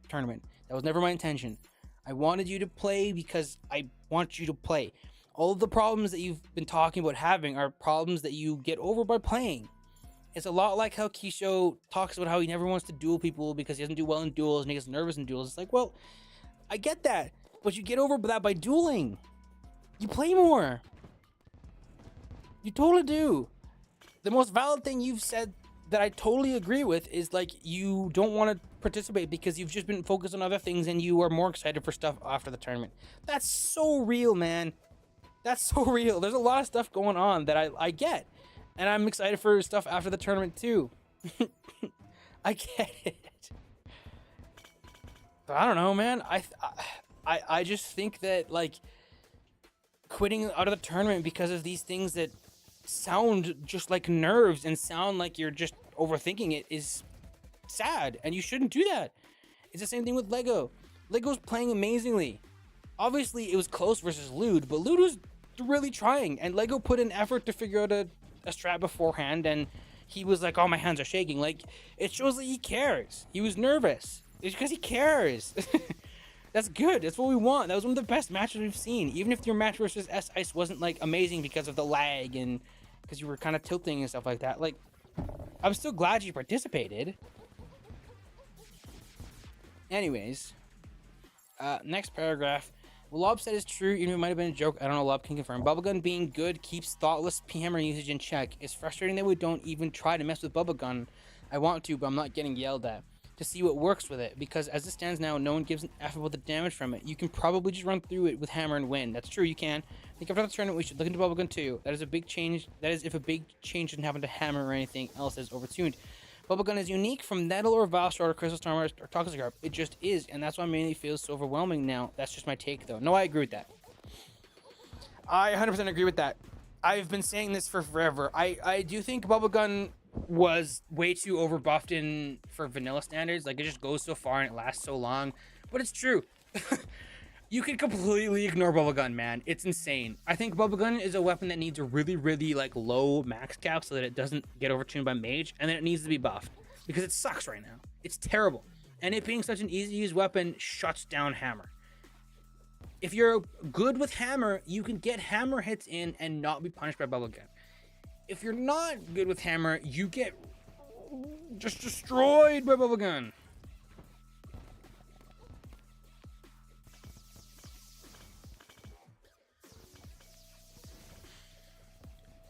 tournament. That was never my intention. I wanted you to play because I want you to play. All of the problems that you've been talking about having are problems that you get over by playing. It's a lot like how Kisho talks about how he never wants to duel people because he doesn't do well in duels and he gets nervous in duels. It's like, well, I get that, but you get over that by dueling. You play more. You totally do. The most valid thing you've said that I totally agree with is like you don't want to participate because you've just been focused on other things and you are more excited for stuff after the tournament. That's so real, man. That's so real. There's a lot of stuff going on that I get. And I'm excited for stuff after the tournament too. I get it. But I don't know, man. I just think that like quitting out of the tournament because of these things that sound just like nerves and sound like you're just overthinking it is sad, and you shouldn't do that. It's the same thing with Lego. Lego's playing amazingly. Obviously, it was close versus Lude, but Lude was really trying, and Lego put in effort to figure out a strat beforehand, and he was like, oh, my hands are shaking. Like, it shows that he cares. He was nervous. It's because he cares. That's good. That's what we want. That was one of the best matches we've seen. Even if your match versus S-Ice wasn't, like, amazing because of the lag and because you were kind of tilting and stuff like that. Like, I'm still glad you participated. Anyways, next paragraph. What Lob said is true, even if it might have been a joke. I don't know, Lob can confirm. Bubblegum being good keeps thoughtless PMer usage in check. It's frustrating that we don't even try to mess with Bubblegum. I want to, but I'm not getting yelled at. To see what works with it, because as it stands now, no one gives an F about the damage from it. You can probably just run through it with hammer and win. That's true, you can. I think after the tournament, we should look into Bubblegum too. That is a big change. That is if a big change didn't happen to hammer or anything else that is overtuned. Bubblegum is unique from Nettle or Valstar or Crystal Storm or Toxic Harp. It just is, and that's why mainly feels so overwhelming now. That's just my take, though. No, I agree with that. I 100% agree with that. I've been saying this for forever. I do think Bubblegum was way too overbuffed in for vanilla standards. Like, it just goes so far and it lasts so long. But it's true. You can completely ignore Bubblegum, man. It's insane. I think Bubblegum is a weapon that needs a really, really, like, low max cap so that it doesn't get overtuned by Mage, and then it needs to be buffed. Because it sucks right now. It's terrible. And it being such an easy-to-use weapon shuts down Hammer. If you're good with Hammer, you can get Hammer hits in and not be punished by Bubblegum. If you're not good with Hammer, you get just destroyed by Bubblegum.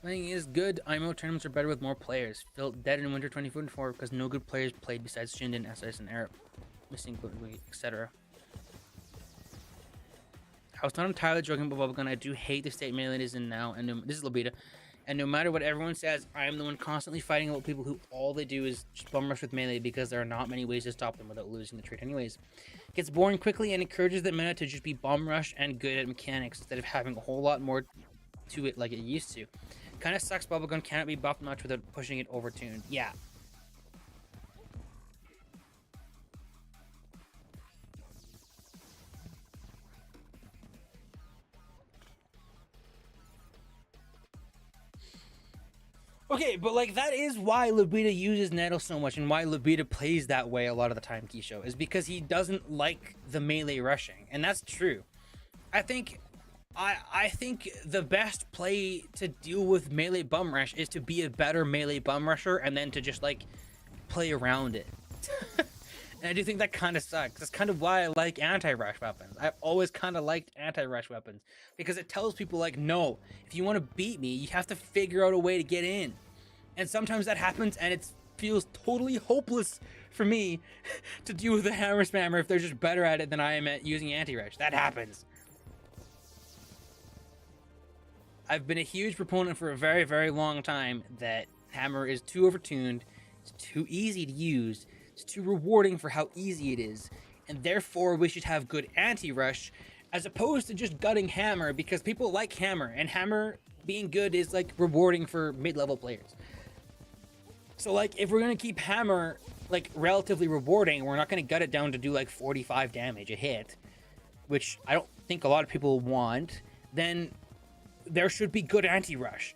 Playing is good. IMO tournaments are better with more players. Felt dead in Winter 2024 because no good players played besides Shinden, SIS, and Arab. Missing, etc. I was not entirely joking about Bubblegum. I do hate the state melee it is in now, and this is Lobita. And no matter what everyone says, I am the one constantly fighting about people who all they do is just bum rush with melee because there are not many ways to stop them without losing the trait anyways. Gets boring quickly and encourages the meta to just be bum rush and good at mechanics instead of having a whole lot more to it like it used to. Kinda sucks Bubblegum cannot be buffed much without pushing it overtuned. Yeah. Okay, but like that is why Lobita uses Nettle so much and why Lobita plays that way a lot of the time, Kisho, is because he doesn't like the melee rushing, and that's true. I think the best play to deal with melee bum rush is to be a better melee bum rusher and then to just like play around it. And I do think that kind of sucks. That's kind of why I like anti-rush weapons. I've always kind of liked anti-rush weapons because it tells people like, no, if you want to beat me, you have to figure out a way to get in. And sometimes that happens and it feels totally hopeless for me to deal with a hammer spammer if they're just better at it than I am at using anti-rush. That happens. I've been a huge proponent for a very, very long time that hammer is too overtuned, it's too easy to use, It's too rewarding for how easy it is. And therefore, we should have good anti-rush as opposed to just gutting Hammer, because people like Hammer, and Hammer being good is like rewarding for mid-level players. So like, if we're gonna keep Hammer like relatively rewarding, we're not gonna gut it down to do like 45 damage a hit, which I don't think a lot of people want, then there should be good anti-rush.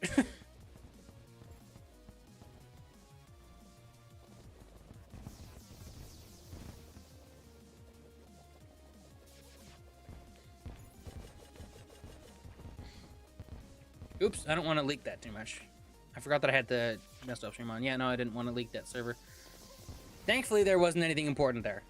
Oops, I don't want to leak that too much. I forgot that I had the messed up stream on. Yeah, no, I didn't want to leak that server. Thankfully, there wasn't anything important there.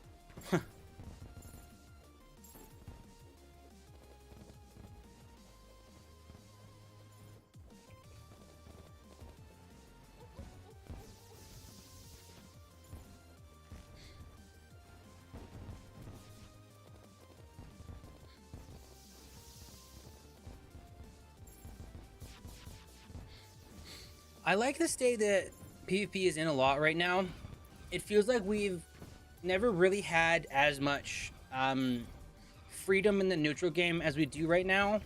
I like the state that PvP is in a lot right now. It feels like we've never really had as much freedom in the neutral game as we do right now.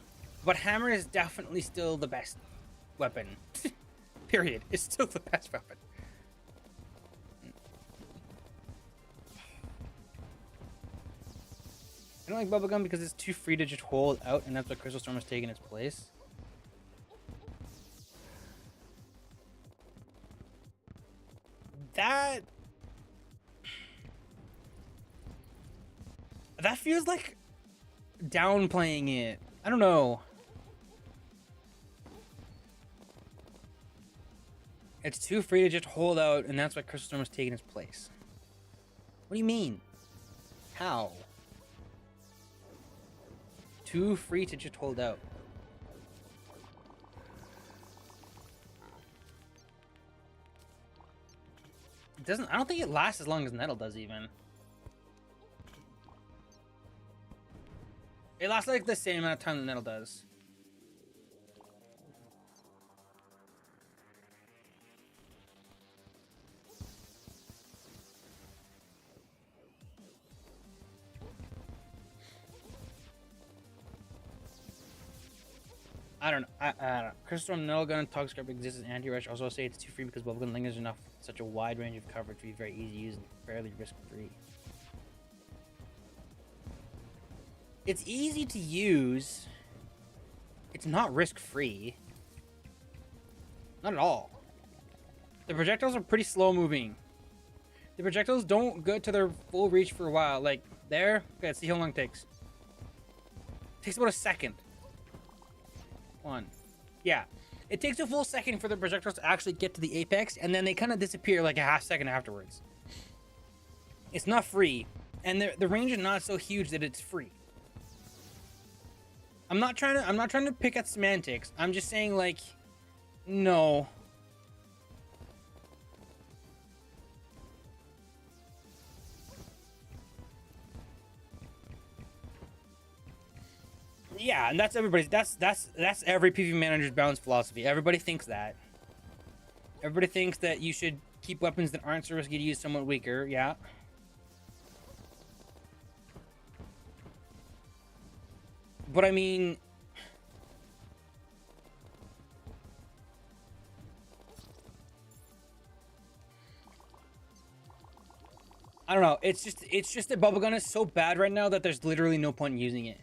But Hammer is definitely still the best weapon. Period. It's still the best weapon. I don't like Bubblegum because it's too free to just hold out, and that's why Crystal Storm has taken its place. That feels like downplaying it. I don't know. It's too free to just hold out, and that's why Crystal Storm has taken its place. What do you mean? How? Too free to just hold out. It doesn't. I don't think it lasts as long as Nettle does, even. It lasts like the same amount of time that Nettle does. I don't know. I don't know. Crystal Storm, Nettle Gun, Tog Scarp exists as anti-rush. Also say it's too free because Bubblegum lingers enough such a wide range of coverage to be very easy to use and fairly risk-free. It's easy to use. It's not risk-free. Not at all. The projectiles are pretty slow-moving. The projectiles don't go to their full reach for a while. Like, there. Okay, let's see how long it takes. It takes about a second. One. Yeah. It takes a full second for the projectiles to actually get to the apex, and then they kind of disappear like a half second afterwards. It's not free. And the range is not so huge that it's free. I'm not trying to pick at semantics. I'm just saying, like, no. Yeah, and that's everybody's. That's every PvP manager's balance philosophy. Everybody thinks that. Everybody thinks that you should keep weapons that aren't so risky to use somewhat weaker. Yeah. But I mean, I don't know. It's just that Bubblegum is so bad right now that there's literally no point in using it.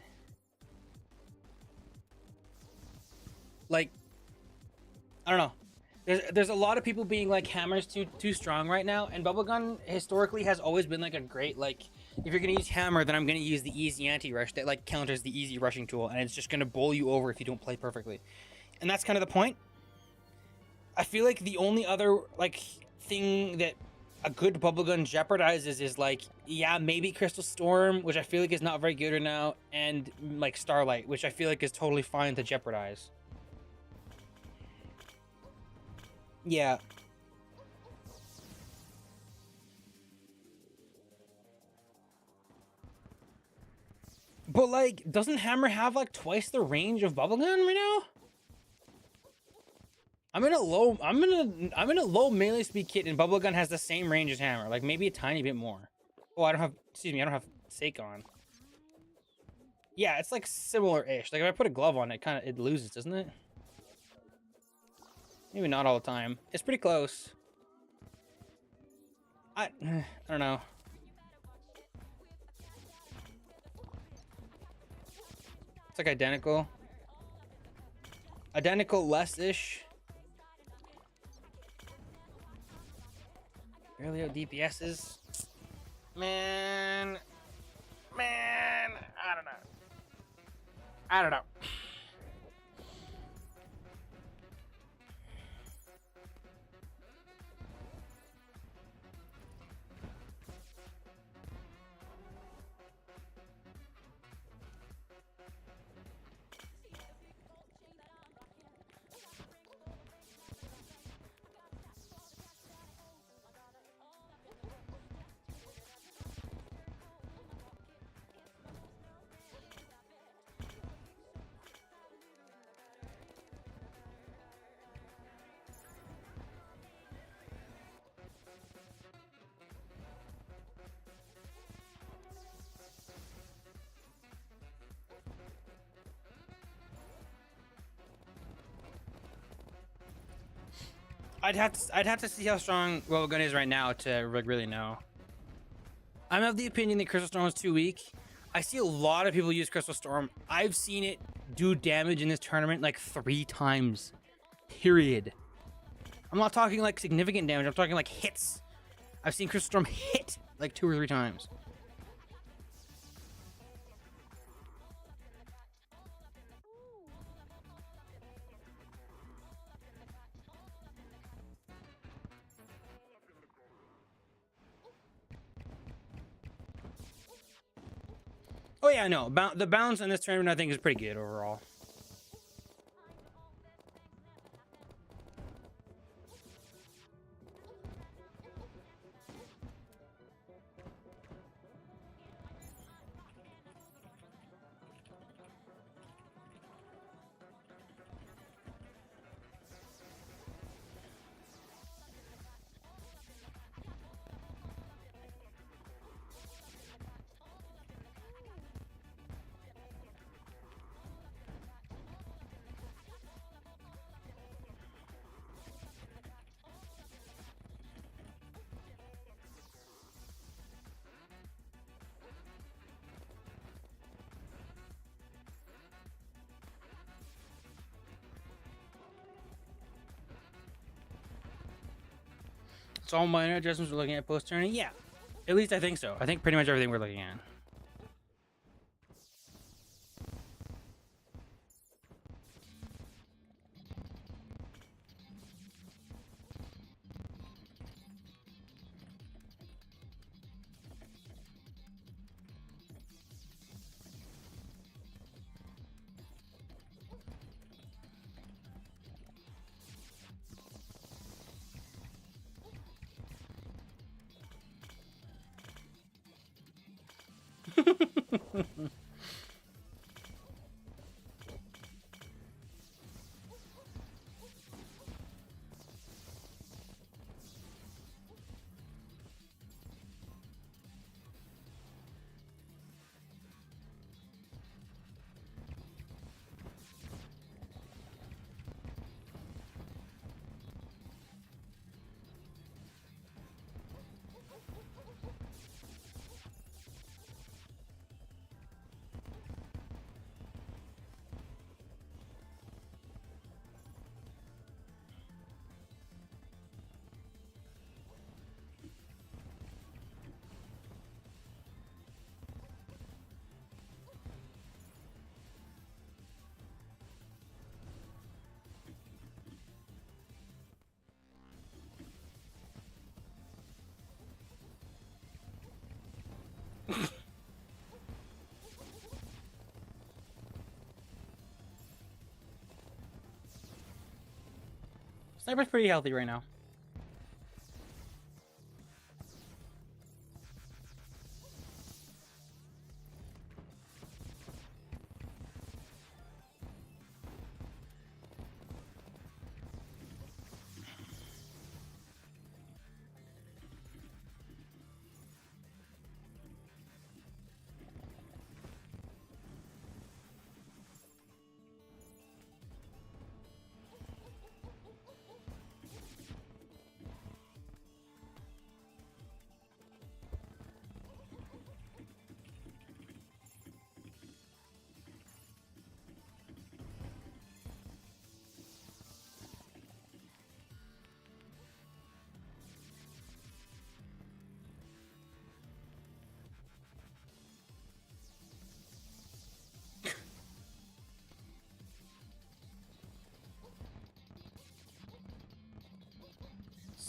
Like, I don't know. There's a lot of people being like, Hammer's too strong right now, and Bubblegum historically has always been like a great, like, if you're gonna use Hammer, then I'm gonna use the easy anti-rush that like counters the easy rushing tool, and it's just gonna bowl you over if you don't play perfectly. And that's kind of the point. I feel like the only other like thing that a good Bubblegum jeopardizes is like, yeah, maybe Crystal Storm, which I feel like is not very good right now, and like Starlight, which I feel like is totally fine to jeopardize. Yeah. But like, doesn't Hammer have like twice the range of Bubblegum right now? I'm in a low melee speed kit, and Bubblegum has the same range as Hammer, like maybe a tiny bit more. Oh, I don't have. Excuse me, I don't have Sake on. Yeah, it's like similar-ish. Like if I put a glove on it, it loses, doesn't it? Maybe not all the time. It's pretty close. I don't know. It's like identical. Identical less-ish. Barely out DPSs. Man, I don't know. I don't know. I'd have to see how strong Gun is right now to really know. I'm of the opinion that Crystal Storm is too weak. I see a lot of people use Crystal Storm. I've seen it do damage in this tournament like 3 times. Period. I'm not talking like significant damage. I'm talking like hits. I've seen Crystal Storm hit like 2 or 3 times. Oh yeah, no. The balance in this tournament I think is pretty good overall. So all minor adjustments we're looking at post-turning? Yeah. At least I think so. I think pretty much everything we're looking at. Sniper's pretty healthy right now.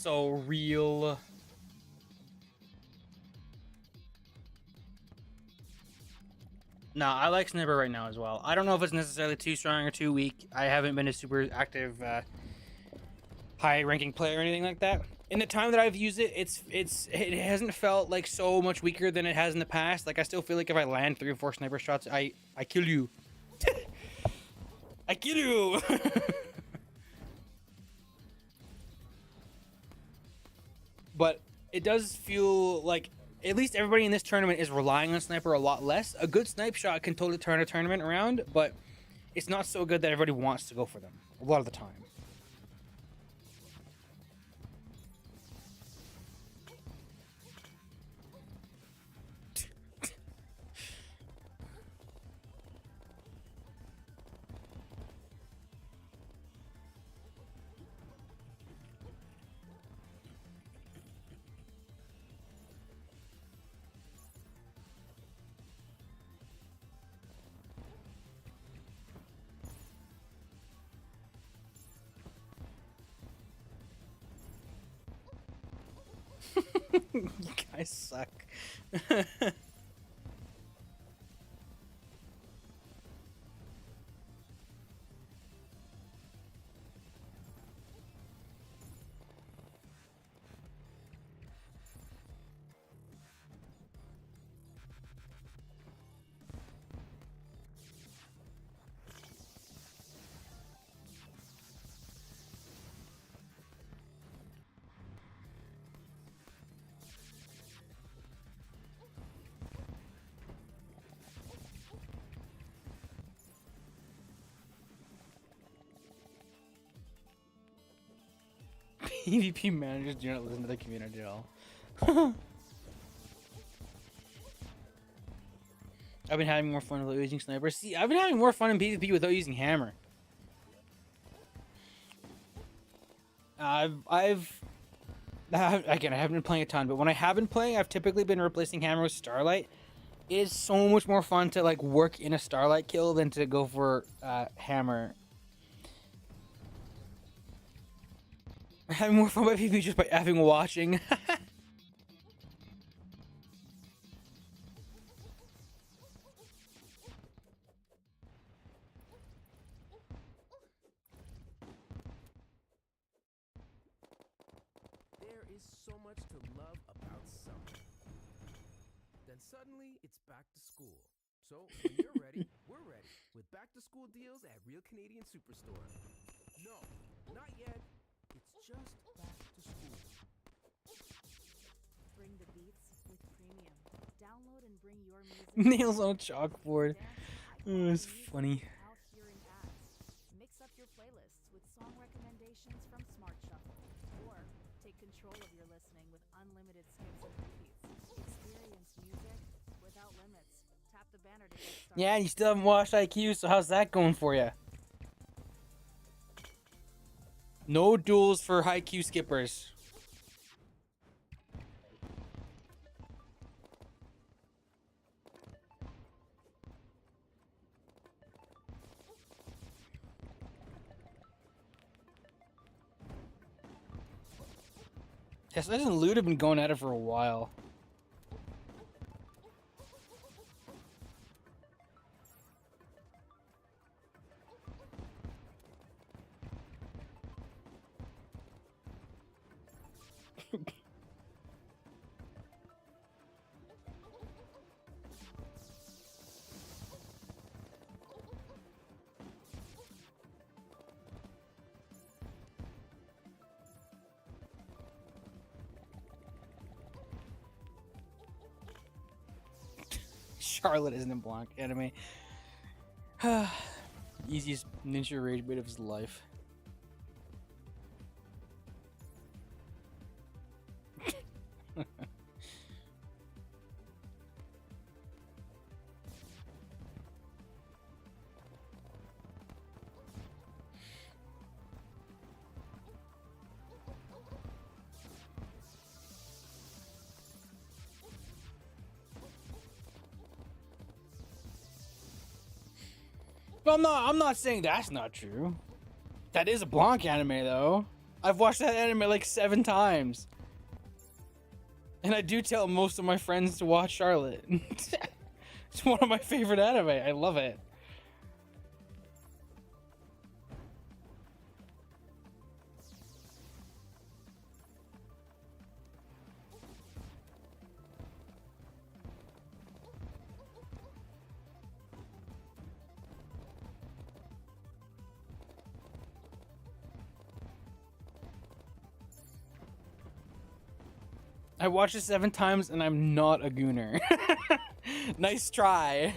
so real. No, I like Sniper right now as well. I don't know if it's necessarily too strong or too weak. I haven't been a super active, high-ranking player or anything like that. In the time that I've used it, it hasn't felt like so much weaker than it has in the past. Like I still feel like if I land 3 or 4 sniper shots, I kill you. I kill you. But it does feel like at least everybody in this tournament is relying on sniper a lot less. A good snipe shot can totally turn a tournament around, but it's not so good that everybody wants to go for them a lot of the time. You guys suck. PvP managers do not listen to the community at all. I've been having more fun without using snipers. See, I've been having more fun in PvP without using hammer. Again, I haven't been playing a ton, but when I have been playing, I've typically been replacing hammer with Starlight. It is so much more fun to like work in a Starlight kill than to go for hammer. I'm having more fun by PvP just by having watching. There is so much to love about summer. Then suddenly, it's back to school. So, when you're ready, we're ready. With back-to-school deals at Real Canadian Superstore. No, not yet. It's just back to school. Bring the beats with premium. Download and bring your music. Nails on a chalkboard. Oh, it's funny. Without hearing ads. Mix up your playlists with song recommendations from Smart Shuffle. Or take control of your listening with unlimited skips and repeats. Experience music without limits. Tap the banner to get started. Yeah, you still haven't watched IQ, so how's that going for you? No duels for high Q skippers. Yes, I and Loot have been going at it for a while. Charlotte isn't in Blanc anime. Easiest ninja rage bait of his life. Well, I'm not saying that's not true. That is a Blanc anime, though. I've watched that anime like 7 times. And I do tell most of my friends to watch Charlotte. It's one of my favorite anime. I love it. I watched it 7 times and I'm not a gooner. Nice try.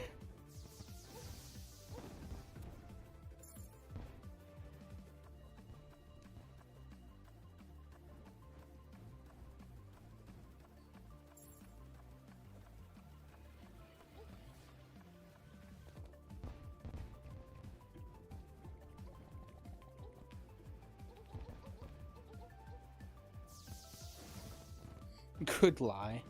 Good lie.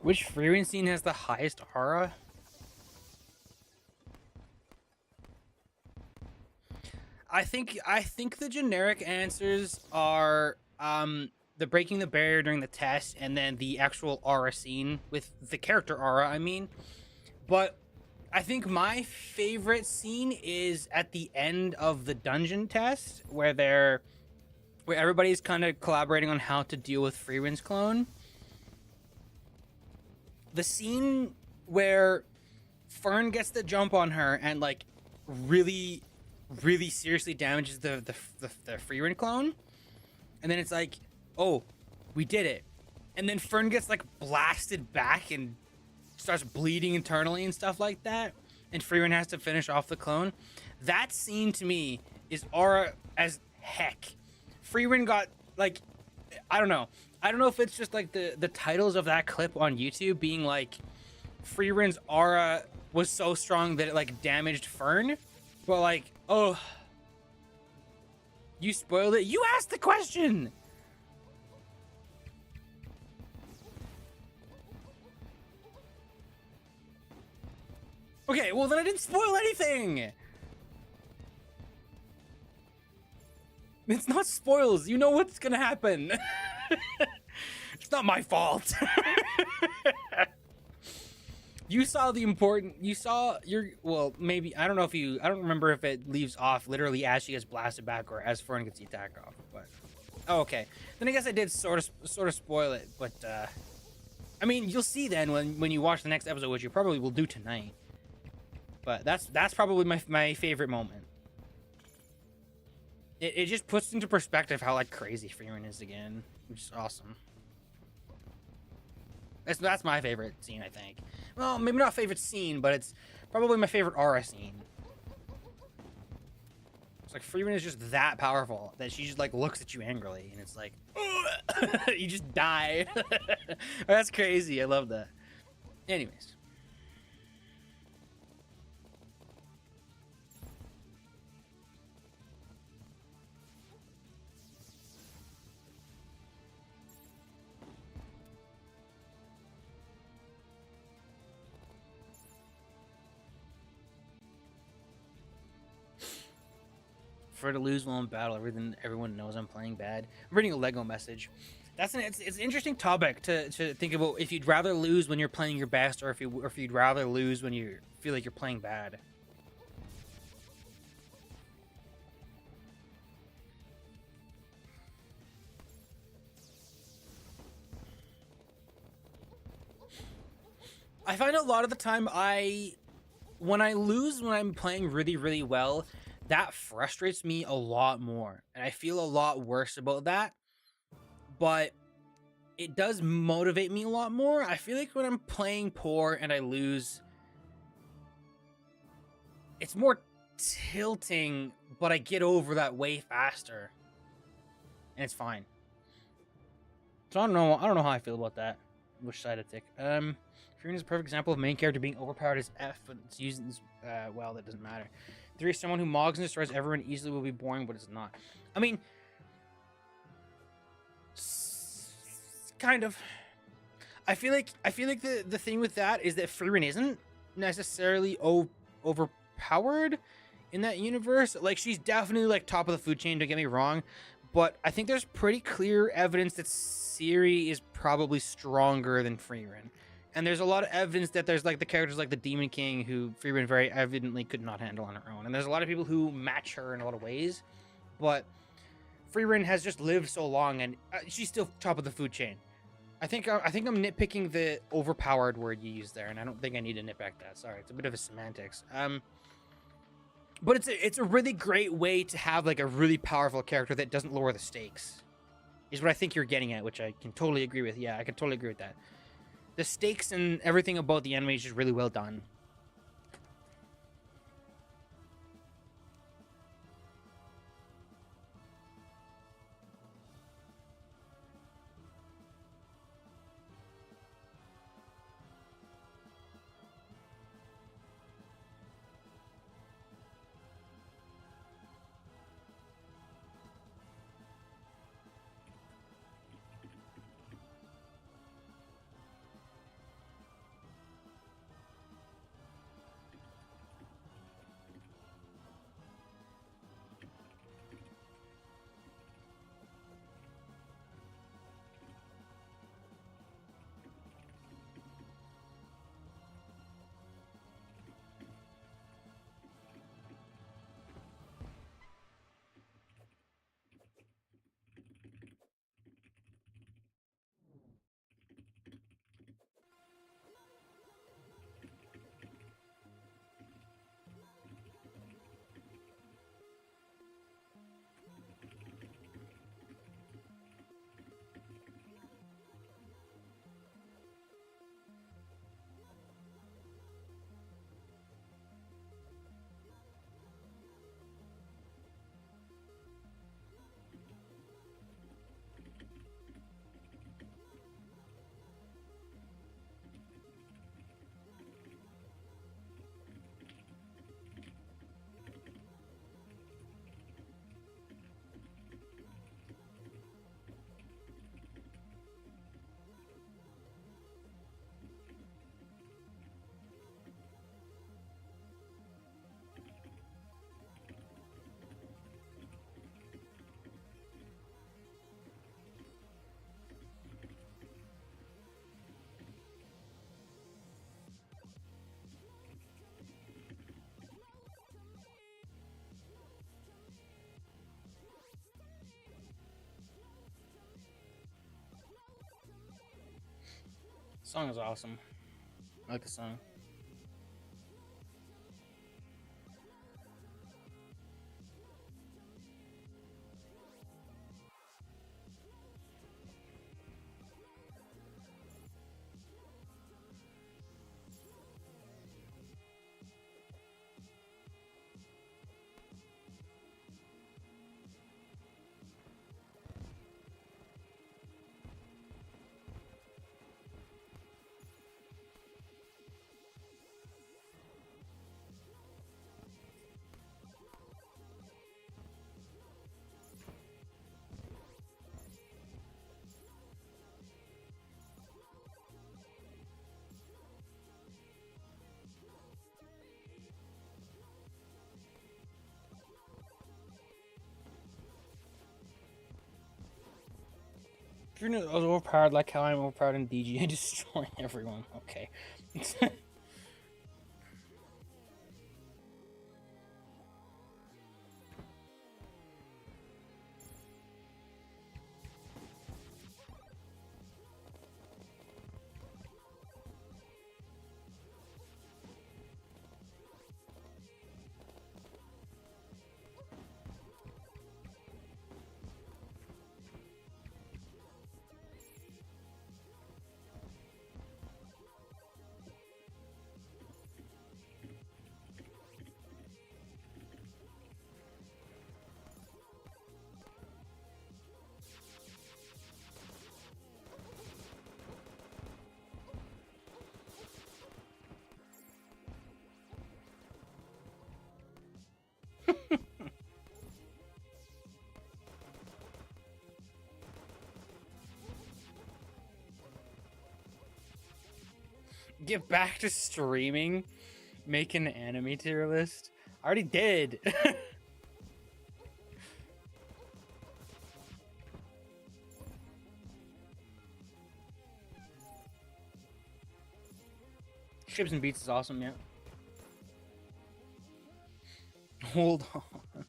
Which Freeman scene has the highest aura? I think the generic answers are the breaking the barrier during the test and then the actual aura scene with the character aura, I mean. But I think my favorite scene is at the end of the dungeon test where everybody's kind of collaborating on how to deal with Freeman's clone. The scene where Fern gets the jump on her and like really seriously damages the Freeman clone, and then it's like, oh, we did it, and then Fern gets like blasted back and starts bleeding internally and stuff like that, and Freeman has to finish off the clone. That scene to me is aura as heck. Freeman got like, I don't know if it's just like the titles of that clip on YouTube being like Freeman's aura was so strong that it like damaged Fern, but like, oh, you spoiled it. You asked the question. Okay, well then I didn't spoil anything. It's not spoils. You know what's gonna happen. It's not my fault. You saw the important. You saw your. Well, maybe I don't know if you. I don't remember if it leaves off literally as she gets blasted back or as Fern gets the attack off. But oh, okay. Then I guess I did sort of spoil it. But I mean, you'll see then when you watch the next episode, which you probably will do tonight. But that's probably my favorite moment. It just puts into perspective how like crazy Freeman is again, which is awesome. That's my favorite scene, I think. Well, maybe not favorite scene, but it's probably my favorite aura scene. It's like Freeman is just that powerful that she just like looks at you angrily, and it's like, you just die. That's crazy. I love that. Anyways. prefer to lose while in battle. Everyone knows I'm playing bad. I'm reading a Lego message. It's an interesting topic to think about. If you'd rather lose when you're playing your best, or if you'd rather lose when you feel like you're playing bad. I find a lot of the time when I lose when I'm playing really, really well, that frustrates me a lot more. And I feel a lot worse about that. But it does motivate me a lot more. I feel like when I'm playing poor and I lose, it's more tilting, but I get over that way faster. And it's fine. So I don't know how I feel about that. Which side I take. Furin is a perfect example of main character being overpowered as F, but it's used as well, that doesn't matter. 3, someone who mogs and destroys everyone easily will be boring, but it's not. I mean, kind of. I feel like the thing with that is that Frieren isn't necessarily overpowered in that universe. Like, she's definitely like top of the food chain, don't get me wrong, but I think there's pretty clear evidence that Ciri is probably stronger than Frieren. And there's a lot of evidence that there's like the characters like the Demon King who Frieren very evidently could not handle on her own. And there's a lot of people who match her in a lot of ways, but Frieren has just lived so long and she's still top of the food chain. I think I'm nitpicking the overpowered word you used there, and I don't think I need to nitpick that. Sorry, it's a bit of a semantics. But it's a really great way to have like a really powerful character that doesn't lower the stakes, is what I think you're getting at, which I can totally agree with. Yeah, I can totally agree with that. The stakes and everything about the anime is just really well done. The song is awesome. I like the song. If you're not overpowered like how I'm overpowered in DG, I destroy everyone. Okay. Get back to streaming. Make an anime tier list. I already did. Ships and Beats is awesome, yeah. Hold on.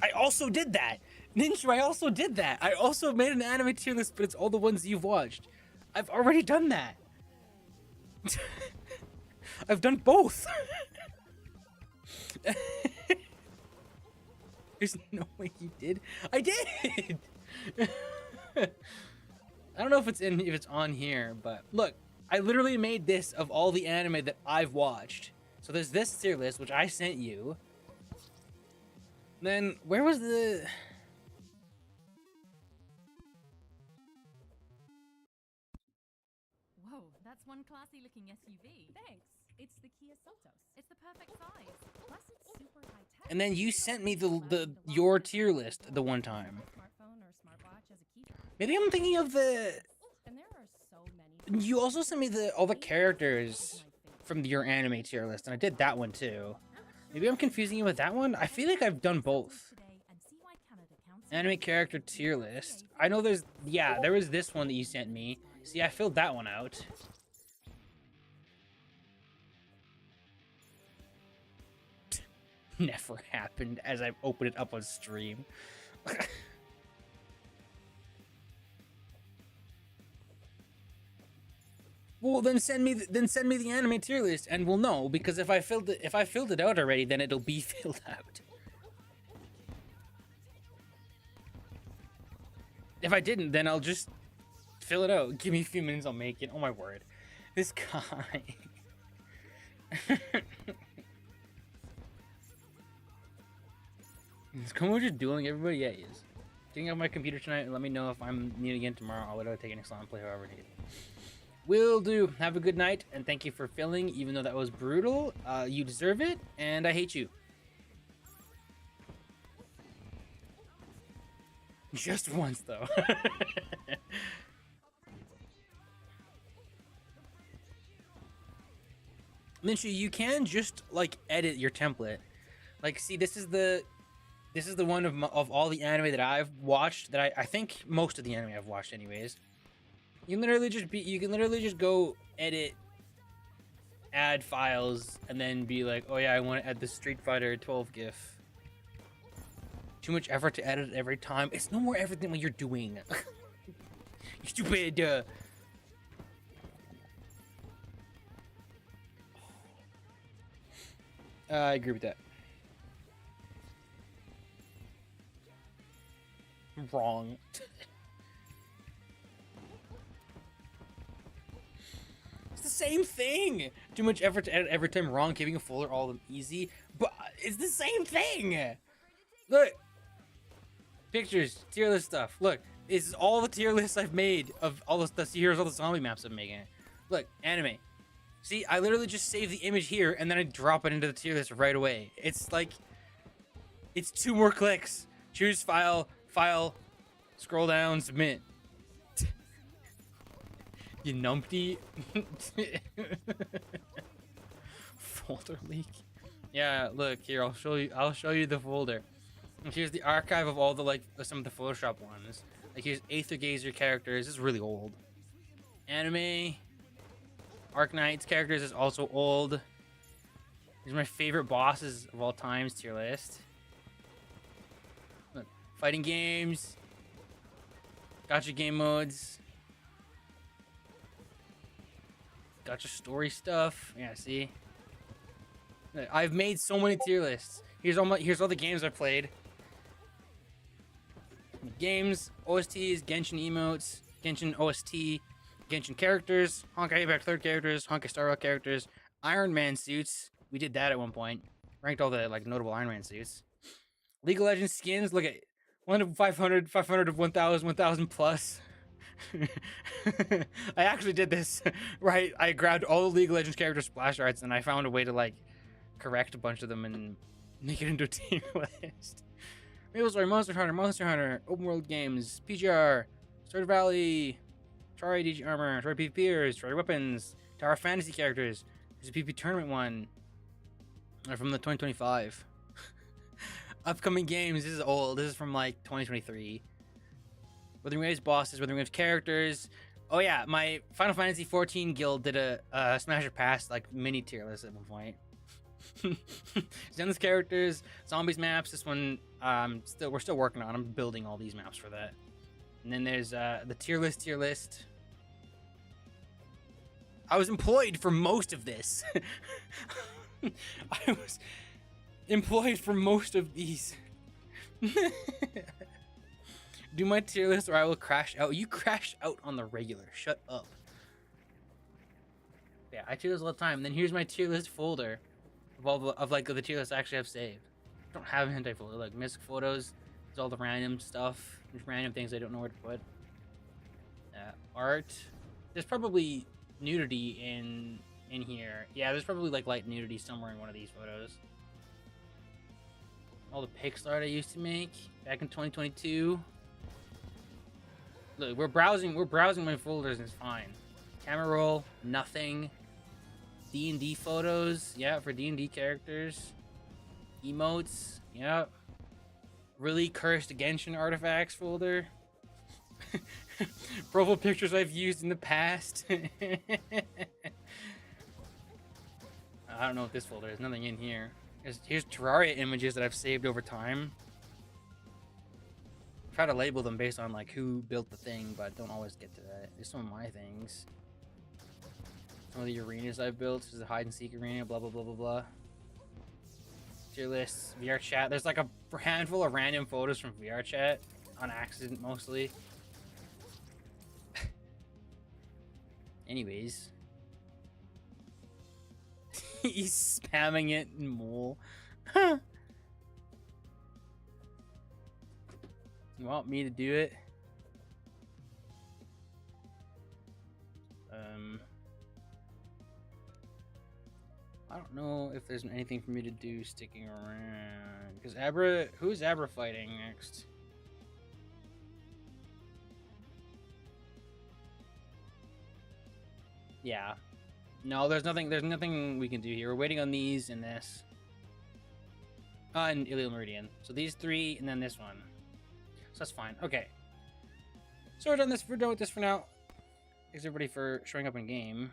I also did that. Ninja, I also did that. I also made an anime tier list, but it's all the ones you've watched. I've already done that. I've done both. There's no way you did. I did. I don't know if it's on here, but look, I literally made this of all the anime that I've watched. So there's this tier list, which I sent you. Then where was the? Whoa, that's one classy looking SUV. Thanks. It's the Kia Seltos. It's the perfect size. Plus it's super high tech. And then you sent me your tier list the one time. Smartphone or smartwatch as a key. Maybe I'm thinking of the. And there are so many. You also sent me all the characters from your anime tier list, and I did that one too. Maybe I'm confusing you with that one. I feel like I've done both. Anime character tier list. I know there was this one that you sent me. See, I filled that one out. Never happened as I opened it up on stream. Well, then send me the anime tier list, and we'll know, because if I filled it out already, then it'll be filled out. If I didn't, then I'll just fill it out. Give me a few minutes, I'll make it. Oh my word, this guy. Is Komo dueling everybody? Yeah, he is. Getting off my computer tonight, and let me know if I'm needed again tomorrow. I'll literally take an slot and play however needed. Will do. Have a good night, and thank you for filling, even though that was brutal. You deserve it, and I hate you. Just once, though. Minshu, you can just, like, edit your template. Like, see, this is the one of all the anime that I've watched, that I think most of the anime I've watched anyways. You can literally just go edit, add files, and then be like, oh yeah, I want to add the Street Fighter 12 GIF. Too much effort to edit every time. It's no more effort than what you're doing. You stupid. I agree with that. Wrong. The same thing. Too much effort to edit every time. Wrong. Keeping a folder all of them easy, but it's the same thing. Look, pictures, tier list stuff. Look, this is all the tier lists I've made of all the stuff. See, here's all the zombie maps I'm making. Look, anime. See, I literally just save the image here and then I drop it into the tier list right away. It's like, it's 2 more clicks. Choose file, scroll down, submit. You numpty. Folder leak. Yeah, look here. I'll show you. I'll show you the folder. And here's the archive of all the like some of the Photoshop ones. Like here's Aether Gazer characters. This is really old. Anime. Arknight's characters is also old. These are my favorite bosses of all times tier list. Look, fighting games. Gotcha game modes. Gotcha story stuff. Yeah, see. I've made so many tier lists. Here's all the games I've played. Games, OSTs, Genshin emotes, Genshin OST, Genshin characters, Honkai Impact 3rd characters, Honkai Star Rail characters, Iron Man suits. We did that at one point. Ranked all the like notable Iron Man suits. League of Legends skins. Look at 1 of 500, 500 of 1,000, 1,000 plus. I actually did this. Right, I grabbed all the League of Legends character splash arts and I found a way to like correct a bunch of them and make it into a tier list. MapleStory, Monster Hunter, open world games, PGR, Stardew Valley, Terraria DG Armor, Terraria PvPers, Terraria Weapons, Tower Fantasy characters. There's a PvP tournament one from the 2025. Upcoming games. This is old. This is from like 2023. Wuthering Waves bosses, Wuthering Waves characters. Oh yeah, my Final Fantasy 14 guild did a Smasher Pass like mini tier list at one point. Zenless characters, zombies maps. This one, we're still working on. I'm building all these maps for that. And then there's the tier list. I was employed for most of this. I was employed for most of these. Do my tier list or I will crash out. You crash out on the regular. Shut up. Yeah, I tier list all the time. And then here's my tier list folder of all the tier lists I actually have saved. I don't have a hentai folder. Like Mystic Photos. There's all the random stuff. There's random things I don't know where to put. Art. There's probably nudity in here. Yeah, there's probably like light nudity somewhere in one of these photos. All the pixel art I used to make back in 2022. Look, we're browsing my folders and it's fine. Camera roll, nothing. D&D photos, yeah, for D&D characters. Emotes, yeah. Really cursed Genshin artifacts folder. Profile pictures I've used in the past. I don't know what this folder is. Nothing in here. Here's Terraria images that I've saved over time. Try to label them based on like who built the thing, but don't always get to that. There's some of my things. Some of the arenas I've built. There's a hide and seek arena, blah blah blah blah blah. Tier lists, VR chat. There's like a handful of random photos from VR chat on accident mostly. Anyways. He's spamming it in mole. You want me to do it? I don't know if there's anything for me to do sticking around. Because who's Abra fighting next? Yeah. No, there's nothing we can do here. We're waiting on these and this. And Ilial Meridian. So these three and then this one. So that's fine. Okay. So we're done with this for now. Thanks everybody for showing up in game.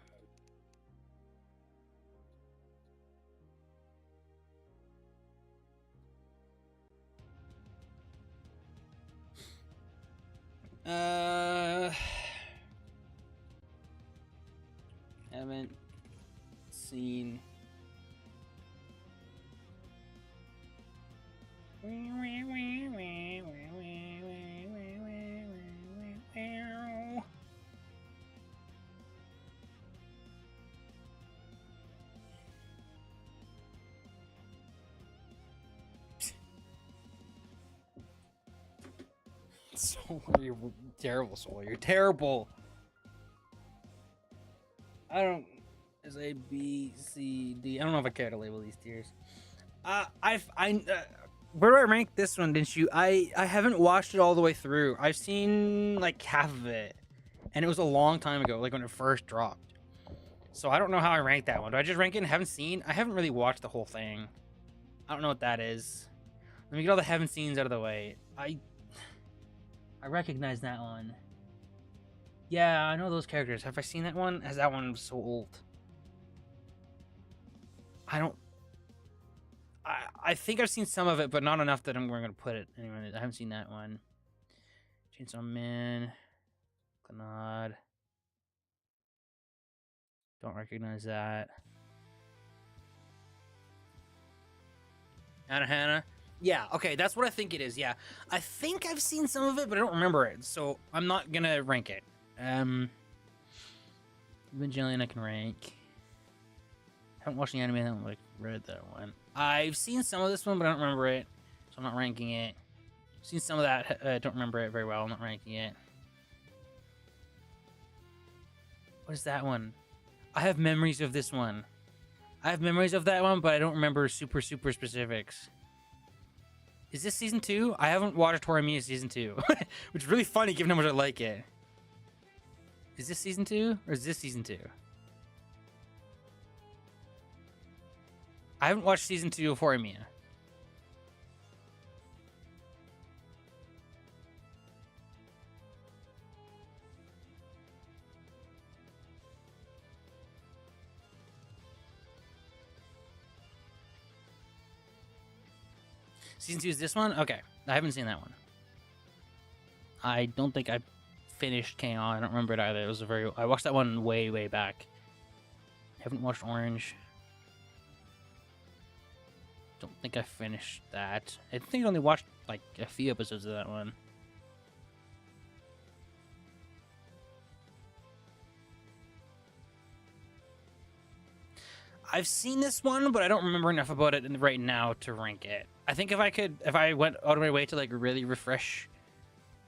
Haven't seen. Soul, you're terrible, Soul. You're terrible. I don't. Is A, B, C, D. I don't know if I care to label these tiers. Where do I rank this one, didn't you? I haven't watched it all the way through. I've seen like half of it, and it was a long time ago, like when it first dropped. So I don't know how I ranked that one. Do I just rank it and haven't seen? I haven't really watched the whole thing. I don't know what that is. Let me get all the heaven scenes out of the way. I recognize that one. Yeah, I know those characters. Have I seen that one? Has that one so old? I think I've seen some of it, but not enough that I'm going to put it anyway. I haven't seen that one. Chainsaw Man. Clannad. Don't recognize that. Hannah. Yeah, okay, that's what I think it is. Yeah, I think I've seen some of it, but I don't remember it, so I'm not gonna rank it. Evangelion I can rank. Haven't watched the anime. I haven't like read that one. I've seen some of this one, but I don't remember it, so I'm not ranking it. Seen some of that. I don't remember it very well. I'm not ranking it. What is that one? I have memories of this one. I have memories of that one, but I don't remember super specifics. Is this season 2? I haven't watched Terraria season 2, which is really funny given how much I like it. Is this season 2 or is this season 2? I haven't watched season 2 of Terraria. Season 2 is this one? Okay. I haven't seen that one. I don't think I finished K-On! I don't remember it either. It was I watched that one way back. Haven't watched Orange. Don't think I finished that. I think I only watched like a few episodes of that one. I've seen this one, but I don't remember enough about it right now to rank it. I think if I went out of my way to like really refresh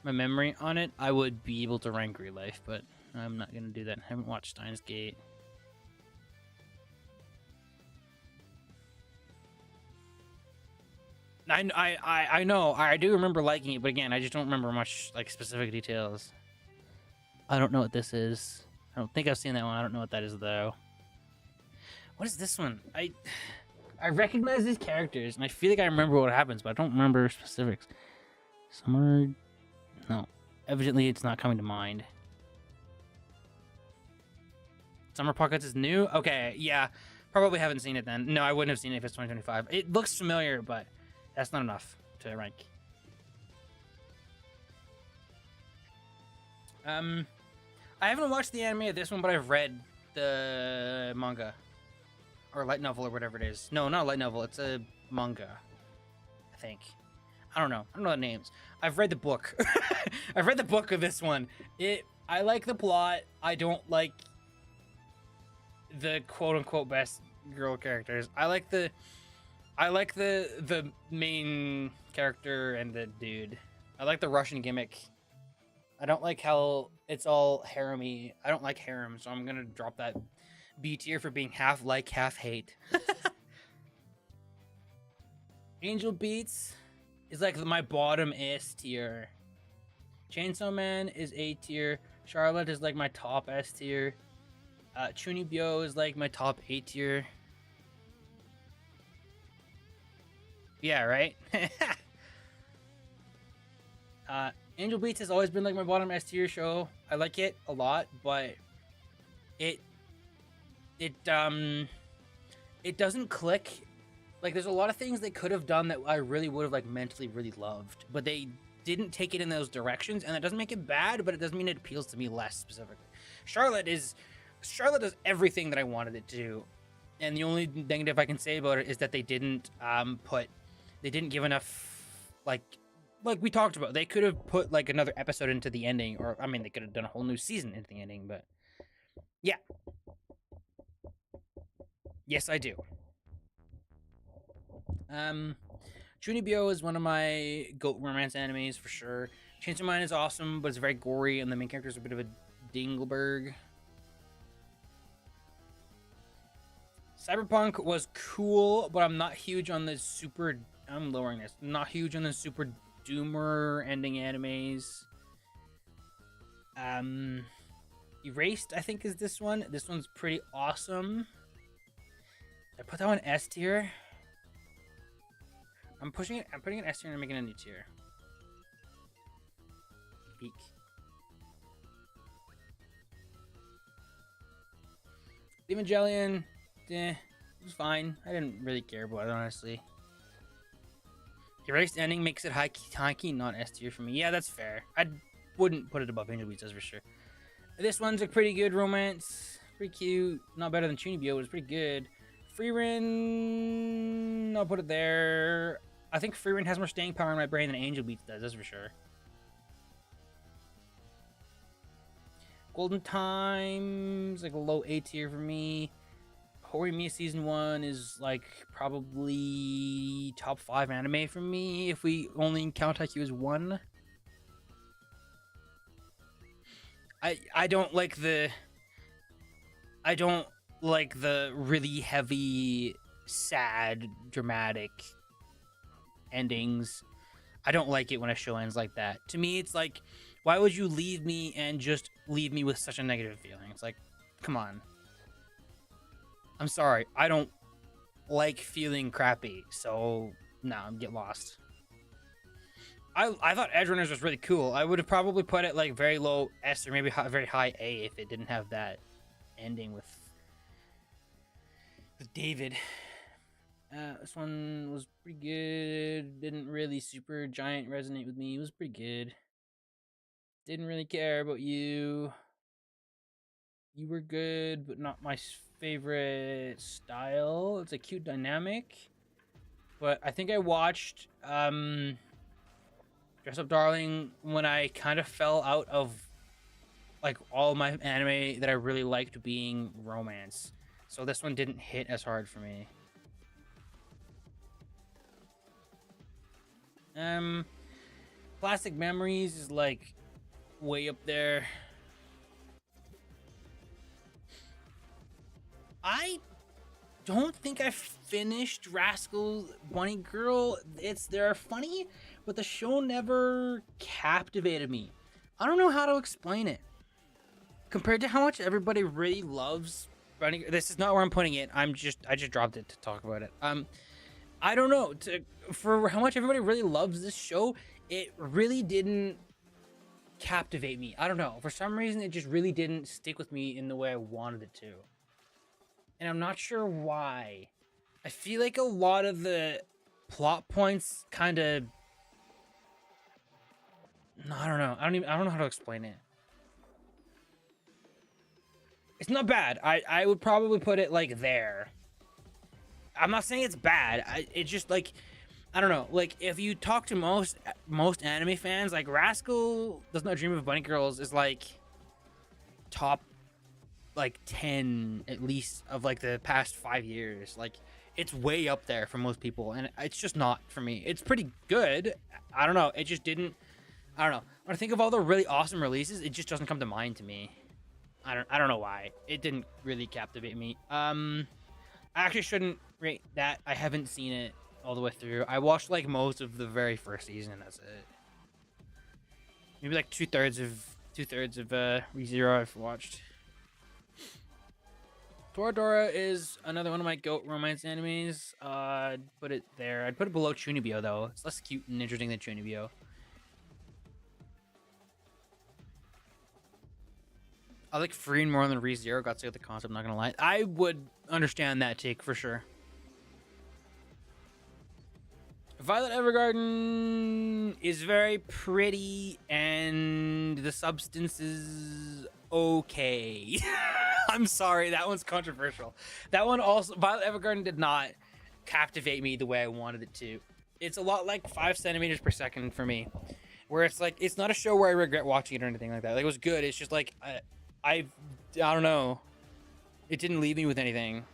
my memory on it, I would be able to rank Real Life, but I'm not gonna do that. I haven't watched Steins Gate. I know. I do remember liking it, but again, I just don't remember much like specific details. I don't know what this is. I don't think I've seen that one. I don't know what that is though. What is this one? I recognize these characters, and I feel like I remember what happens, but I don't remember specifics. Summer... No. Evidently, it's not coming to mind. Summer Pockets is new? Okay, yeah. Probably haven't seen it then. No, I wouldn't have seen it if it's 2025. It looks familiar, but that's not enough to rank. I haven't watched the anime of this one, but I've read the manga. Or light novel or whatever it is. No, not a light novel. It's a manga. I think. I don't know. I don't know the names. I've read the book. I've read the book of this one. I like the plot. I don't like the quote-unquote best girl characters. I like the main character and the dude. I like the Russian gimmick. I don't like how it's all harem-y. I don't like harem, so I'm gonna drop that B tier for being half like, half hate. Angel Beats is like my bottom S tier. Chainsaw Man is A tier. Charlotte is like my top S tier. Chunibyo is like my top A tier. Yeah, right? Angel Beats has always been like my bottom S tier show. I like it a lot, but it doesn't click. Like, there's a lot of things they could have done that I really would have like mentally really loved, but they didn't take it in those directions, and that doesn't make it bad, but it doesn't mean it appeals to me less specifically. Charlotte does everything that I wanted it to, and the only negative I can say about it is that they didn't give enough like we talked about. They could have put like another episode into the ending, or I mean, they could have done a whole new season into the ending, but yeah. Yes, I do. Chunibyo is one of my goat romance animes for sure. Chainsaw Man is awesome, but it's very gory, and the main character is a bit of a dingleberg. Cyberpunk was cool, but I'm not huge on the super... I'm lowering this. I'm not huge on the super doomer ending animes. Erased, I think, is this one. This one's pretty awesome. I put that one S tier. I'm pushing it. I'm putting an S tier and I'm making a new tier. Peak. Evangelion, it was fine. I didn't really care about it, honestly. Erased ending makes it high key, not S tier for me. Yeah, that's fair. I wouldn't put it above Angel Beats, that's for sure. This one's a pretty good romance. Pretty cute. Not better than Chunibyo, but it's pretty good. Freerin, I'll put it there. I think Freerin has more staying power in my brain than Angel Beats does, that's for sure. Golden Times, like a low A tier for me. Horimiya Season 1 is like probably top 5 anime for me if we only count Haikyuu as 1. I don't like the really heavy, sad, dramatic endings. I don't like it when a show ends like that. To me, it's like, why would you leave me and just leave me with such a negative feeling? It's like, come on. I'm sorry. I don't like feeling crappy, so no, get lost. I thought Edge Runners was really cool. I would have probably put it like very low S or maybe very high A if it didn't have that ending with David. This one was pretty good. Didn't really super giant resonate with me. It was pretty good. Didn't really care about you. You were good, but not my favorite style. It's a cute dynamic. But I think I watched Dress Up Darling when I kind of fell out of like all my anime that I really liked being romance. So this one didn't hit as hard for me. Plastic Memories is like way up there. I don't think I finished Rascal Bunny Girl. They're funny, but the show never captivated me. I don't know how to explain it. Compared to how much everybody really loves Bunny, this is not where I'm putting it. I just dropped it to talk about it. I don't know. For how much everybody really loves this show, it really didn't captivate me. I don't know. For some reason, it just really didn't stick with me in the way I wanted it to. And I'm not sure why. I feel like a lot of the plot points kind of... I don't know. I don't know how to explain it. It's not bad. I would probably put it like there. I'm not saying it's bad. It's just like, I don't know. Like if you talk to most anime fans, like Rascal Does Not Dream of Bunny Girls is like top like 10 at least of like the past 5 years. Like it's way up there for most people, and it's just not for me. It's pretty good. I don't know. It just didn't. I don't know. When I think of all the really awesome releases, it just doesn't come to mind to me. I don't know why. It didn't really captivate me. I actually shouldn't rate that. I haven't seen it all the way through. I watched like most of the very first season. That's it. Maybe like two thirds of ReZero I've watched. Toradora is another one of my GOAT romance animes. I'd put it there. I'd put it below Chunibyo though. It's less cute and interesting than Chunibyo. I like Freen more than ReZero. Got to get the concept, I'm not gonna lie. I would understand that take for sure. Violet Evergarden is very pretty and the substance is okay. I'm sorry, that one's controversial. That one also, Violet Evergarden did not captivate me the way I wanted it to. It's a lot like 5 centimeters per second for me, where it's like, it's not a show where I regret watching it or anything like that. Like, it was good. It's just like, I don't know. It didn't leave me with anything.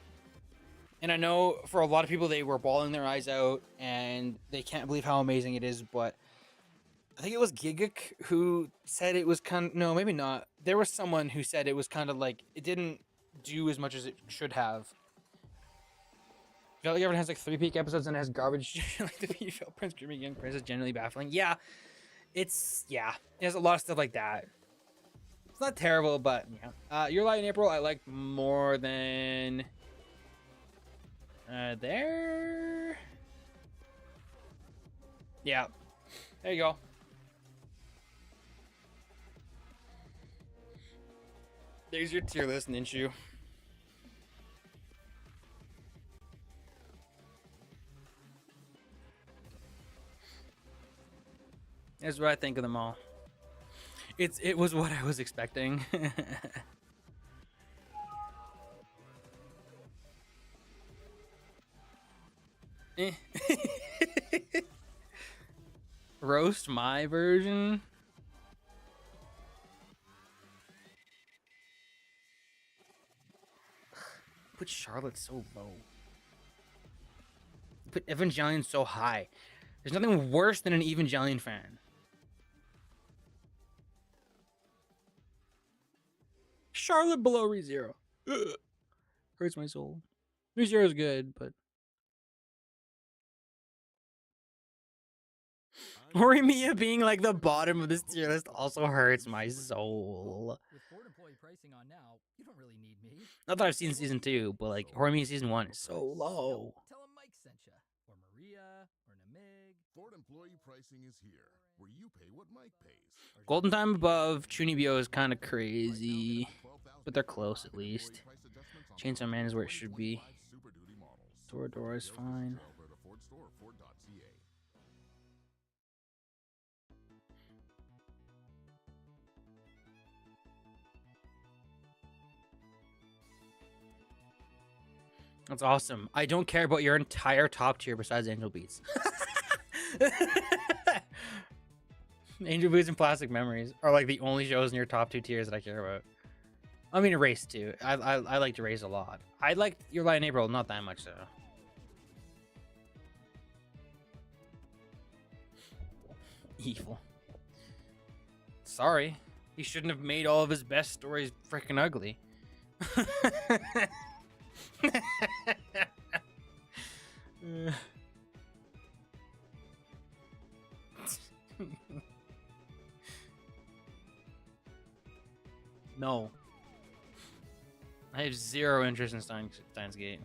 And I know for a lot of people, they were bawling their eyes out and they can't believe how amazing it is. But I think it was Giguk who said it was kind of, no, maybe not. There was someone who said it was kind of like, it didn't do as much as it should have. Violet Evergarden has like 3 peak episodes and it has garbage. Like the female Prince Dreaming Young Prince is generally baffling. Yeah, it has a lot of stuff like that. It's not terrible, but yeah. Your Light in April I liked more than there. Yeah. There you go. There's your tier list, Ninshu. That's what I think of them all. It was what I was expecting. Roast my version. Put Charlotte so low. Put Evangelion so high. There's nothing worse than an Evangelion fan. Charlotte below ReZero. Ugh. Hurts my soul. ReZero is good, but Horimiya being like the bottom of this tier list also hurts my soul. With Ford employee pricing on now, you don't really need me. Not that I've seen season 2, but like Horimiya season 1 is so low. Tell him Mike sent ya. Or Maria, or Namig. Ford employee pricing is here, where you pay what Mike pays. Golden Time above Chunibyo is kind of crazy, but they're close at least. Chainsaw Man is where it should be. Toradora is fine. That's awesome. I don't care about your entire top tier besides Angel Beats. Angel Beats and Plastic Memories are like the only shows in your top 2 tiers that I care about. I mean, Erase too. I liked Erase a lot. I liked Your Lie in April, not that much though. Evil. Sorry. He shouldn't have made all of his best stories freaking ugly. No. I have zero interest in Steins Gate.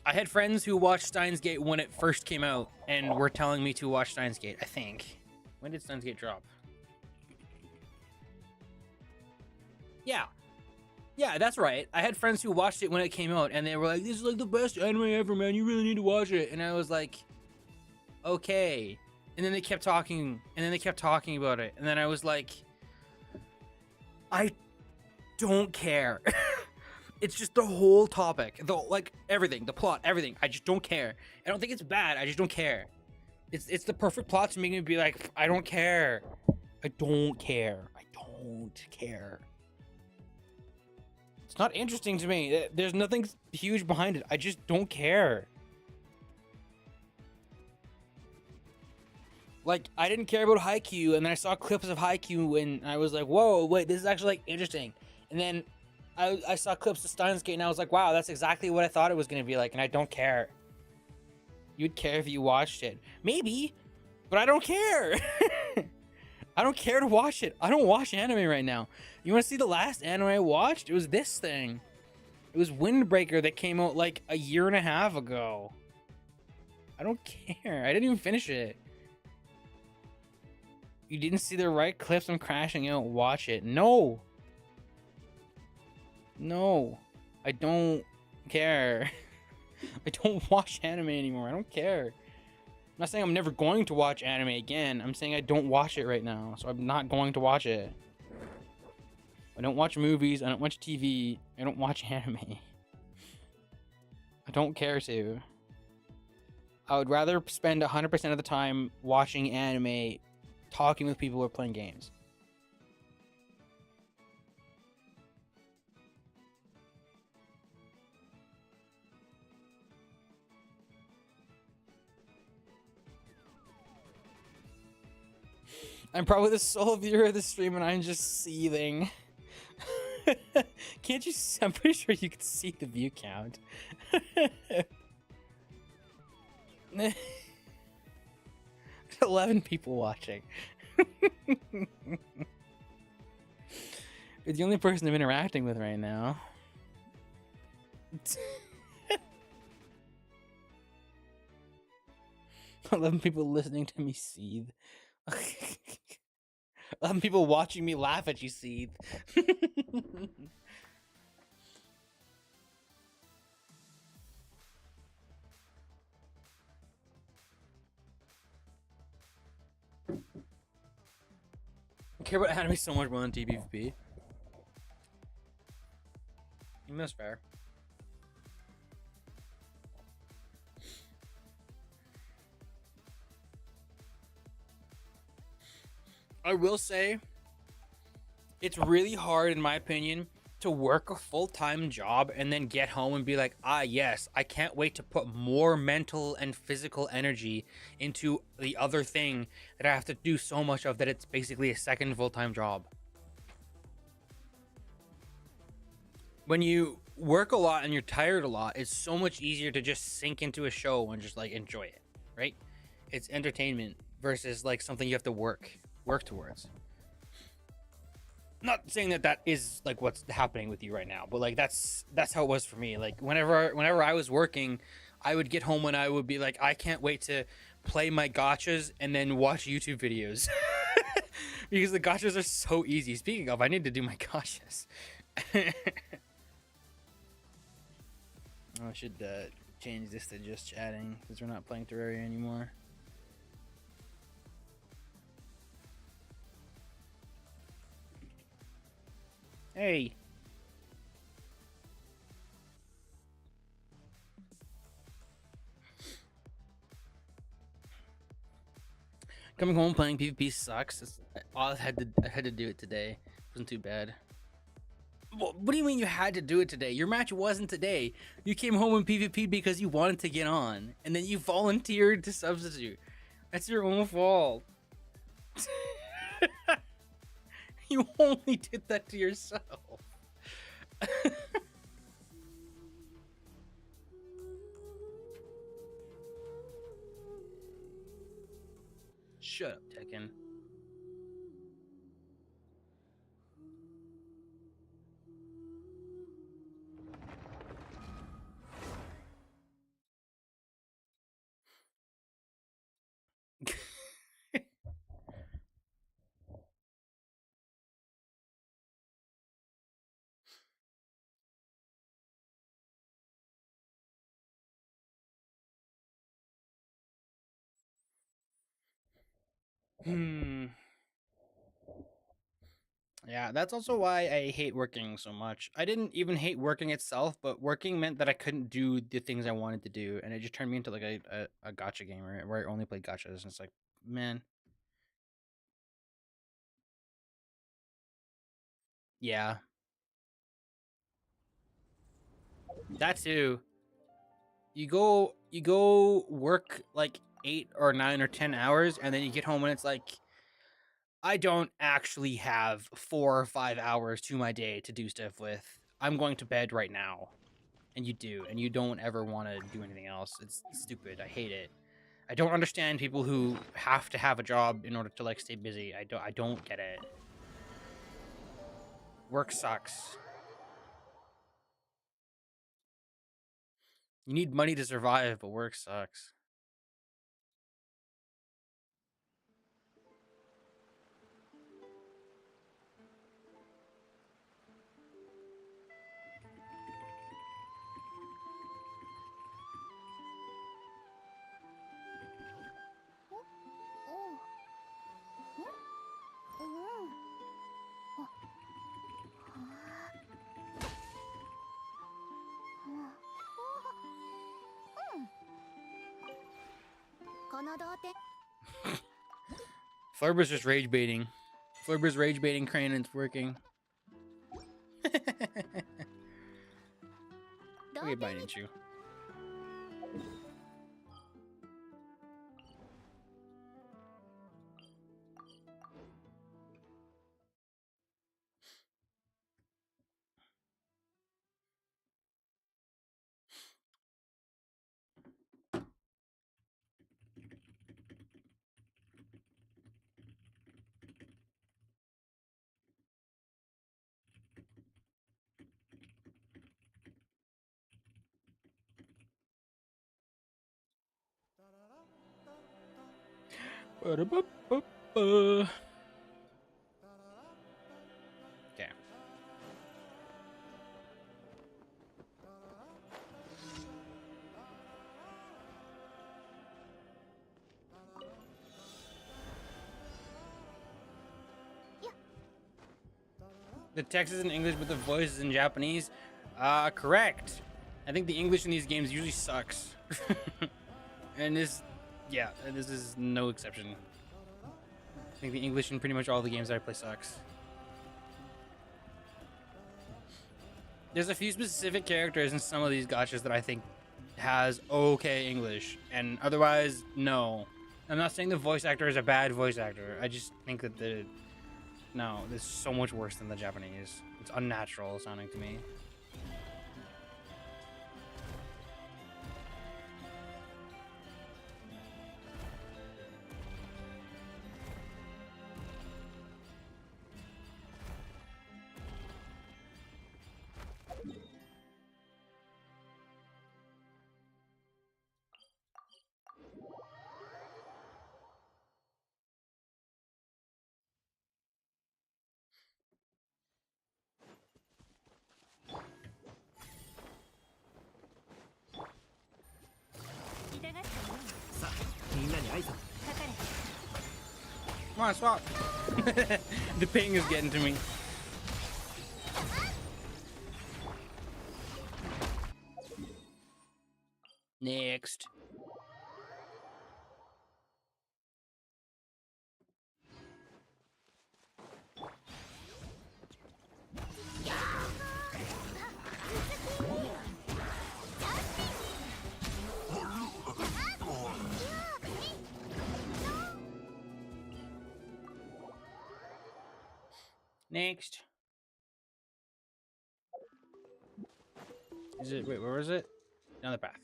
I had friends who watched Steins Gate when it first came out and were telling me to watch Steins Gate, I think. When did Steins Gate drop? Yeah. Yeah, that's right. I had friends who watched it when it came out and they were like, this is like the best anime ever, man. You really need to watch it. And I was like, okay. And then they kept talking about it. And then I was like, I don't care. It's just the whole topic, like everything, the plot, everything. I just don't care. I don't think it's bad. I just don't care. It's the perfect plot to make me be like, I don't care. I don't care. I don't care. It's not interesting to me. There's nothing huge behind it. I just don't care. Like, I didn't care about Haikyuu, and then I saw clips of Haikyuu, and I was like, whoa, wait, this is actually, like, interesting. And then I saw clips of Steins Gate, and I was like, wow, that's exactly what I thought it was going to be like, and I don't care. You'd care if you watched it. Maybe, but I don't care. I don't care to watch it. I don't watch anime right now. You want to see the last anime I watched? It was this thing. It was Windbreaker that came out, like, a year and a half ago. I don't care. I didn't even finish it. You didn't see the right clips. I'm crashing out. Watch it. No. No. I don't care. I don't watch anime anymore. I don't care. I'm not saying I'm never going to watch anime again. I'm saying I don't watch it right now. So I'm not going to watch it. I don't watch movies. I don't watch TV. I don't watch anime. I don't care to. I would rather spend 100% of the time watching anime, talking with people, or playing games. I'm probably the sole viewer of the stream and I'm just seething. Can't you? I'm pretty sure you can see the view count. 11 people watching. You're the only person I'm interacting with right now. 11 people listening to me seethe. 11 people watching me laugh at you seethe. I care about anime so much more than PvP. That's fair. I will say, it's really hard, in my opinion, to work a full-time job and then get home and be like, ah, yes, I can't wait to put more mental and physical energy into the other thing that I have to do so much of that it's basically a second full-time job. When you work a lot and you're tired a lot, it's so much easier to just sink into a show and just like enjoy it, right? It's entertainment versus like something you have to work towards. Not saying that is like what's happening with you right now, but like that's how it was for me. Like whenever I was working, I would get home and I would be like, I can't wait to play my gotchas and then watch YouTube videos because the gotchas are so easy. Speaking of, I need to do my gotchas. I should change this to just chatting because we're not playing Terraria anymore. Hey. Coming home playing PvP sucks. I had to do it today. It wasn't too bad. Well, what do you mean you had to do it today? Your match wasn't today. You came home in PvP because you wanted to get on, and then you volunteered to substitute. That's your own fault. You only did that to yourself. Shut up, Tekken. Yeah, that's also why I hate working so much. I didn't even hate working itself, but working meant that I couldn't do the things I wanted to do, and it just turned me into like a gacha gamer where I only played gachas, and it's like, man. Yeah. That too. You go work like 8 or 9 or 10 hours, and then you get home and it's like, I don't actually have 4 or 5 hours to my day to do stuff with. I'm going to bed right now. And you do, and you don't ever want to do anything else. It's stupid. I hate it. I don't understand people who have to have a job in order to like stay busy. I don't get it. Work sucks. You need money to survive, but work sucks. Flurber's just rage baiting. Flurber's rage baiting Crane and it's working. Okay, bye, Ninchu. Ba-da-ba-ba-ba. Okay. The text is in English, but the voice is in Japanese. Correct. I think the English in these games usually sucks. And this is no exception. I think the English in pretty much all the games that I play sucks. There's a few specific characters in some of these gachas that I think has okay English, and otherwise, no. I'm not saying the voice actor is a bad voice actor. I just think that no, this is so much worse than the Japanese. It's unnatural sounding to me. Come on, swap. The ping is getting to me. Next. Next. Is it? Wait, where was it? Down the path.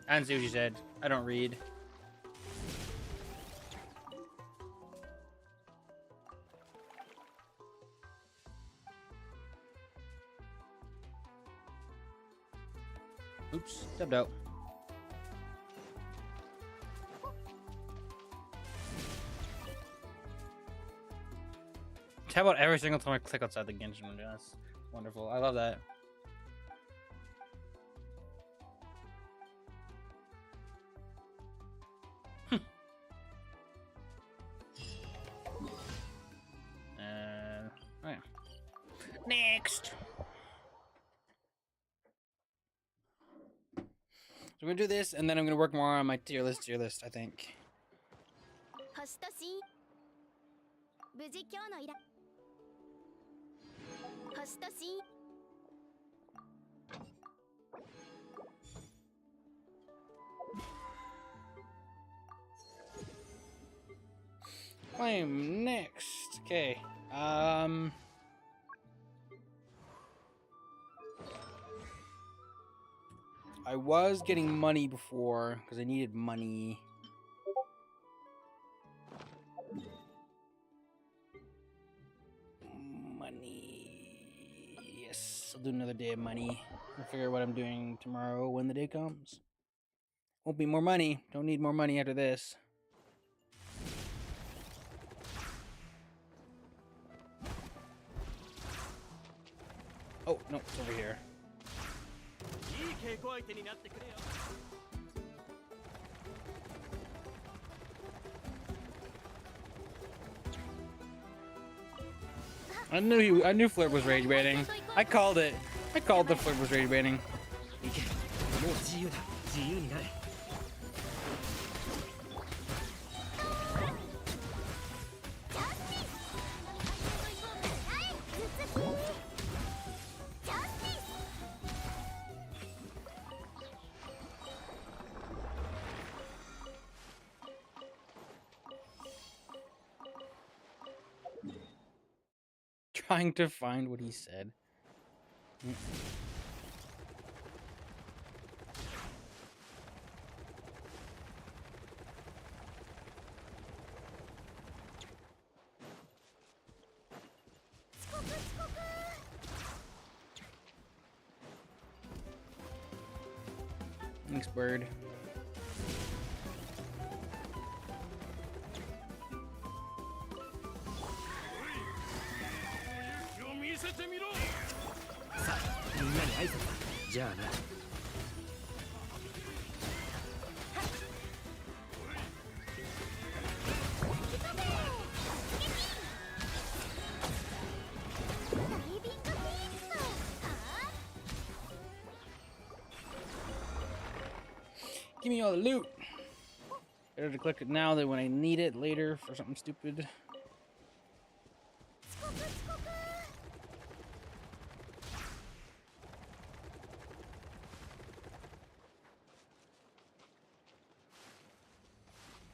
I didn't see what you said. I don't read. Oops, stepped out. Tap out every single time I click outside the Genshin window. That's wonderful. I love that. Oh yeah. Next. So we're gonna do this, and then I'm gonna work more on my tier list, I think. Claim next. Okay. I was getting money before because I needed money. Money. Yes, I'll do another day of money. I'll figure out what I'm doing tomorrow when the day comes. Won't be more money. Don't need more money after this. Oh, no, it's over here. I knew Flirt was rage baiting. I called it. I called the Flirt was rage baiting. trying to find what he said. Thanks, bird. Give me all the loot. Better to collect it now than when I need it later for something stupid.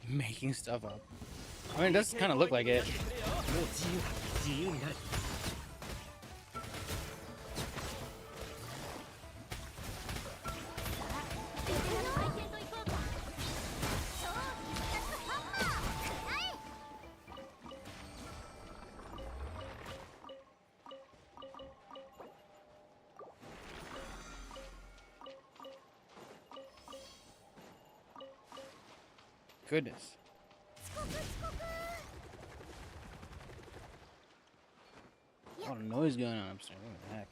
Making stuff up. I mean, it does kind of look like it. Goodness. A lot of noise going on upstairs. What the heck?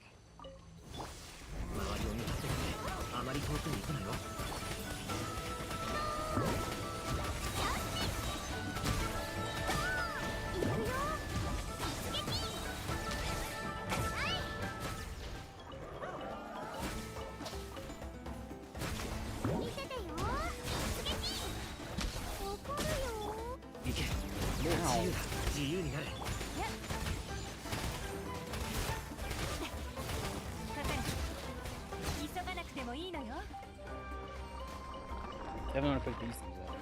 Definitely want to pick these things up.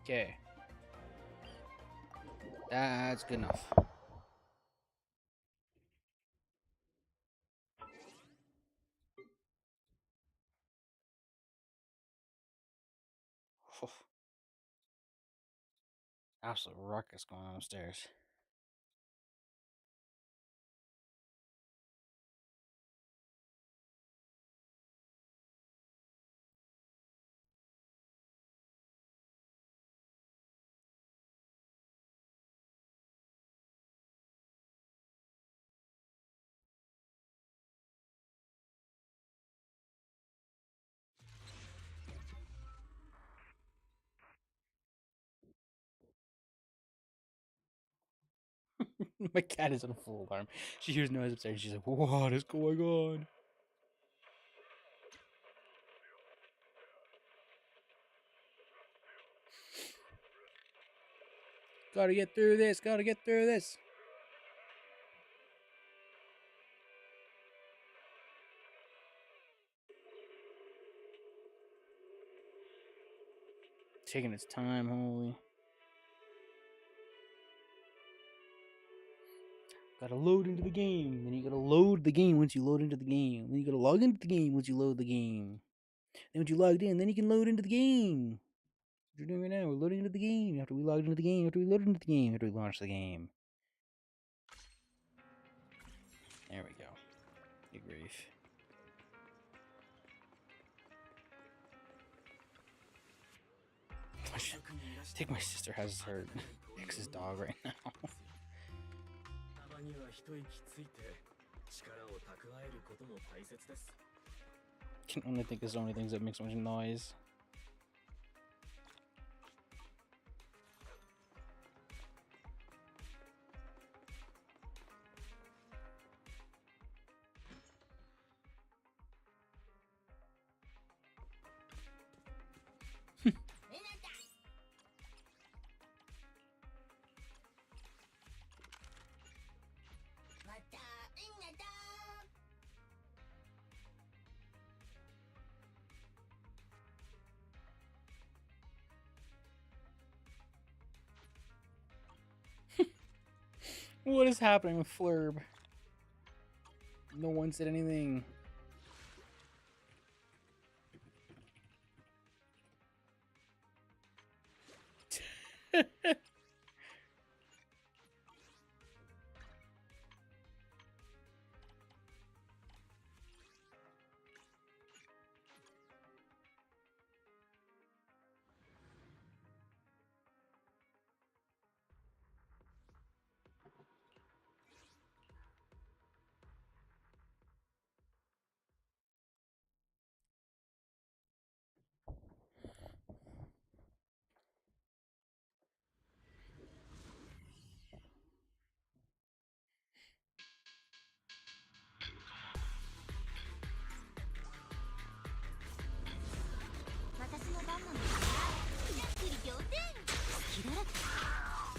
Okay. That's good enough. Absolute ruckus going on upstairs. My cat is on full alarm. She hears noise upstairs. She's like, "What is going on?" Gotta get through this. Gotta get through this. Taking its time, holy. Gotta load into the game. Then you gotta load the game once you load into the game. Then you gotta log into the game once you load the game. Then once you logged in, then you can load into the game. What you're doing right now, we're loading into the game. After we logged into the game, after we loaded into the game, after we launched the game. There we go. Good grief. I think my sister has her ex's dog right now. Can only think of so many things that make so much noise. What is happening with Flurb? No one said anything.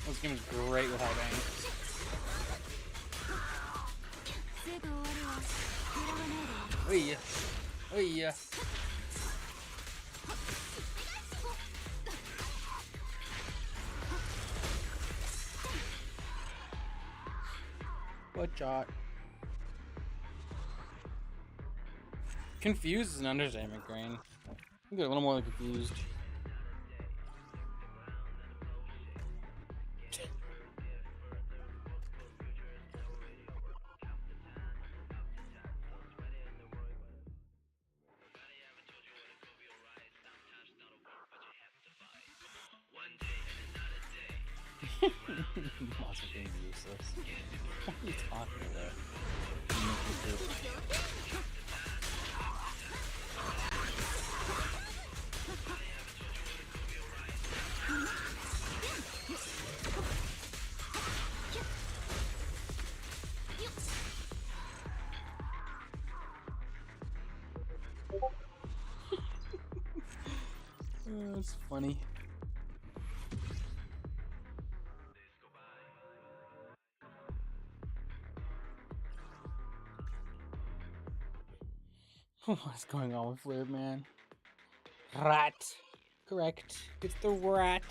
This game is great with high bang. Oh yeah. Oh yeah. What shot? Confused is an understatement, Crane. You get a little more than confused. Monster game's useless. What are you talking about? That's funny. What's going on with Flare, man? Rat. Correct. It's the rat.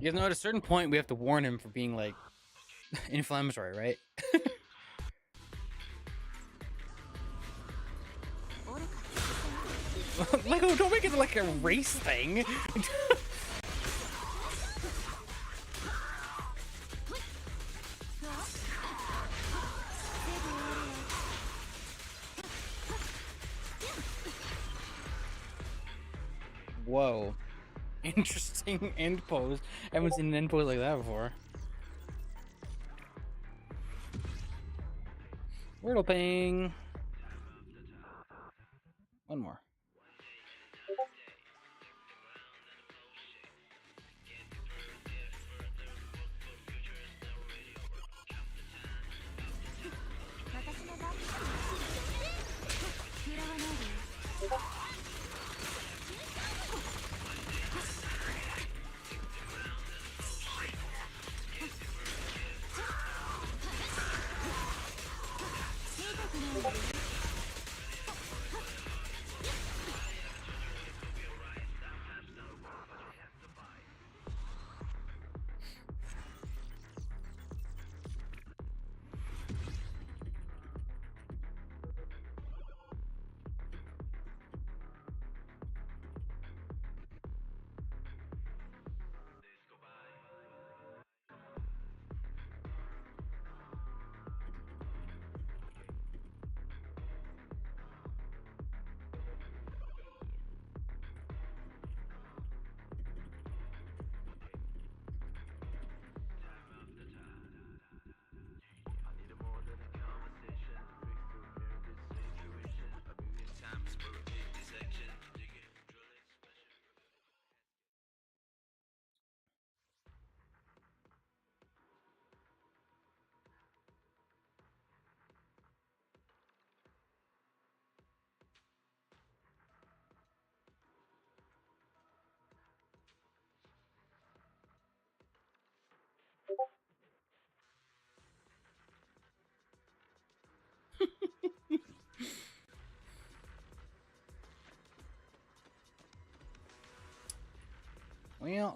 You guys know at a certain point we have to warn him for being like inflammatory, right? Like, don't make it like a race thing. Whoa. Interesting end pose. I haven't seen an end pose like that before. Wordle ping. One more.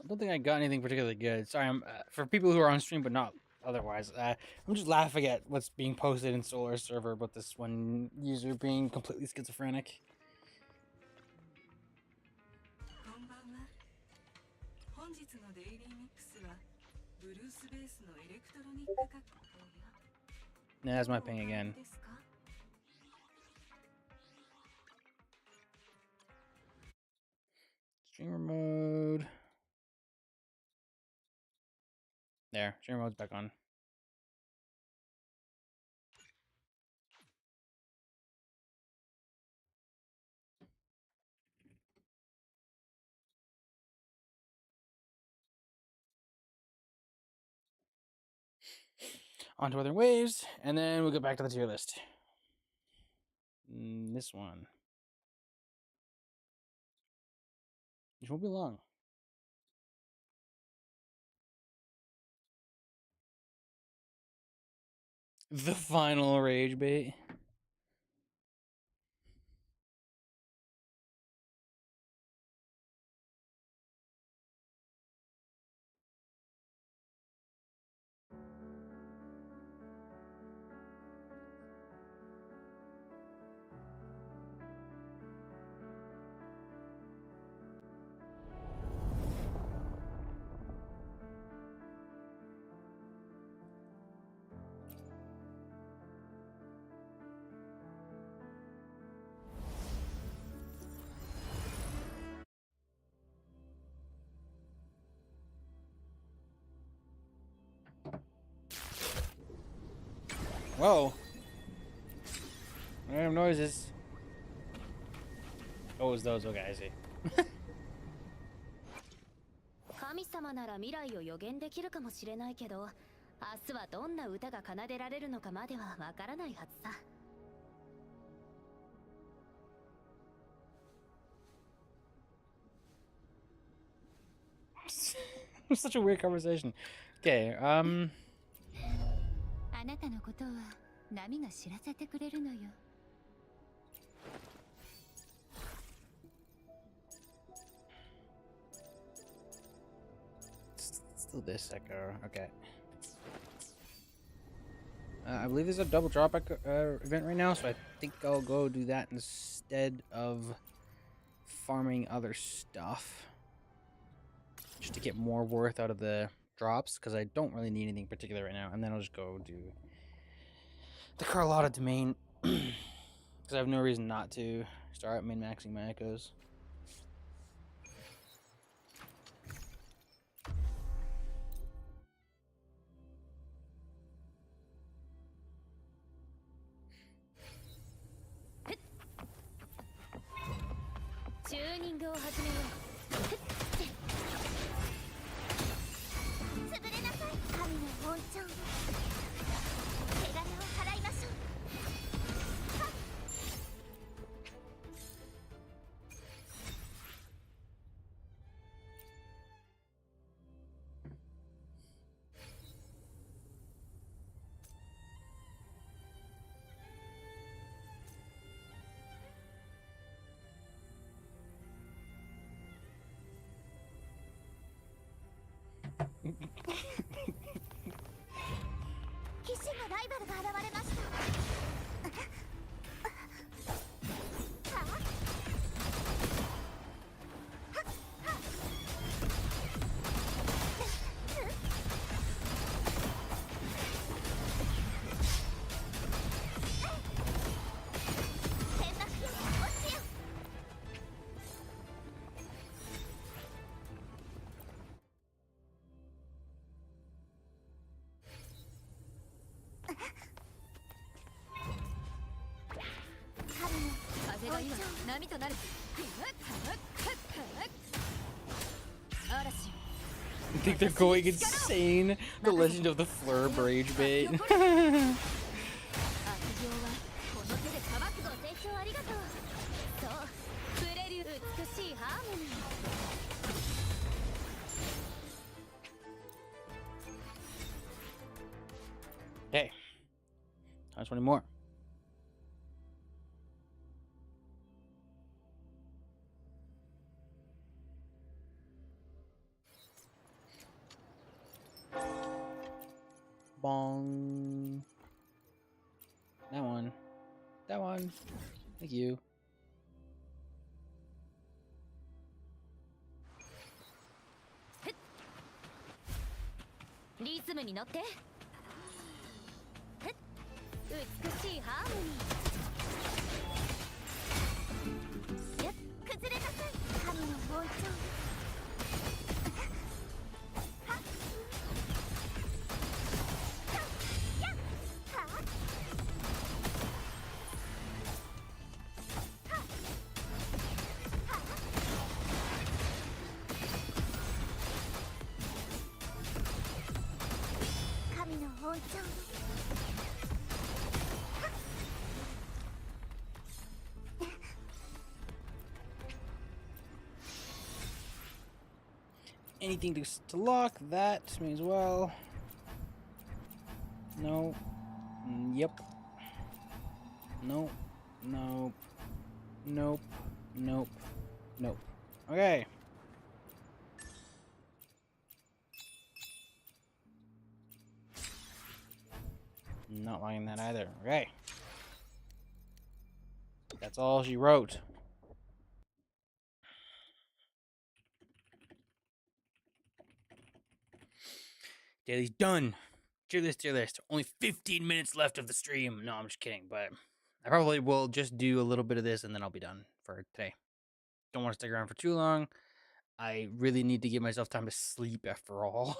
don't think I got anything particularly good. Sorry, I'm for people who are on stream but not otherwise. I'm just laughing at what's being posted in Solar server about this one user being completely schizophrenic. Yeah, that's my ping again. Streamer mode. There, streamer mode's back on. On to other waves, and then we'll get back to the tier list. This one. Which won't be long. The final rage bait. Whoa. Random noises. Oh, it was those. Okay, I see. 神様なら未来を予言できるかもしれないけど、明日はどんな歌が奏でられるのかまではわからないはずさ。Such a weird conversation. Okay, あなたのことは波が知らせてくれるのよ。Still this echo. Okay. I believe there's a double drop event right now, so I think I'll go do that instead of farming other stuff. Just to get more worth out of the drops, because I don't really need anything particular right now. And then I'll just go do the Carlotta domain, because I have no reason not to start min-maxing my echoes. Tuning を始めよう。潰れなさい、神の恩寵。手柄を払いましょう。必死のライバルが現れました。波となる。I think they're going insane. The Legend of the Flurb rage bait. Hey, times 20 more. Bong. That one. That one. Thank you. Rhythm に乗って。美しいハーモニー。やっ、崩れなさい。神の包丁。神の包丁。Anything to lock that, may as well. No. Yep. Nope. Nope. Nope. Nope. Nope. Okay. Not liking that either. Okay. That's all she wrote. Daily's done. Tier list. Only 15 minutes left of the stream. No, I'm just kidding, but I probably will just do a little bit of this and then I'll be done for today. Don't want to stick around for too long. I really need to give myself time to sleep after all.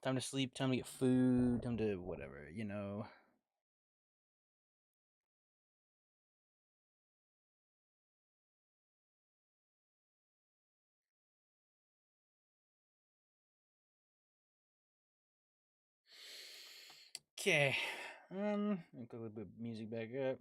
Time to sleep, time to get food, time to whatever, you know. Okay. I'll quickly put music back up.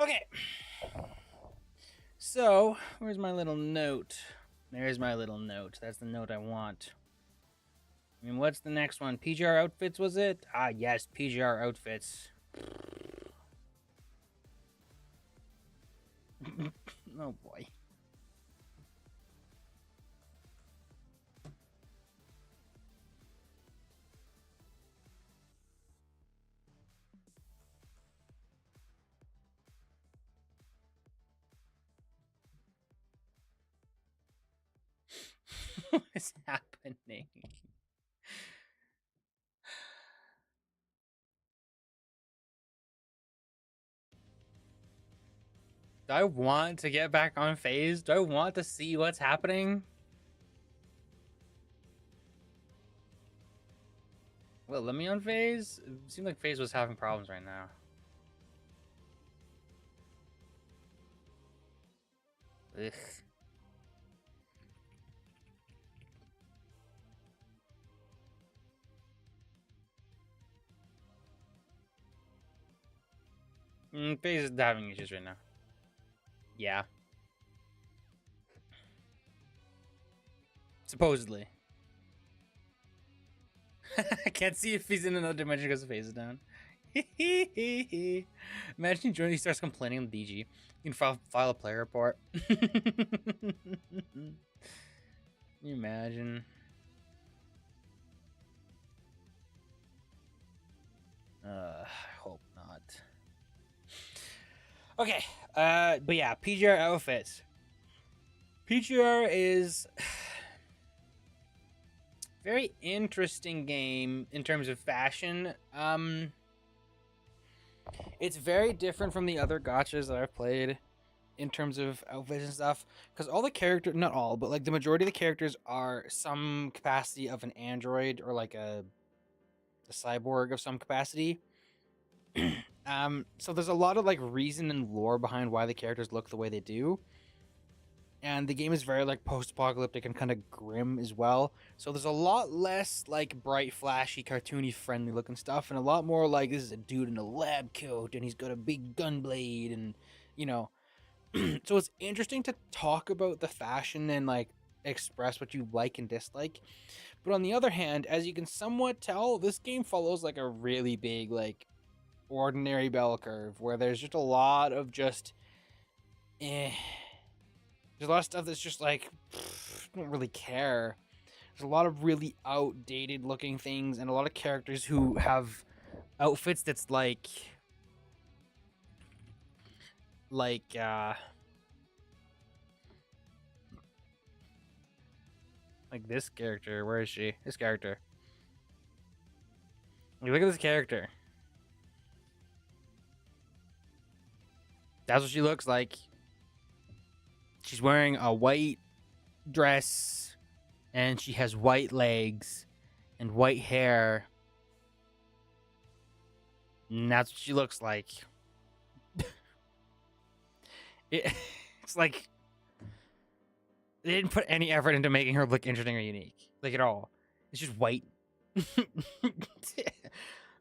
Okay. So, where's my little note? There's my little note. That's the note I want. I mean, what's the next one? PGR outfits, was it? Ah, yes, PGR outfits. Oh, boy. What is happening? Do I want to get back on phase? Do I want to see what's happening? Well, let me on phase? It seemed like phase was having problems right now. Ugh. Phase is having issues right now. Yeah. Supposedly. I can't see if he's in another dimension because the phase is down. Imagine Jordan, he starts complaining on DG. You can file a player report. Can you imagine? I hope not. Okay, but yeah, PGR outfits. PGR is very interesting game in terms of fashion. It's very different from the other gachas that I've played in terms of outfits and stuff, because all the characters, not all, but like the majority of the characters are some capacity of an android or like a cyborg of some capacity. So there's a lot of like reason and lore behind why the characters look the way they do. and the game is very like post-apocalyptic and kind of grim as well. So there's a lot less like bright, flashy, cartoony, friendly looking stuff, and a lot more like this is a dude in a lab coat and he's got a big gun blade, and you know. So it's interesting to talk about the fashion and like express what you like and dislike. But on the other hand, as you can somewhat tell, this game follows like a really big like ordinary bell curve where there's just a lot of just there's a lot of stuff that's just like don't really care. There's a lot of really outdated looking things and a lot of characters who have outfits that's like this character. Where is she? This character. Look at this character. That's what she looks like. She's wearing a white dress and she has white legs and white hair. And that's what she looks like. It's like they didn't put any effort into making her look interesting or unique, like at all. It's just white.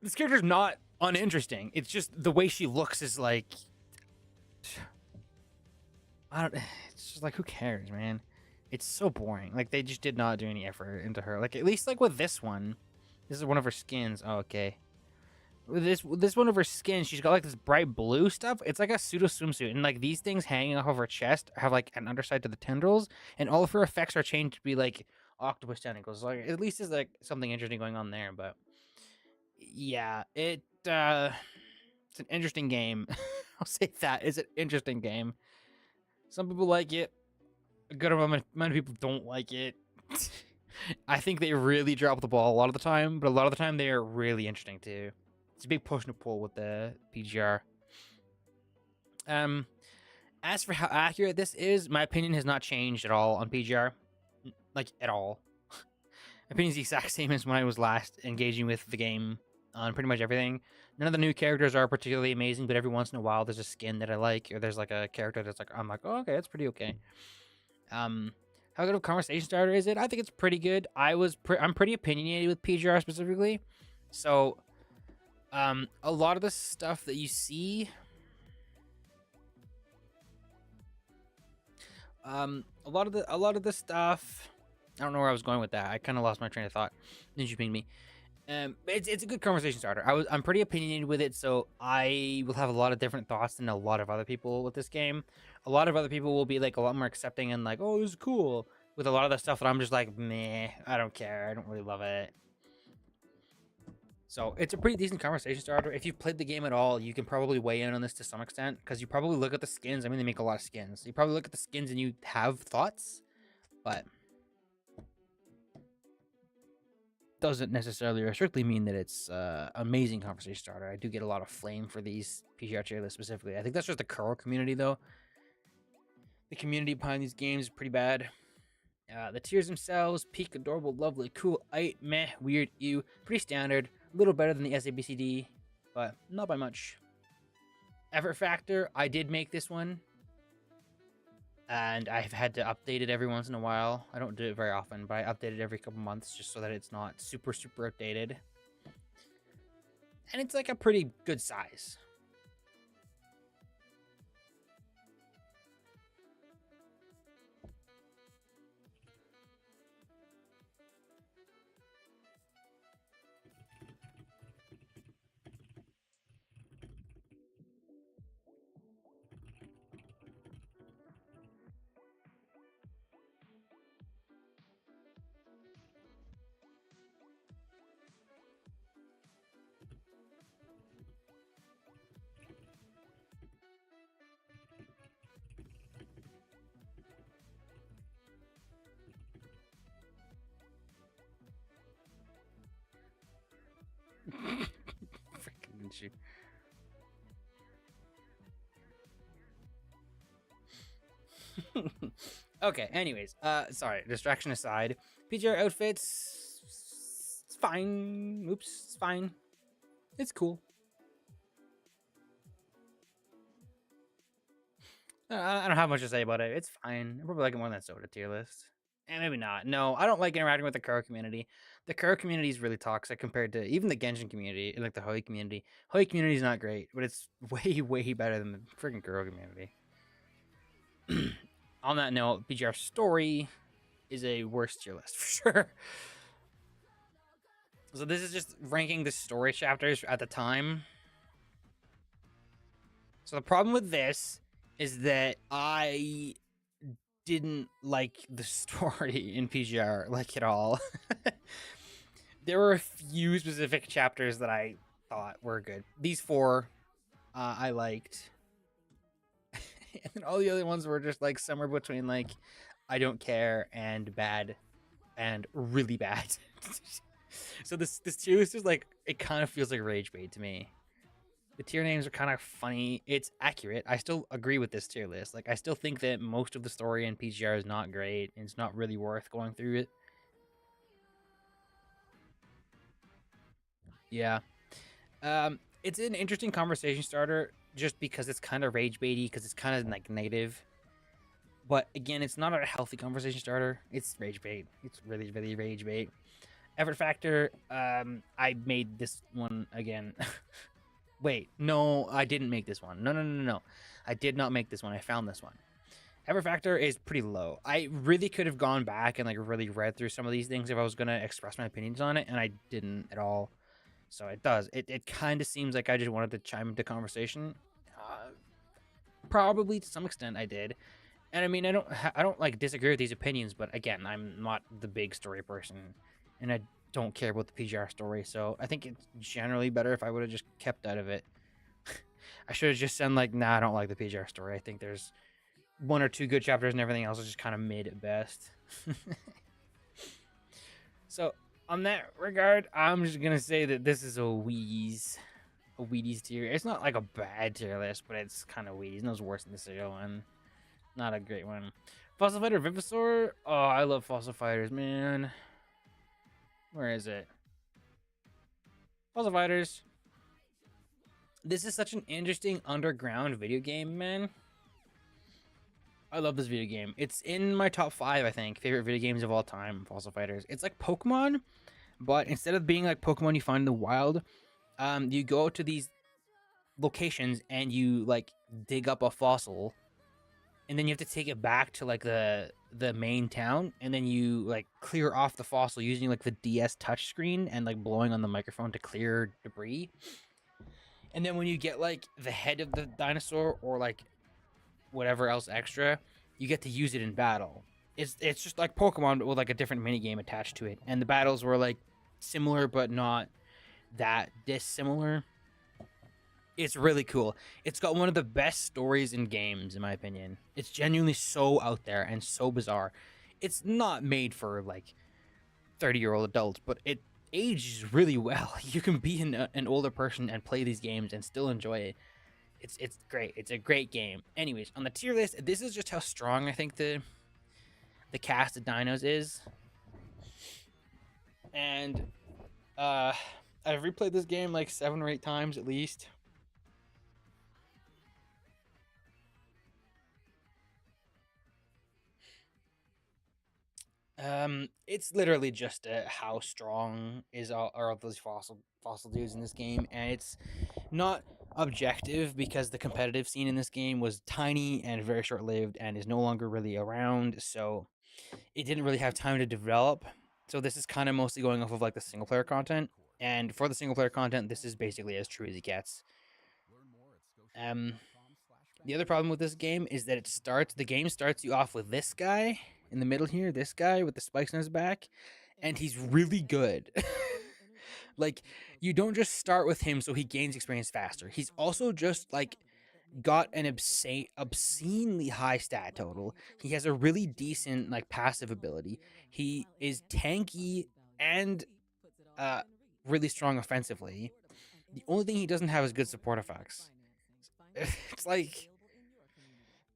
This character's not uninteresting. It's just the way she looks is like, it's just like, who cares, man? It's so boring. Like they just did not do any effort into her. Like at least like with this one, this is one of her skins. Oh, okay. With this one of her skins, she's got like this bright blue stuff. It's like a pseudo swimsuit, and like these things hanging off of her chest have like an underside to the tendrils, and all of her effects are changed to be like octopus tentacles. Like at least there's like something interesting going on there. But yeah, it's an interesting game. I'll say that it's an interesting game. Some people like it. A good amount of people don't like it. I think they really drop the ball a lot of the time, but a lot of the time they are really interesting too. It's a big push and pull with the PGR. As for how accurate this is, my opinion has not changed at all on PGR. Like, at all. My opinion is the exact same as when I was last engaging with the game on pretty much everything. None of the new characters are particularly amazing, but every once in a while there's a skin that I like, or there's like a character that's like, I'm like, oh, okay, that's pretty okay. How good of a conversation starter is it? I think it's pretty good. I'm pretty opinionated with PGR specifically. So, a lot of the stuff that you see, a lot of the stuff, I don't know where I was going with that. I kind of lost my train of thought. Didn't you ping me? It's a good conversation starter. I'm pretty opinionated with it, so I will have a lot of different thoughts than a lot of other people with this game. A lot of other people will be like a lot more accepting and like, oh, this is cool. With a lot of the stuff that I'm just like, meh, I don't care. I don't really love it. So it's a pretty decent conversation starter. If you've played the game at all, you can probably weigh in on this to some extent, because you probably look at the skins. I mean, they make a lot of skins. You probably look at the skins and you have thoughts, but doesn't necessarily or strictly mean that it's amazing conversation starter. I do get a lot of flame for these PGR tier lists specifically. I think that's just the Curl community, though. The community behind these games is pretty bad. The tiers themselves: peak, adorable, lovely, cool, meh, weird, ew, pretty standard. A little better than the SABCD, but not by much. Effort factor: I did make this one, and I've had to update it every once in a while. I don't do it very often, but I update it every couple months just so that it's not super outdated. And it's like a pretty good size. Freaking you. Okay, anyways, sorry, distraction aside, PGR outfits, it's fine. Oops, it's fine. It's cool. I don't have much to say about it. It's fine. I probably like it more than that Soda tier list. And maybe not. No, I don't like interacting with the Kuro community. The Kuro community is really toxic compared to even the Genshin community, like the Hoi community. Hoi community is not great, but it's way, way better than the freaking Kuro community. On that note, PGR story is a worse tier list for sure. So this is just ranking the story chapters at the time. So the problem with this is that I didn't like the story in PGR like at all. There were a few specific chapters that I thought were good. These 4 I liked. And then all the other ones were just like somewhere between like I don't care and bad and really bad. So this tier list is like, it kind of feels like rage bait to me. The tier names are kind of funny. It's accurate. I still agree with this tier list. Like, I still think that most of the story in PGR is not great, and it's not really worth going through it. Yeah. It's an interesting conversation starter just because it's kind of rage baity, because it's kind of like negative. But again, it's not a healthy conversation starter. It's rage bait. It's really, really rage bait. Effort factor, I made this one again. Wait, no, I didn't make this one. No. I did not make this one. I found this one. Effort factor is pretty low. I really could have gone back and like really read through some of these things if I was going to express my opinions on it, and I didn't at all. So it does. It kind of seems like I just wanted to chime into conversation. Probably to some extent I did. And I mean, I don't like disagree with these opinions, but again, I'm not the big story person, and I don't care about the PGR story, so I think it's generally better if I would have just kept out of it. I should have just said like, nah, I don't like the PGR story. I think there's 1 or 2 good chapters and everything else is just kind of mid at best. So on that regard, I'm just gonna say that this is a Wheaties tier. It's not like a bad tier list, but it's kind of Wheaties. No, it's worse than the cereal one. Not a great one. Fossil Fighter Vivisaur. Oh, I love Fossil Fighters, man. Where is it? Fossil Fighters. This is such an interesting underground video game, man. I love this video game. It's in my top 5, I think, favorite video games of all time, Fossil Fighters. It's like Pokemon, but instead of being like Pokemon you find in the wild, you go to these locations and you like dig up a fossil, and then you have to take it back to like the main town, and then you like clear off the fossil using like the DS touchscreen and like blowing on the microphone to clear debris. And then when you get like the head of the dinosaur or like whatever else extra, you get to use it in battle. It's just like Pokemon, but with like a different mini game attached to it. And the battles were like similar, but not that dissimilar. It's really cool. It's got one of the best stories in games, in my opinion. It's genuinely so out there and so bizarre. It's not made for like 30-year-old adults, but it ages really well. You can be an older person and play these games and still enjoy it. It's great. It's a great game. Anyways, on the tier list, this is just how strong I think the cast of dinos is. And I've replayed this game like 7 or 8 times at least. It's literally just how strong are those fossil dudes in this game, and it's not objective because the competitive scene in this game was tiny and very short-lived and is no longer really around, so it didn't really have time to develop. So this is kind of mostly going off of like the single player content, and for the single player content, this is basically as true as it gets. The other problem with this game is that the game starts you off with this guy in the middle here, this guy with the spikes on his back, and he's really good. Like, you don't just start with him so he gains experience faster. He's also just like got an obscenely high stat total. He has a really decent like passive ability. He is tanky and really strong offensively. The only thing he doesn't have is good support effects. It's like,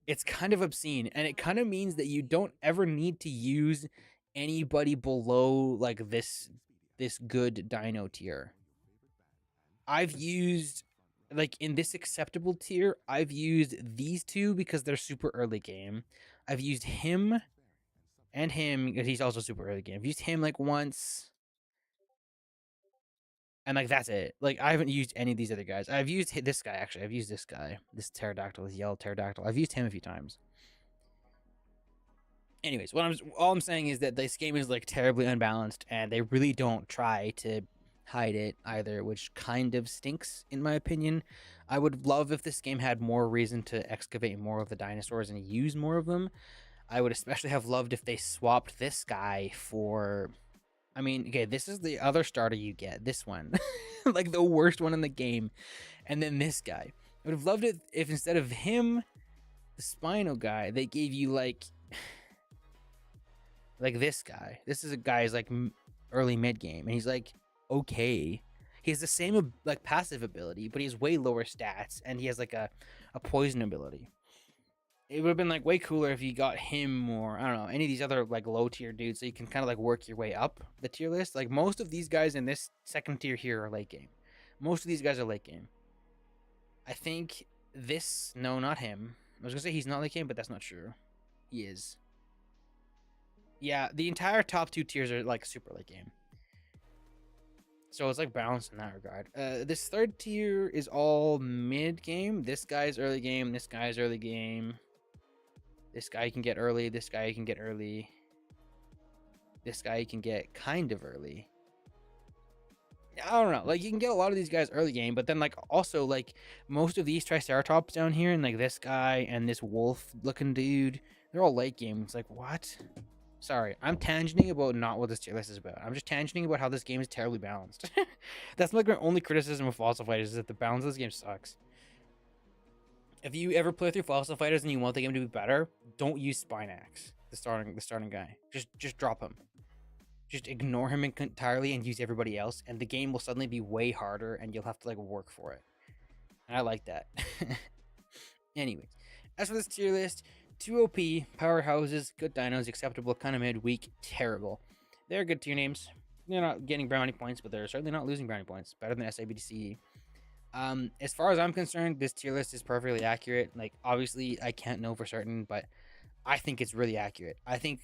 it's kind of obscene, and it kind of means that you don't ever need to use anybody below like this good dino tier. I've used like in this acceptable tier, I've used these two because they're super early game. I've used him and him because he's also super early game. I've used him like once, and like that's it. Like I haven't used any of these other guys. I've used this guy actually. I've used this guy, this pterodactyl, this yellow pterodactyl. I've used him a few times. Anyways, all I'm saying is that this game is like terribly unbalanced, and they really don't try to hide it either, which kind of stinks in my opinion. I would love if this game had more reason to excavate more of the dinosaurs and use more of them. I would especially have loved if they swapped this guy for, I mean, okay, this is the other starter you get, this one. Like the worst one in the game. And then this guy. I would have loved it if instead of him, the Spino guy, they gave you like this guy. This is a guy's like early mid game, and he's like okay. He has the same like passive ability, but he has way lower stats, and he has like a poison ability. It would have been like way cooler if you got him or I don't know, any of these other like low tier dudes, so you can kind of like work your way up the tier list. Like most of these guys in this second tier here are late game. Most of these guys are late game. I think this, no, not him. I was gonna say he's not late game, but that's not true. He is. Yeah, the entire top two tiers are like super late game. So it's like balanced in that regard. This third tier is all mid game. This guy's early game. This guy's early game. This guy you can get early. This guy you can get early. This guy you can get kind of early. I don't know. Like you can get a lot of these guys early game, but then like also like most of these Triceratops down here and like this guy and this wolf looking dude, they're all late game. It's like what? Sorry, I'm tangenting about not what this tier list is about. I'm just tangenting about how this game is terribly balanced. That's like my only criticism of Fossil Fighters is that the balance of this game sucks. If you ever play through Fossil Fighters and you want the game to be better, don't use Spinax, the starting guy. Just drop him. Just ignore him entirely and use everybody else, and the game will suddenly be way harder, and you'll have to like work for it. And I like that. Anyways, as for this tier list, 2 OP, powerhouses, good dinos, acceptable, kind of mid, weak, terrible. They're good tier names. They're not getting brownie points, but they're certainly not losing brownie points. Better than SABDC. As far as I'm concerned, this tier list is perfectly accurate. Like, obviously, I can't know for certain, but I think it's really accurate. I think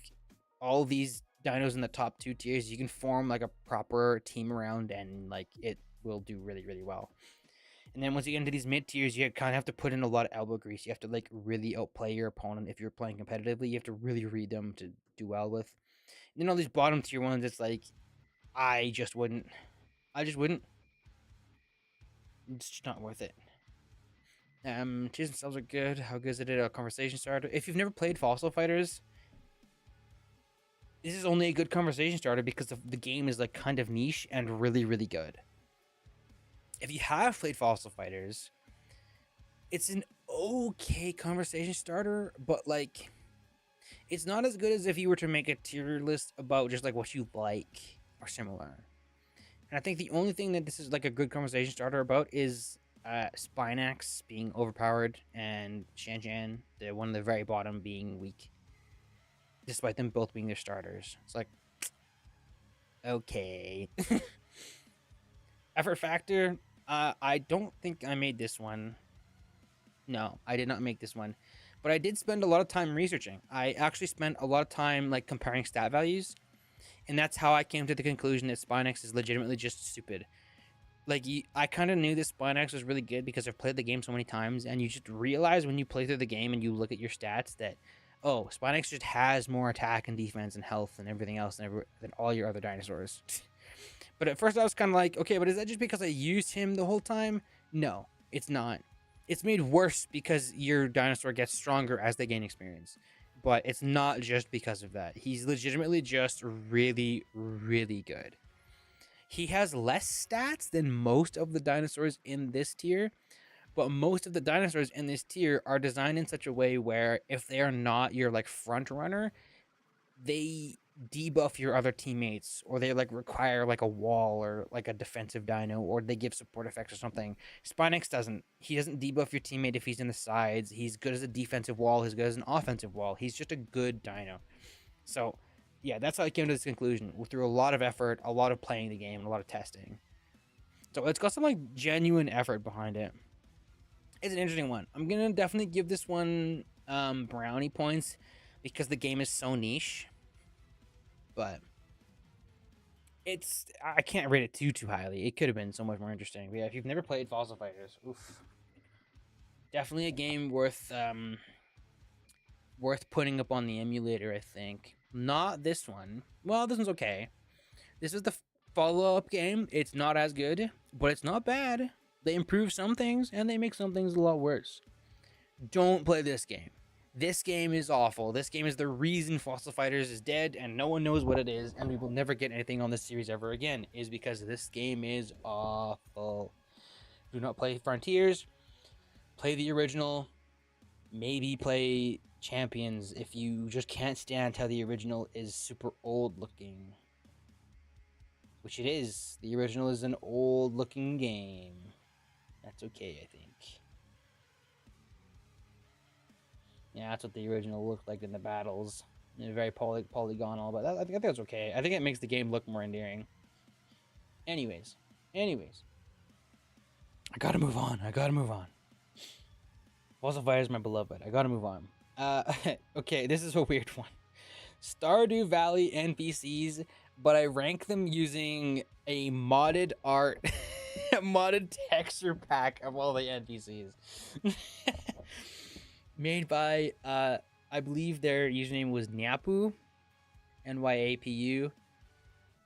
all these dinos in the top 2 tiers, you can form like a proper team around, and like it will do really, really well. And then once you get into these mid tiers, you kind of have to put in a lot of elbow grease. You have to like really outplay your opponent if you're playing competitively. You have to really read them to do well with. And then all these bottom tier ones, it's like I just wouldn't. It's just not worth it. Cheers themselves are good. How good is it a conversation starter? If you've never played Fossil Fighters, this is only a good conversation starter because the game is like kind of niche and really, really good. If you have played Fossil Fighters, it's an okay conversation starter, but like it's not as good as if you were to make a tier list about just like what you like or similar. And I think the only thing that this is like a good conversation starter about is Spinax being overpowered and Shan, the one at the very bottom, being weak, despite them both being their starters. It's like, okay. Effort factor, I don't think I made this one. No, I did not make this one. But I did spend a lot of time researching. I actually spent a lot of time like comparing stat values. And that's how I came to the conclusion that Spinax is legitimately just stupid. Like, I kind of knew this Spinax was really good because I've played the game so many times. And you just realize when you play through the game and you look at your stats that, oh, Spinax just has more attack and defense and health and everything else than all your other dinosaurs. But at first I was kind of like, okay, but is that just because I used him the whole time? No, it's not. It's made worse because your dinosaur gets stronger as they gain experience. But it's not just because of that. He's legitimately just really, really good. He has less stats than most of the dinosaurs in this tier. But most of the dinosaurs in this tier are designed in such a way where if they are not your like front runner, they debuff your other teammates, or they like require like a wall or like a defensive dino, or they give support effects or something. Spinax doesn't. He doesn't debuff your teammate if he's in the sides. He's good as a defensive wall. He's good as an offensive wall. He's just a good dino. So yeah, that's how I came to this conclusion through a lot of effort, a lot of playing the game, and a lot of testing. So it's got some like genuine effort behind it. It's an interesting one. I'm gonna definitely give this one brownie points because the game is so niche. But I can't rate it too highly. It could have been so much more interesting. But yeah, if you've never played Fossil Fighters, oof, definitely a game worth putting up on the emulator. I think not this one. Well, this one's okay. This is the follow-up game. It's not as good, but it's not bad. They improve some things and they make some things a lot worse. Don't play this game. This game is awful. This game is the reason Fossil Fighters is dead and no one knows what it is, and we will never get anything on this series ever again, is because this game is awful. Do not play Frontiers. Play the original. Maybe play Champions if you just can't stand how the original is super old looking. Which it is. The original is an old looking game. That's okay, I think. Yeah, that's what the original looked like in the battles. Very polygonal, but I think that's okay. I think it makes the game look more endearing. Anyways. I gotta move on. Fossil Fire is my beloved. I gotta move on. Okay, this is a weird one. Stardew Valley NPCs, but I rank them using a modded art, a modded texture pack of all the NPCs. Made by, I believe their username was Nyapu, Nyapu.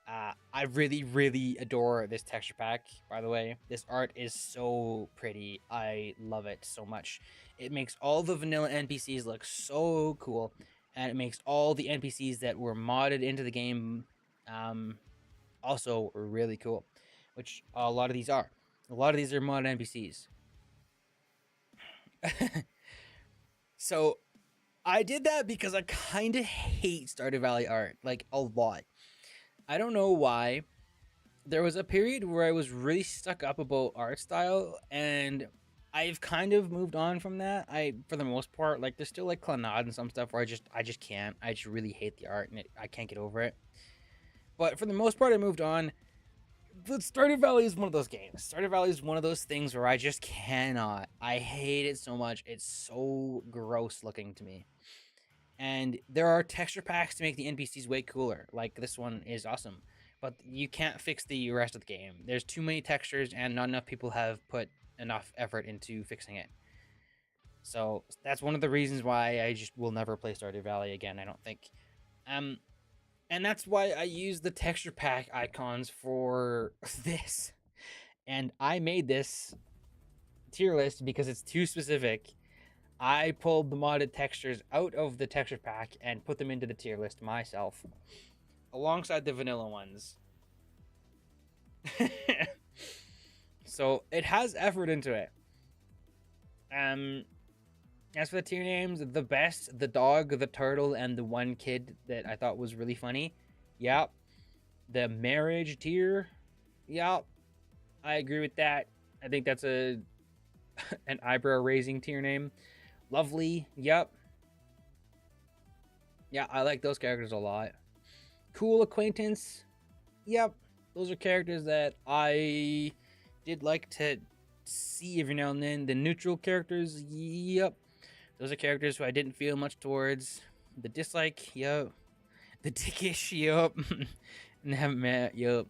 I really adore this texture pack, by the way. This art is so pretty. I love it so much. It makes all the vanilla NPCs look so cool, and it makes all the NPCs that were modded into the game also really cool, which a lot of these are. A lot of these are modded NPCs. So I did that because I kind of hate Stardew Valley art, like a lot. I don't know why. There was a period where I was really stuck up about art style, and I've kind of moved on from that. For the most part, like there's still like Clannad and some stuff where I just can't. I just really hate the art, and I can't get over it. But for the most part, I moved on. But Stardew Valley is one of those games. Stardew Valley is one of those things where I just cannot. I hate it so much. It's so gross looking to me. And there are texture packs to make the NPCs way cooler. Like this one is awesome. But you can't fix the rest of the game. There's too many textures and not enough people have put enough effort into fixing it. So that's one of the reasons why I just will never play Stardew Valley again, I don't think. And that's why I use the texture pack icons for this. And I made this tier list because it's too specific. I pulled the modded textures out of the texture pack and put them into the tier list myself, alongside the vanilla ones. So it has effort into it. As for the tier names, the best, the dog, the turtle, and the one kid that I thought was really funny. Yep. The marriage tier. Yep. I agree with that. I think that's an eyebrow raising tier name. Lovely. Yep. Yeah, I like those characters a lot. Cool acquaintance. Yep. Those are characters that I did like to see every now and then. The neutral characters. Yep. Those are characters who I didn't feel much towards. The dislike, yup. The dickish, yup. And haven't met, yup.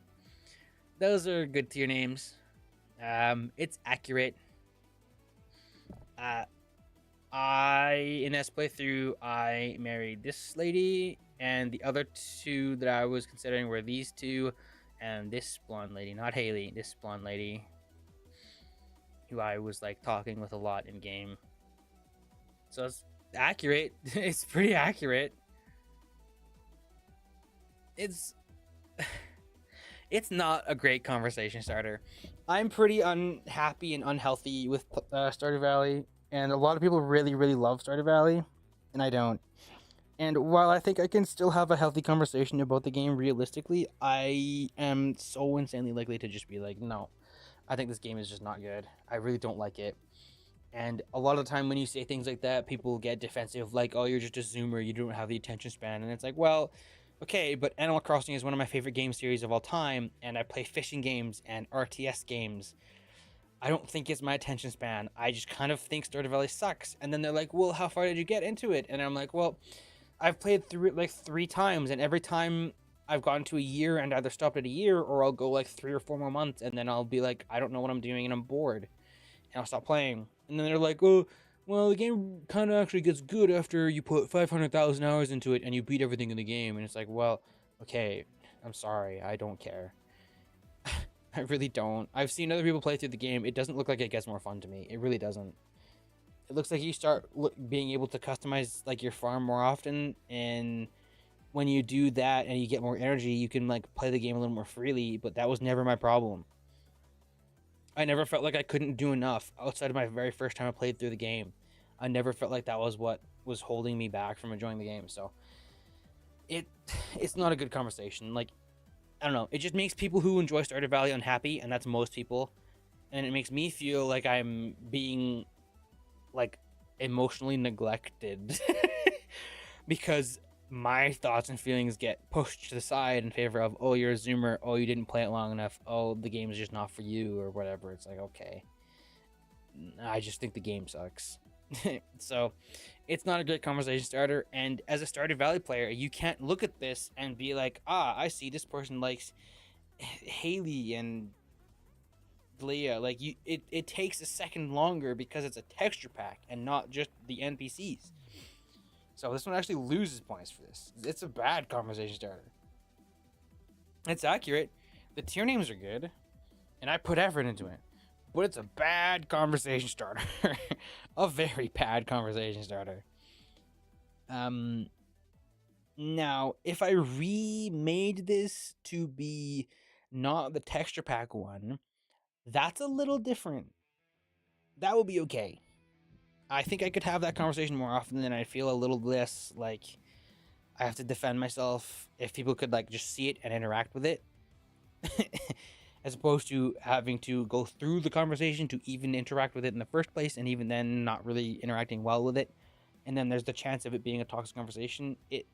Those are good tier names. It's accurate. In this playthrough, I married this lady, and the other two that I was considering were these two, and this blonde lady, not Haley, this blonde lady, who I was like talking with a lot in game. So it's accurate. It's pretty accurate. It's not a great conversation starter. I'm pretty unhappy and unhealthy with Stardew Valley, and a lot of people really love Stardew Valley, and I don't. And while I think I can still have a healthy conversation about the game realistically, I am so insanely likely to just be like, no, I think this game is just not good. I really don't like it. And a lot of the time when you say things like that, people get defensive, like, oh, you're just a zoomer, you don't have the attention span. And it's like, well, okay, but Animal Crossing is one of my favorite game series of all time, and I play fishing games and RTS games. I don't think it's my attention span. I just kind of think Stardew Valley sucks. And then they're like, well, how far did you get into it? And I'm like, well, I've played through it like 3 times, and every time I've gotten to a year and either stopped at a year, or I'll go like 3 or 4 more months, and then I'll be like, I don't know what I'm doing and I'm bored, and I'll stop playing. And then they're like, oh, well, the game kind of actually gets good after you put 500,000 hours into it and you beat everything in the game. And it's like, well, okay, I'm sorry, I don't care. I really don't. I've seen other people play through the game. It doesn't look like it gets more fun to me. It really doesn't. It looks like you start being able to customize like your farm more often, and when you do that and you get more energy, you can like play the game a little more freely. But that was never my problem. I never felt like I couldn't do enough outside of my very first time I played through the game. I never felt like that was what was holding me back from enjoying the game. So it's not a good conversation. Like, I don't know. It just makes people who enjoy Stardew Valley unhappy, and that's most people. And it makes me feel like I'm being like emotionally neglected because my thoughts and feelings get pushed to the side in favor of, oh, you're a zoomer, oh, you didn't play it long enough, oh, the game is just not for you, or whatever. It's like, okay, I just think the game sucks. So it's not a great conversation starter. And as a Stardew Valley player, you can't look at this and be like, I see this person likes Haley and Leah. Like, it takes a second longer because it's a texture pack and not just the NPCs. So this one actually loses points for this. It's a bad conversation starter. It's accurate. The tier names are good, and I put effort into it. But it's a bad conversation starter. A very bad conversation starter. Now, if I remade this to be not the texture pack one, that's a little different. That would be okay. I think I could have that conversation more often, and I'd feel a little less like I have to defend myself if people could like just see it and interact with it. As opposed to having to go through the conversation to even interact with it in the first place, and even then not really interacting well with it. And then there's the chance of it being a toxic conversation. It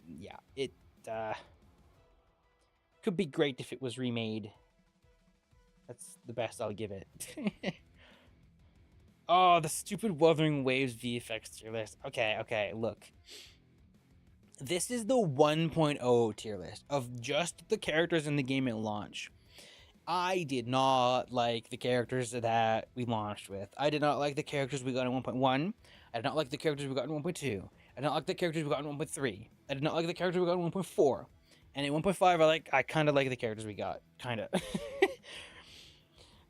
could be great if it was remade. That's the best I'll give it. Oh, the stupid Wuthering Waves VFX tier list. Okay, look. This is the 1.0 tier list of just the characters in the game at launch. I did not like the characters that we launched with. I did not like the characters we got in 1.1. I did not like the characters we got in 1.2. I did not like the characters we got in 1.3. I did not like the characters we got in 1.4. And in 1.5, I kind of like the characters we got. Kind of.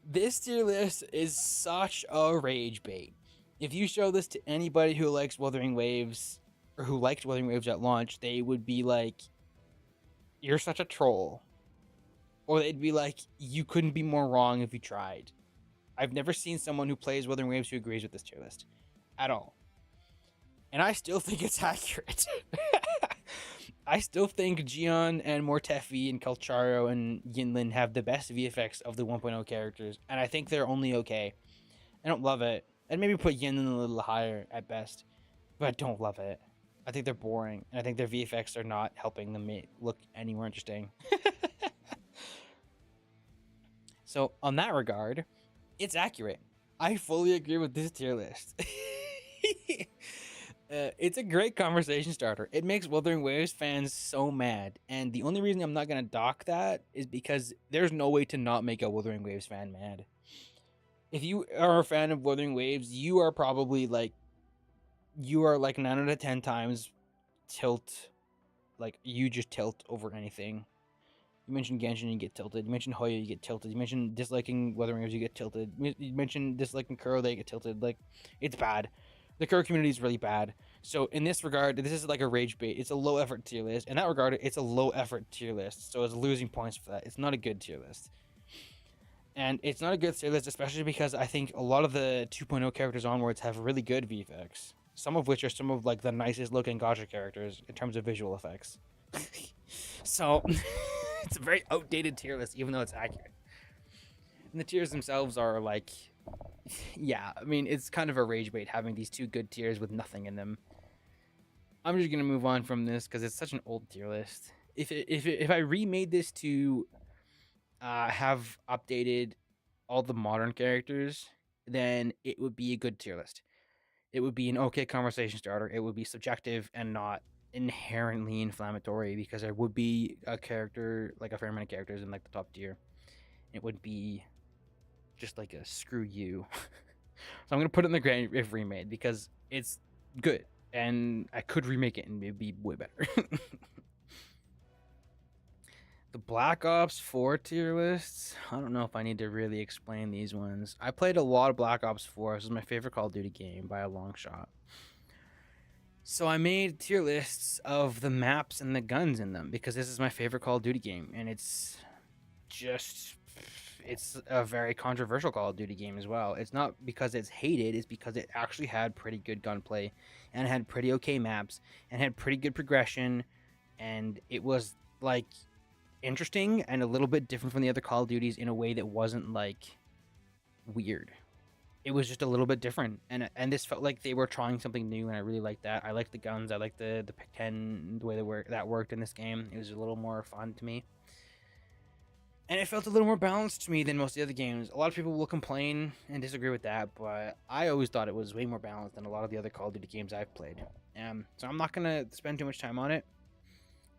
This tier list is such a rage bait. If you show this to anybody who likes Wuthering Waves, or who liked Wuthering Waves at launch, they would be like, you're such a troll. Or they'd be like, you couldn't be more wrong if you tried. I've never seen someone who plays Wuthering Waves who agrees with this tier list. At all. And I still think it's accurate. I still think Gion and Mortefi and Calcharo and Yinlin have the best VFX of the 1.0 characters. And I think they're only okay. I don't love it. I'd maybe put Yinlin a little higher at best. But I don't love it. I think they're boring. And I think their VFX are not helping them look any more interesting. So, on that regard, it's accurate. I fully agree with this tier list. It's a great conversation starter. It makes Wuthering Waves fans so mad. And the only reason I'm not going to dock that is because there's no way to not make a Wuthering Waves fan mad. If you are a fan of Wuthering Waves, you are probably like, 9 out of 10 times tilt. Like, you just tilt over anything. You mention Genshin, you get tilted. You mention Hoya, you get tilted. You mention disliking Wuthering Waves, you get tilted. You mention disliking Kuro, they get tilted. Like, it's bad. The Kuro community is really bad. So in this regard, this is like a rage bait. It's a low effort tier list. In that regard, it's a low effort tier list. So it's losing points for that. It's not a good tier list. And it's not a good tier list, especially because I think a lot of the 2.0 characters onwards have really good VFX. Some of which are some of like the nicest looking gacha characters in terms of visual effects. So it's a very outdated tier list, even though it's accurate. And the tiers themselves are like, yeah, I mean, it's kind of a rage bait having these two good tiers with nothing in them. I'm just gonna move on from this because it's such an old tier list. If I remade this to have updated all the modern characters then it would be a good tier list. It would be an okay conversation starter. It would be subjective and not inherently inflammatory, because there would be a character, like a fair amount of characters in like the top tier. It would be just like a screw you. So I'm gonna put it in the grand if remade, because it's good and I could remake it and it'd be way better. The Black Ops 4 tier lists. I don't know if I need to really explain these ones. I played a lot of Black Ops 4. This is my favorite Call of Duty game by a long shot. So I made tier lists of the maps and the guns in them, because this is my favorite Call of Duty game, and it's a very controversial Call of Duty game as well. It's not because it's hated, it's because it actually had pretty good gunplay and had pretty okay maps and had pretty good progression, and it was like interesting and a little bit different from the other Call of Duties in a way that wasn't like weird. It was just a little bit different, and this felt like they were trying something new, and I really liked that. I liked the guns. I liked the Pick-10, the way that worked in this game. It was a little more fun to me, and it felt a little more balanced to me than most of the other games. A lot of people will complain and disagree with that, but I always thought it was way more balanced than a lot of the other Call of Duty games I've played. So I'm not gonna spend too much time on it.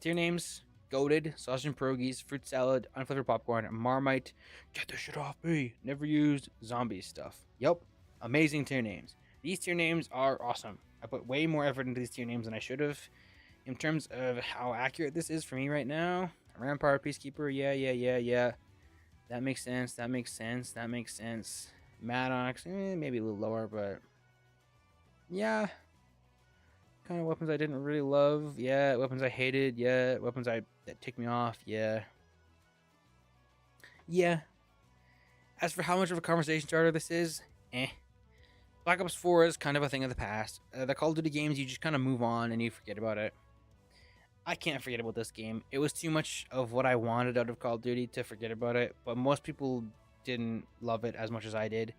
Tier names: Goated, Sausage and Pierogies, Fruit Salad, Unflavored Popcorn, Marmite, Get this shit off me, Never Used, Zombie Stuff. Yep, amazing tier names. These tier names are awesome. I put way more effort into these tier names than I should have. In terms of how accurate this is for me right now, Rampart, Peacekeeper, yeah. That makes sense. Maddox, maybe a little lower, but yeah. Kind of weapons I didn't really love, yeah. Weapons I hated, yeah. Weapons that ticked me off, yeah. As for how much of a conversation starter this is, Black Ops 4 is kind of a thing of the past. The Call of Duty games, you just kind of move on and you forget about it. I can't forget about this game. It was too much of what I wanted out of Call of Duty to forget about it, but most people didn't love it as much as I did.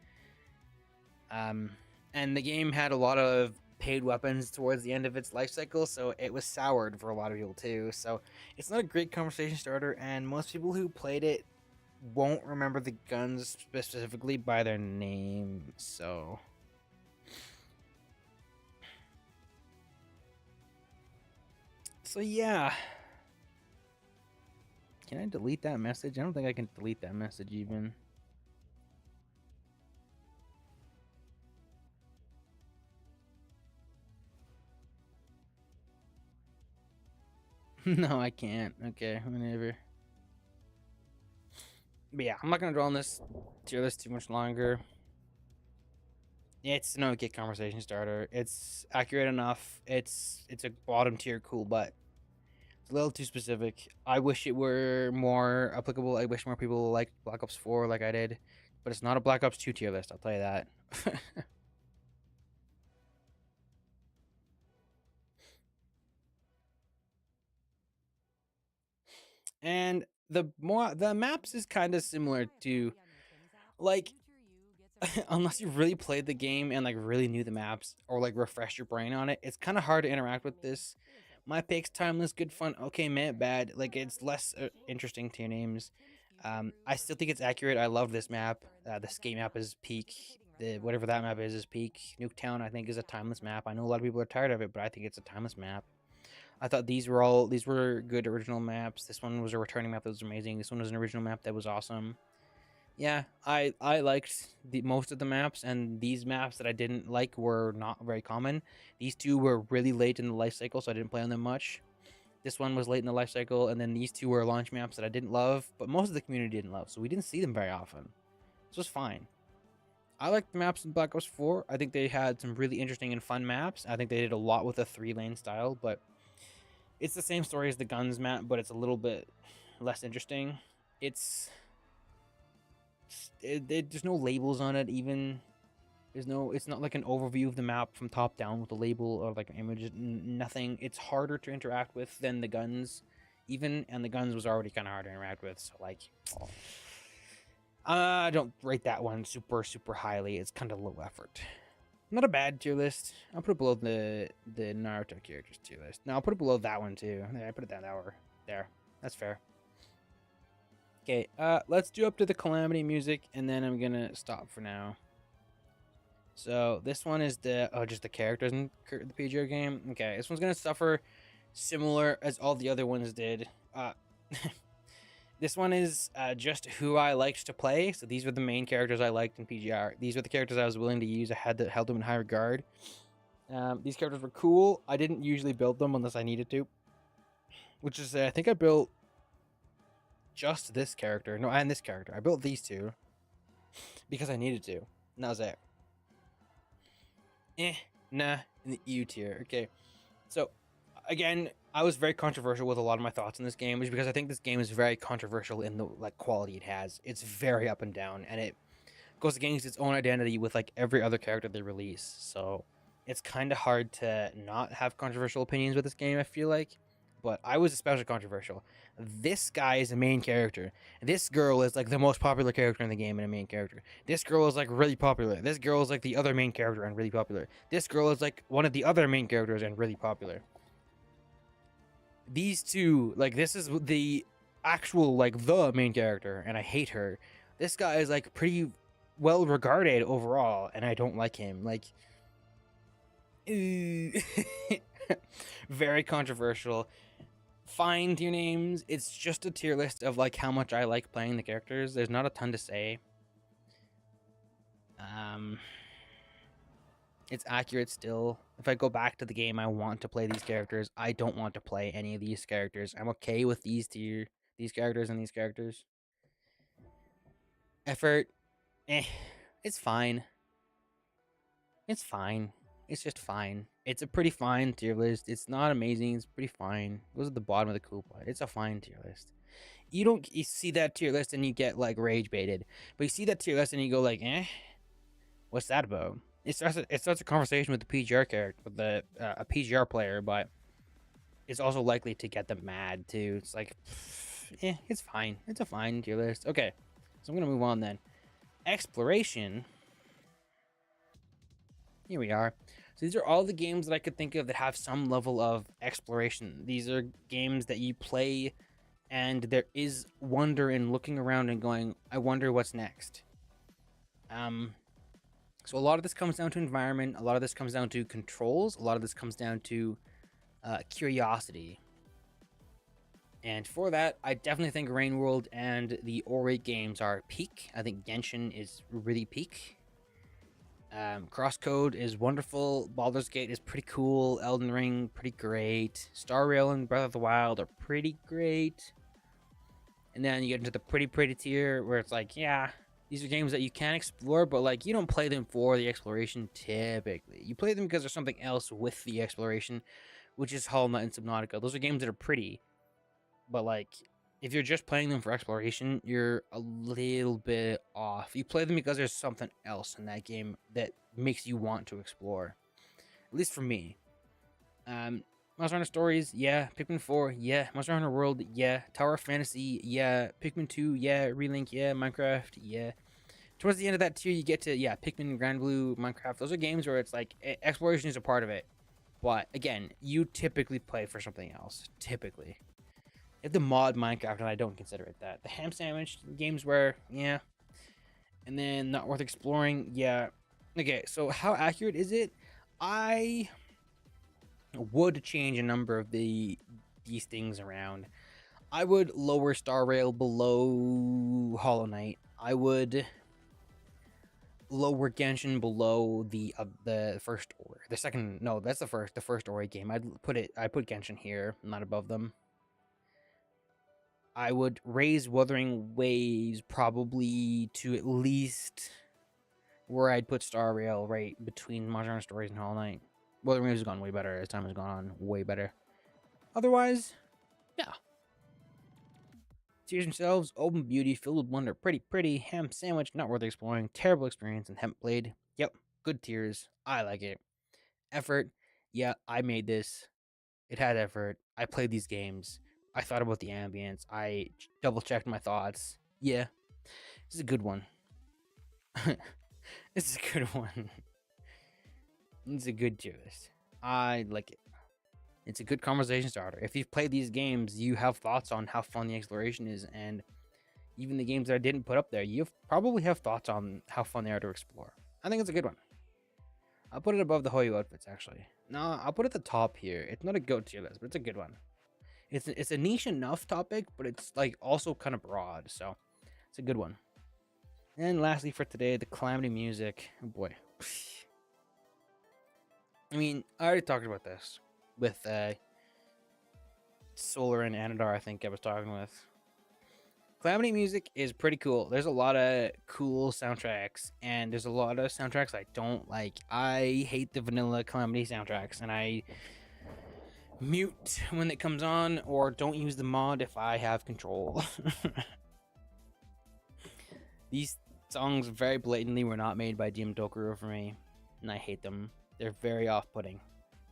And the game had a lot of paid weapons towards the end of its life cycle, so it was soured for a lot of people too. So it's not a great conversation starter, and most people who played it won't remember the guns specifically by their name. So yeah. Can I delete that message? I don't think I can delete that message even. No, I can't. Okay, whenever. But yeah, I'm not gonna draw on this tier list too much longer. It's an okay conversation starter. It's accurate enough. It's a bottom tier cool, but it's a little too specific. I wish it were more applicable. I wish more people liked Black Ops 4 like I did, but it's not a Black Ops 2 tier list, I'll tell you that. And the maps is kind of similar to, like, unless you really played the game and like really knew the maps or like refreshed your brain on it, it's kind of hard to interact with this. My picks: timeless, good fun, okay, man, bad. Like, it's less interesting to your names. I still think it's accurate. I love this map. The skate map is peak. Whatever that map is peak. Nuketown, I think, is a timeless map. I know a lot of people are tired of it, but I think it's a timeless map. I thought these were good original maps. This one was a returning map that was amazing. This one was an original map that was awesome. Yeah, I liked most of the maps, and these maps that I didn't like were not very common. These two were really late in the life cycle, so I didn't play on them much. This one was late in the life cycle, and then these two were launch maps that I didn't love, but most of the community didn't love, so we didn't see them very often. This was fine. I liked the maps in Black Ops 4. I think they had some really interesting and fun maps. I think they did a lot with a 3-lane style, but it's the same story as the guns map, but it's a little bit less interesting. There's no labels on it even. It's not like an overview of the map from top down with a label or like an image. Nothing. It's harder to interact with than the guns even, and the guns was already kind of hard to interact with, so like, I don't rate that one super highly. It's kind of low effort. Not a bad tier list. I'll put it below the Naruto characters tier list. No, I'll put it below that one too. Yeah, I put it down there. That's fair. Okay, let's do up to the Calamity music, and then I'm gonna stop for now. So this one is just the characters in the PGR game. Okay, this one's gonna suffer similar as all the other ones did. This one is just who I liked to play. So these were the main characters I liked in PGR. These were the characters I was willing to use. I held them in high regard. These characters were cool. I didn't usually build them unless I needed to, which is I think I built just this character. No, and this character. I built these two because I needed to, and that was it. Nah, in the U tier. Okay, so again, I was very controversial with a lot of my thoughts in this game, which because I think this game is very controversial in the quality it has. It's very up and down, and it goes against its own identity with like every other character they release. So it's kind of hard to not have controversial opinions with this game, I feel like. But I was especially controversial. This guy is a main character. This girl is like the most popular character in the game and a main character. This girl is like really popular. This girl is like the other main character and really popular. This girl is like one of the other main characters and really popular. These two, like, this is the actual, like, the main character, and I hate her. This guy is, like, pretty well regarded overall, and I don't like him. Like, very controversial. Fine tier names. It's just a tier list of, like, how much I like playing the characters. There's not a ton to say. It's accurate still. If I go back to the game, I want to play these characters. I don't want to play any of these characters. I'm okay with these characters and these characters. Effort, it's fine. It's fine. It's just fine. It's a pretty fine tier list. It's not amazing. It's pretty fine. It goes at the bottom of the Koopa. It's a fine tier list. You see that tier list and you get like rage baited, but you see that tier list and you go like, what's that about? It starts a conversation with the PGR character, with a PGR player, but it's also likely to get them mad too. It's like, it's fine. It's a fine tier list. Okay, so I'm gonna move on then. Exploration. Here we are. So these are all the games that I could think of that have some level of exploration. These are games that you play, and there is wonder in looking around and going, I wonder what's next. So a lot of this comes down to environment, a lot of this comes down to controls, a lot of this comes down to curiosity. And for that, I definitely think Rain World and the Ori games are peak. I think Genshin is really peak. Crosscode is wonderful. Baldur's Gate is pretty cool. Elden Ring, pretty great. Star Rail and Breath of the Wild are pretty great. And then you get into the pretty tier where it's like, yeah, these are games that you can explore, but like you don't play them for the exploration typically. You play them because there's something else with the exploration, which is Hollow Knight and Subnautica. Those are games that are pretty, but like if you're just playing them for exploration, you're a little bit off. You play them because there's something else in that game that makes you want to explore. At least for me. Monster Hunter Stories, yeah. Pikmin 4, yeah. Monster Hunter World, yeah. Tower of Fantasy, yeah. Pikmin 2, yeah. Relink, yeah. Minecraft, yeah. Towards the end of that tier, you get to, yeah, Pikmin, Grand Blue, Minecraft. Those are games where it's like, exploration is a part of it. But, again, you typically play for something else. Typically. You have to mod Minecraft, and I don't consider it that. The Ham Sandwich games where, yeah. And then Not Worth Exploring, yeah. Okay, so how accurate is it? I would change a number of these things around. I would lower Star Rail below Hollow Knight. I would lower Genshin below the first Ori. The second, no, that's the first Ori game. I'd put Genshin here, not above them. I would raise Wuthering Waves probably to at least where I'd put Star Rail, right between Monster Hunter Stories and Hollow Knight. Wuthering Waves has gone way better as time has gone on, way better. Otherwise, yeah. Tiers themselves, Open Beauty, Filled with Wonder, Pretty, Ham Sandwich, Not Worth Exploring, Terrible Experience, and Hemp Blade. Yep, good tiers. I like it. Effort, yeah, I made this. It had effort. I played these games. I thought about the ambience. I double-checked my thoughts. Yeah, this is a good one. This is a good one. It's a good tier list. I like it. It's a good conversation starter. If you've played these games, you have thoughts on how fun the exploration is, and even the games that I didn't put up there, you probably have thoughts on how fun they are to explore. I think it's a good one. I'll put it above the Hoyu outfits, actually. No, I'll put it at the top here. It's not a GOAT tier list, but it's a good one. It's a niche enough topic, but it's like also kind of broad, so it's a good one. And lastly for today, the Calamity music. Oh boy. I mean, I already talked about this with Solar and Anadar, I think I was talking with. Calamity music is pretty cool. There's a lot of cool soundtracks, and there's a lot of soundtracks I don't like. I hate the vanilla Calamity soundtracks, and I mute when it comes on, or don't use the mod if I have control. These songs very blatantly were not made by DM Dokuro for me, and I hate them. They're very off-putting.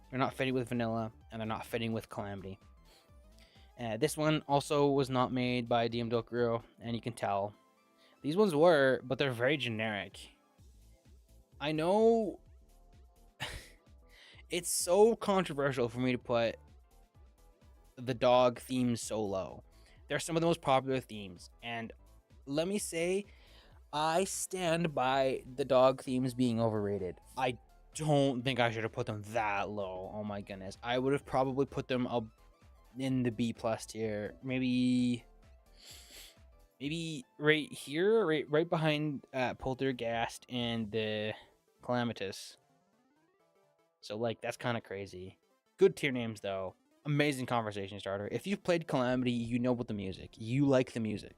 They're not fitting with vanilla, and they're not fitting with Calamity. This one also was not made by DM Dokuro, and you can tell. These ones were, but they're very generic. I know it's so controversial for me to put the dog themes so low. They're some of the most popular themes, and let me say, I stand by the dog themes being overrated. I don't think I should have put them that low. Oh my goodness. I would have probably put them up in the B+ tier. Maybe right here, right behind Poltergeist and the Calamitous. So like that's kind of crazy. Good tier names though. Amazing conversation starter. If you've played Calamity, you know about the music. You like the music.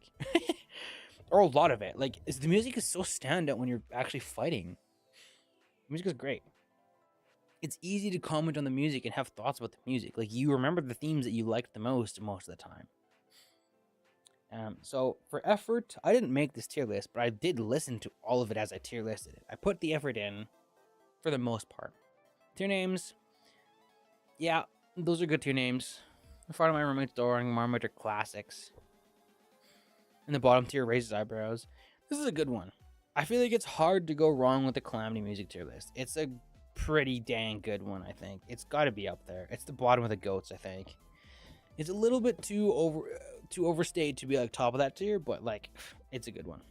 Or a lot of it. Like the music is so standout when you're actually fighting. The music is great. It's easy to comment on the music and have thoughts about the music. Like you remember the themes that you liked the most of the time. So for effort, I didn't make this tier list, but I did listen to all of it as I tier listed it. I put the effort in for the most part. Tier names, yeah, those are good tier names. In front of my roommate's door and Marmite are classics. And the bottom tier raises eyebrows. This is a good one. I feel like it's hard to go wrong with the Calamity music tier list. It's a pretty dang good one, I think. It's got to be up there. It's the bottom of the GOATs, I think. It's a little bit too overstated to be like top of that tier, but like it's a good one.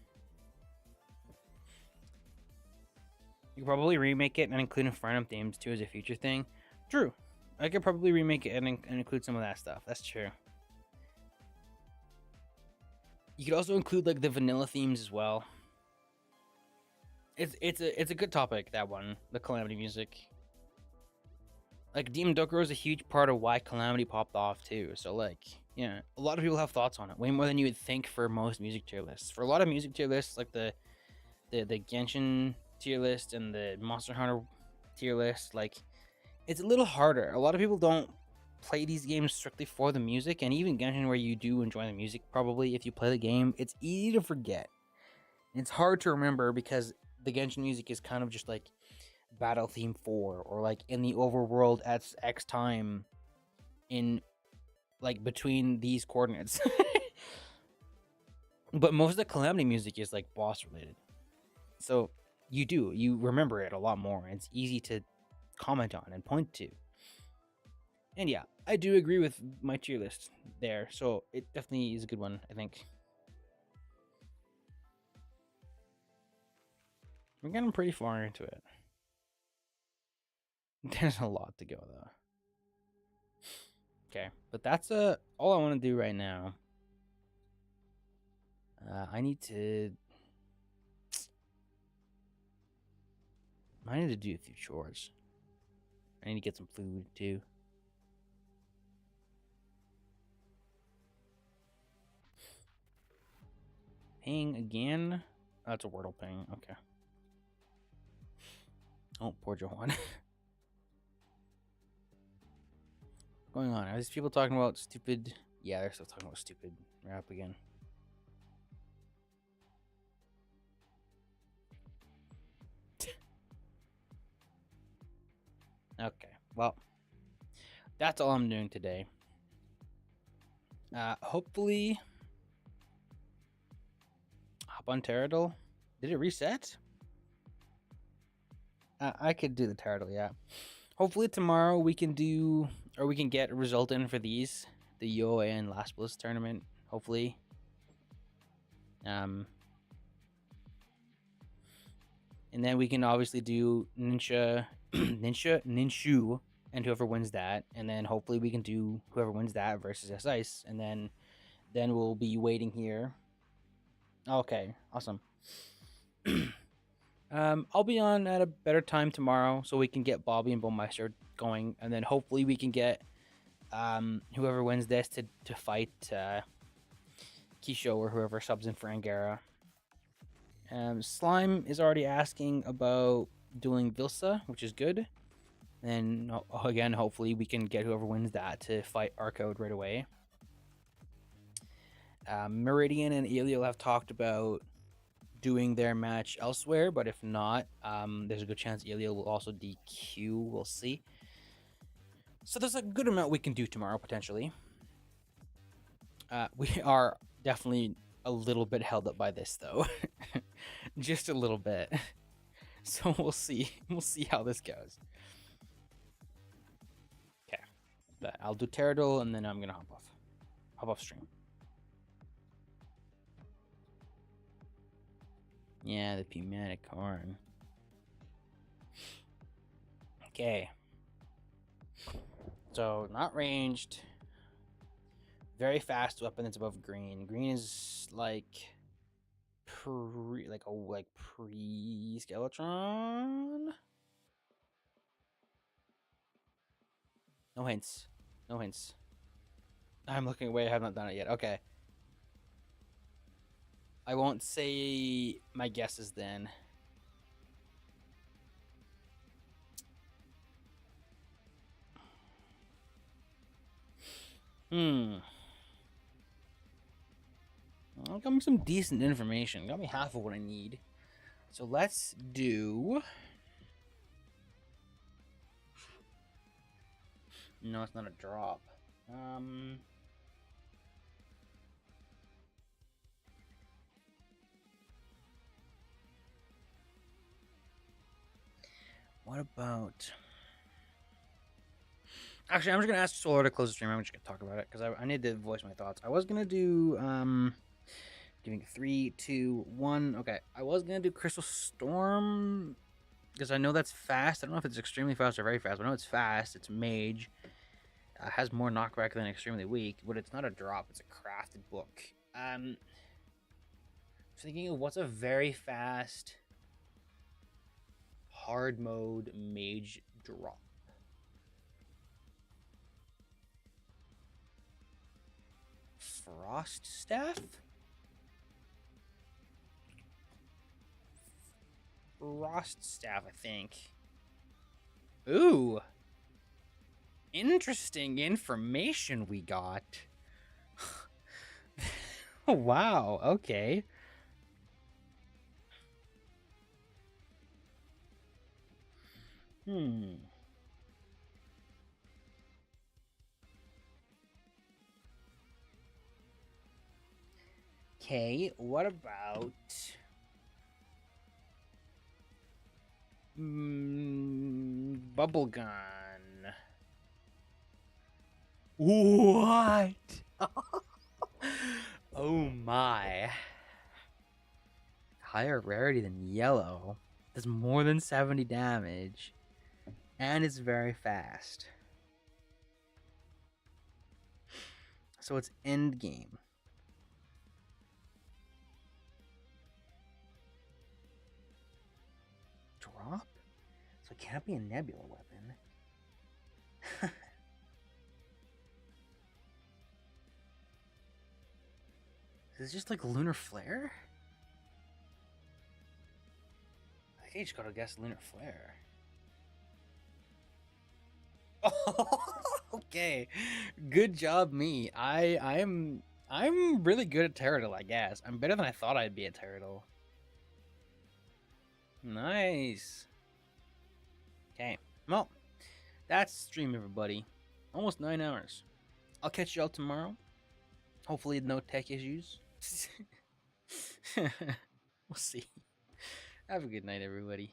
You could probably remake it and include Infernum themes too as a future thing. True. I could probably remake it and include some of that stuff. That's true. You could also include like the vanilla themes as well. It's a good topic, that one, the Calamity music. Like Demon Dokuro is a huge part of why Calamity popped off too. So like, yeah, a lot of people have thoughts on it, way more than you would think for most music tier lists. For a lot of music tier lists, like the Genshin tier list and the Monster Hunter tier list, like it's a little harder. A lot of people don't play these games strictly for the music, and even Genshin, where you do enjoy the music, probably if you play the game, it's easy to forget. It's hard to remember because the Genshin music is kind of just like Battle Theme 4, or like in the overworld at X time in like between these coordinates. But most of the Calamity music is like boss related. So you remember it a lot more, and it's easy to comment on and point to. And yeah, I do agree with my tier list there. So it definitely is a good one, I think. We're getting pretty far into it. There's a lot to go though. Okay, but that's all I want to do right now. I need to do a few chores. I need to get some food too. Ping again. Oh, that's a Wordle ping. Okay. Oh, poor Johan. What's going on? Are these people talking about stupid? Yeah, they're still talking about stupid rap again. Okay, well, that's all I'm doing today. Hopefully, hop on Terraria. Did it reset? I could do the Terraria, yeah. Hopefully tomorrow we can do, or we can get a result in for these, the UOA and Last Bliss tournament. Hopefully. And then we can obviously do Ninja Ninshu, and whoever wins that, and then hopefully we can do whoever wins that versus S Ice, and then we'll be waiting here. Okay, awesome. I'll be on at a better time tomorrow so we can get Bobby and Bowmeister going, and then hopefully we can get whoever wins this to fight Kisho or whoever subs in for Angara. Slime is already asking about doing Vilsa, which is good. And again, hopefully we can get whoever wins that to fight Arcode right away. Meridian and Eliel have talked about doing their match elsewhere, but if not, there's a good chance Eliel will also DQ. We'll see. So there's a good amount we can do tomorrow, potentially. We are definitely a little bit held up by this, though. Just a little bit. So we'll see. We'll see how this goes. Okay. But I'll do Terradol, and then I'm going to hop off stream. Yeah, the pneumatic horn. Okay. So, not ranged. Very fast weapon that's above green. Green is like pre-Skeletron. No hints. No hints. I'm looking away. I have not done it yet. Okay. I won't say my guesses then. Well, got me some decent information. Got me half of what I need. So let's do... No, it's not a drop. What about... Actually, I'm just going to ask Solar to close the stream. I'm just going to talk about it, because I need to voice my thoughts. I was going to do... Giving 3, 2, 1. Okay, I was going to do Crystal Storm, because I know that's fast. I don't know if it's extremely fast or very fast, but I know it's fast. It's Mage. Has more knockback than extremely weak, but it's not a drop. It's a crafted book. Thinking of what's a very fast hard mode mage drop. Frost Staff? Frost Staff, I think. Ooh. Interesting information we got. Wow, okay. Okay, what about... Bubblegum. What? Oh my. Higher rarity than yellow. Does more than 70 damage. And it's very fast. So it's end game. Drop? So it can't be a nebula weapon. Is it just like Lunar Flare? I think I just gotta guess Lunar Flare. Okay. Good job, me. I'm really good at Terradol, I guess. I'm better than I thought I'd be at Terradol. Nice. Okay. Well, that's stream, everybody. Almost 9 hours. I'll catch y'all tomorrow. Hopefully no tech issues. We'll see. Have a good night, everybody.